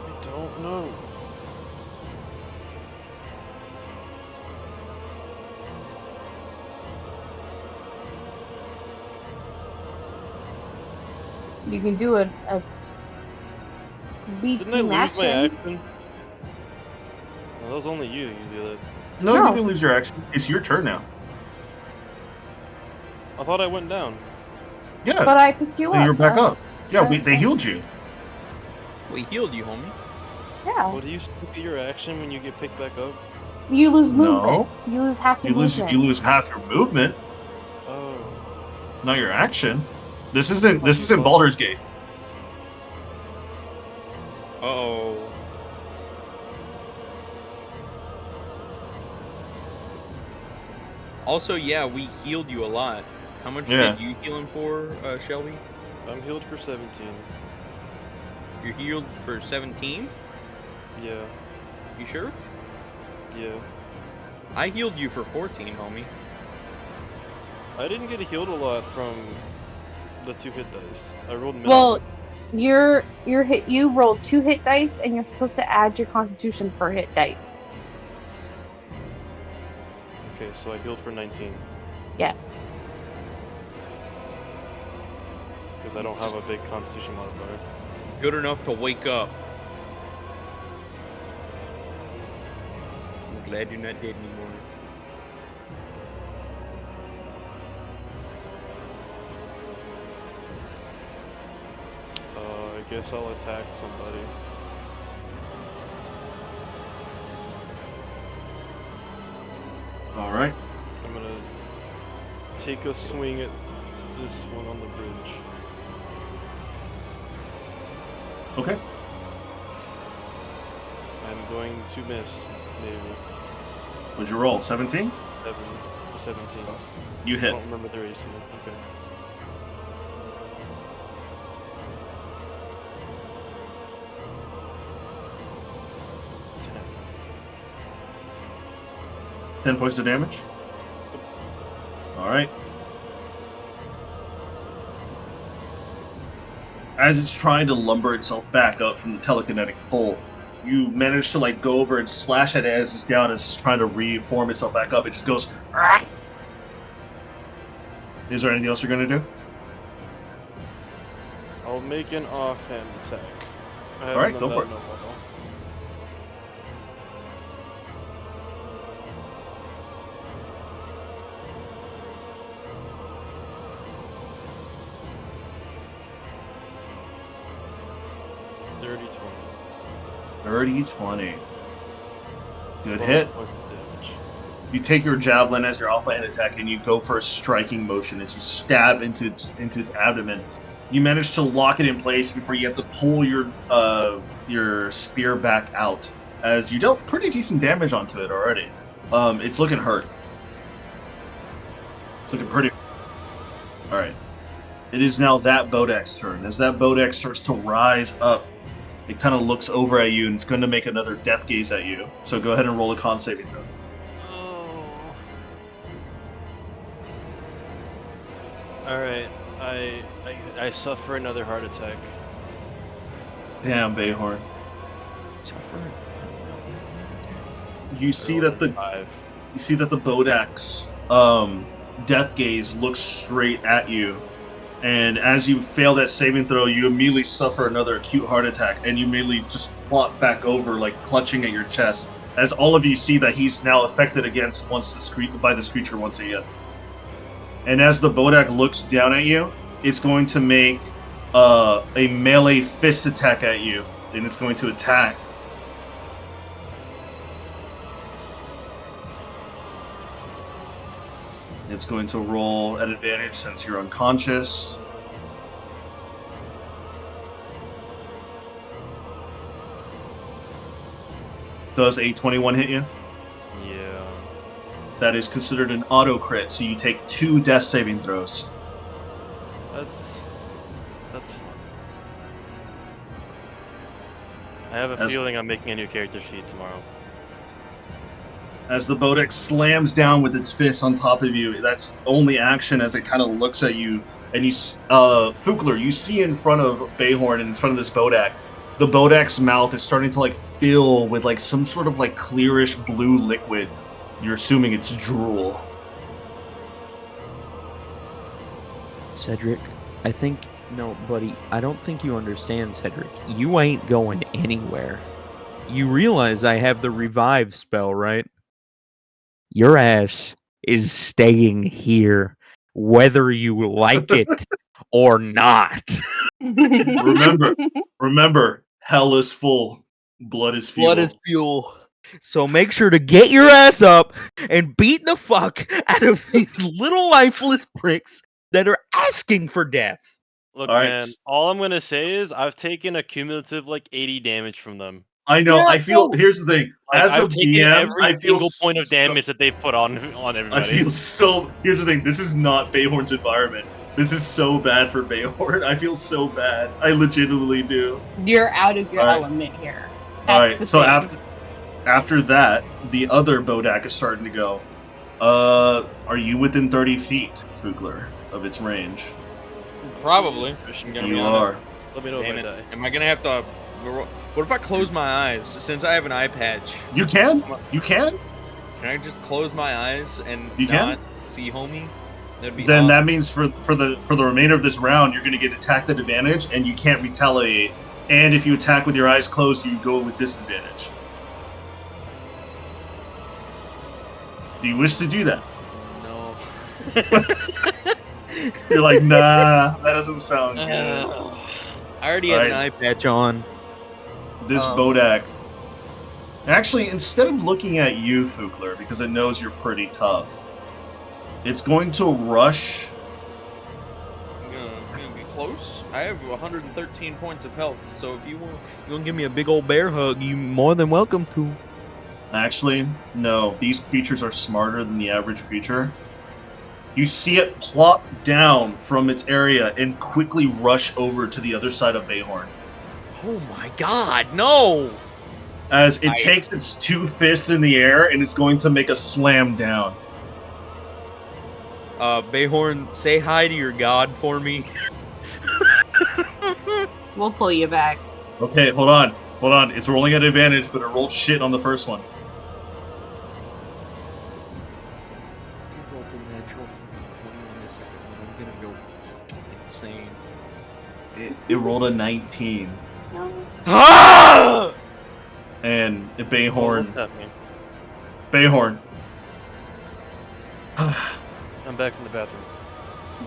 I don't know. You can do a B Didn't I team lose my action. action? No, that was only you do that. No, you No. didn't lose your action. It's your turn now. I thought I went down. Yeah. But I picked you And up. you're back up. Yeah, they I- healed you. We healed you, homie. Yeah. What do you still get your action when you get picked back up? You lose movement. No. You lose half your movement. You lose half your movement, Oh. not your action. This I isn't thought- Baldur's Gate. Uh-oh. Also, yeah, we healed you a lot. How much Yeah. did you heal him for, Shelby? I'm healed for 17. You're healed for 17? Yeah. You sure? Yeah. I healed you for 14, homie. I didn't get healed a lot from the 2 hit dice. I rolled minimum. Well, you roll 2 hit dice and you're supposed to add your constitution per hit dice. Okay, so I healed for 19. Yes. Because I don't have a big constitution modifier. Good enough to wake up. I'm glad you're not dead anymore. I guess I'll attack somebody. Alright. I'm gonna take a swing at this one on the bridge. Okay. I'm going to miss, maybe. What'd you roll? 17? 7 or 17. You I hit. don't remember their AC. Okay. Ten. 10 points of damage? Alright. As it's trying to lumber itself back up from the telekinetic pull, you manage to like go over and slash at it as it's down, as it's trying to reform itself back up. It just goes. "Ah!" Is there anything else you're gonna do? I'll make an offhand attack. I haven't Alright, done go that for in it. a while. Dirty 20. Good 12 hit. points of damage. You take your javelin as your offhand attack, and you go for a striking motion as you stab into its abdomen. You manage to lock it in place before you have to pull your spear back out, as you dealt pretty decent damage onto it already. It's looking hurt. It's looking pretty. All right. It is now that Bodak's turn. As that Bodak starts to rise up, it kind of looks over at you, and it's going to make another death gaze at you. So go ahead and roll a con saving throw. Oh. Alright, I suffer another heart attack. Damn, Bayhorn. Suffer You see that the 5. you see that the Bodak's death gaze looks straight at you, and as you fail that saving throw, you immediately suffer another acute heart attack, and you immediately just plop back over, like clutching at your chest. As all of you see that he's now affected against by this creature once again. And as the Bodak looks down at you, it's going to make a melee fist attack at you, and it's going to attack. It's going to roll at advantage since you're unconscious. Does a 21 hit you? Yeah. That is considered an auto crit, so you take 2 death saving throws. That's fun. I have a feeling I'm making a new character sheet tomorrow. As the Bodex slams down with its fist on top of you, that's its only action as it kind of looks at you. And you, Fugler, you see in front of Bayhorn and in front of this Bodak, the Bodak's mouth is starting to like fill with like some sort of like clearish blue liquid. You're assuming it's drool. Cedric, I think... No, buddy, I don't think you understand, Cedric. You ain't going anywhere. You realize I have the revive spell, right? Your ass is staying here, whether you like it or not. Remember, hell is full, blood is fuel. Blood is fuel. So make sure to get your ass up and beat the fuck out of these little lifeless pricks that are asking for death. Look, All right. man, all I'm gonna say is I've taken a cumulative like 80 damage from them. I know. Yeah, I feel. Here's the thing. Like, As I've a taken DM, every I feel single point of so- damage that they've put on I everybody. feel so. Here's the thing. This is not Bayhorn's environment. This is so bad for Bayhorn. I feel so bad. I legitimately do. You're out of your All right. element here. All That's right. the So thing. after that, the other Bodak is starting to go. Are you within 30 feet, Fugler, of its range? Probably. Fishing I'm game. gonna be You honest. are. Let me know Damn if I it. die. Am I gonna have to? What if I close my eyes? Since I have an eye patch, You can. You can. can I just close my eyes and You can? not see homie? That'd be Then awesome. that means for the remainder of this round, you're going to get attacked at advantage, and you can't retaliate. And if you attack with your eyes closed, you go with disadvantage. Do you wish to do that? No. You're like, nah, that doesn't sound good. I already have an eye patch on. This Bodak. Actually, instead of looking at you, Fugler, because it knows you're pretty tough, it's going to rush. I'm gonna get close. I have 113 points of health, so if you want to give me a big old bear hug, you more than welcome to. Actually, no. These creatures are smarter than the average creature. You see it plop down from its area and quickly rush over to the other side of Bayhorn. Oh my god, no! As it takes its two fists in the air and it's going to make a slam down. Bayhorn, say hi to your god for me. We'll pull you back. Okay, hold on. Hold on. It's rolling at advantage, but it rolled shit on the first one. You rolled a natural fucking 20 on the second one. I'm gonna go fucking insane. It rolled a 19. No. Ah! And Oh, Bayhorn. what's happening? Bayhorn. I'm back from the bathroom.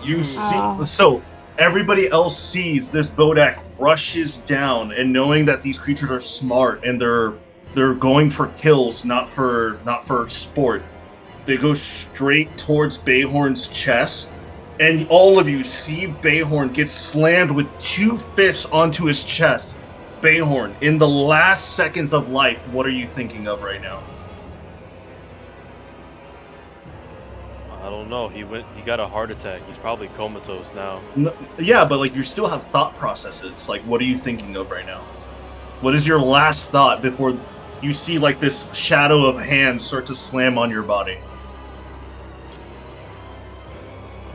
You see. Oh. So, everybody else sees this Bodak rushes down, and knowing that these creatures are smart and they're going for kills, not for sport. They go straight towards Bayhorn's chest, and all of you see Bayhorn get slammed with two fists onto his chest. Bayhorn, in the last seconds of life, what are you thinking of right now? I don't know. He got a heart attack. He's probably comatose now. Yeah, but like you still have thought processes. Like, what are you thinking of right now? What is your last thought before you see like this shadow of hands start to slam on your body?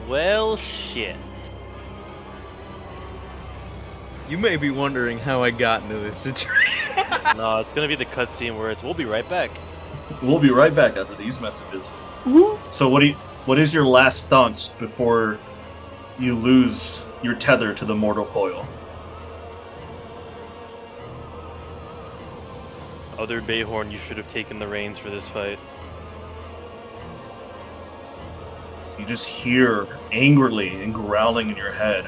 Well, shit. You may be wondering how I got into this situation. No, it's gonna be the cutscene where it's "We'll be right back." We'll be right back after these messages. Mhm. So, what is your last thoughts before you lose your tether to the mortal coil? Other Bayhorn, you should have taken the reins for this fight. You just hear angrily and growling in your head.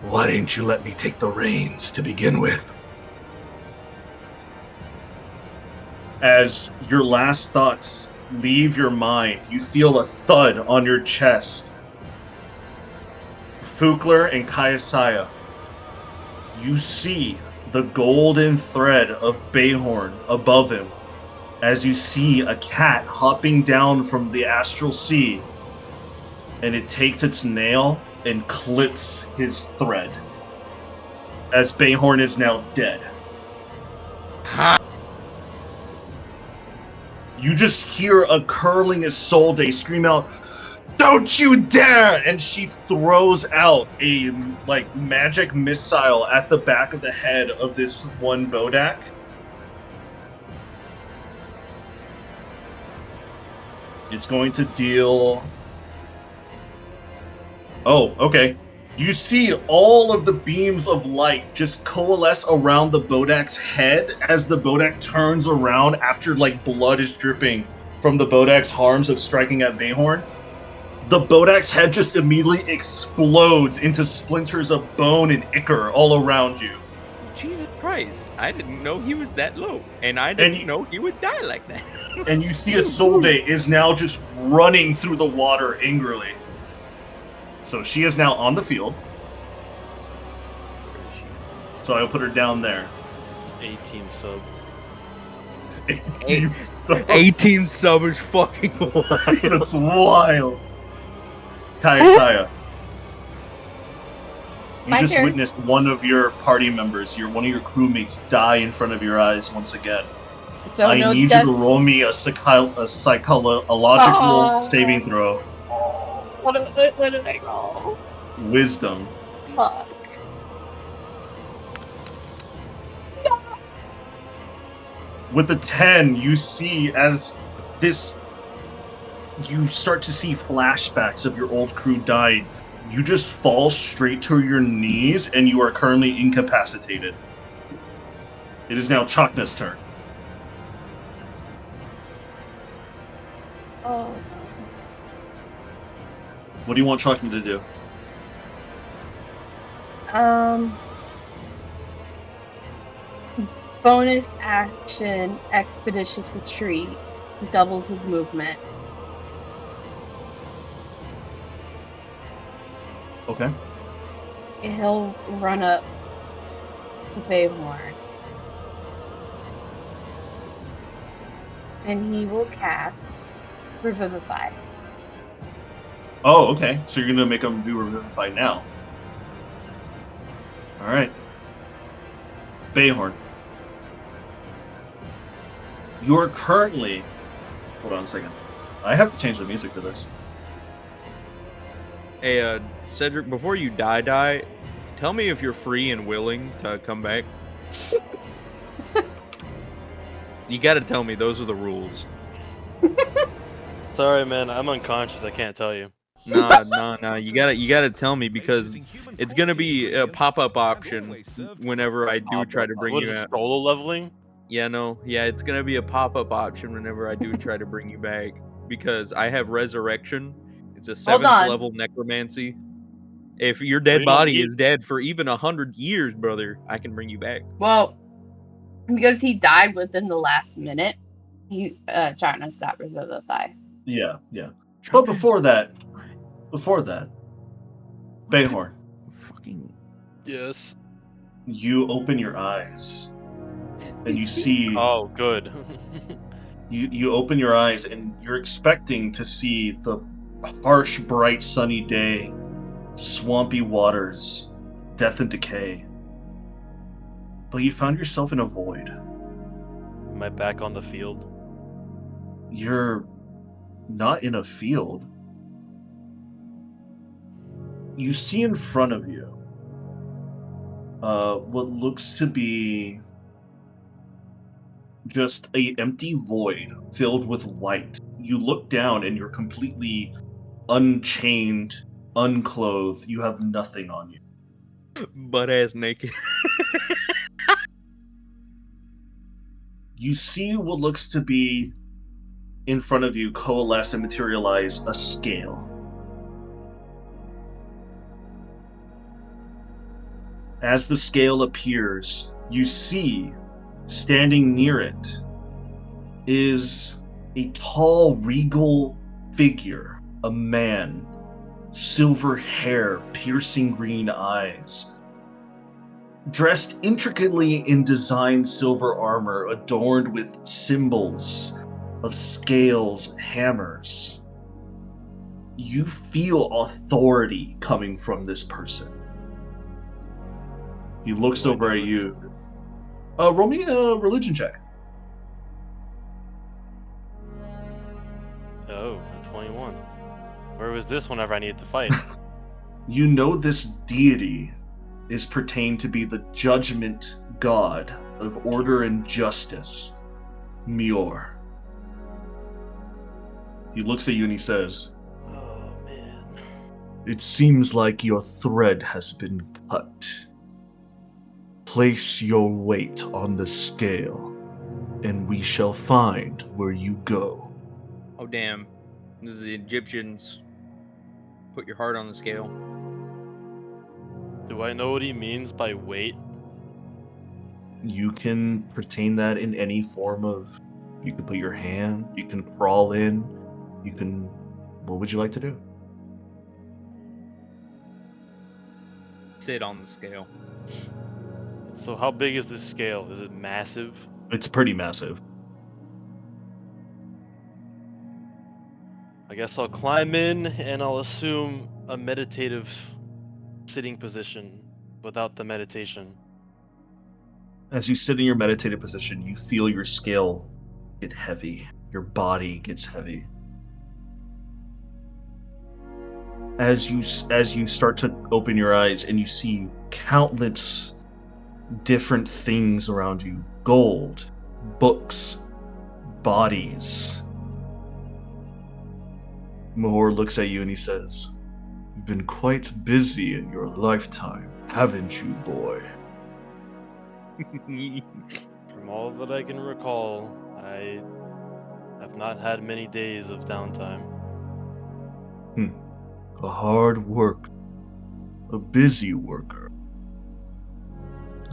Why didn't you let me take the reins to begin with? As your last thoughts leave your mind, you feel a thud on your chest. Fukler and Kayasaya, you see the golden thread of Bayhorn above him as you see a cat hopping down from the astral sea, and it takes its nail and clips his thread as Bayhorn is now dead. You just hear a curling Isolde scream out, "Don't you dare!" And she throws out a like magic missile at the back of the head of this one Bodak. It's going to deal. Oh, okay. You see all of the beams of light just coalesce around the Bodak's head as the Bodak turns around after like blood is dripping from the Bodak's harms of striking at Bayhorn. The Bodak's head just immediately explodes into splinters of bone and ichor all around you. Jesus Christ, I didn't know he was that low, and I didn't know he would die like that. And you see Isolde is now just running through the water angrily. So she is now on the field. Where is she? So I will put her down there. 18 sub. 18 sub is fucking wild. That's wild. Kayasaya. You My just turn. witnessed one of your party members, one of your crewmates, die in front of your eyes once again. So I no need deaths. you to roll me a psychological saving throw. What did I roll? Wisdom. Fuck. With the 10, you see as this, you start to see flashbacks of your old crew dying. You just fall straight to your knees and you are currently incapacitated. It is now Chakna's turn. Oh. What do you want Chakna to do? Bonus action, expeditious retreat, doubles his movement. Okay. He'll run up to Bayhorn. And he will cast Revivify. Oh, okay. So you're gonna make him do Revivify now. All right. Bayhorn. You're currently. Hold on a second. I have to change the music for this. Hey, Cedric, before you die, tell me if you're free and willing to come back. You gotta tell me, those are the rules. Sorry, man. I'm unconscious. I can't tell you. Nah, you gotta tell me, because it's gonna be a pop-up option whenever I do try to bring What you is it, out. solo leveling? Yeah, it's gonna be a pop-up option whenever I do try to bring you back, because I have Resurrection. It's a Hold 7th on. level necromancy. If your Well, dead you know, body is dead for even 100 years, brother, I can bring you back. Well, because he died within the last minute, he China's got Revivify. Yeah. But before that, Bayhorn, Fucking. Yes. you open your eyes and you see. Oh, good. You open your eyes and you're expecting to see the harsh, bright, sunny day, swampy waters, death and decay. But you found yourself in a void. Am I back on the field? You're not in a field. You see in front of you what looks to be just a empty void filled with light. You look down and you're completely unchained, unclothed. You have nothing on you. Butt ass naked. You see what looks to be in front of you coalesce and materialize a scale. As the scale appears, you see, standing near it, is a tall, regal figure, a man, silver hair, piercing green eyes, dressed intricately in designed silver armor adorned with symbols of scales, hammers. You feel authority coming from this person. He looks Do I over know at who this you. is? Roll me a religion check. Oh, a 21. Where was this whenever I needed to fight? You know this deity is pertained to be the judgment god of order and justice, Mior. He looks at you and he says, Oh, man. "It seems like your thread has been cut. Place your weight on the scale, and we shall find where you go." Oh damn. This is the Egyptians. Put your heart on the scale. Do I know what he means by weight? You can pertain that in any form of. You can put your hand, you can crawl in, you can. What would you like to do? Sit on the scale. So how big is this scale? Is it massive? It's pretty massive. I guess I'll climb in and I'll assume a meditative sitting position without the meditation. As you sit in your meditative position, you feel your scale get heavy. Your body gets heavy. As you start to open your eyes and you see countless different things around you: gold, books, bodies. Mahor looks at you and he says, "You've been quite busy in your lifetime, haven't you, boy?" From all that I can recall, I have not had many days of downtime. A hard worker, a busy worker.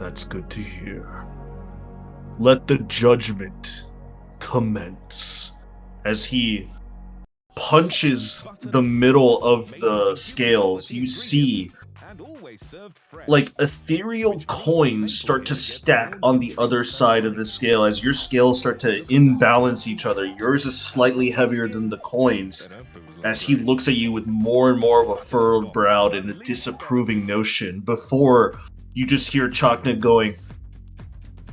That's good to hear. Let the judgment commence. As he punches the middle of the scales, you see like ethereal coins start to stack on the other side of the scale as your scales start to imbalance each other. Yours is slightly heavier than the coins as he looks at you with more and more of a furrowed brow and a disapproving notion before you just hear Chakna going,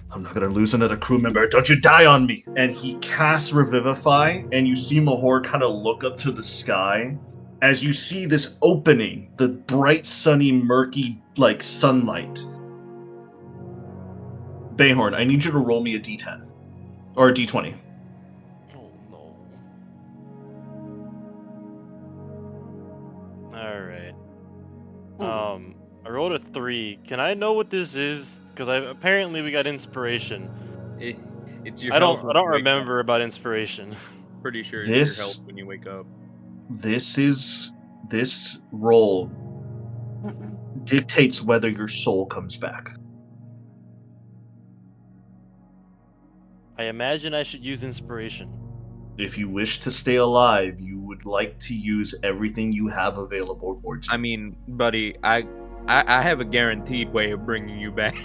I'm not gonna lose another crew member, don't you die on me! And he casts Revivify, and you see Mahor kind of look up to the sky as you see this opening, the bright, sunny, murky, like, sunlight. Bayhorn, I need you to roll me a d10. Or a d20. Oh no. Alright. I rolled a 3. Can I know what this is? Because apparently we got inspiration. It's your I health don't when you wake up. remember about inspiration. Pretty sure it's This- your health when you wake up. This roll dictates whether your soul comes back. I imagine I should use inspiration. If you wish to stay alive, you would like to use everything you have available towards you. I mean, buddy, I have a guaranteed way of bringing you back.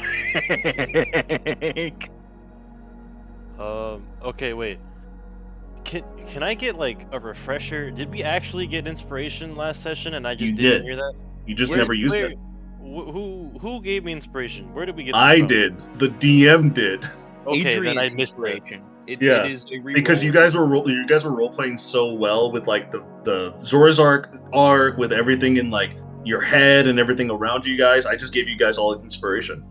Okay, wait. Can I get like a refresher? Did we actually get inspiration last session and I just You didn't did. hear that? You just never used it. Who gave me inspiration? Where did we get this I from? did. The DM did. Okay, then I Adrian's missed it. inspiration. It Yeah, is a reroll. Because you guys were role playing so well with like the Zora's arc with everything in like your head and everything around you guys. I just gave you guys all inspiration.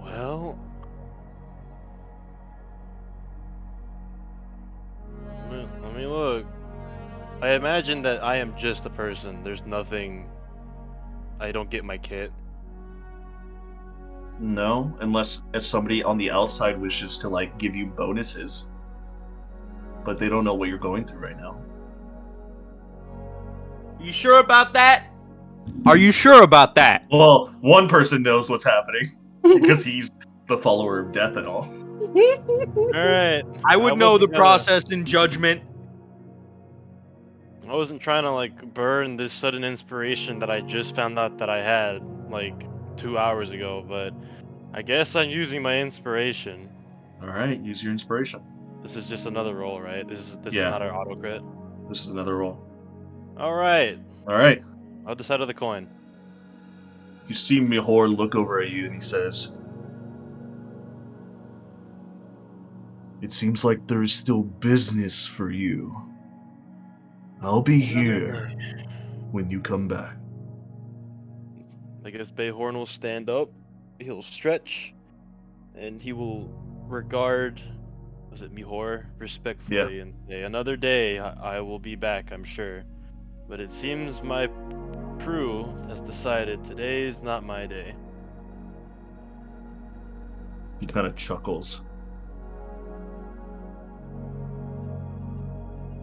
Well, let me look. I imagine that I am just a person. There's nothing. I don't get my kit. No, unless if somebody on the outside wishes to like give you bonuses, but they don't know what you're going through right now. You sure about that? Are you sure about that? Well, one person knows what's happening because he's the follower of death and all. Alright. I would know wasn't the gonna- process in judgment. I wasn't trying to like burn this sudden inspiration that I just found out that I had like 2 hours ago, but I guess I'm using my inspiration. All right, use your inspiration. This is just another roll, right? This is Yeah. not our auto crit. This is another roll. All right. All right. Other side of the coin. You see Mihor look over at you and he says, "It seems like there is still business for you. I'll be here when you come back." I guess Bayhorn will stand up, he'll stretch, and he will regard, was it Mihor, respectfully and say, another day I will be back, I'm sure. But it seems my crew has decided today's not my day. He kind of chuckles.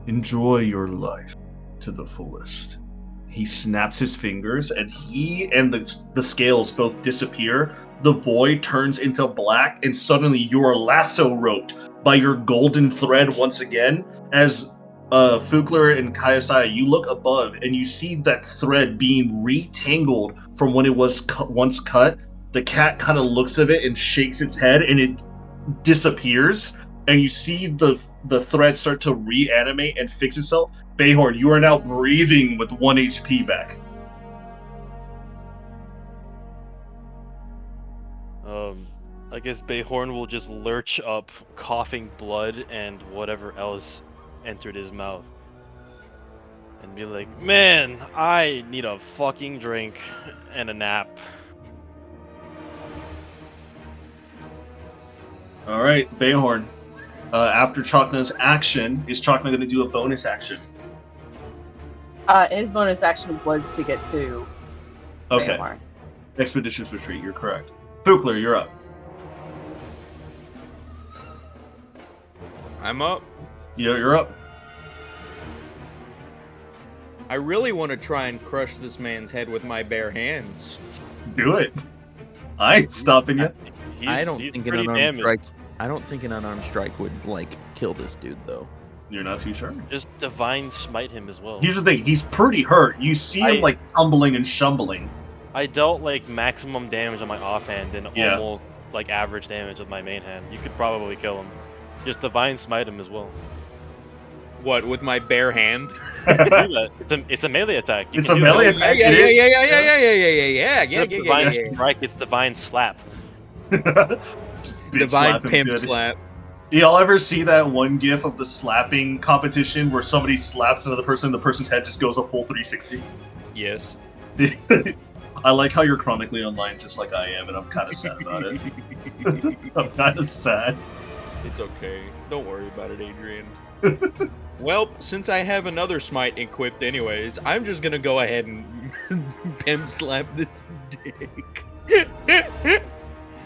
"Enjoy your life to the fullest." He snaps his fingers, and he and the scales both disappear. The void turns into black, and suddenly you are lasso roped by your golden thread once again. As Fugler and Kayasai, you look above, and you see that thread being retangled from when it was once cut. The cat kind of looks at it and shakes its head, and it disappears. And you see the thread start to reanimate and fix itself. Bayhorn, you are now breathing with 1 HP back. I guess Bayhorn will just lurch up, coughing blood and whatever else entered his mouth. And be like, man, I need a fucking drink and a nap. Alright, Bayhorn. After Chakna's action, is Chakna going to do a bonus action? His bonus action was to get to Okay. Bayhorn. Expeditious Retreat, you're correct. Fugler, you're up. I'm up. Yeah, you're up. I really want to try and crush this man's head with my bare hands. Do it. I ain't stopping you. I don't he's think an pretty unarmed damaged. strike. I don't think an unarmed strike would like kill this dude though. You're not too sure. Just divine smite him as well. Here's the thing: he's pretty hurt. You see him like tumbling and shumbling. I dealt like maximum damage on my offhand and Yeah. almost like average damage with my main hand. You could probably kill him. Just divine smite him as well. What, with my bare hand? Do that. It's a melee attack. You It's can a do melee that. attack. Yeah. Divine strike. It's divine slap. Just bitch Divine slap him pimp good. slap. Y'all ever see that one gif of the slapping competition where somebody slaps another person and the person's head just goes a full 360? Yes. I like how you're chronically online just like I am, and I'm kind of sad about it. I'm kind of sad. It's okay. Don't worry about it, Adrian. Well, since I have another smite equipped anyways, I'm just gonna go ahead and pimp slap this dick.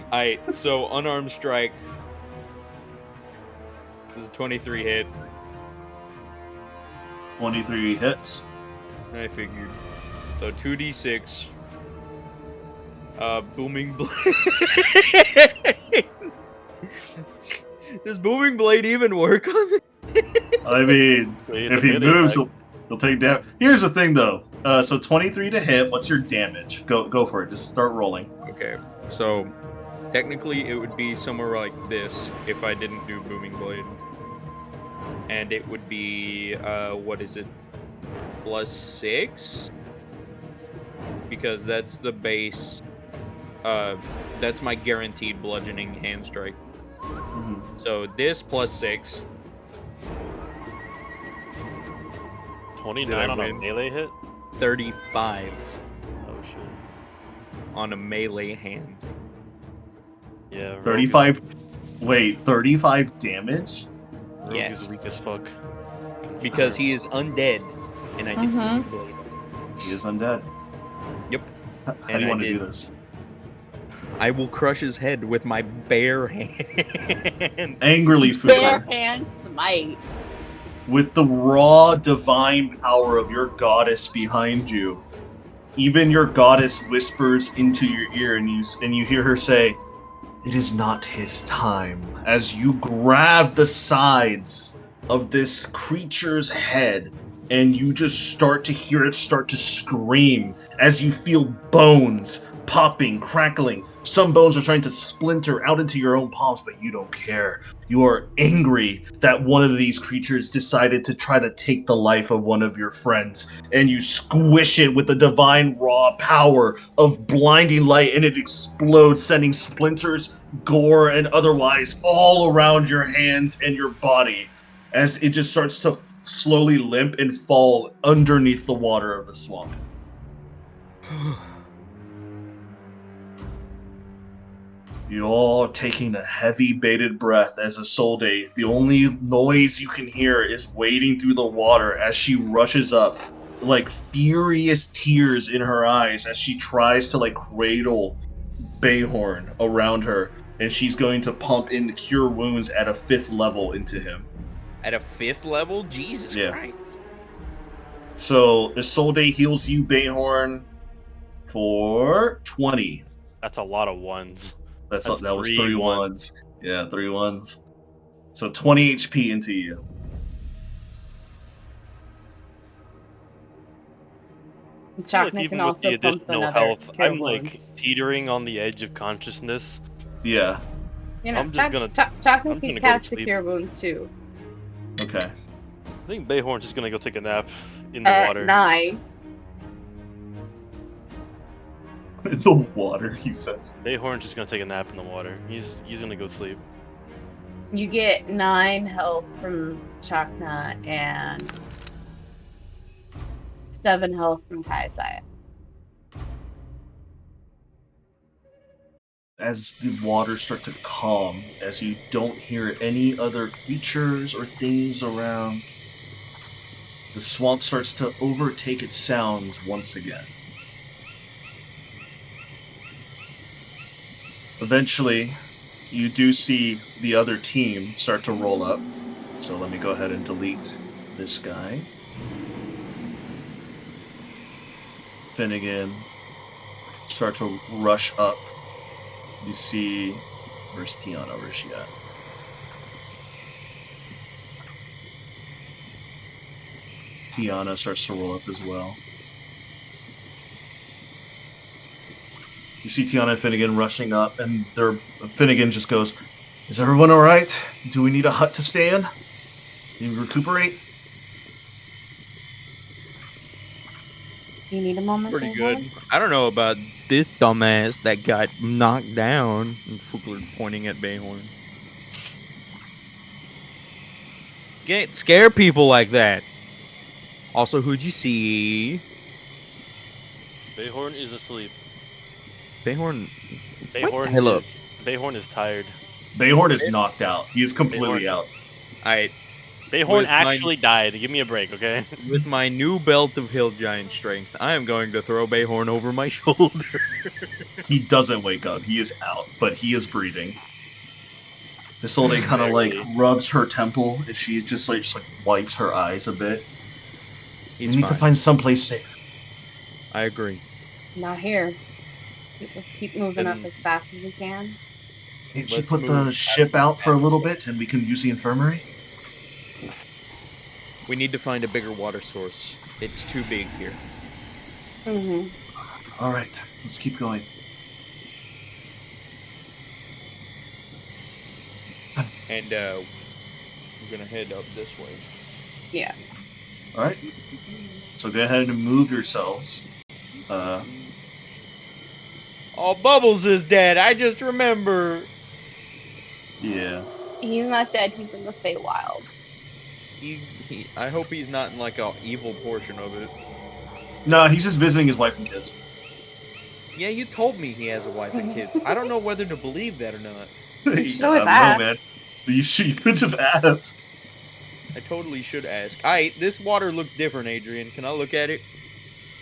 Alright, so unarmed strike. This is a 23 hit. 23 hits. I figured. So 2d6. Booming blade. Does booming blade even work on this? I mean, It's if a he melee moves, attack. he'll take damage. Here's the thing, though. So 23 to hit. What's your damage? Go for it. Just start rolling. Okay, so technically it would be somewhere like this if I didn't do booming blade, and it would be what is it? +6, because that's the base. That's my guaranteed bludgeoning hand strike. Mhm. So this +6. 29 on a win? melee hit? 35 Oh shit. on a melee hand. Yeah. Rogue 35. Wait, 35 damage? Rogue Yes. is weak as fuck. Because he is undead, and I did booming blade. He is undead. Yep. How do And you I want to do did. this? I will crush his head with my bare hand. Angrily, Bare Fugler. hand smite. With the raw divine power of your goddess behind you, even your goddess whispers into your ear, and you hear her say, "It is not his time." As you grab the sides of this creature's head, and you just start to hear it start to scream as you feel bones popping, crackling. Some bones are trying to splinter out into your own palms, but you don't care. You are angry that one of these creatures decided to try to take the life of one of your friends, and you squish it with the divine raw power of blinding light, and it explodes, sending splinters, gore, and otherwise all around your hands and your body as it just starts to slowly limp and fall underneath the water of the swamp. You're taking a heavy bated breath as Isolde, the only noise you can hear is wading through the water as she rushes up, like furious tears in her eyes as she tries to like cradle Bayhorn around her, and she's going to pump in Cure Wounds at a 5th level into him. At a 5th level? Jesus Yeah. Christ. So Isolde heals you, Bayhorn, for 20. That's a lot of ones. That was 3 3 ones. Yeah, 3 ones. So 20 HP into you. I feel Chakna like even can with the also pump additional another health, cure I'm like wounds. teetering on the edge of consciousness. Yeah. You know, I'm just gonna Chakna I'm can gonna go to cast the sleep. cure wounds too. Okay. I think Bayhorn's just gonna go take a nap in the water. 9. In the water, he says. Bayhorn's just gonna take a nap in the water. He's gonna go sleep. You get 9 health from Chakna and 7 health from Kaisai. As the waters start to calm, as you don't hear any other creatures or things around, the swamp starts to overtake its sounds once again. Eventually, you do see the other team start to roll up. So let me go ahead and delete this guy. Finnegan start to rush up. You see, where's Tiana? Where's she at? Tiana starts to roll up as well. You see Tiana and Finnegan rushing up, and Finnegan just goes, "Is everyone all right? Do we need a hut to stay in? Need we recuperate?" You need a moment Pretty there, good. I don't know about this dumbass that got knocked down. And Fugler's pointing at Bayhorn. Can't scare people like that. Also, who'd you see? Bayhorn is asleep. Bayhorn. Bayhorn hell up? Bayhorn is tired. Bayhorn is knocked out. He is Bayhorn, completely out. I Bayhorn With my- actually died. Give me a break, okay? with my new belt of hill giant strength, I am going to throw Bayhorn over my shoulder. He doesn't wake up. He is out, but he is breathing. Isolde kind of like Barely. rubs her temple, and she just like wipes her eyes a bit. He's We need to fine. find someplace safe. I agree. Not here. Let's keep moving up Then as fast as we can. Can't she let's put move the out ship of out for a little bit, and we can use the infirmary? We need to find a bigger water source. It's too big here. Mm-hmm. All right, let's keep going. And we're gonna head up this way. Yeah. All right. So go ahead and move yourselves. Oh, Bubbles is dead. I just remember. Yeah. He's not dead. He's in the Feywild. I hope he's not in like a evil portion of it. No, he's just visiting his wife and kids. Yeah, you told me he has a wife and kids. I don't know whether to believe that or not. You should I always don't know, ask. man. But you could just ask. I totally should ask. Alright, this water looks different, Adrian. Can I look at it?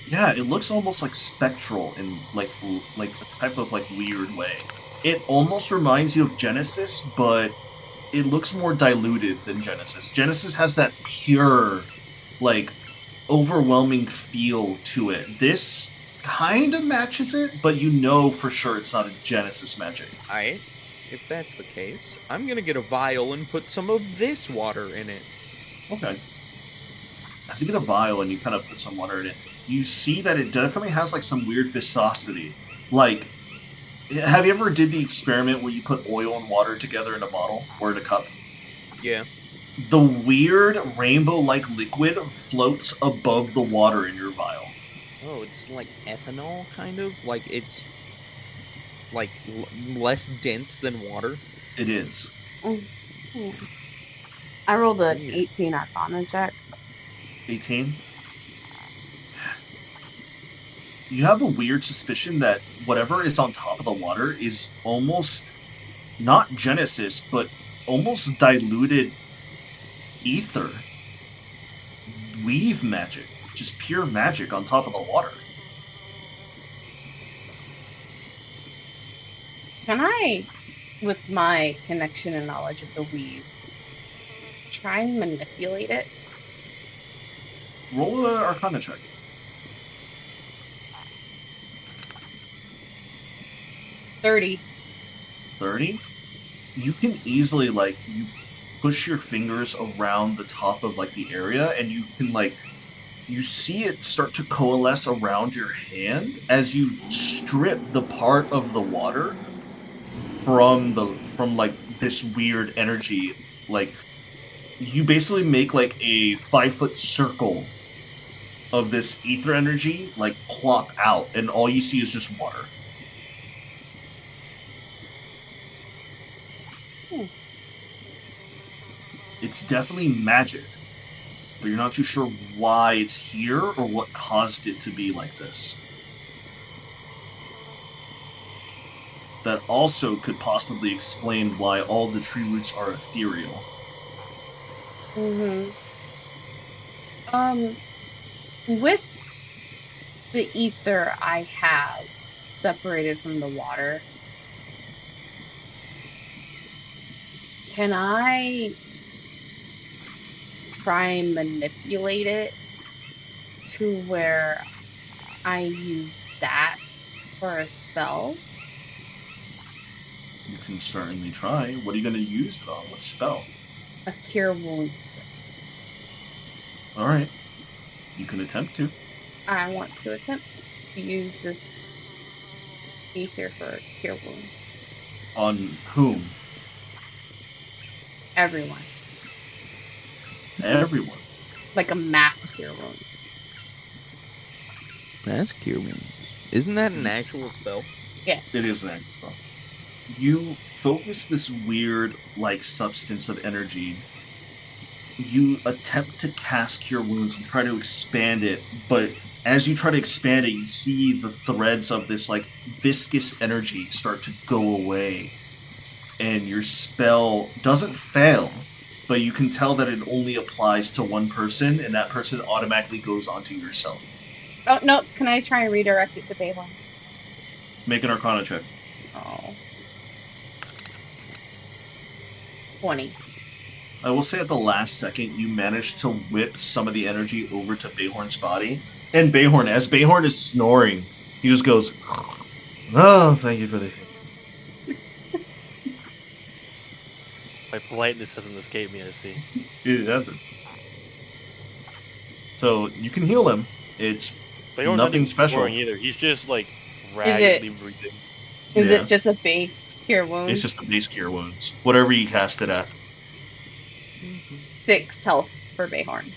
Yeah, it looks almost like spectral in like a type of like weird way. It almost reminds you of Genesis, but it looks more diluted than Genesis. Genesis has that pure, like, overwhelming feel to it. This kind of matches it, but you know for sure it's not a Genesis magic. Alright. If that's the case, I'm gonna get a vial and put some of this water in it. Okay. As you get a vial and you kind of put some water in it, you see that it definitely has like some weird viscosity. Like, have you ever did the experiment where you put oil and water together in a bottle or in a cup? Yeah. The weird rainbow-like liquid floats above the water in your vial. Oh, it's like ethanol, kind of? Like it's like less dense than water? It is. Yeah. I rolled an Weird. 18 Arcana check. 18. You have a weird suspicion that whatever is on top of the water is almost not Genesis, but almost diluted ether. Weave magic. Just pure magic on top of the water. Can I, with my connection and knowledge of the weave, try and manipulate it? Roll an Arcana check. 30. 30. You can easily, like, you push your fingers around the top of, like, the area, and you can, like, you see it start to coalesce around your hand as you strip the part of the water from like this weird energy. Like, you basically make like a 5-foot circle of this ether energy like plop out, and all you see is just water. It's definitely magic, but you're not too sure why it's here or what caused it to be like this. That also could possibly explain why all the tree roots are ethereal. Mm-hmm. With the ether I have separated from the water, can I try and manipulate it to where I use that for a spell? You can certainly try. What are you going to use it on? What spell? A cure wounds. All right. You can attempt to. I want to attempt to use this ether for cure wounds. On whom? Everyone. Everyone. Like a mass cure wounds. That's cure wounds. Isn't that an Actual spell. Yes. It is an actual. You focus this weird, like, substance of energy. You attempt to cast Cure Wounds and try to expand it, but as you try to expand it, you see the threads of this, like, viscous energy start to go away. And your spell doesn't fail, but you can tell that it only applies to one person, and that person automatically goes onto yourself. Oh, no. Can I try and redirect it to Balin? Make an Arcana check. Oh. 20. I will say at the last second, you managed to whip some of the energy over to Bayhorn's body. And Bayhorn, as Bayhorn is snoring, he just goes, "Oh, thank you for the..." My politeness hasn't escaped me, I see. It doesn't. So you can heal him. It's But Yorn's not nothing even special. snoring either. He's just like raggedly breathing. Is Yeah. it just a base cure wounds? It's just the base Cure Wounds. Whatever you cast it at. 6 health for Bayhorn.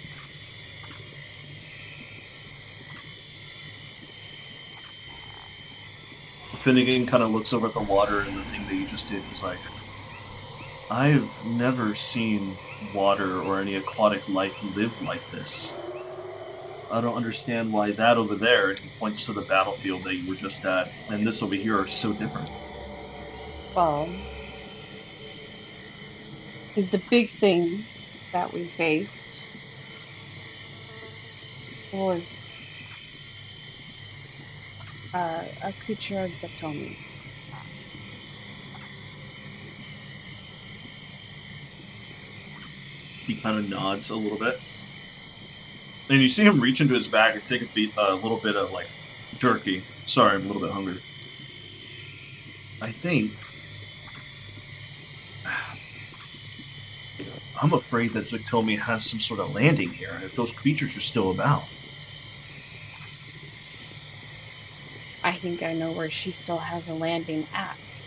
Finnegan kind of looks over at the water and the thing that you just did. He's like, I've never seen water or any aquatic life live like this. I don't understand why that over there, and he points to the battlefield that you were just at, and this over here are so different. Well, the big thing that we faced was a creature of Zeptomes. He kind of nods a little bit. And you see him reach into his bag and take a little bit of, like, jerky. Sorry, I'm a little bit hungry. I think... I'm afraid that Zectomi has some sort of landing here, if those creatures are still about. I think I know where she still has a landing at.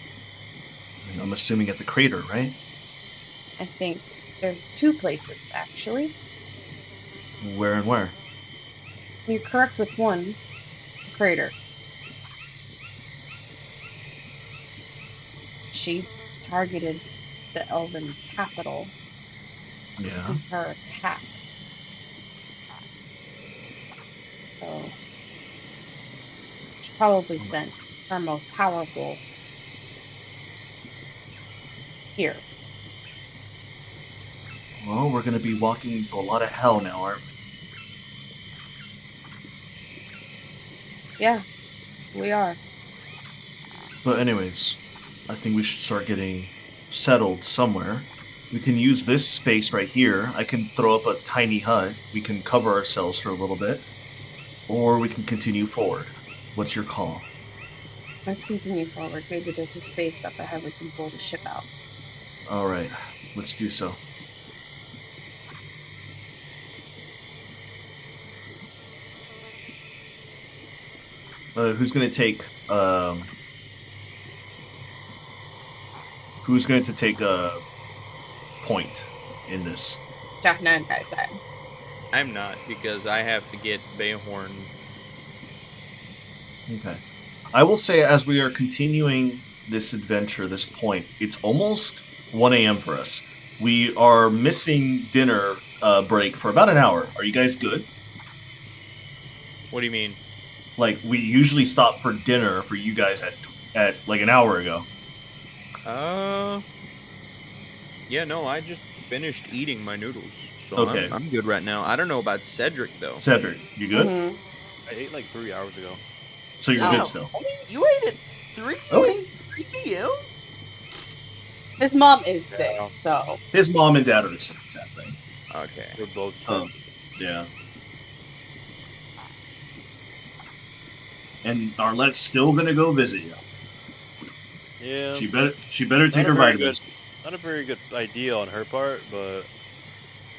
I'm assuming at the crater, right? I think there's 2 places, actually. Where and where? You're correct with one, the crater. She targeted the Elven capital Yeah. in her attack. So she probably sent her most powerful here. Well, we're going to be walking into a lot of hell now, aren't we? Yeah, we are. But anyways, I think we should start getting settled somewhere. We can use this space right here. I can throw up a tiny hut. We can cover ourselves for a little bit. Or we can continue forward. What's your call? Let's continue forward. Maybe there's a space up ahead we can pull the ship out. Alright, let's do so. Who's going to take a point in this? Jaffna and Kaisai. I'm not, because I have to get Bayhorn. Okay. I will say, as we are continuing this adventure, this point, it's almost 1 a.m. for us. We are missing dinner break for about an hour. Are you guys good? What do you mean? Like, we usually stop for dinner for you guys at like an hour ago. Yeah, no, I just finished eating my noodles, so Okay. I'm good right now. I don't know about Cedric though. Cedric, you good? Mm-hmm. I ate like 3 hours ago. So you're Oh. good still. You ate at 3 Okay. 3 p.m.? His mom is sick, Yeah. so His mom and dad are the same exact thing. Okay. We're both Yeah. And Arlette's still gonna go visit you. Yeah. She better take Not a her very vitamins. Not a very good idea on her part, but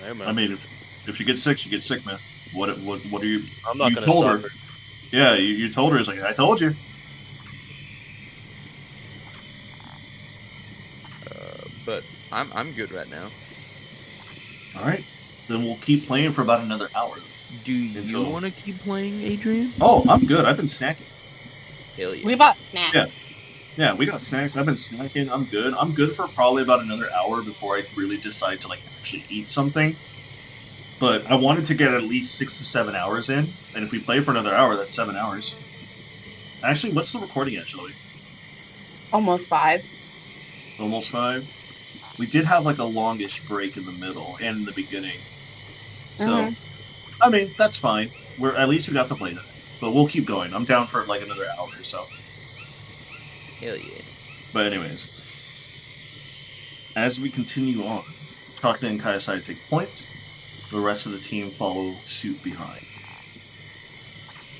hey, man. I mean, if she gets sick, she gets sick, man. What are you? I'm not You gonna told stop her. her. Yeah, you told her. It's like, I told you. But I'm good right now. All right. Then we'll keep playing for about another hour. Do you Until- want to keep playing, Adrian? Oh, I'm good. I've been snacking. Hell yeah. We bought snacks. Yeah, we got snacks. I've been snacking. I'm good. I'm good for probably about another hour before I really decide to like actually eat something. But I wanted to get at least 6 to 7 hours in, and if we play for another hour, that's 7 hours. Actually, what's the recording at, Chloe? Almost 5. Almost 5. We did have like a longish break in the middle and in the beginning, so I mean that's fine. We're at least we got to play that, but we'll keep going. I'm down for like another hour or so. Hell yeah. But anyways, as we continue on, Chakna and Kaiosai take point. The rest of the team follow suit behind.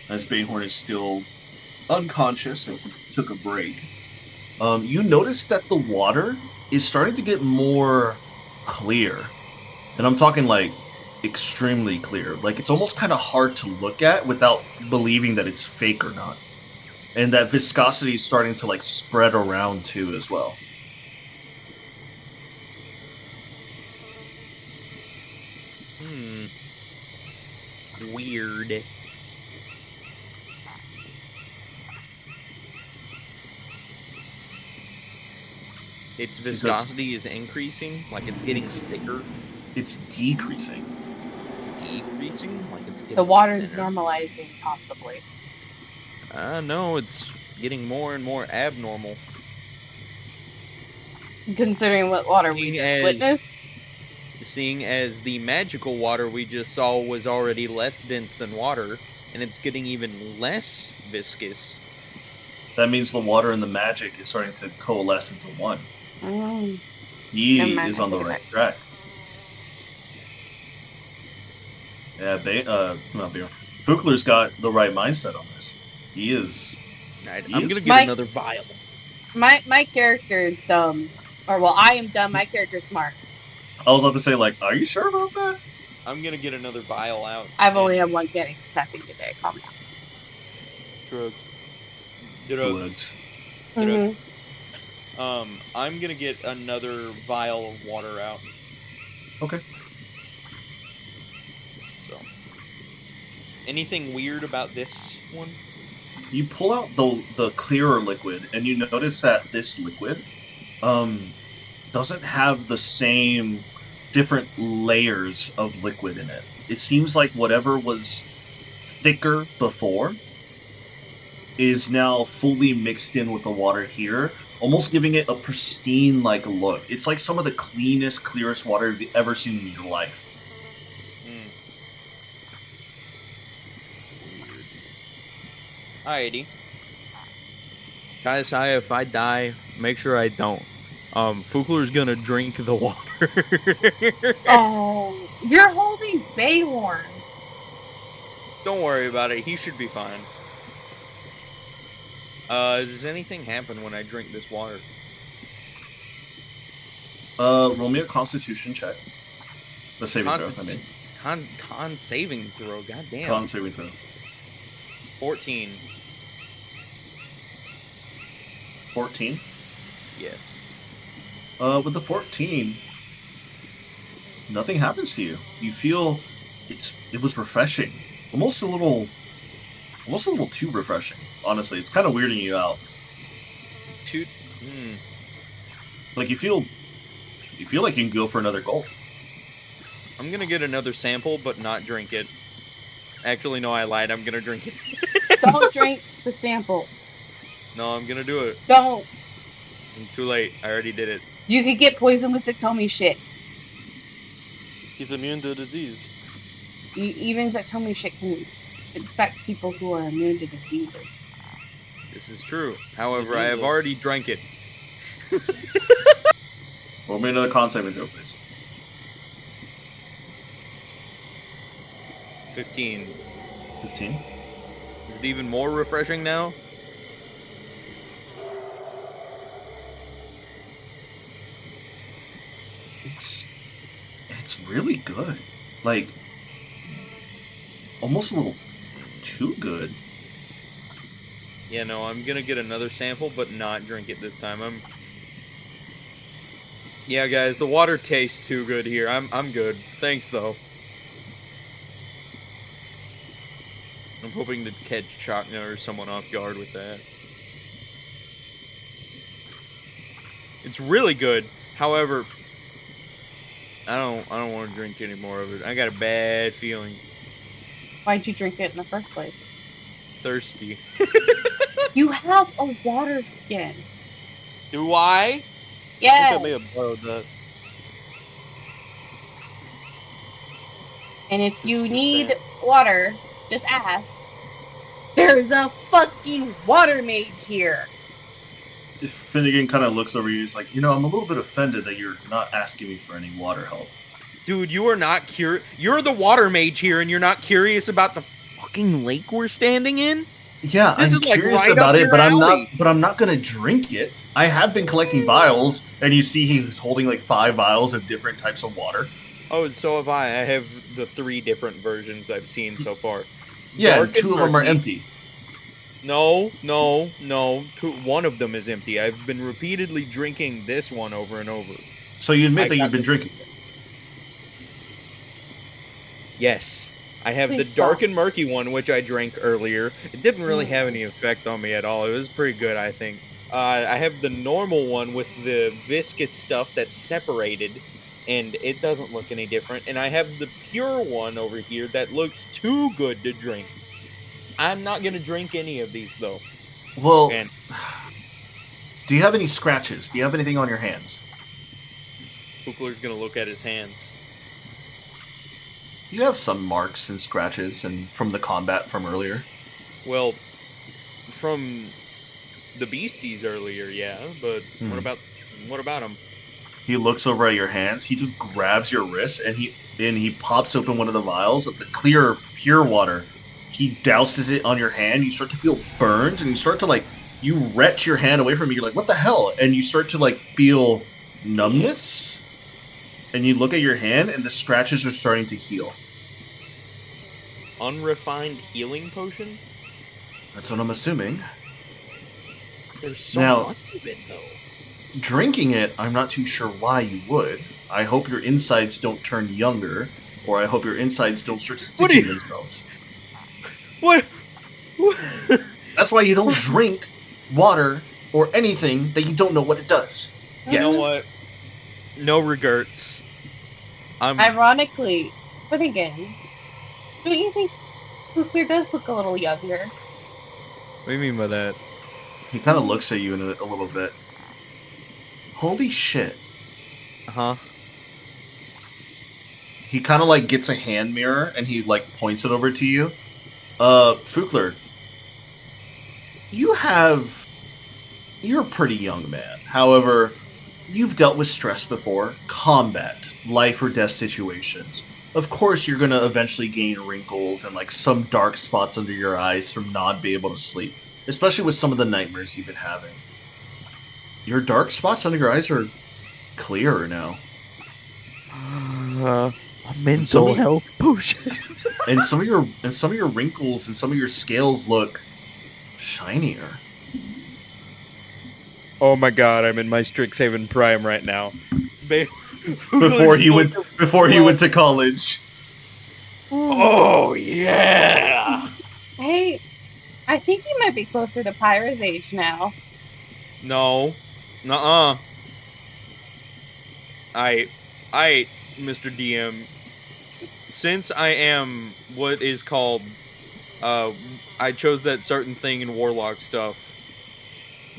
As Bayhorn is still unconscious and took a break, you notice that the water is starting to get more clear. And I'm talking like extremely clear. Like it's almost kind of hard to look at without believing that it's fake or not. And that viscosity is starting to like spread around too as well. Weird. Its viscosity is increasing, like it's getting thicker. It's decreasing. Decreasing, like it's getting The water's thinner. normalizing, possibly. No, it's getting more and more abnormal. Considering what water we Seeing just as- witnessed. Seeing as the magical water we just saw was already less dense than water, and it's getting even less viscous. That means the water and the magic is starting to coalesce into one. Mm. He Never mind, is I on the take it right back. track. Yeah, not Beer. Buchler's got the right mindset on this. He is. Right, He I'm is- gonna get My- another vial. My character is dumb. Or, well, I am dumb. My character's smart. I was about to say, like, are you sure about that? I'm gonna get another vial out. I've only and had one getting tapping today. Calm down. Drugs. drugs. Mhm. I'm gonna get another vial of water out. Okay. So, anything weird about this one? You pull out the clearer liquid, and you notice that this liquid, doesn't have the same different layers of liquid in it. It seems like whatever was thicker before is now fully mixed in with the water here, almost giving it a pristine like look. It's like some of the cleanest, clearest water you've ever seen in your life. Weird. Alrighty. Kaiosai, if I die, make sure I don't. Fugler's gonna drink the water. Oh, you're holding Bayhorn. Don't worry about it. He should be fine. Does anything happen when I drink this water? Roll me a Constitution check. The saving throw, I mean. Con saving throw. Goddamn. Con saving throw. 14. 14. Yes. With the 14, nothing happens to you. You feel it was refreshing, almost a little too refreshing. Honestly, it's kind of weirding you out. Like you feel like you can go for another gulp. I'm gonna get another sample, but not drink it. Actually, no, I lied. I'm gonna drink it. Don't drink the sample. No, I'm gonna do it. Don't. Too late. I already did it. You could get poisoned with Zectomy shit. He's immune to disease. Even Zectomy shit can infect people who are immune to diseases. This is true. However, I immune have though. already drank it. Roll me another con saving throw, please. 15. 15. Is it even more refreshing now? It's really good. Like almost a little too good. Yeah, no, I'm gonna get another sample, but not drink it this time. Yeah, guys, the water tastes too good here. I'm good. Thanks though. I'm hoping to catch Chakna or someone off guard with that. It's really good. However, I don't want to drink any more of it. I got a bad feeling. Why'd you drink it in the first place? Thirsty. You have a water skin. Do I? I think I may have Yes. borrowed that. And if you Just the need same. water, just ask. There's a fucking water mage here. Finnegan kind of looks over you. He's like, I'm a little bit offended that you're not asking me for any water help. Dude, you are not curious. You're the water mage here, and you're not curious about the fucking lake we're standing in? Yeah, This I'm is like curious right up about it, your but I'm alley. not gonna drink it. I have been collecting vials, and you see he's holding like 5 vials of different types of water. Oh, so have I. I have the 3 different versions I've seen so far. Yeah, Dark and 2 and of them are murky. empty. No. One of them is empty. I've been repeatedly drinking this one over and over. So you admit I that you've got been the drinking it. Yes. I have the Please dark stop. and murky one, which I drank earlier. It didn't really have Mm. any effect on me at all. It was pretty good, I think. I have the normal one with the viscous stuff that's separated, and it doesn't look any different. And I have the pure one over here that looks too good to drink. I'm not going to drink any of these, though. Well, And do you have any scratches? Do you have anything on your hands? Fukler's going to look at his hands. You have some marks and scratches and from the combat from earlier. Well, from the beasties earlier, yeah, but what about them? He looks over at your hands. He just grabs your wrist and he pops open one of the vials of the clear, pure water. He douses it on your hand. You start to feel burns, and you start to you retch your hand away from me. You're like, "What the hell?" And you start to feel numbness. And you look at your hand, and the scratches are starting to heal. Unrefined healing potion? That's what I'm assuming. There's so Now, much of it, though. drinking it, I'm not too sure why you would. I hope your insides don't turn younger, or I hope your insides don't start What do stitching you... themselves. What? That's why you don't drink water or anything that you don't know what it does. You know Yet. what? No regrets. Ironically, but again, don't you think Nuclear does look a little younger? What do you mean by that? He kind of looks at you in a little bit. Holy shit. Huh? He kind of gets a hand mirror and he points it over to you. Fukler, you're a pretty young man. However, you've dealt with stress before, combat, life or death situations. Of course, you're gonna eventually gain wrinkles and some dark spots under your eyes from not being able to sleep, especially with some of the nightmares you've been having. Your dark spots under your eyes are clearer now. A And mental health potion. and some of your wrinkles and some of your scales look shinier. Oh my god, I'm in my Strixhaven Prime right now. Before he went to college. Oh yeah! Hey, I think you might be closer to Pyra's age now. No. Nuh-uh. I, Mr. DM, since I am what is called, I chose that certain thing in Warlock stuff.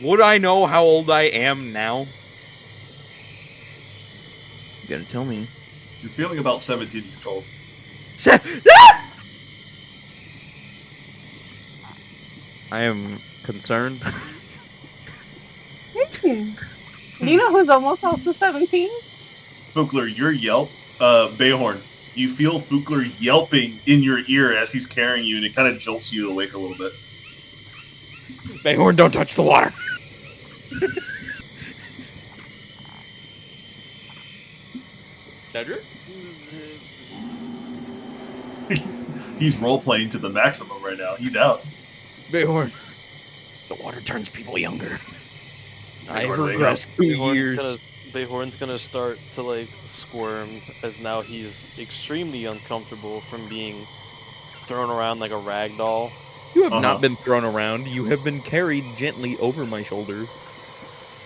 Would I know how old I am now? You gotta tell me. You're feeling about 17 years old. I am concerned. Hmm. You know who's almost also 17? Fukler, your yelp, Bayhorn, you feel Fukler yelping in your ear as he's carrying you, and it kind of jolts you awake a little bit. Bayhorn, don't touch the water. Cedric? He's role playing to the maximum right now. He's out. Bayhorn, The water turns people younger. I've Bayhorn, wake up. regressed 2 years. Bayhorn's gonna start to like squirm as now he's extremely uncomfortable from being thrown around like a rag doll. You have Uh-huh. not been thrown around. You have been carried gently over my shoulder.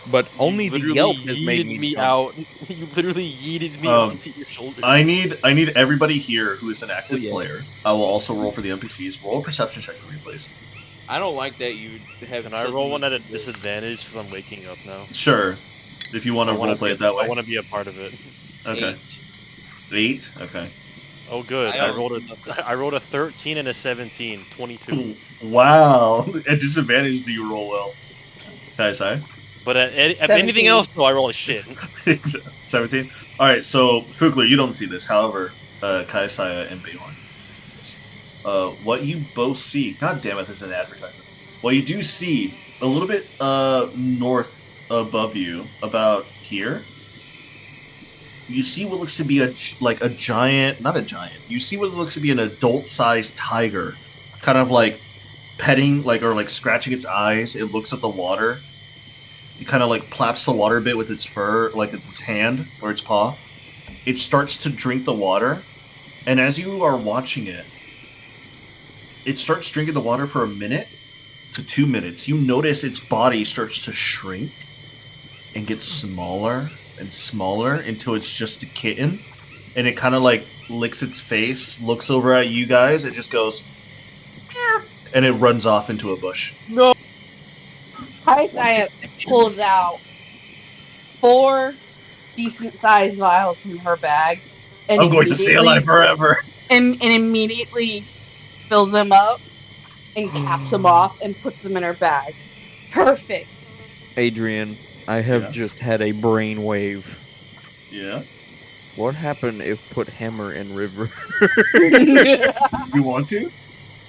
But only You the literally yelp has made yeeted me me jump. out. You literally yeeted me Um, onto your shoulder. I need everybody here who is an active yes. player. I will also roll for the NPCs. Roll a perception check for me, please. I don't like that you have. Can I such roll a- one at a disadvantage because I'm waking up now? Sure. If you want I to want role to play be. it that I way. want to be a part of it. Okay. 8? Okay. Oh, good. I I don't rolled do a. nothing. I rolled a 13 and a 17. 22. Wow. At disadvantage, do you roll well? Kai-Sai? But at anything 17. else, though, I roll a shit. 17? Alright, so Fugler, you don't see this. However, Kai-Saya and Beihorn. What you both see, god damn it, there's an advertisement. What you do see, a little bit north above you, about here, you see what looks to be a giant, not a giant. You see what looks to be an adult-sized tiger, kind of like petting, or scratching its eyes. It looks at the water. It kind of like plaps the water a bit with its fur, like it's its hand or its paw. It starts to drink the water, and as you are watching it, it starts drinking the water for a minute to 2 minutes. You notice its body starts to shrink and get smaller and smaller until it's just a kitten, and it kind of like licks its face, looks over at you guys, it just goes, "Meow," and it runs off into a bush. No. Kaisaya pulls out 4 decent sized vials from her bag and I'm going to stay alive forever. and immediately fills them up and caps them off and puts them in her bag. Perfect. Adrian, I have Yeah. just had a brainwave. Yeah. What happened if put hammer in river? You want to?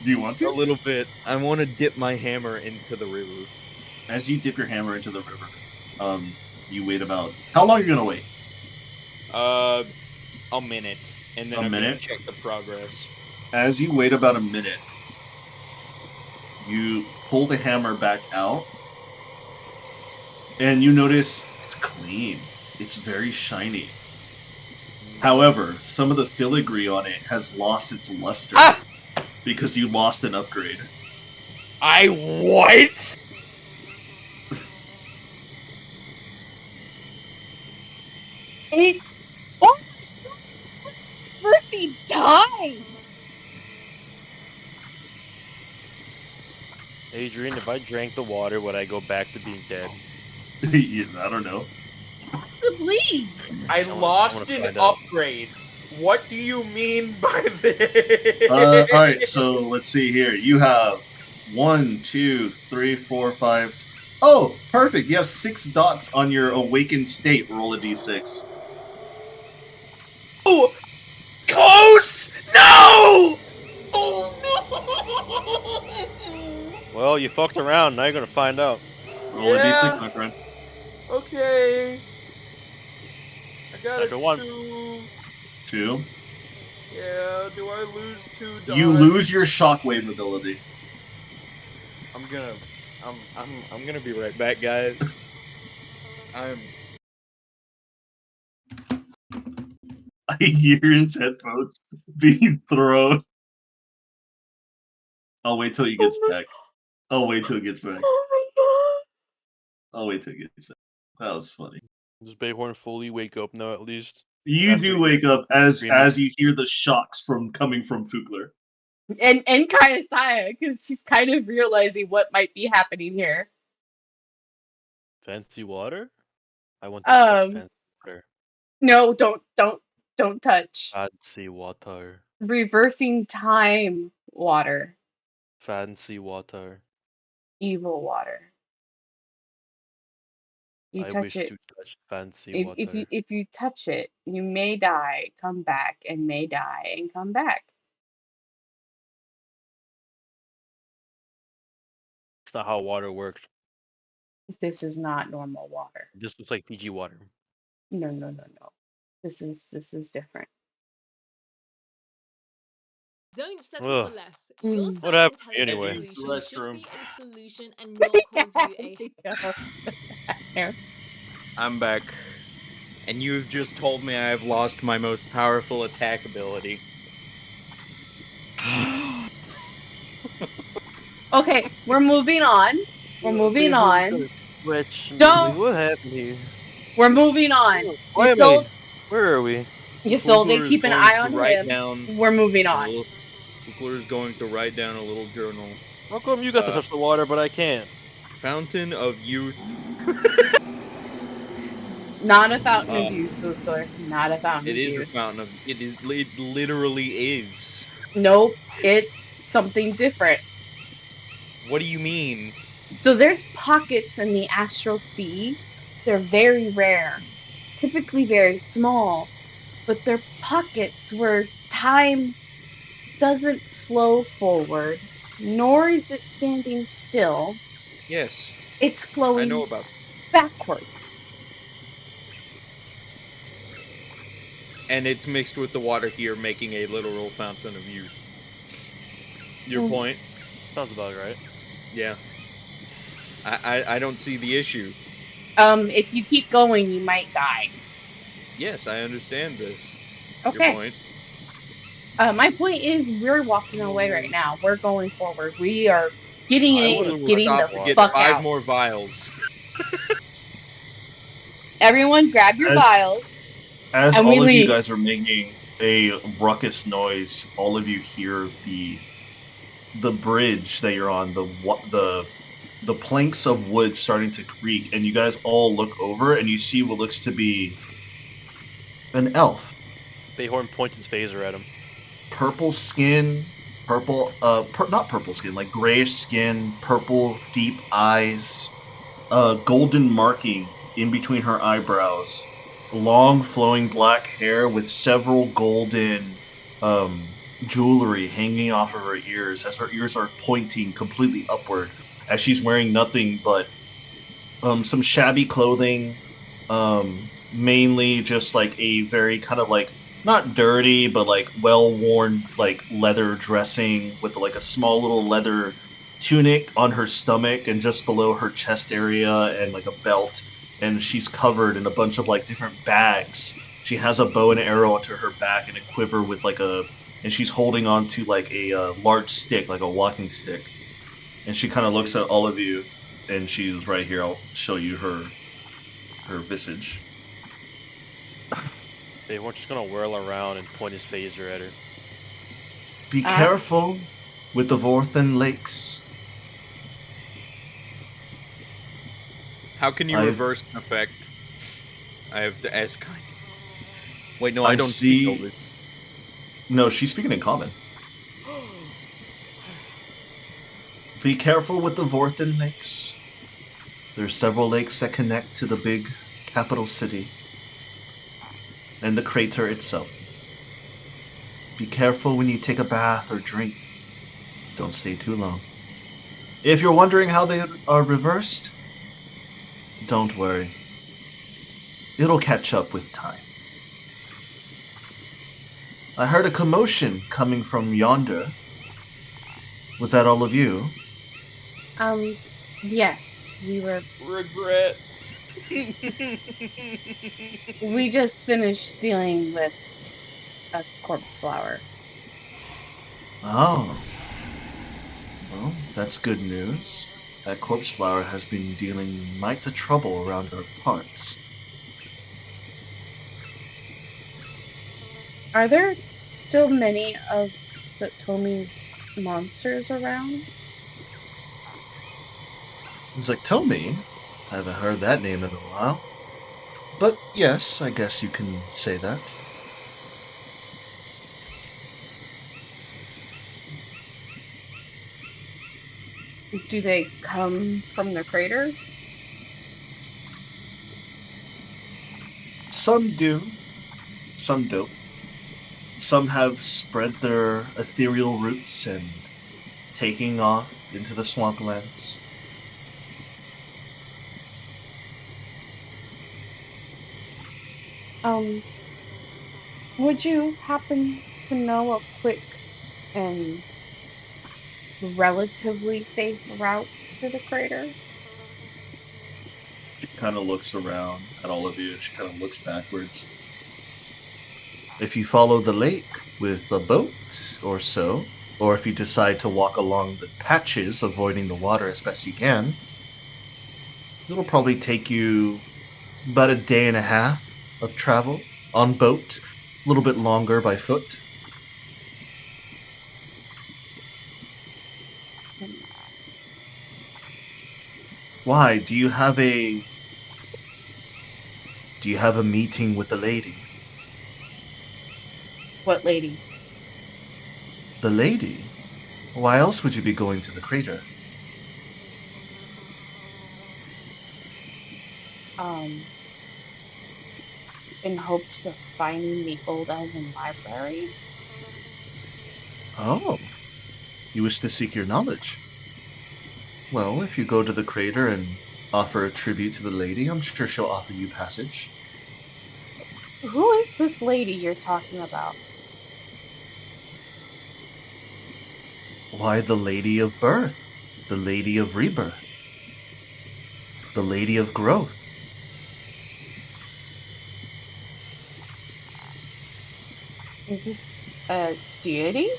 Do you want A to? little bit. I want to dip my hammer into the river. As you dip your hammer into the river, you wait about. How long are you gonna wait? A minute, and then A I'm gonna minute? check the progress. As you wait about a minute, you pull the hammer back out, and you notice it's clean. It's very shiny. However, some of the filigree on it has lost its luster Ah! because you lost an upgrade. I what? It, oh my god! Mercy died! Adrian, if I drank the water, would I go back to being dead? Yeah, I don't know. Possibly. I I lost want to an find out. upgrade. What do you mean by this? All right, so let's see here. You have 1, 2, 3, 4, 5. Oh, perfect. You have 6 dots on your awakened state. Roll a d6. Oh, close! No! Oh no! Well, you fucked around. Now you're gonna find out. Roll a d6, Yeah. my friend. Okay. I got a After one. 2. 2. Yeah, do I lose 2 dots? You lose your shockwave ability. I'm gonna be right back, guys. I'm I hear his headphones being thrown. I'll wait till he gets back. I'll wait till he gets back. Oh my I'll wait till he gets back. That was funny. Does Bayhorn fully wake up now at least? You After do your wake up as screaming? you hear the shocks from coming from Fugler. god. And Kaisaya, because she's kind of realizing what might be happening here. Fancy water? I want to touch fancy water. No, don't touch. Fancy water. Reversing time water. Fancy water. Evil water. You I touch wish it. to touch fancy If water. you touch it, you may die, come back, and may die and come back. It's not how water works. This is not normal water. This looks like Fiji water. No. This is different. Don't settle Ugh. for less. Your Mm. What spell's happened to me intelligent anyway? Use the solution should restroom. be a solution and not cause you a. He goes there. I'm back. And you've just told me I've lost my most powerful attack ability. Okay, we're moving on. We're moving Everything's on. gonna switch. Don't. Like, what happened here? We're moving on. You Why am I? sold. Where are we? You sold it. Fugler is Keep an going eye to on write him. down We're moving a on. little. Fugler is going to write down a little journal. How come you got to touch the water, but I can't? Fountain of Youth. Not a fountain Uh, of youth, Swiftler. Not a fountain it of is a youth. fountain of. It is. It literally is. Nope. It's something different. What do you mean? So there's pockets in the astral sea. They're very rare, typically very small, but they're pockets where time doesn't flow forward, nor is it standing still. Yes, It's I know flowing about. backwards. And it's mixed with the water here, making a literal fountain of youth. Your Mm. point? Sounds about right. Yeah. I don't see the issue. If you keep going, you might die. Yes, I understand this. Your Okay. point. My point is, we're walking away right now. We're going forward. We are getting I in, will Wanna touch getting stop the the to get water. fuck 5 out. more vials. Everyone, grab your As vials, as and we all of you leave. guys are making a ruckus noise, all of you hear the bridge that you're on, the planks of wood starting to creak, and you guys all look over and you see what looks to be an elf. Bayhorn points his phaser at him. Purple skin, not purple skin, like grayish skin, purple deep eyes, golden marking in between her eyebrows, long flowing black hair with several golden um, jewelry hanging off of her ears as her ears are pointing completely upward as she's wearing nothing but some shabby clothing, mainly just like a very kind of like not dirty but like well worn like leather dressing with like a small little leather tunic on her stomach and just below her chest area and like a belt, and she's covered in a bunch of like different bags. She has a bow and arrow to her back and a quiver with like a, and she's holding on to like a large stick, like a walking stick, and she kind of looks at all of you, and she's right here. I'll show you her visage. Bayhorn's just gonna whirl around and point his phaser at her. Be Uh, careful with the Vorthen Lakes. How can you I've reverse an effect? I have to ask. Wait, no, I I don't speak see. Elvish. No, she's speaking in common. Be careful with the Vorthen Lakes. There's several lakes that connect to the big capital city and the crater itself. Be careful when you take a bath or drink. Don't stay too long. If you're wondering how they are reversed, don't worry. It'll catch up with time. I heard a commotion coming from yonder. Was that all of you? yes, Regret. we just finished dealing with a corpse flower. Oh, well, that's good news. That corpse flower has been dealing mighty trouble around our parts. Are there still many of Tomi's monsters around? He's like, tell me. I haven't heard that name in a while. But yes, I guess you can say that. Do they come from the crater? Some do, some don't. Some have spread their ethereal roots and taking off into the swamplands. Um, would you happen to know a quick and relatively safe route to the crater? She kind of looks around at all of you. She kind of looks backwards. If you follow the lake with a boat or so, or if you decide to walk along the patches, avoiding the water as best you can, it'll probably take you about a day and a half of travel on boat, a little bit longer by foot. Why? Do you have a meeting with the lady? What lady? The lady? Why else would you be going to the crater? Um, in hopes of finding the old elven library? Oh, you wish to seek your knowledge? Well, if you go to the crater and offer a tribute to the lady, I'm sure she'll offer you passage. Who is this lady you're talking about? Why, the lady of birth, the lady of rebirth, the lady of growth. Is this a deity?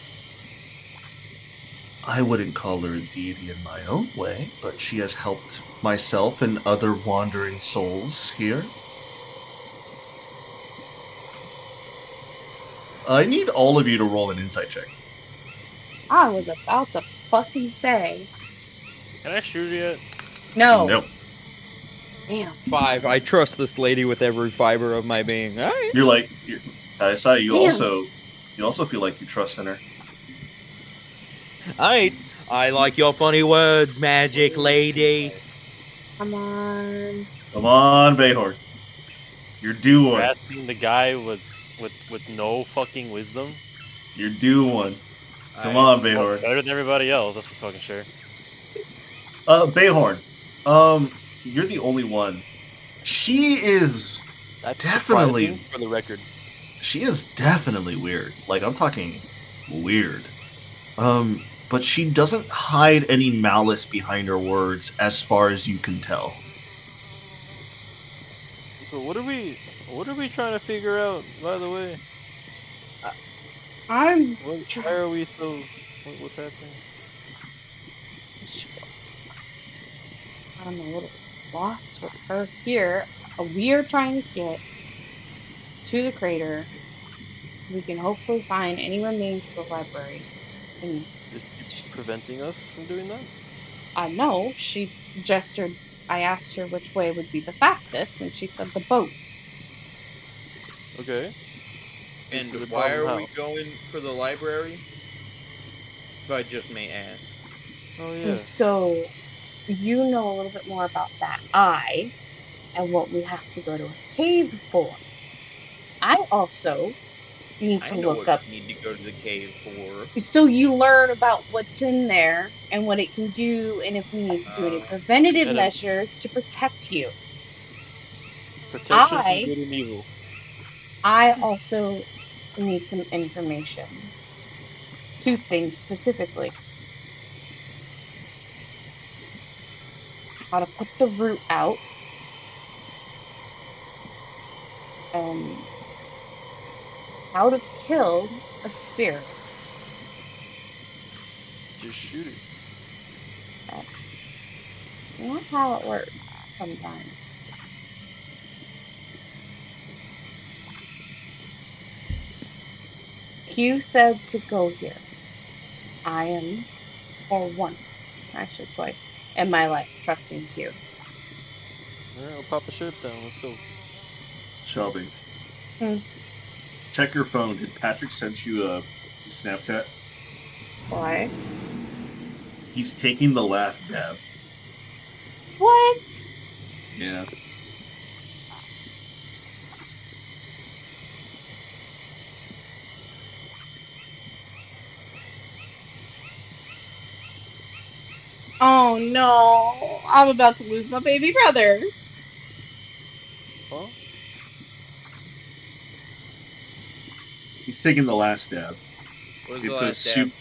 I wouldn't call her a deity in my own way, but she has helped myself and other wandering souls here. I need all of you to roll an insight check. I was about to fucking say. Can I shoot yet? No. No. Damn. 5. I trust this lady with every fiber of my being. All right. Kaisai, you Damn. also feel like you trust in her. All right. I like your funny words, magic lady. Come on. Come on, Behor. You're due You're one. asking the guy with no fucking wisdom? You're due one. Come I on, Well, Behor. better than everybody else, that's for fucking sure. Behorn. You're the only one. She is That's definitely surprising for the record. weird. Like, I'm talking weird. But she doesn't hide any malice behind her words as far as you can tell. So what are we trying to figure out, by the way? I'm Why are we so what's happening? I'm a little lost with her here. We are trying to get to the crater so we can hopefully find any remains of the library. And Is she preventing us from doing that? I know she gestured. I asked her which way would be the fastest, and she said the boats. Okay. And Is the why problem are we how? going for the library? If I just may ask. Oh And yeah. so you know a little bit more about that and what we have to go to a cave for. I also need I to know look what up we need to go to the cave for. so you learn about what's in there and what it can do and if we need to do any preventative And measures to protect you. protection from I good and evil. I also need some information. Two things specifically. How to put the root out and how to kill a spirit. Just shoot it. That's not how it works sometimes. Q said to go here. I am, or once, actually twice, in my life, trusting Q. Alright, we'll pop a ship down. Let's go. Shelby, Hmm. check your phone. Did Patrick send you a Snapchat? Why? He's taking the last dab. What? Yeah. Oh no, I'm about to lose my baby brother. Huh? He's taking the last dab. What was the It's a last soup.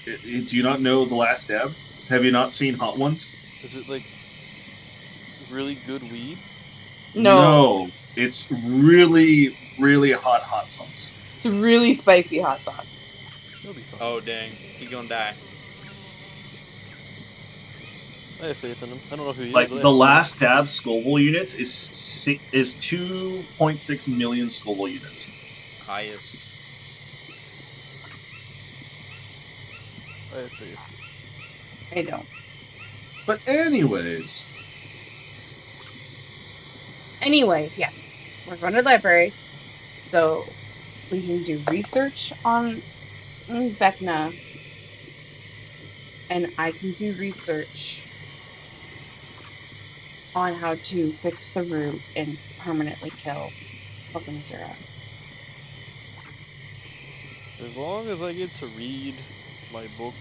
dab? Do you not know the last dab? Have you not seen Hot Ones? Is it like really good weed? No, It's really, really hot sauce. it's really spicy hot sauce. It'll be fine. Oh dang, he gonna die. I have faith in him. I don't know who he is, Like but I the have faith in him. last dab Scoville units is 2.6 million Scoville units. Highest. I have faith. I don't. But anyways, Anyways, yeah, we're going to the library, so we can do research on Vecna, and I can do research on how to fix the root and permanently kill Organizera. As long as I get to read my book.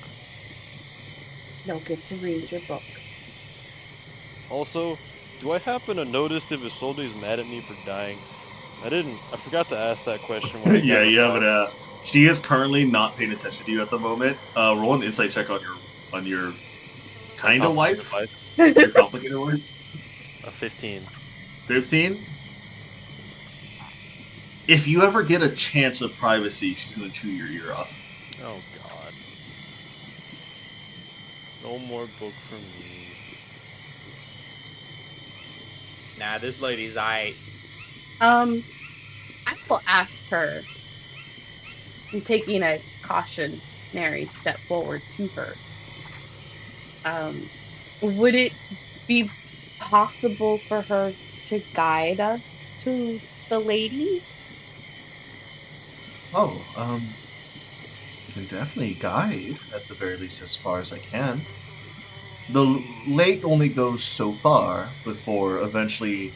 You'll get to read your book. Also, do I happen to notice if Isolde's mad at me for dying? I forgot to ask that question when I yeah, got you haven't revived. asked. She is currently not paying attention to you at the moment. Roll an insight check on your My kind of complicated wife, life. your complicated wife. A 15. 15. If you ever get a chance of privacy, she's gonna chew your ear off. Oh god. No more book for me. Nah, this lady's aight. I will ask her. I'm taking a cautionary step forward to her. Would it be possible for her to guide us to the lady? Oh, I can definitely guide at the very least as far as I can. The lake only goes so far before eventually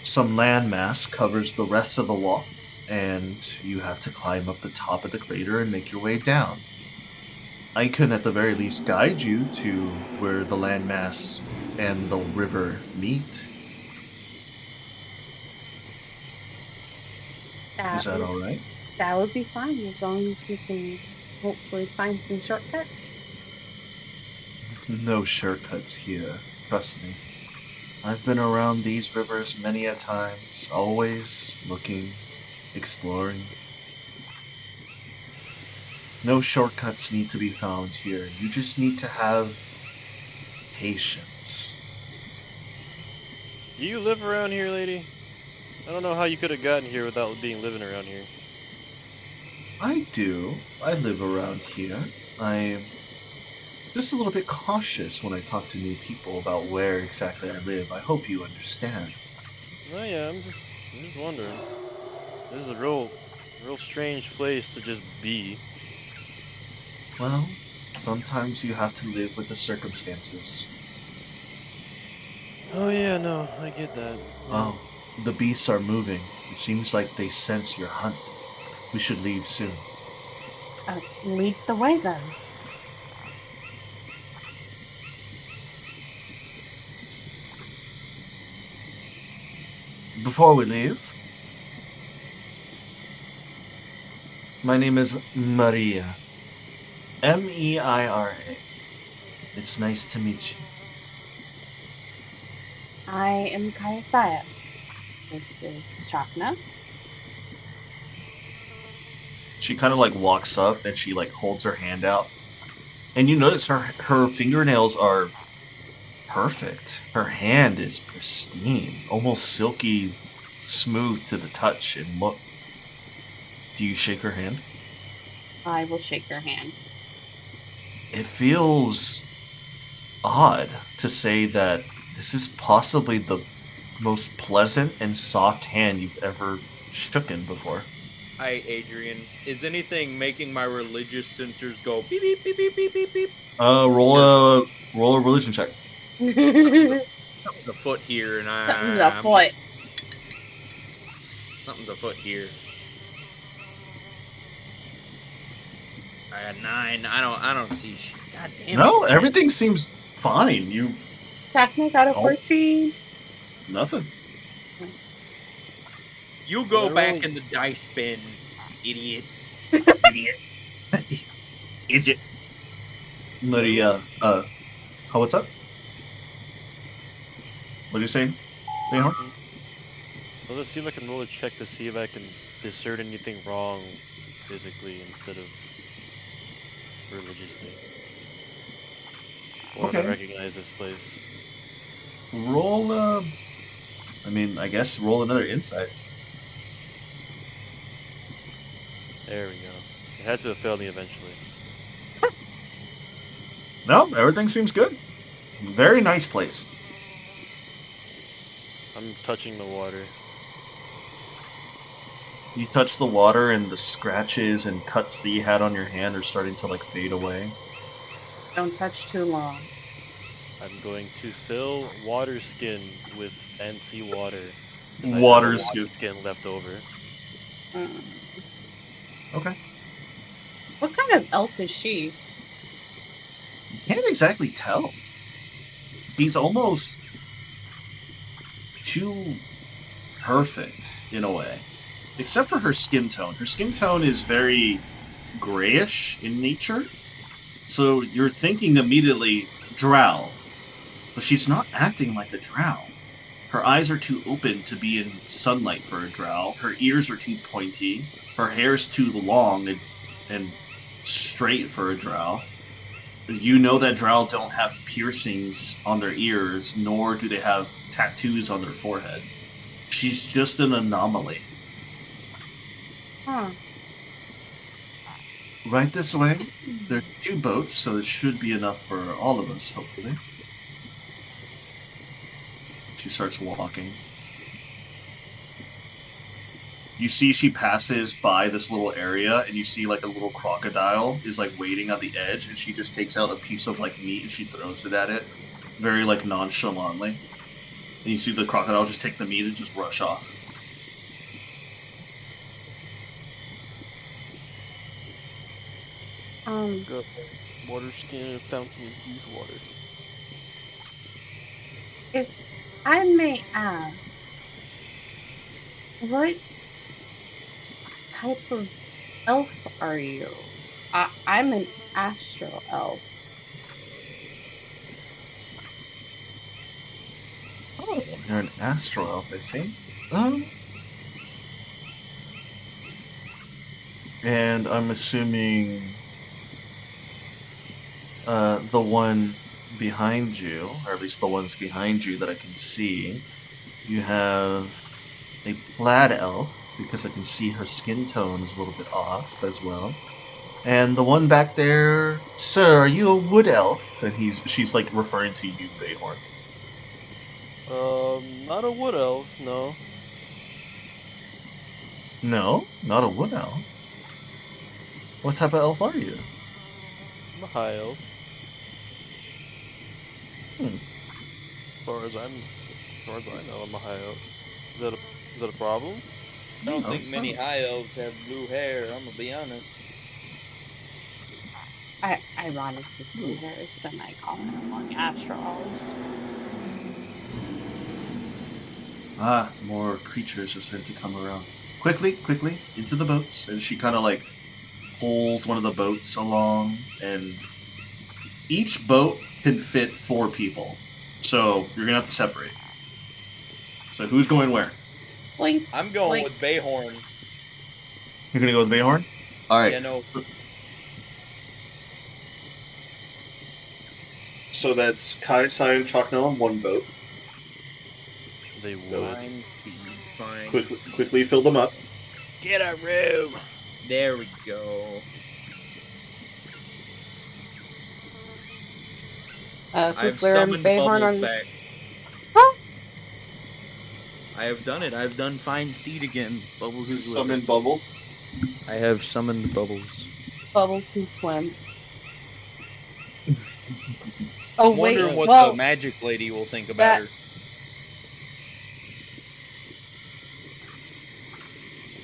some landmass covers the rest of the wall, and you have to climb up the top of the crater and make your way down. I can at the very least guide you to where the landmass and the river meet. Is that all right? That would be fine as long as we can hopefully find some shortcuts. No shortcuts here, trust me. I've been around these rivers many a times, always looking, exploring. No shortcuts need to be found here. You just need to have patience. Do you live around here, lady? I don't know how you could have gotten here without being living around here. I do. I live around here. I'm just a little bit cautious when I talk to new people about where exactly I live. I hope you understand. Oh yeah, I'm just wondering. This is a real strange place to just be. Well, sometimes you have to live with the circumstances. Oh yeah, no, I get that. Yeah. Oh, the beasts are moving. It seems like they sense your hunt. We should leave soon. Lead the way then. Before we leave, my name is Maria. Meira. It's nice to meet you. I am Kayasaya. This is Chakna. She kind of like walks up and she like holds her hand out. And you notice her fingernails are perfect. Her hand is pristine, almost silky smooth to the touch and look. Do you shake her hand? I will shake your hand. It feels odd to say that this is possibly the most pleasant and soft hand you've ever shooken before. Hi, Adrian. Is anything making my religious sensors go beep beep beep beep beep beep beep? Roll a religion check. Something's afoot here, and Something's I'm afoot. something's afoot here. I got 9. I don't see shit. God damn it. No, everything seems fine. You Chakna got a Oh. 14. nothing. You Can go I back roll- in the dice bin, idiot. Idiot. Idiot. Maria, what's up? What are you saying? Bayhorn? I'll just see if I can roll a check to see if I can discern anything wrong physically instead of religiously. Or if I Okay. recognize this place. Roll, I guess roll another insight. There we go. It had to have failed me eventually. No, everything seems good. Very nice place. I'm touching the water. You touch the water and the scratches and cuts that you had on your hand are starting to fade away. Don't touch too long. I'm going to fill water skin with fancy water. Because I have a Water water scoop. skin left over. Mm. Okay. What kind of elf is she? You can't exactly tell. She's almost too perfect in a way. Except for her skin tone. Her skin tone is very grayish in nature. So you're thinking immediately drow. But she's not acting like a drow. Her eyes are too open to be in sunlight for a drow. Her ears are too pointy. Her hair's too long and straight for a drow. You know that drow don't have piercings on their ears, nor do they have tattoos on their forehead. She's just an anomaly. Huh. Right this way, there's 2 boats, so it should be enough for all of us, hopefully. She starts walking. You see she passes by this little area, and you see a little crocodile is waiting on the edge, and she just takes out a piece of meat and she throws it at it, very nonchalantly. And you see the crocodile just take the meat and just rush off. Got water skin and fountain infused water. If I may ask, what type of elf are you? I'm an astral elf. Oh, you're an astral elf, I see. And I'm assuming the one behind you, or at least the ones behind you that I can see, you have a plaid elf, because I can see her skin tone is a little bit off as well. And the one back there, sir, are you a wood elf? And she's referring to you, Bayhorn. Not a wood elf, no. No, not a wood elf. What type of elf are you? I'm a high elf. Hmm. As far as I know, I'm a high elf. Is that a problem? I don't No, think it's many not. high elves have blue hair. I'm gonna be honest. Ironically, blue hair is semi-common among astral elves. Ah, more creatures are starting to come around. Quickly, quickly, into the boats. And she kind of pulls one of the boats along, and each boat can fit 4 people. So you're gonna have to separate. So who's going where? Blink, I'm going blink. with Bayhorn. You're gonna go with Bayhorn? Alright. Yeah, no. So that's Kai, Sai, and Chakno on one boat. They would. Fine speed, fine speed. Quickly fill them up. Get a room. There we go. I've Hoopler and summoned Bayhorn Bubbles on. back. Huh? I have done it. I've done Find Steed again. Bubbles You is with it. summon Bubbles. I have summoned Bubbles. Bubbles can swim. Oh I'm wait, wondering what the well magic lady will think about that her.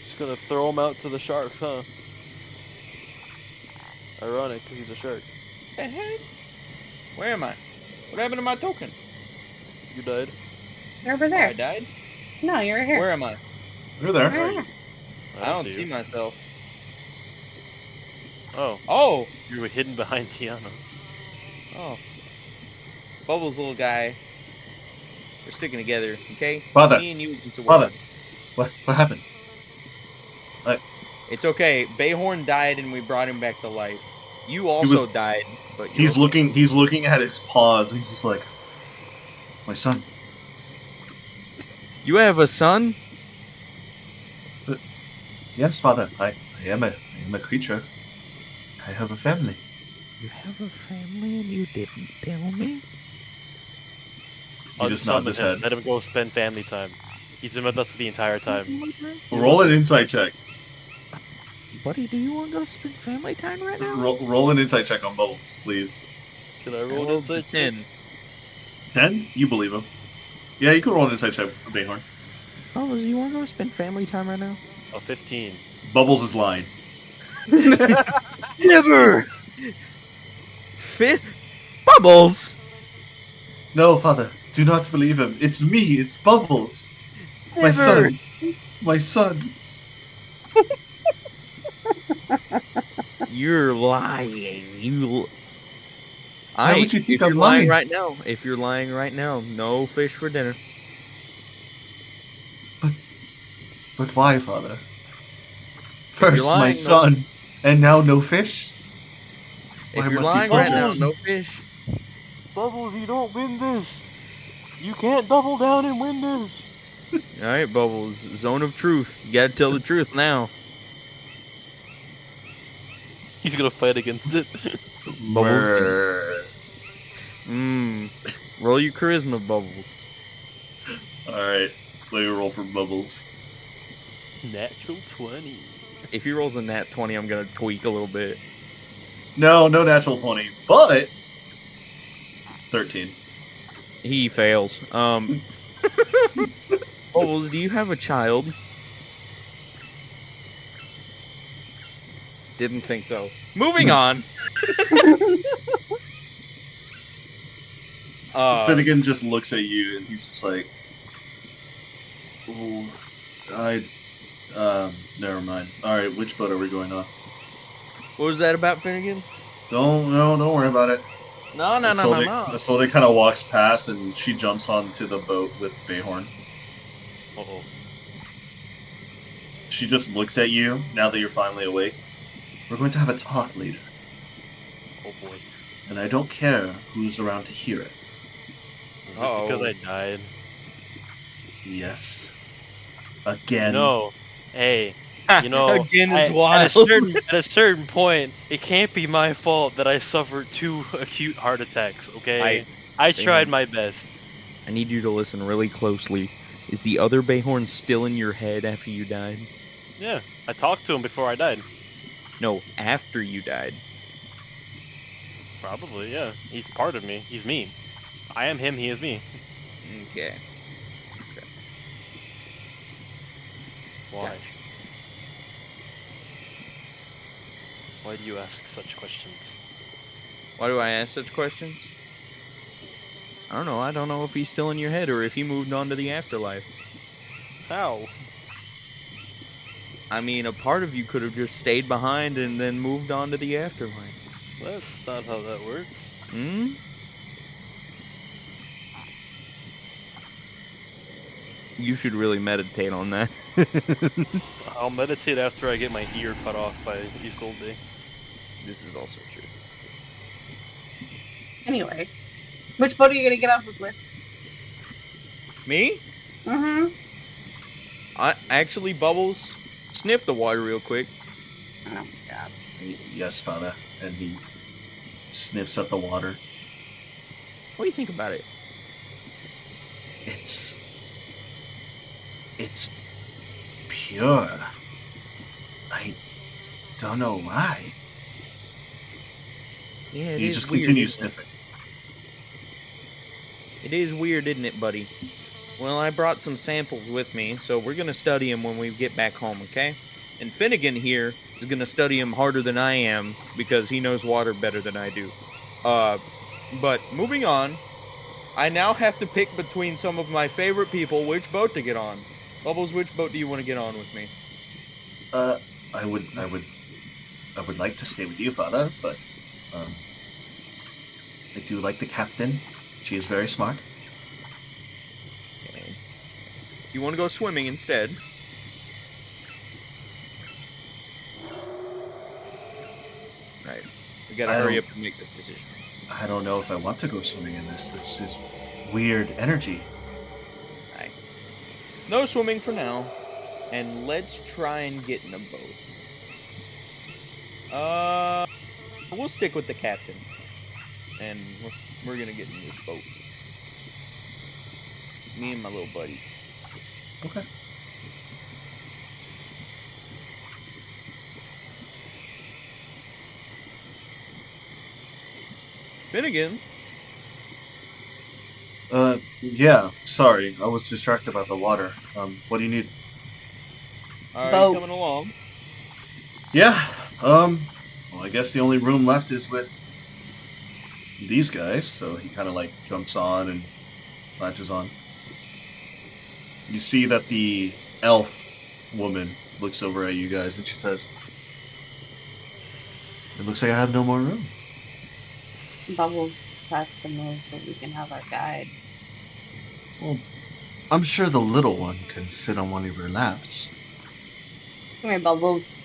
Just gonna throw him out to the sharks, huh? Ironic, 'cause he's a shark. The heck? Where am I? What happened to my token? You died. you're over Oh, I there. died? No, you're here. Where am I? You're there. Right here. I don't see myself. Oh, Oh, you were hidden behind Tiana. oh. Bubbles, little guy. We're sticking together, okay? Father, Me and you against the Father, world. what happened? It's okay. Bayhorn died and we brought him back to life. You He was. also died, but you're He's okay. looking. He's looking at his paws, and he's just like, "My son." You have a son? Yes, Father. I am a creature. I have a family. You have a family and you didn't tell me? He just nods Unsummon his him. head. Let him go spend family time. He's been with us the entire time. Roll an insight check. Buddy, do you want to go spend family time right now? Roll an insight check on Bubbles, please. Can I I roll an rolled a insight check? 10. 10? You believe him. Yeah, you can roll an insight check for Bayhorn. Fellas, you want to go spend family time right now? A 15. Bubbles is lying. Never! Bubbles! No, Father, do not believe him. It's me, it's Bubbles. My Never! son. My son. You're lying. Why would you think if you're I'm lying lying? right now, no fish for dinner. But why, Father? If you're First my lying, no. son, and now no fish? Why If you're must he lying right torture now, Bubbles! no fish. Bubbles, you don't win this! You can't double down and win this! All right, Bubbles. Zone of truth. You gotta tell the truth now. He's gonna fight against it. Bubbles. Brrr. Roll your charisma, Bubbles. Alright, let me roll for Bubbles. Natural 20. If he rolls a nat 20, I'm gonna tweak a little bit. No natural 20, but 13. He fails. Bubbles, do you have a child? Didn't think so. Moving on. Finnegan just looks at you and he's just like, "Ooh, never mind. Alright, which boat are we going on?" What was that about, Finnegan? Don't worry about it. No. Isolde kind of walks past and she jumps onto the boat with Bayhorn. Uh-oh. She just looks at you now that you're finally awake. We're going to have a talk later, Oh boy. and I don't care who's around to hear it. Is this because Uh-oh. I died? Yes. You Again. know, hey, you know, Again is at wild. a certain point, it can't be my fault that I suffered 2 acute heart attacks. Okay, I tried my best. I need you to listen really closely. Is the other Bayhorn still in your head after you died? Yeah, I talked to him before I died. No, after you died. Probably, yeah. He's part of me. He's me. I am him. He is me. Okay. Why? Gotcha. Why do you ask such questions? Why do I ask such questions? I don't know. I don't know if he's still in your head or if he moved on to the afterlife. How? I mean, a part of you could have just stayed behind and then moved on to the afterlife. That's not how that works. Hmm? You should really meditate on that. I'll meditate after I get my ear cut off by Isolde. This is also true. Anyway, which boat are you gonna get off with? Me? Mm-hmm. I actually, Bubbles, sniff the water real quick. Oh my god. Yes, Father. And he sniffs at the water. What do you think about it? It's pure. I don't know why. Yeah, it He is just weird, continues isn't it? sniffing. It is weird, isn't it, buddy? Well, I brought some samples with me, so we're gonna study them when we get back home, okay? And Finnegan here is gonna study them harder than I am because he knows water better than I do. But moving on, I now have to pick between some of my favorite people which boat to get on. Bubbles, which boat do you want to get on with me? I would I would like to stay with you, Father, but I do like the captain. She is very smart. Okay. You want to go swimming instead? Right. We gotta I hurry don't up and make this decision. I don't know if I want to go swimming in this. This is weird energy. Right. No swimming for now. And let's try and get in a boat. We'll stick with the captain. And we're gonna get in this boat. Me and my little buddy. Okay. Finnegan. Yeah, sorry. I was distracted by the water. What do you need? Are you Boat. coming along? Yeah, well, I guess the only room left is with these guys, so he kind of like jumps on and latches on. You see that the elf woman looks over at you guys and she says, "It looks like I have no more room." Bubbles tries to move so we can have our guide. Well, I'm sure the little one can sit on one of your laps. Come here, Bubbles.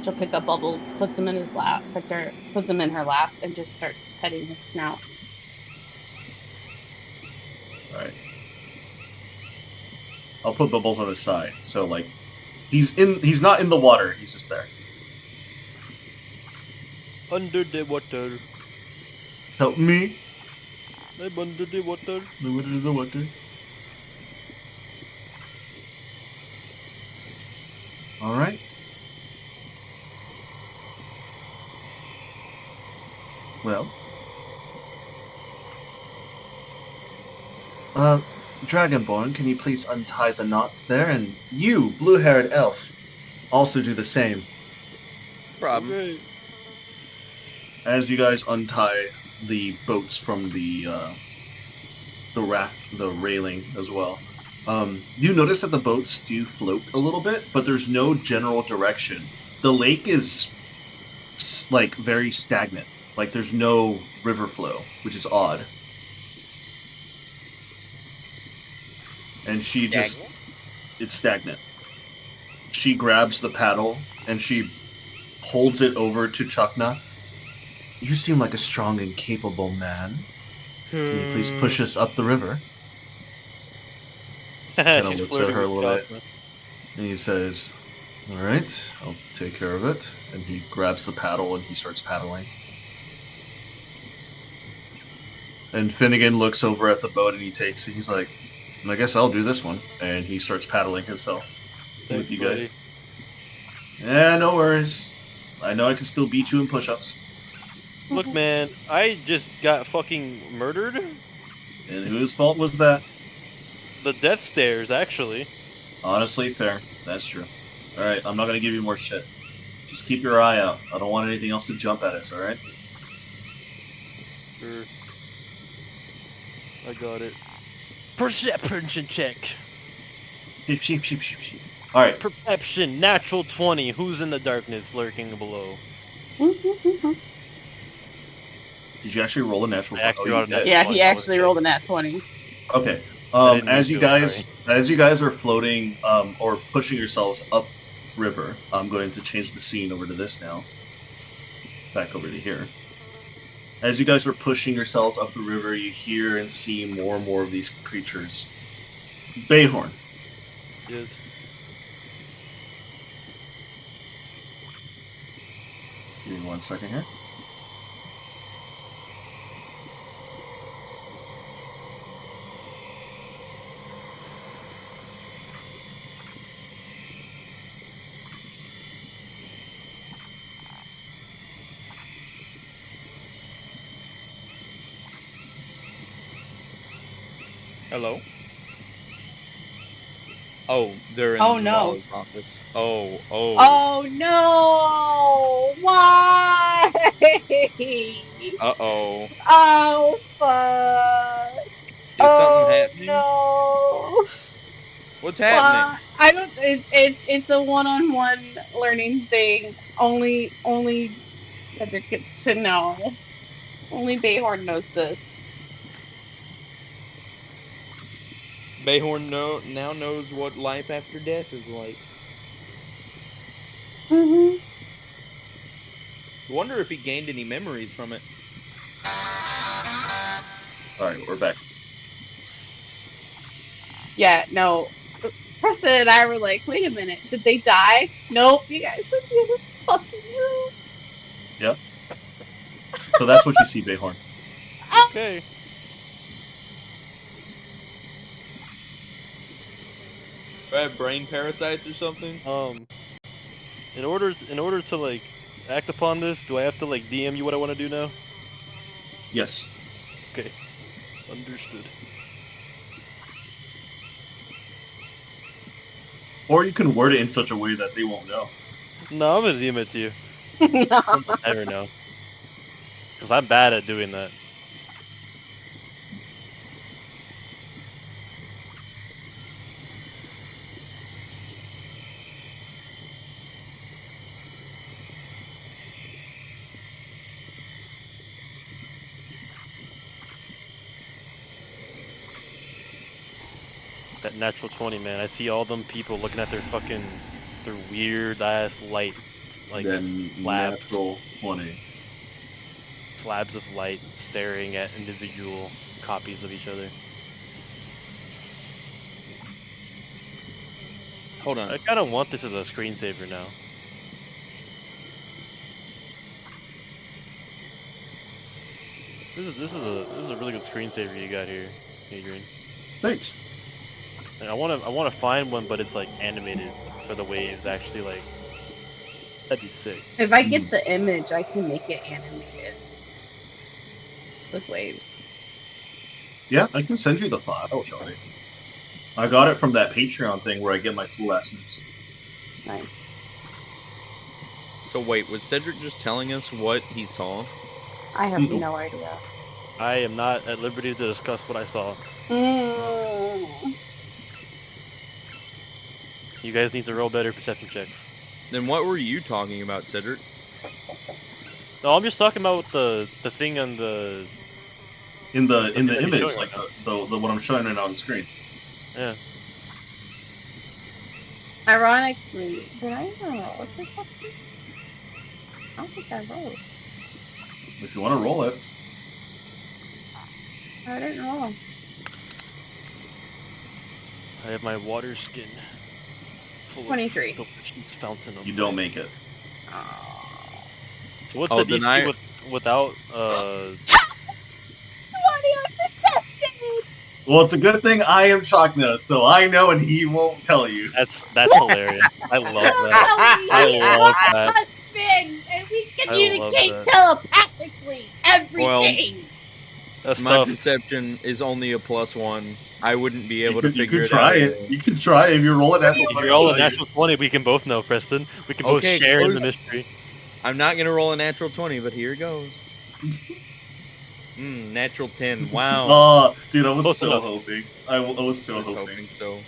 She'll pick up Bubbles, puts him in his lap, puts him in her lap, and just starts petting his snout. All right. I'll put Bubbles on his side, so like he's not in the water. He's just there. Under the water. Help me. I'm under the water. The water. All right. Well, Dragonborn, can you please untie the knot there? And you, blue-haired elf, also do the same. Problem. Okay. As you guys untie the boats from the raft, the railing as well, you notice that the boats do float a little bit, but there's no general direction. The lake is like very stagnant. Like there's no river flow, which is odd. And she just Stagnant? it's stagnant. She grabs the paddle and she holds it over to Chukna. You seem like a strong and capable man. Can you please push us up the river? Kind of She's looks at flirting her a with little bit, Chakma. and he says, "All right, I'll take care of it." And he grabs the paddle and he starts paddling. And Finnegan looks over at the boat and he takes it. He's like, "I guess I'll do this one." And he starts paddling himself Thanks, with you buddy. guys. Yeah, no worries. I know I can still beat you in push-ups. Look, man, I just got fucking murdered. And whose fault was that? The death stairs, actually. Honestly, fair. That's true. All right, I'm not gonna give you more shit. Just keep your eye out. I don't want anything else to jump at us. All right? Sure. I got it. Perception check. Sheep, sheep, sheep, sheep, sheep. All right. Perception, natural 20. Who's in the darkness lurking below? Did you actually roll a natural? I actually Oh, you rolled a did. natural Yeah, 20. he I was actually kidding. rolled a nat 20. Okay. I didn't mean to, sorry. As you guys are floating or pushing yourselves up river, I'm going to change the scene over to this now. Back over to here. As you guys are pushing yourselves up the river, you hear and see more and more of these creatures. Bayhorn. Yes. Give me 1 second here. Hello? Oh, they're in Oh no. Zavala's office. Oh. Oh no! Why? Uh-oh. Oh fuck! Is something Oh happening? no! What's happening? Why? I don't. It's a one-on-one learning thing. Only Cedric gets to know. Only Bayhorn knows this. Bayhorn now knows what life after death is like. Mm-hmm. Wonder if he gained any memories from it. All right, we're back. Yeah, no. Preston and I were like, wait a minute, did they die? Nope, you guys were the other fucking room. Yeah. So that's what you see, Bayhorn. Okay. Do I have brain parasites or something? In order to like act upon this, do I have to like DM you what I want to do now? Yes. Okay. Understood. Or you can word it in such a way that they won't know. No, I'm gonna DM it to you. I'll never know. Cause I'm bad at doing that. That natural 20, man. I see all them people looking at their weird ass light, like Then slabs, natural 20. slabs of light staring at individual copies of each other. Hold on. I kind of want this as a screensaver now. This is a really good screensaver you got here, Adrian. Thanks. And I wanna find one, but it's like animated for the waves. Actually, like that'd be sick. If I get the image, I can make it animated with waves. Yeah, I can send you the file, Johnny. I got it from that Patreon thing where I get my cool ass news. Nice. So wait, was Cedric just telling us what he saw? I have Mm-mm. no idea. I am not at liberty to discuss what I saw. Mm. You guys need to roll better perception checks. Then what were you talking about, Cedric? No, I'm just talking about the thing on the In the thing that he's image, showing right like now. the what I'm showing right now on the screen. Yeah. Ironically, did I even roll a perception? I don't think I rolled. If you want to roll it. I didn't roll. I have my water skin full of 23. delicious fountain of You don't life. make it. Oh. So what's Oh, the then DC without 20 on perception! Well, it's a good thing I am Chakna, so I know and he won't tell you. That's hilarious. I love that. Tell me I he's love my that. husband and we I love communicate that. telepathically. Well, Everything. That's my tough. perception is only a +1. I wouldn't be You able to could figure it try out it. anyway. You could try it. If you roll a natural If 20, you're I'll all a tell you. natural 20, we can both know, Preston. We can both Okay, share in close. the mystery. I'm not gonna roll a natural 20, but here it goes. Natural 10. Wow. Oh, dude, I was Close so enough. hoping. I was I so was hoping. hoping so.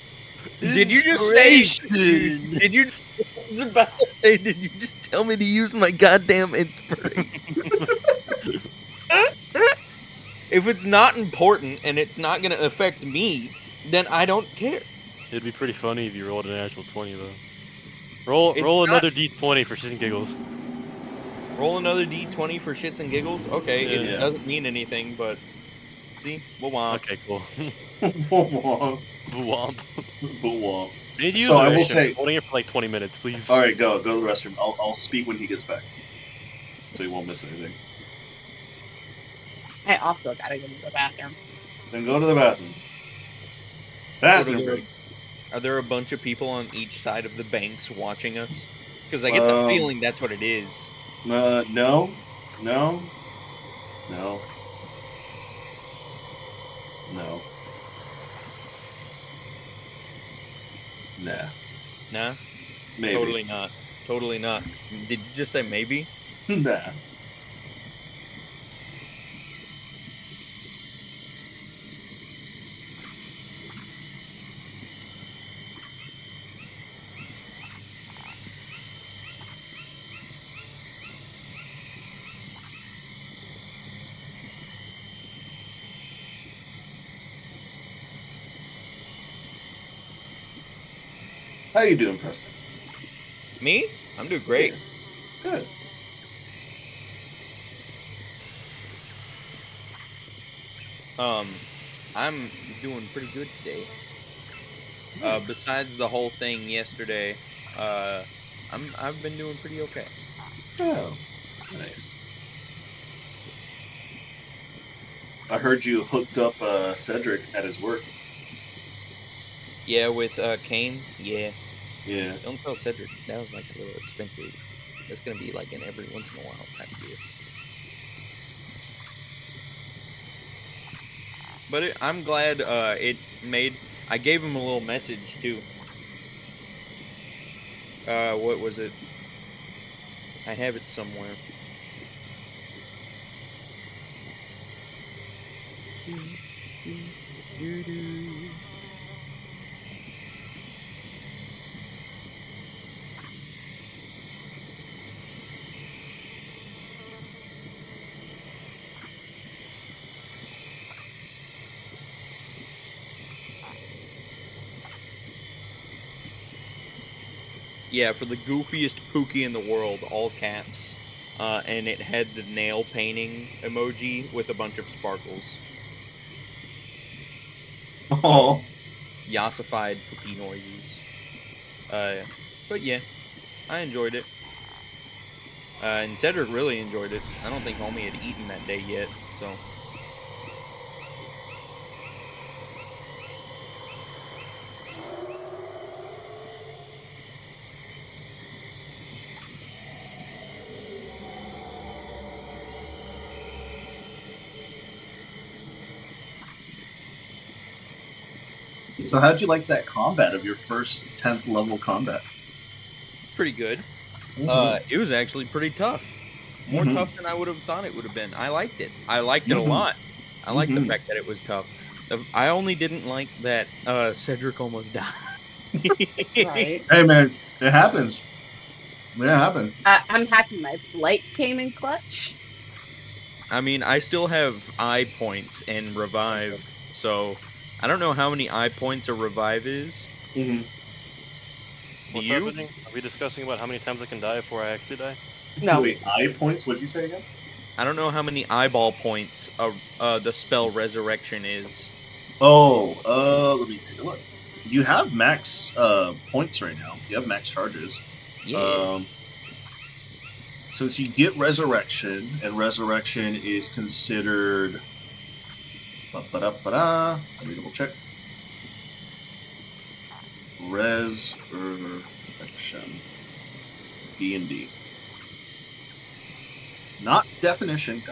Did you just say? Inspiration! Did you? I was about to say, did you just tell me to use my goddamn inspiration? If it's not important and it's not gonna affect me, then I don't care. It'd be pretty funny if you rolled a natural 20 though. It's Roll not. another d20 for shits and giggles. Roll another d20 for shits and giggles. Okay, Yeah. it Yeah. doesn't mean anything, but see, womp. Okay, cool. Womp. Womp. Womp. I need to use So the I will restroom. say, I'm holding it for like 20 minutes, please. all right, go to the restroom. I'll speak when he gets back, so he won't miss anything. I also gotta go to the bathroom. Then go to the bathroom. What Bathroom break. are there a bunch of people on each side of the banks watching us? Because I get the Um, feeling that's what it is. no, no, no, no, nah, Nah, maybe, totally not. Totally not. Did you just say maybe? nah. How you doing, Preston? Me? I'm doing great. Yeah. Good. I'm doing pretty good today. Nice. Besides the whole thing yesterday, I've been doing pretty okay. Oh, nice. I heard you hooked up Cedric at his work. Yeah, with Canes, yeah. Yeah. Don't tell Cedric. That was like a little expensive. That's gonna be like an every once in a while type gift. But I'm glad it made. I gave him a little message too. What was it? I have it somewhere. Yeah, for the goofiest Pookie in the world, all caps. And it had the nail painting emoji with a bunch of sparkles. Oh. Yassified Pookie noises. But yeah, I enjoyed it. And Cedric really enjoyed it. I don't think Homie had eaten that day yet, so. So how'd you like that combat of your first 10th level combat? Pretty good. Mm-hmm. It was actually pretty tough. More Mm-hmm. tough than I would have thought it would have been. I liked it. I liked it a Mm-hmm. lot. I liked the Mm-hmm. fact that it was tough. I only didn't like that Cedric almost died. Right. Hey man, it happens. It happens. I'm happy my blight came in clutch. I mean, I still have eye points and revive, so I don't know how many eye points a revive is. Mm-hmm. Do What's you? happening? Are we discussing about how many times I can die before I actually die? No. Wait, eye points? What'd you say again? I don't know how many eyeball points the spell resurrection is. Oh, let me take a look. You have max points right now. You have max charges. Yeah. Um, since you get resurrection, and resurrection is considered. Ba-ba-da-ba-da. Let me double check. Resurrection. D&D. Not definition.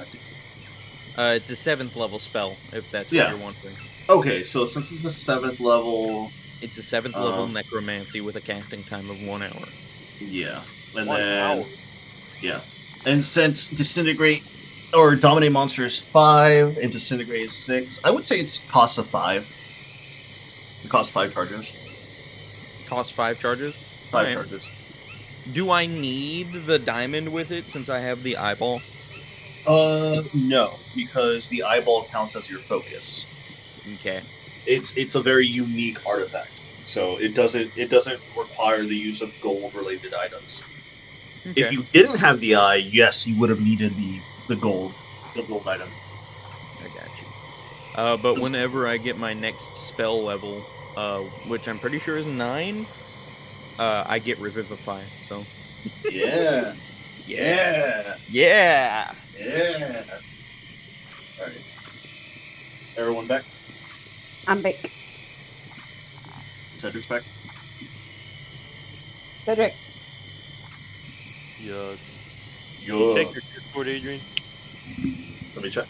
It's a 7th level spell, if that's what Yeah. you're wondering. Okay, so since it's a 7th level, It's a 7th level necromancy with a casting time of 1 hour. yeah, and 1 then hour. yeah, and since disintegrate or dominate monster is 5 and disintegrate is 6, I would say it's cost of 5. It costs 5 charges. Costs 5 charges? 5 Alright. charges. Do I need the diamond with it since I have the eyeball? No, because the eyeball counts as your focus. Okay. It's a very unique artifact, so it doesn't require the use of gold related items. Okay. If you didn't have the eye, yes, you would have needed the gold item. I got you. But whenever I get my next spell level, which I'm pretty sure is 9, I get Revivify, so. Yeah. Yeah. Yeah. Yeah! Yeah. All right. Everyone back. I'm back. Cedric's back. Cedric. Yes. Can you Yo. check your Discord, Adrian? Let me check.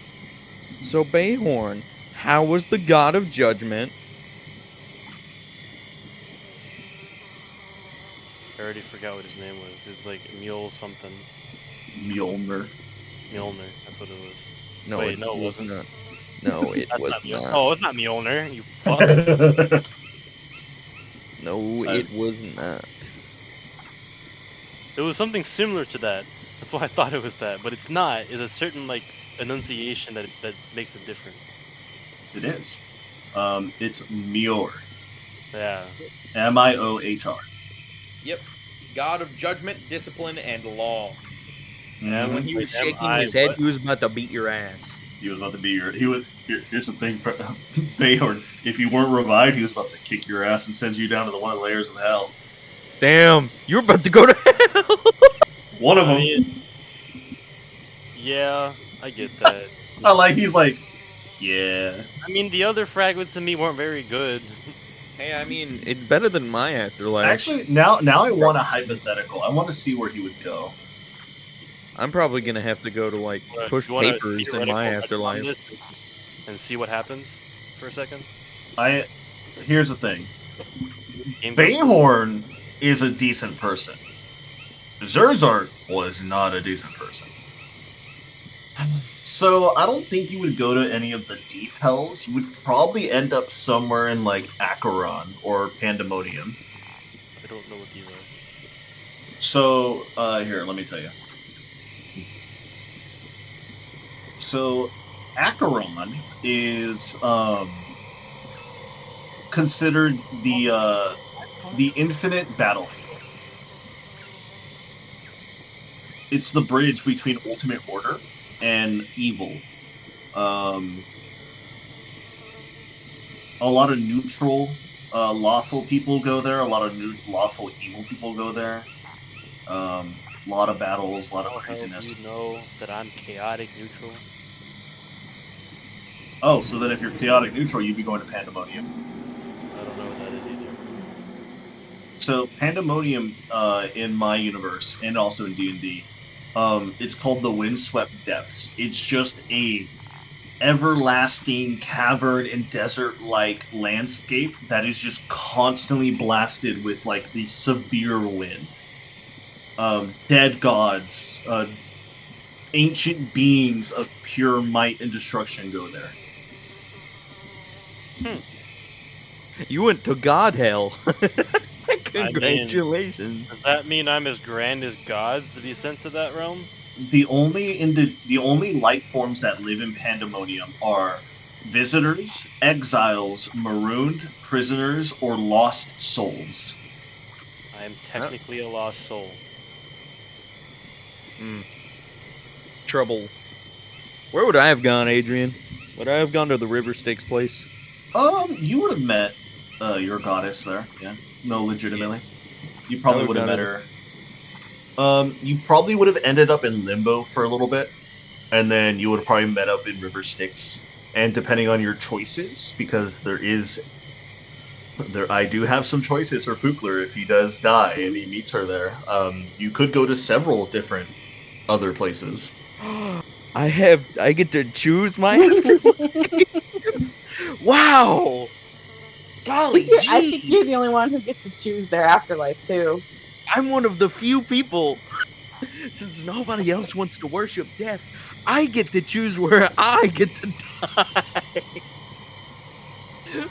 So, Bayhorn, how was the God of Judgment? I already forgot what his name was. It's like Mule something. Mjolnir. Mjolnir. That's what it was. No, Wait, it no, it was wasn't. not. No, it That's was not Mjolnir. not. Oh, it's not Mjolnir. You fuck. No, it was not. It was something similar to that. That's why I thought it was that, but it's not. It's a certain like enunciation that makes it different. It is. It's Mjolnir. Yeah. Miohr. Yep. God of judgment, discipline, and law. Mhm. When he was Am shaking I his Said head, he was about to beat your ass. He was about to be your. He was. Here's the thing, Bayhorn. If you weren't revived, he was about to kick your ass and send you down to the one layers of hell. Damn, you're about to go to hell. One of I them. mean, yeah, I get that. I like. He's like, yeah. I mean, the other fragments of me weren't very good. Hey, I mean, it's better than my afterlife. Actually, now I want a hypothetical. I want to see where he would go. I'm probably gonna have to go to like push You want a papers in theoretical my touch on afterlife. this and see what happens for a second? Here's the thing. Game goes to Bayhorn is a decent person. Zerzart was not a decent person. So I don't think you would go to any of the deep hells. You would probably end up somewhere in like Acheron or Pandemonium. I don't know what these are. So here, let me tell you. So Acheron is considered the infinite battlefield. It's the bridge between ultimate order and evil. A lot of neutral, lawful people go there. A lot of lawful evil people go there. A lot of battles, a lot of How the hell do craziness. you know that I'm chaotic neutral? Oh, so then if you're chaotic neutral, you'd be going to Pandemonium. I don't know what that is either. So Pandemonium, in my universe and also in D&D, it's called the Windswept Depths. It's just a everlasting cavern and desert-like landscape that is just constantly blasted with like the severe wind. Dead gods, ancient beings of pure might and destruction go there. You went to God hell. I mean, Congratulations. does that mean I'm as grand as gods to be sent to that realm? The only life forms that live in Pandemonium are visitors, exiles, marooned, prisoners, or lost souls. I am technically a lost soul. Trouble. Where would I have gone, Adrian? Would I have gone to the River Styx place? You would have met your goddess there. Yeah, no, legitimately, you I probably would would have have met gone her. You probably would have ended up in limbo for a little bit, and then you would have probably met up in River Styx. And depending on your choices, because I do have some choices for Fukler if he does die and he meets her there. You could go to several different other places. I get to choose my afterlife. Wow. Golly I think gee. you're the only one who gets to choose their afterlife too. I'm one of the few people. Since nobody else wants to worship death, I get to choose where I get to die.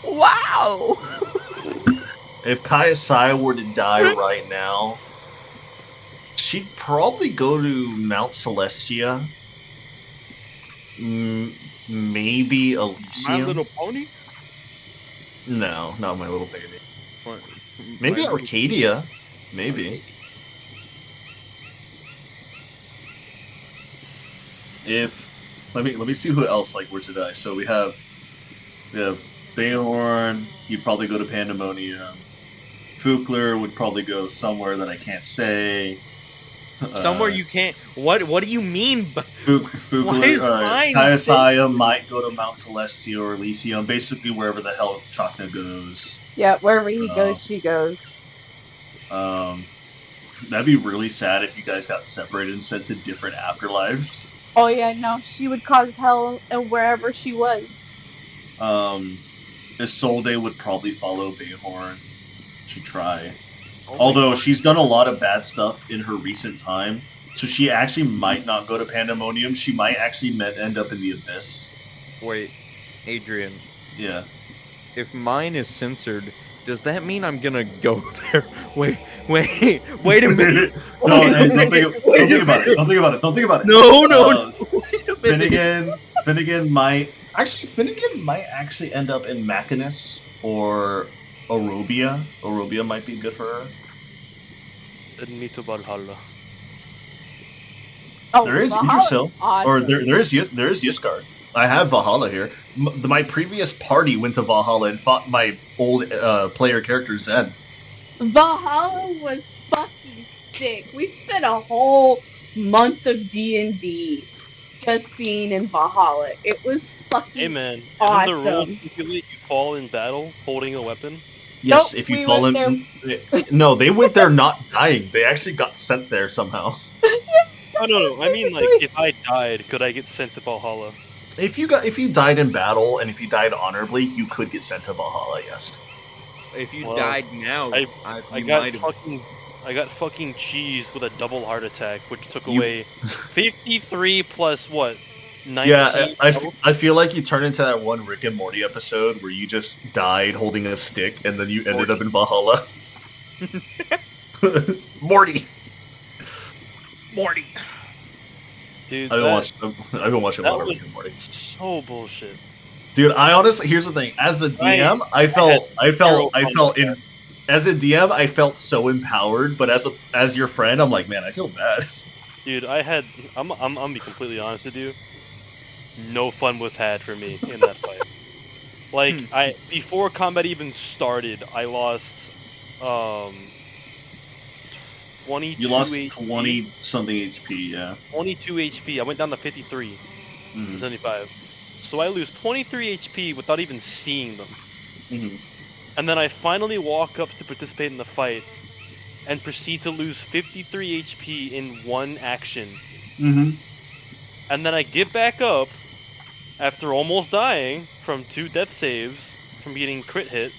Wow. If Kaiasai were to die right now, she'd probably go to Mount Celestia. Maybe My Elysium. Little Pony? No, not My Little Pony. My Maybe Little Arcadia. Maybe. If let me see who else like were to die. So we have Bayhorn. You'd probably go to Pandemonium. Fukler would probably go somewhere that I can't say. Somewhere you can't. What do you mean? Why Fukler, is mine Kaiasaya might go to Mount Celestia or Elysium, basically wherever the hell Chakna goes. Yeah, wherever he Um, goes, she goes. That'd be really sad if you guys got separated and sent to different afterlives. Oh yeah, no, she would cause hell wherever she was. Isolde would probably follow Bayhorn. She'd try. Oh my Although god. she's done a lot of bad stuff in her recent time, so she actually might not go to Pandemonium. She might actually end up in the Abyss. Wait, Adrian. Yeah. If mine is censored, does that mean I'm gonna go there? Wait a minute. Don't think about it. Don't think about it. Don't think about it. No. Wait a minute. Finnegan might actually end up in Machinus or Orobia. Orobia might be good for her. Send me to Valhalla. Oh, There is Valhalla's Yggdrasil, awesome. or there is Ysgard. I have Valhalla here. My previous party went to Valhalla and fought my old player character Zen. Valhalla was fucking sick. We spent a whole month of D&D just being in Valhalla. It was fucking Hey man, isn't the rule awesome. stipulate you fall in battle holding a weapon? Yes, Nope, if you we fall went there. in. No, they went there not dying. They actually got sent there somehow. Oh no, I mean like Basically. if I died, could I get sent to Valhalla? If you died in battle and if you died honorably, you could get sent to Valhalla. Yes. If you Well, died now, I you might have. I got fucking cheesed with a double heart attack, which took You. away 53 plus what? Yeah, 19 health? I feel like you turn into that one Rick and Morty episode where you just died holding a stick and then you ended up in Valhalla. Morty. Dude, I've that been watching a that lot of was Rick and Morty. so bullshit. Dude, I honestly, here's the thing. As a I DM, I had zero I fun with felt that. in. As a DM, I felt so empowered, but as your friend, I'm like, man, I feel bad. Dude, I'm gonna be completely honest with you. No fun was had for me in that fight. Like before combat even started, I lost um 22 You lost HP. 20 something HP, yeah. 22 HP. I went down to 53 from Mm-hmm. 75. So I lose 23 HP without even seeing them. Mm-hmm. And then I finally walk up to participate in the fight and proceed to lose 53 HP in one action. Mm-hmm. And then I get back up after almost dying from 2 death saves from getting crit hit.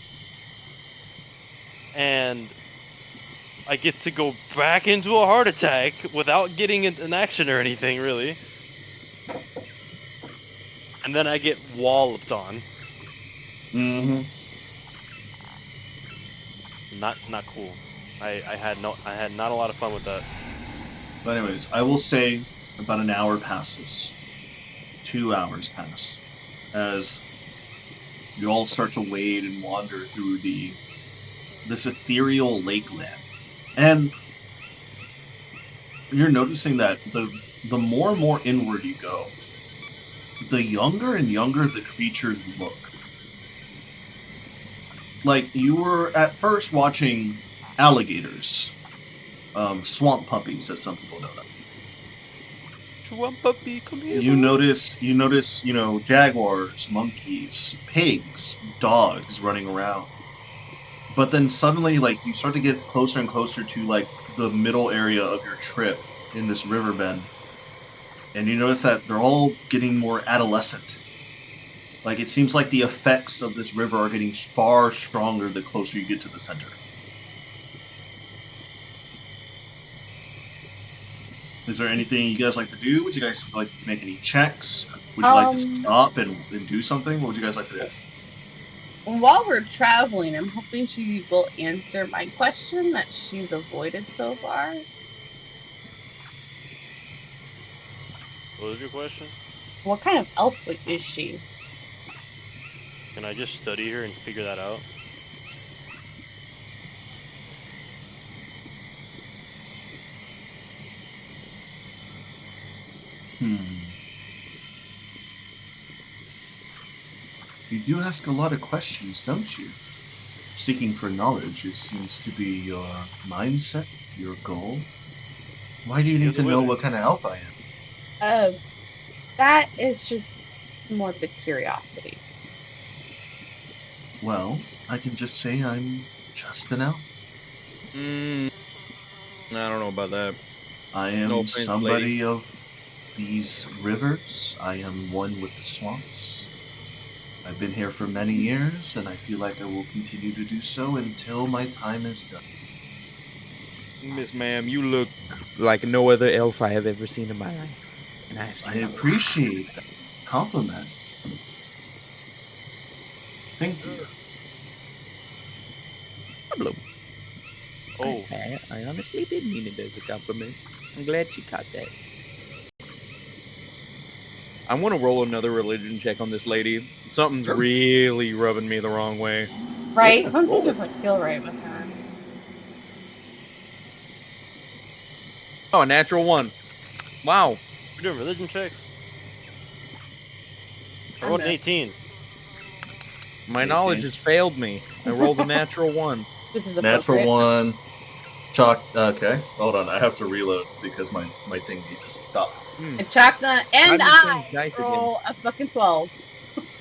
And I get to go back into a heart attack without getting an action or anything, really. And then I get walloped on. Mm-hmm. Not cool. I had not a lot of fun with that. But anyways, I will say about an hour passes. 2 hours pass. As you all start to wade and wander through this ethereal lakeland. And you're noticing that the more and more inward you go, the younger and younger the creatures look. Like you were at first watching alligators, swamp puppies, as some people know them. Swamp puppy, come here. You notice, jaguars, monkeys, pigs, dogs running around. But then suddenly, like, you start to get closer and closer to like the middle area of your trip in this river bend, and you notice that they're all getting more adolescent. Like it seems like the effects of this river are getting far stronger the closer you get to the center. Is there anything you guys like to do? Would you guys like to make any checks? Would you like to stop and do something? What would you guys like to do? While we're traveling, I'm hoping she will answer my question that she's avoided so far. What was your question? What kind of elf is she? Can I just study her and figure that out? You do ask a lot of questions, don't you? Seeking for knowledge, it seems to be your mindset, your goal. Why do you You're need the to know winner. what kind of elf I am? That is just morbid curiosity. Well, I can just say I'm just an elf. I don't know about that. I No am offense, lady. somebody of these rivers. I am one with the swamps. I've been here for many years, and I feel like I will continue to do so until my time is done. Miss Ma'am, you look like no other elf I have ever seen in my life. And I've I seen a lot. appreciate that compliment. Thank you. Problem. Oh, I honestly did mean it as a compliment. I'm glad she caught that. I want to roll another religion check on this lady. Something's Sure. really rubbing me the wrong way. Right? Yeah, Something roll it. doesn't feel right with her. Oh, a natural 1. Wow. We're doing religion checks. I I'm rolled an a- 18. My 18. knowledge has failed me. I rolled a natural 1. This is Natural appropriate. 1. Chalk. Okay, hold on. I have to reload because my thing needs to stop. Hmm. And Chakna and Time to change I dice again. roll a fucking 12.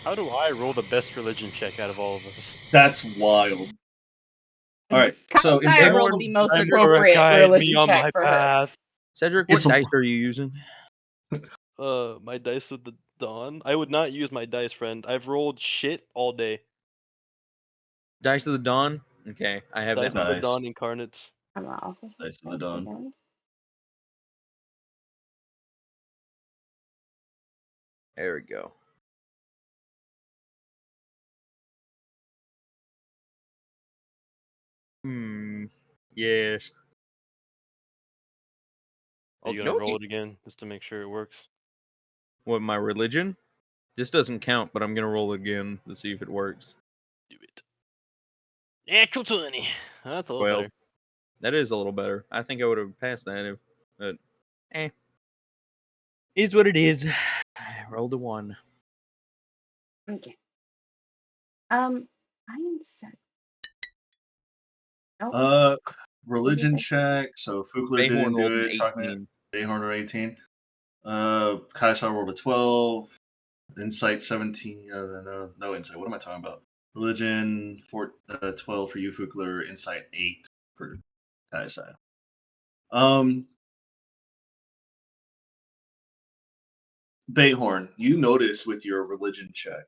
How do I roll the best religion check out of all of us? That's wild. All right. So Kyle in Sai terms rolled of the most religion, Cedric, appropriate guide me religion on check my for her. path. Cedric, what It's a- dice are you using? My dice with the dawn. I would not use my dice, friend. I've rolled shit all day. Dice of the Dawn? Okay, I have Dice that of one. the Nice. dawn incarnates. I'm also Dice of the Dawn. again. There we go. Yes. Are you gonna roll it again just to make sure it works? What, my religion? This doesn't count, but I'm gonna roll it again to see if it works. Do it. Natural 20. That's a little Well, better. that is a little better. I think I would have passed that if, but, is what it is. I rolled a 1. Okay. I instead. Oh, Religion What did I say? check. So Fugler Bayhorn didn't rolled do an it. Chalknet, 18. Bayhorn or 18. Kaisar rolled a 12. Insight 17. No insight. What am I talking about? Religion 12 for you, Fugler. Insight 8 for Kaisar. Bayhorn, you notice with your religion check,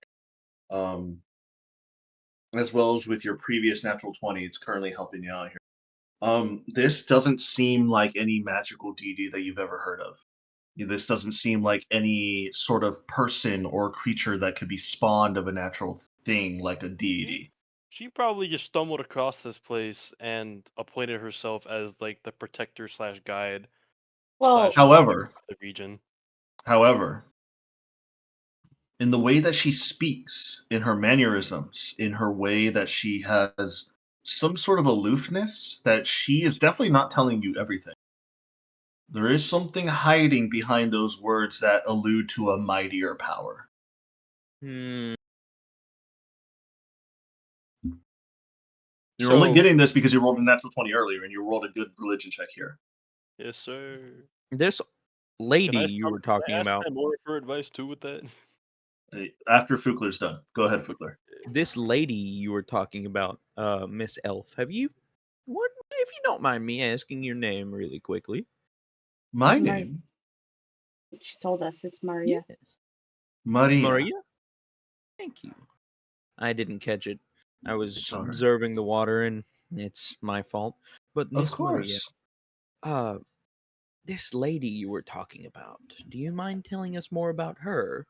as well as with your previous natural 20, it's currently helping you out here. This doesn't seem like any magical deity that you've ever heard of. This doesn't seem like any sort of person or creature that could be spawned of a natural thing like a deity. She probably just stumbled across this place and appointed herself as like the protector slash guide Well, slash However, the region. however, in the way that she speaks, in her mannerisms, in her way that she has some sort of aloofness, that she is definitely not telling you everything. There is something hiding behind those words that allude to a mightier power. Hmm. You're only So, getting this because you rolled a natural 20 earlier and you rolled a good religion check here. Yes, sir. this Can lady I you were can I talking ask about, my more for advice too with that? After Fugler's done. Go ahead, Fugler. this lady you were talking about, Miss Elf, if you don't mind me asking your name really quickly? My Mar- name? She told us it's Maria. Yes. It's Maria. Maria? Thank you. I didn't catch it. I was It's all right. observing the water and it's my fault. But Of Miss Maria, course. this lady you were talking about, do you mind telling us more about her?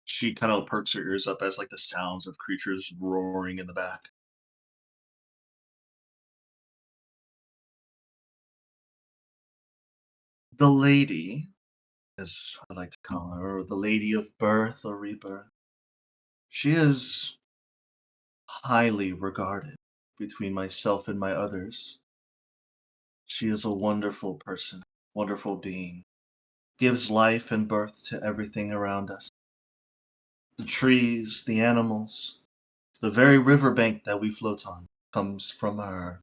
She kind of perks her ears up as like the sounds of creatures roaring in the back. The lady, as I like to call her, or the lady of birth or rebirth, she is highly regarded between myself and my others. She is a wonderful person, wonderful being, gives life and birth to everything around us. The trees, the animals, the very riverbank that we float on comes from her.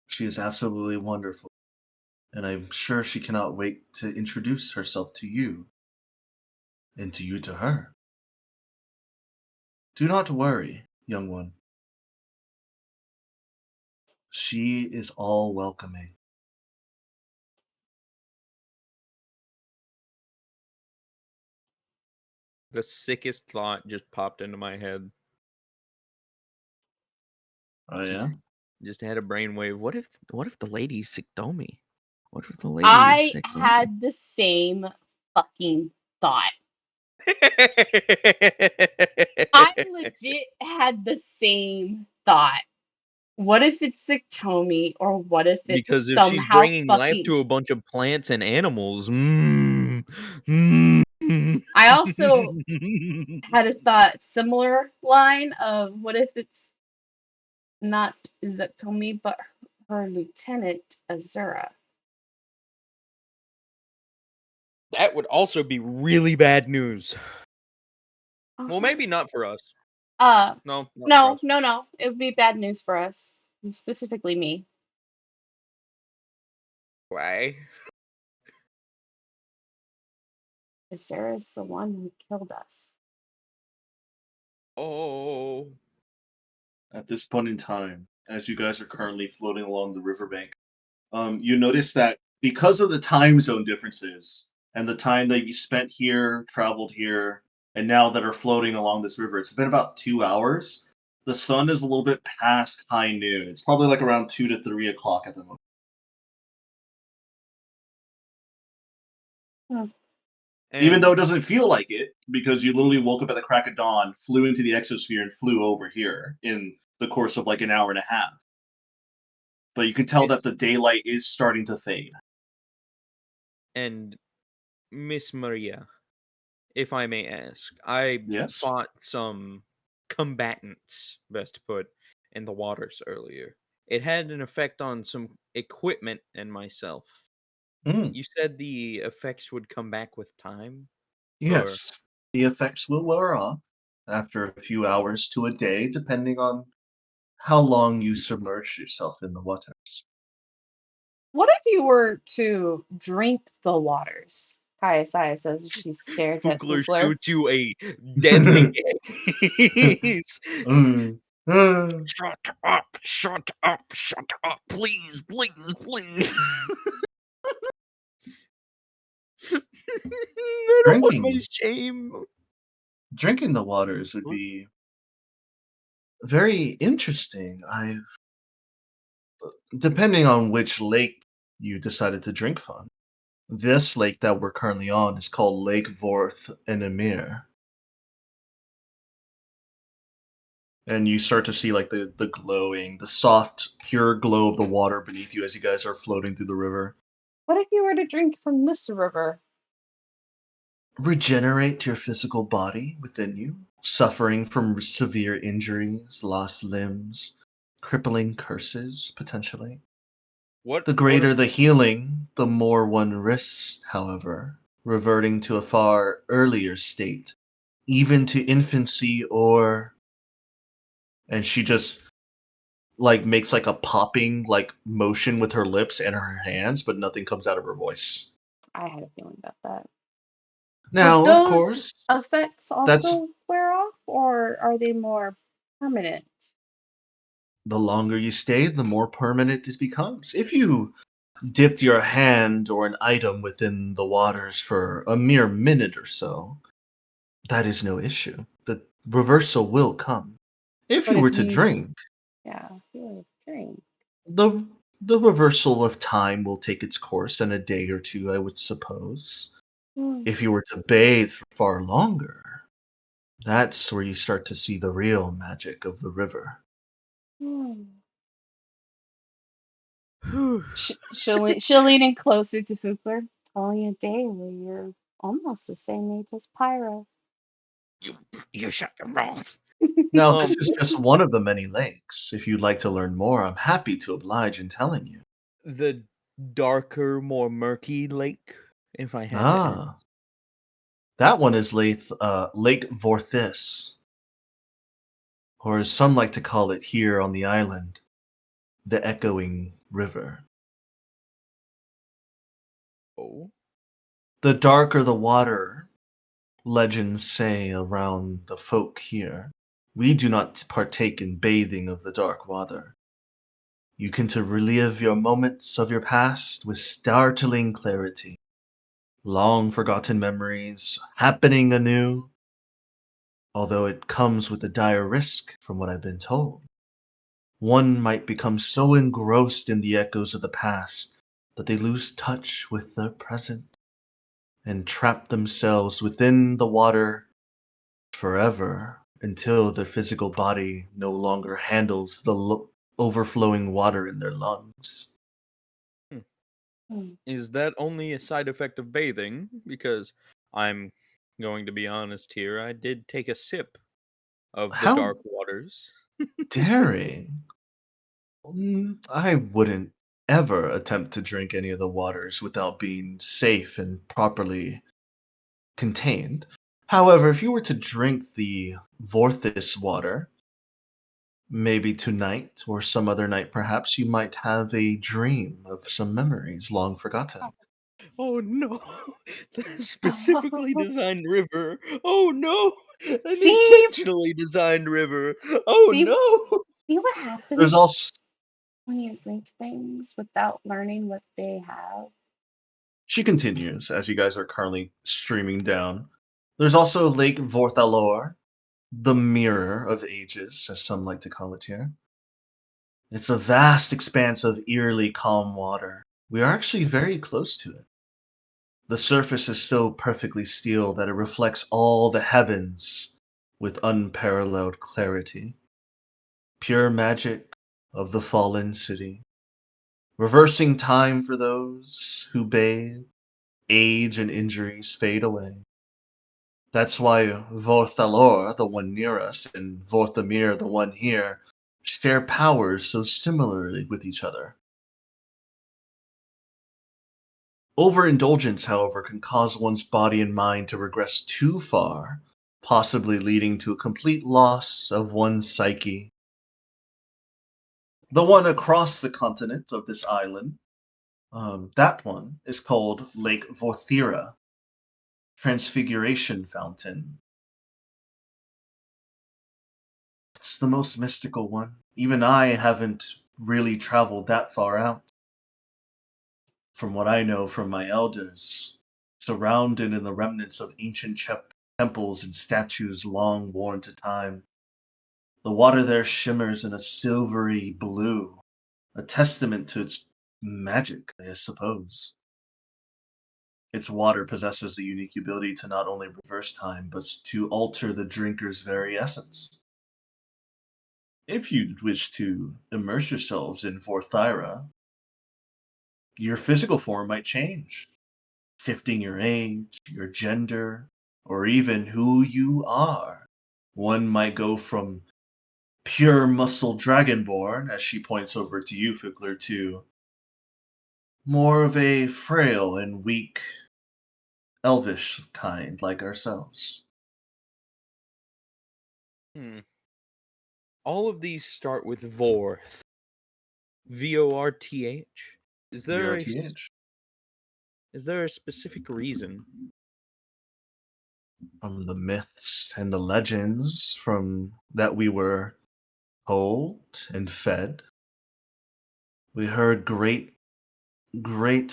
She is absolutely wonderful, and I'm sure she cannot wait to introduce herself to you, and you to her. Do not worry, young one. She is all welcoming. The sickest thought just popped into my head. Oh Just yeah? just had a brainwave. What if the lady's Sikdomi? What if the lady is I Sikdomi? had the same fucking thought. I legit had the same thought. What if it's Zictomi, or what if Because it's if she's somehow bringing life fucking... to a bunch of plants and animals, I also had a thought similar line of what if it's not Zictomi, but for Lieutenant Azura. That would also be really bad news. Well, maybe not for us. No, not for us. No. It would be bad news for us, specifically me. Why? Azura's the one who killed us. Oh. At this point in time, as you guys are currently floating along the riverbank, you notice that because of the time zone differences and the time that you spent here, traveled here, and now that are floating along this river, it's been about 2 hours. The sun is a little bit past high noon. It's probably like around 2 to 3 o'clock at the moment. Even And though it doesn't feel like it, because you literally woke up at the crack of dawn, flew into the exosphere, and flew over here in the course of like an hour and a half. But you can tell that the daylight is starting to fade. and Miss Maria, if I may ask, I Yes? fought some combatants, best to put, in the waters earlier. It had an effect on some equipment and myself. Mm, You said the effects would come back with time? Or yes. The effects will wear off after a few hours to a day, depending on how long you submerge yourself in the waters. What if you were to drink the waters? Kayasaya says as she stares at Fugler Fugler. shoots you a deadly gaze. Mm, Shut up, shut up, shut up, please, please, please. I don't want my drinking shame. drinking the waters would be very interesting. Depending on which lake you decided to drink from. This lake that we're currently on is called Lake Vorth and Emir. And you start to see like the glowing, the soft, pure glow of the water beneath you as you guys are floating through the river. What if you were to drink from this river? Regenerate your physical body within you, suffering from severe injuries, lost limbs, crippling curses, potentially. What The greater the healing, the more one risks, however, reverting to a far earlier state, even to infancy or. And she just like makes like a popping like motion with her lips and her hands, but nothing comes out of her voice. I had a feeling about that. Would Now, of those course, effects that's also wear off, or are they more permanent? the longer you stay, the more permanent it becomes. If you dipped your hand or an item within the waters for a mere minute or so, that is no issue. The reversal will come. If But you if were to you, drink, yeah, if you were to drink. the the reversal of time will take its course in a day or two, I would suppose. Hmm, If you were to bathe for far longer, that's where you start to see the real magic of the river. hmm. the She'll lean in closer to Fugler. Only a day where you're almost the same age as Pyro. You shut your mouth. Now, um this is just one of the many lakes. If you'd like to learn more, I'm happy to oblige in telling you. the darker, more murky lake, if I had to ask. Ah, that one is Lake Vorthis, or as some like to call it here on the island, the Echoing River. Oh. The darker the water, legends say around the folk here, we do not partake in bathing of the dark water. You can to relive your moments of your past with startling clarity. Long forgotten memories happening anew, although it comes with a dire risk from what I've been told. One might become so engrossed in the echoes of the past that they lose touch with the present and trap themselves within the water forever until their physical body no longer handles the overflowing water in their lungs. Hmm. Is that only a side effect of bathing? Because I'm going to be honest here, I did take a sip of the How dark waters. daring! I wouldn't ever attempt to drink any of the waters without being safe and properly contained. However, if you were to drink the Vorthis water, maybe tonight or some other night perhaps, you might have a dream of some memories long forgotten. Oh no, the specifically designed river. Oh no, an See, intentionally designed river. Oh see, no. see what There's happens also when you drink things without learning what they have. She continues as you guys are currently streaming down. There's also Lake Vorthalor, the Mirror of Ages, as some like to call it here. It's a vast expanse of eerily calm water. We are actually very close to it. The surface is so perfectly still that it reflects all the heavens with unparalleled clarity. Pure magic of the fallen city, reversing time for those who bathe, age and injuries fade away. That's why Vorthalor, the one near us, and Vorthamir, the one here, share powers so similarly with each other. Overindulgence, however, can cause one's body and mind to regress too far, possibly leading to a complete loss of one's psyche. The one across the continent of this island, that one is called Lake Vorthira, Transfiguration Fountain. It's the most mystical one. Even I haven't really traveled that far out. From what I know from my elders, surrounded in the remnants of ancient temples and statues long worn to time, the water there shimmers in a silvery blue, a testament to its magic, I suppose. Its water possesses the unique ability to not only reverse time, but to alter the drinker's very essence. If you wish to immerse yourselves in Vorthira, your physical form might change, shifting your age, your gender, or even who you are. One might go from pure muscle dragonborn, as she points over to you, Fickler, to more of a frail and weak elvish kind like ourselves. Hmm. All of these start with Vorth. Vorth. Is there a VRTH. is there a specific reason? From the myths and the legends from that we were told and fed, we heard great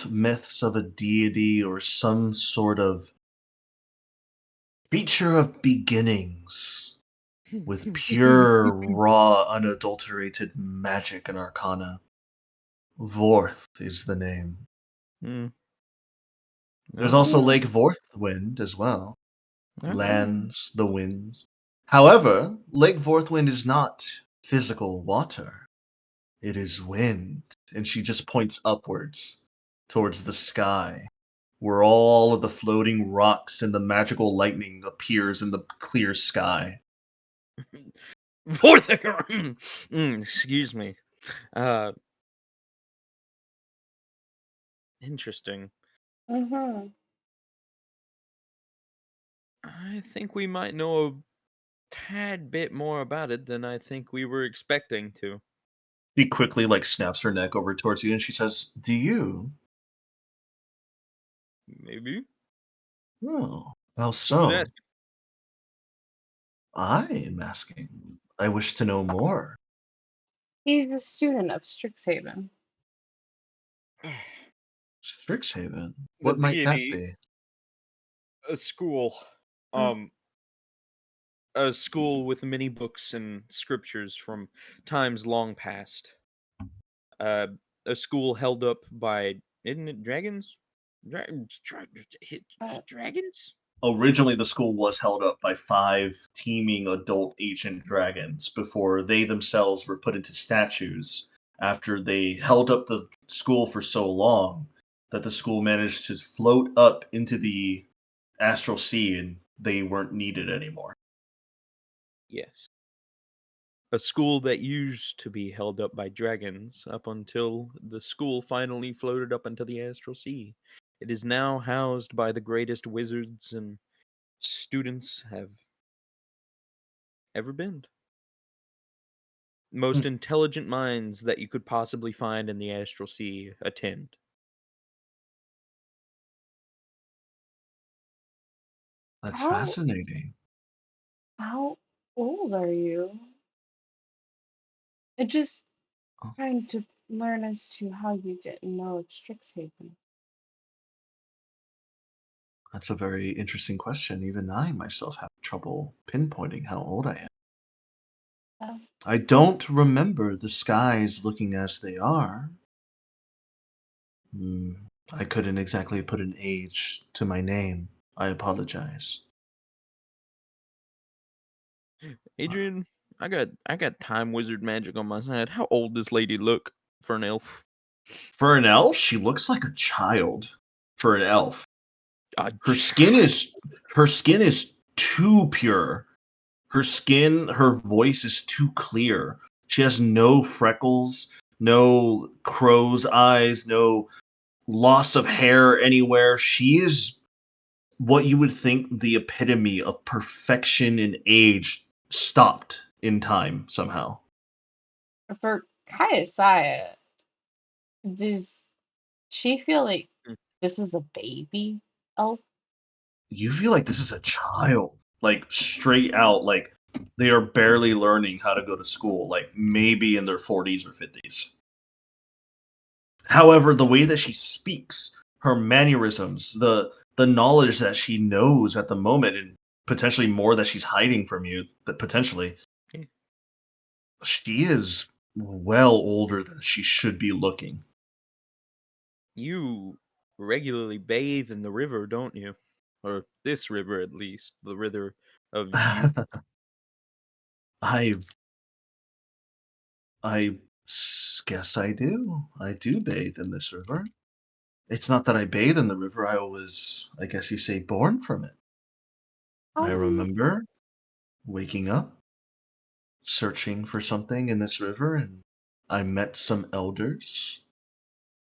myths of a deity or some sort of creature of beginnings with pure, raw, unadulterated magic and arcana. Vorth is the name. Hmm. There's also Okay. Lake Vorthwind as well. Okay. Lands, the winds. However, Lake Vorthwind is not physical water. It is wind. And she just points upwards towards the sky, where all of the floating rocks and the magical lightning appears in the clear sky. Vorth. Excuse me. Uh, Interesting. Mm-hmm. I think we might know a tad bit more about it than I think we were expecting to. She quickly snaps her neck over towards you and she says, "Do you?" Maybe. Oh, how Who's so? asking? I am asking. I wish to know more. He's a student of Strixhaven. Strixhaven? The What might that deity, be? a school. Um, a school with many books and scriptures from times long past. Uh, a school held up by, isn't it dragons? Uh, Dragons? Originally, the school was held up by 5 teeming adult ancient dragons before they themselves were put into statues after they held up the school for so long that the school managed to float up into the astral sea and they weren't needed anymore. Yes. A school that used to be held up by dragons up until the school finally floated up into the astral sea. It is now housed by the greatest wizards and students have ever been. Most intelligent minds that you could possibly find in the astral sea attend. That's How fascinating. how old are you? I just Oh, trying to learn as to how you didn't know of Strixhaven. that's a very interesting question. Even I myself have trouble pinpointing how old I am. Uh, I don't remember the skies looking as they are. Hmm, I couldn't exactly put an age to my name. I apologize. Adrian, I got time wizard magic on my side. How old does lady look for an elf? For an elf, she looks like a child. For an elf, A her skin child. is her skin is too pure. Her voice is too clear. She has no freckles, no crow's eyes, no loss of hair anywhere. She is what you would think the epitome of perfection in age stopped in time somehow. for Kaiasaya, does she feel like this is a baby elf? You feel like this is a child, like straight out, like they are barely learning how to go to school, like maybe in their 40s or 50s. However, the way that she speaks, her mannerisms, the knowledge that she knows at the moment, and potentially more that she's hiding from you, but potentially, Yeah. she is well older than she should be looking. You regularly bathe in the river, don't you? Or this river, at least, the river of youth. I guess I do. I do bathe in this river. It's not that I bathe in the river. I guess you say, born from it. I Um, remember waking up, searching for something in this river, and I met some elders.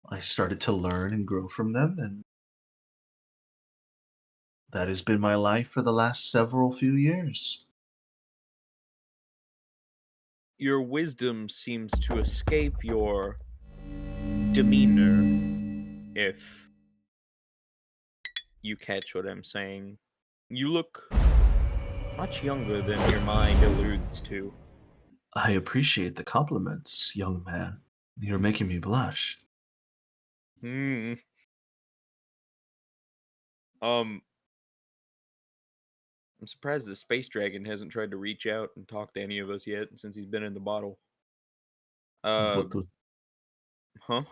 I started to learn and grow from them, and that has been my life for the last several few years. Your wisdom seems to escape your demeanor, if you catch what I'm saying. You look much younger than your mind alludes to. I appreciate the compliments, young man. You're making me blush. Hmm. Um, I'm surprised the space dragon hasn't tried to reach out and talk to any of us yet since he's been in the bottle. Uh, Botu. huh?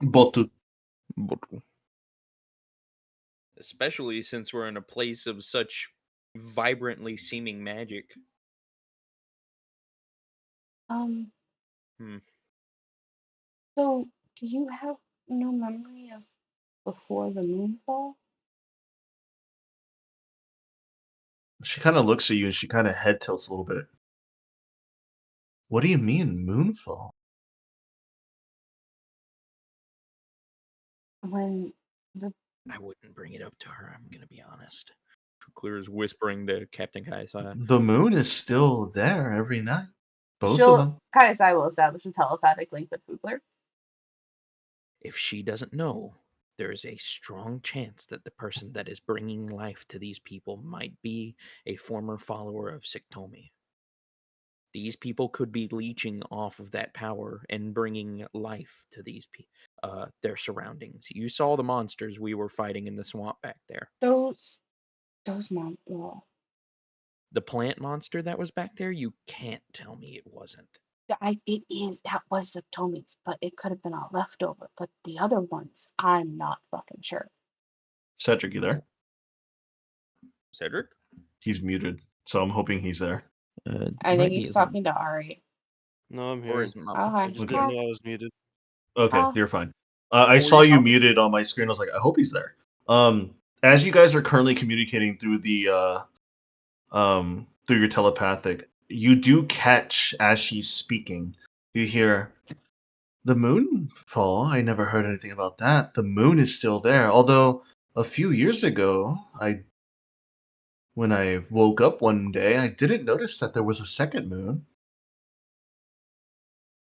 Botu. Especially since we're in a place of such vibrantly seeming magic. um, Hmm. so do you have no memory of before the moonfall? She kind of looks at you and she kind of head tilts a little bit. What do you mean, moonfall? When the I wouldn't bring it up to her, I'm gonna be honest. Clear is whispering to Captain Kaisai. The moon is still there every night. Both of she'll them. Kaiasai will establish a telepathic link with Fugler. If she doesn't know, there is a strong chance that the person that is bringing life to these people might be a former follower of Siktomi. These people could be leeching off of that power and bringing life to their surroundings. You saw the monsters we were fighting in the swamp back there. Those mom well, The plant monster that was back there, you can't tell me it wasn't. that was Zeptomi's, but it could have been a leftover. But the other ones, I'm not fucking sure. Cedric, you there? Cedric? He's muted, so I'm hoping he's there. I think Might be he's his mic. talking to Ari. No, I'm Or here. his mouth. Oh, I hi. just Okay. didn't Hi. know I was muted. Okay, Oh, you're fine. I What were saw you you talking? muted on my screen. I was like, I hope he's there. As you guys are currently communicating through the through your telepathic, you do catch as she's speaking. You hear the moon fall. I never heard anything about that. The moon is still there. Although a few years ago, when I woke up one day, I didn't notice that there was a second moon.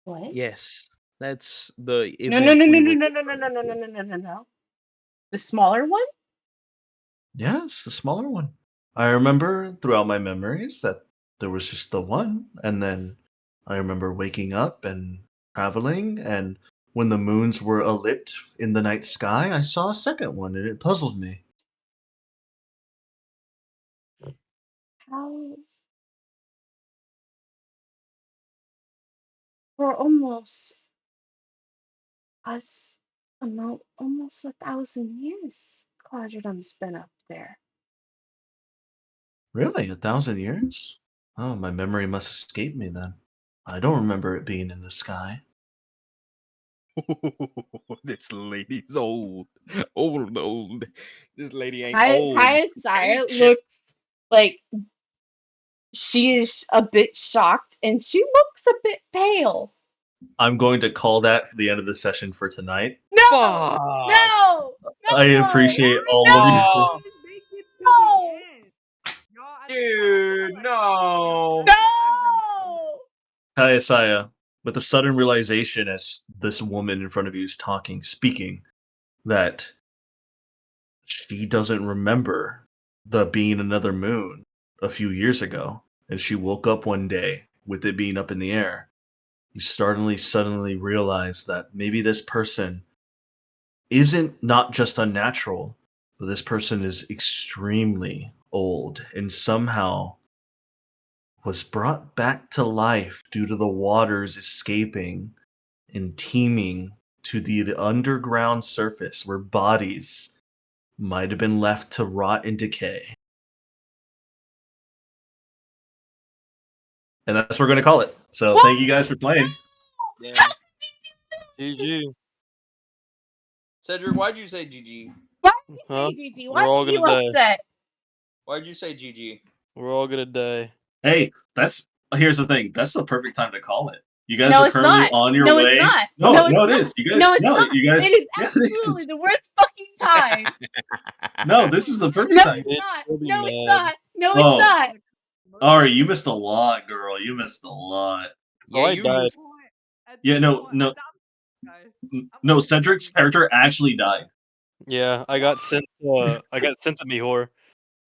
What? Yes, that's the No, no, event no, no, we no, were no, no, no, no, no, no, no, no, no, no. The smaller one? Yes, the smaller one. I remember throughout my memories that there was just the one, and then I remember waking up and traveling, and when the moons were alit in the night sky, I saw a second one, and it puzzled me. How? For almost us, almost 1,000 years, Quadradum's been up there. Really, 1,000 years? Oh, my memory must escape me then. I don't remember it being in the sky. This lady's old. Old. This lady ain't Kaya old. Saya Ancient. looks like she is a bit shocked, and she looks a bit pale. I'm going to call that for the end of the session for tonight. No! Fuck. No! I No! appreciate all of you. No! Oh, Make it to No! the end. Y'all, at this point, I feel dude, like no. I'm bringing No! Kayasaya, with a sudden realization as this woman in front of you is speaking, that she doesn't remember the being another moon a few years ago, and she woke up one day with it being up in the air. You suddenly realize that maybe this person isn't not just unnatural, but this person is extremely old and somehow was brought back to life due to the waters escaping and teeming to the underground surface where bodies might have been left to rot and decay. And that's what we're going to call it. So What? thank you guys for playing. Damn. How did you do this? GG. Cedric, why'd you say GG? Why did you Huh? say GG? We're Why all are you gonna die. upset? Why'd you say GG? We're all gonna die. Hey, here's the thing. That's the perfect time to call it. You guys No, are it's currently not. on your No, it's way. not. No, No, it's no, it not. is. You guys, No, it's no, not. you guys. It is Yeah, it absolutely is. the worst fucking time. No, this is the perfect No, time. it's not. We'll be No, it's mad. not. No, it's Oh, not. Ari, you missed a lot, girl. You missed a lot. Yeah, Oh, I you died. At Yeah, this no, point, no, guys. I'm no. gonna be Cedric's honest. character actually died. Yeah, I got sent. I got sent to Mihor.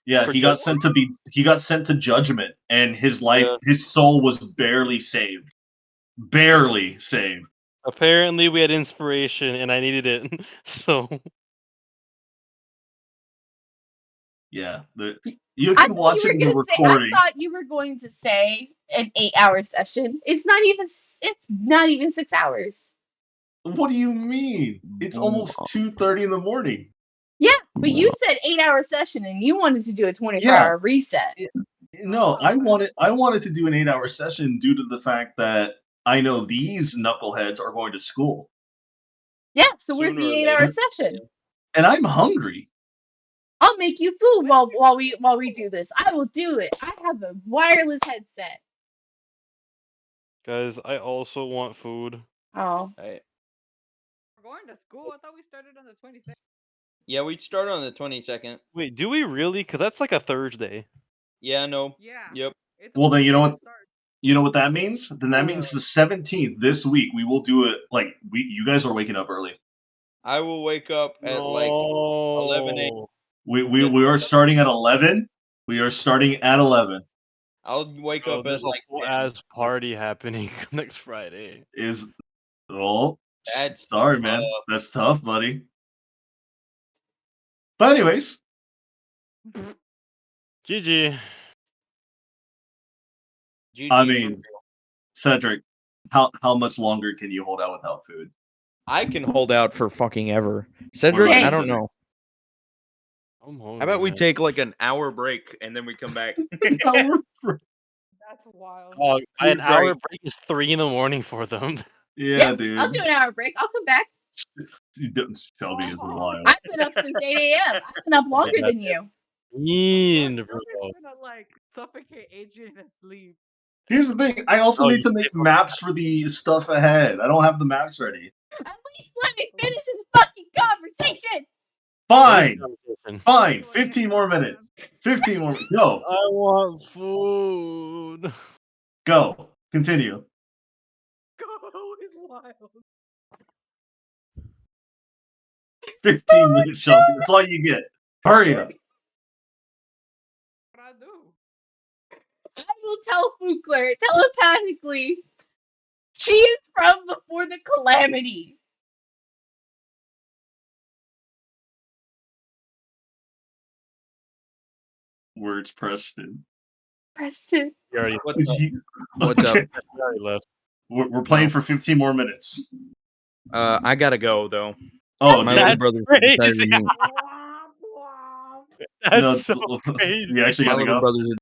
Yeah, For he got judge. sent to judgment, and his Yeah. his soul was barely saved. Barely saved. Apparently, we had inspiration, and I needed it. So Yeah, you I can thought watch you it were in the gonna say. I recording. thought you were going to say an 8-hour session. It's not even. It's not even 6 hours. What do you mean? It's almost 2:30 in the morning. Yeah, but you said 8-hour session, and you wanted to do a 24 Yeah. hour reset. No, I wanted to do an 8-hour session due to the fact that I know these knuckleheads are going to school. Yeah. So where's sooner the or 8-hour later. session? And I'm hungry. I'll make you food while we do this. I will do it. I have a wireless headset. guys, I also want food. Oh. Hey. We're going to school. I thought we started on the 26th. Yeah, we start on the 22nd. Wait, do we really? Cause that's like a Thursday. Yeah, no. Yeah. Yep. It's Well, then you know what? start. You know what that means? Then that means the 17th this week we will do it. Like you guys are waking up early. I will wake up at like 11 a.m. No. We are starting at 11. We are starting at 11. I'll wake Bro, up at there's a like full 10. ass party happening next Friday. Is oh That's sorry, man. That's tough, buddy. But anyways, GG. GG. I for mean, real. Cedric, how much longer can you hold out without food? I can hold out for fucking ever. Cedric, about you, I don't Cedric? know. I'm hungry. How about we man. take like an hour break and then we come back? That's wild. Oh, Food an hour break. break is 3 in the morning for them. Yeah, I'll dude. do an hour break. I'll come back. Shelby is wild. I've been up since 8 a.m. I've been up longer Yeah. than you. Mean, bro. You're gonna like suffocate Adrian asleep. Here's the thing. I also Oh, need you to make maps for the stuff ahead. I don't have the maps ready. At least let me finish this fucking conversation. Fine. conversation. Fine. Go ahead, 15 more man. minutes. 15 more. Go. I want food. Go. Continue. Go is wild. 15 minutes, Shelby. That's all you get. Hurry up. What I do? I will tell Fukler telepathically. She is from before the calamity. Words, Preston. Preston. You already, What's up? What's up? Okay. you already left. We're playing No. for 15 more minutes. I gotta go though. Oh, My dude. little That's brother's crazy. decided to meet. Womp womp. That's No, so crazy. you actually My gotta little go. brother's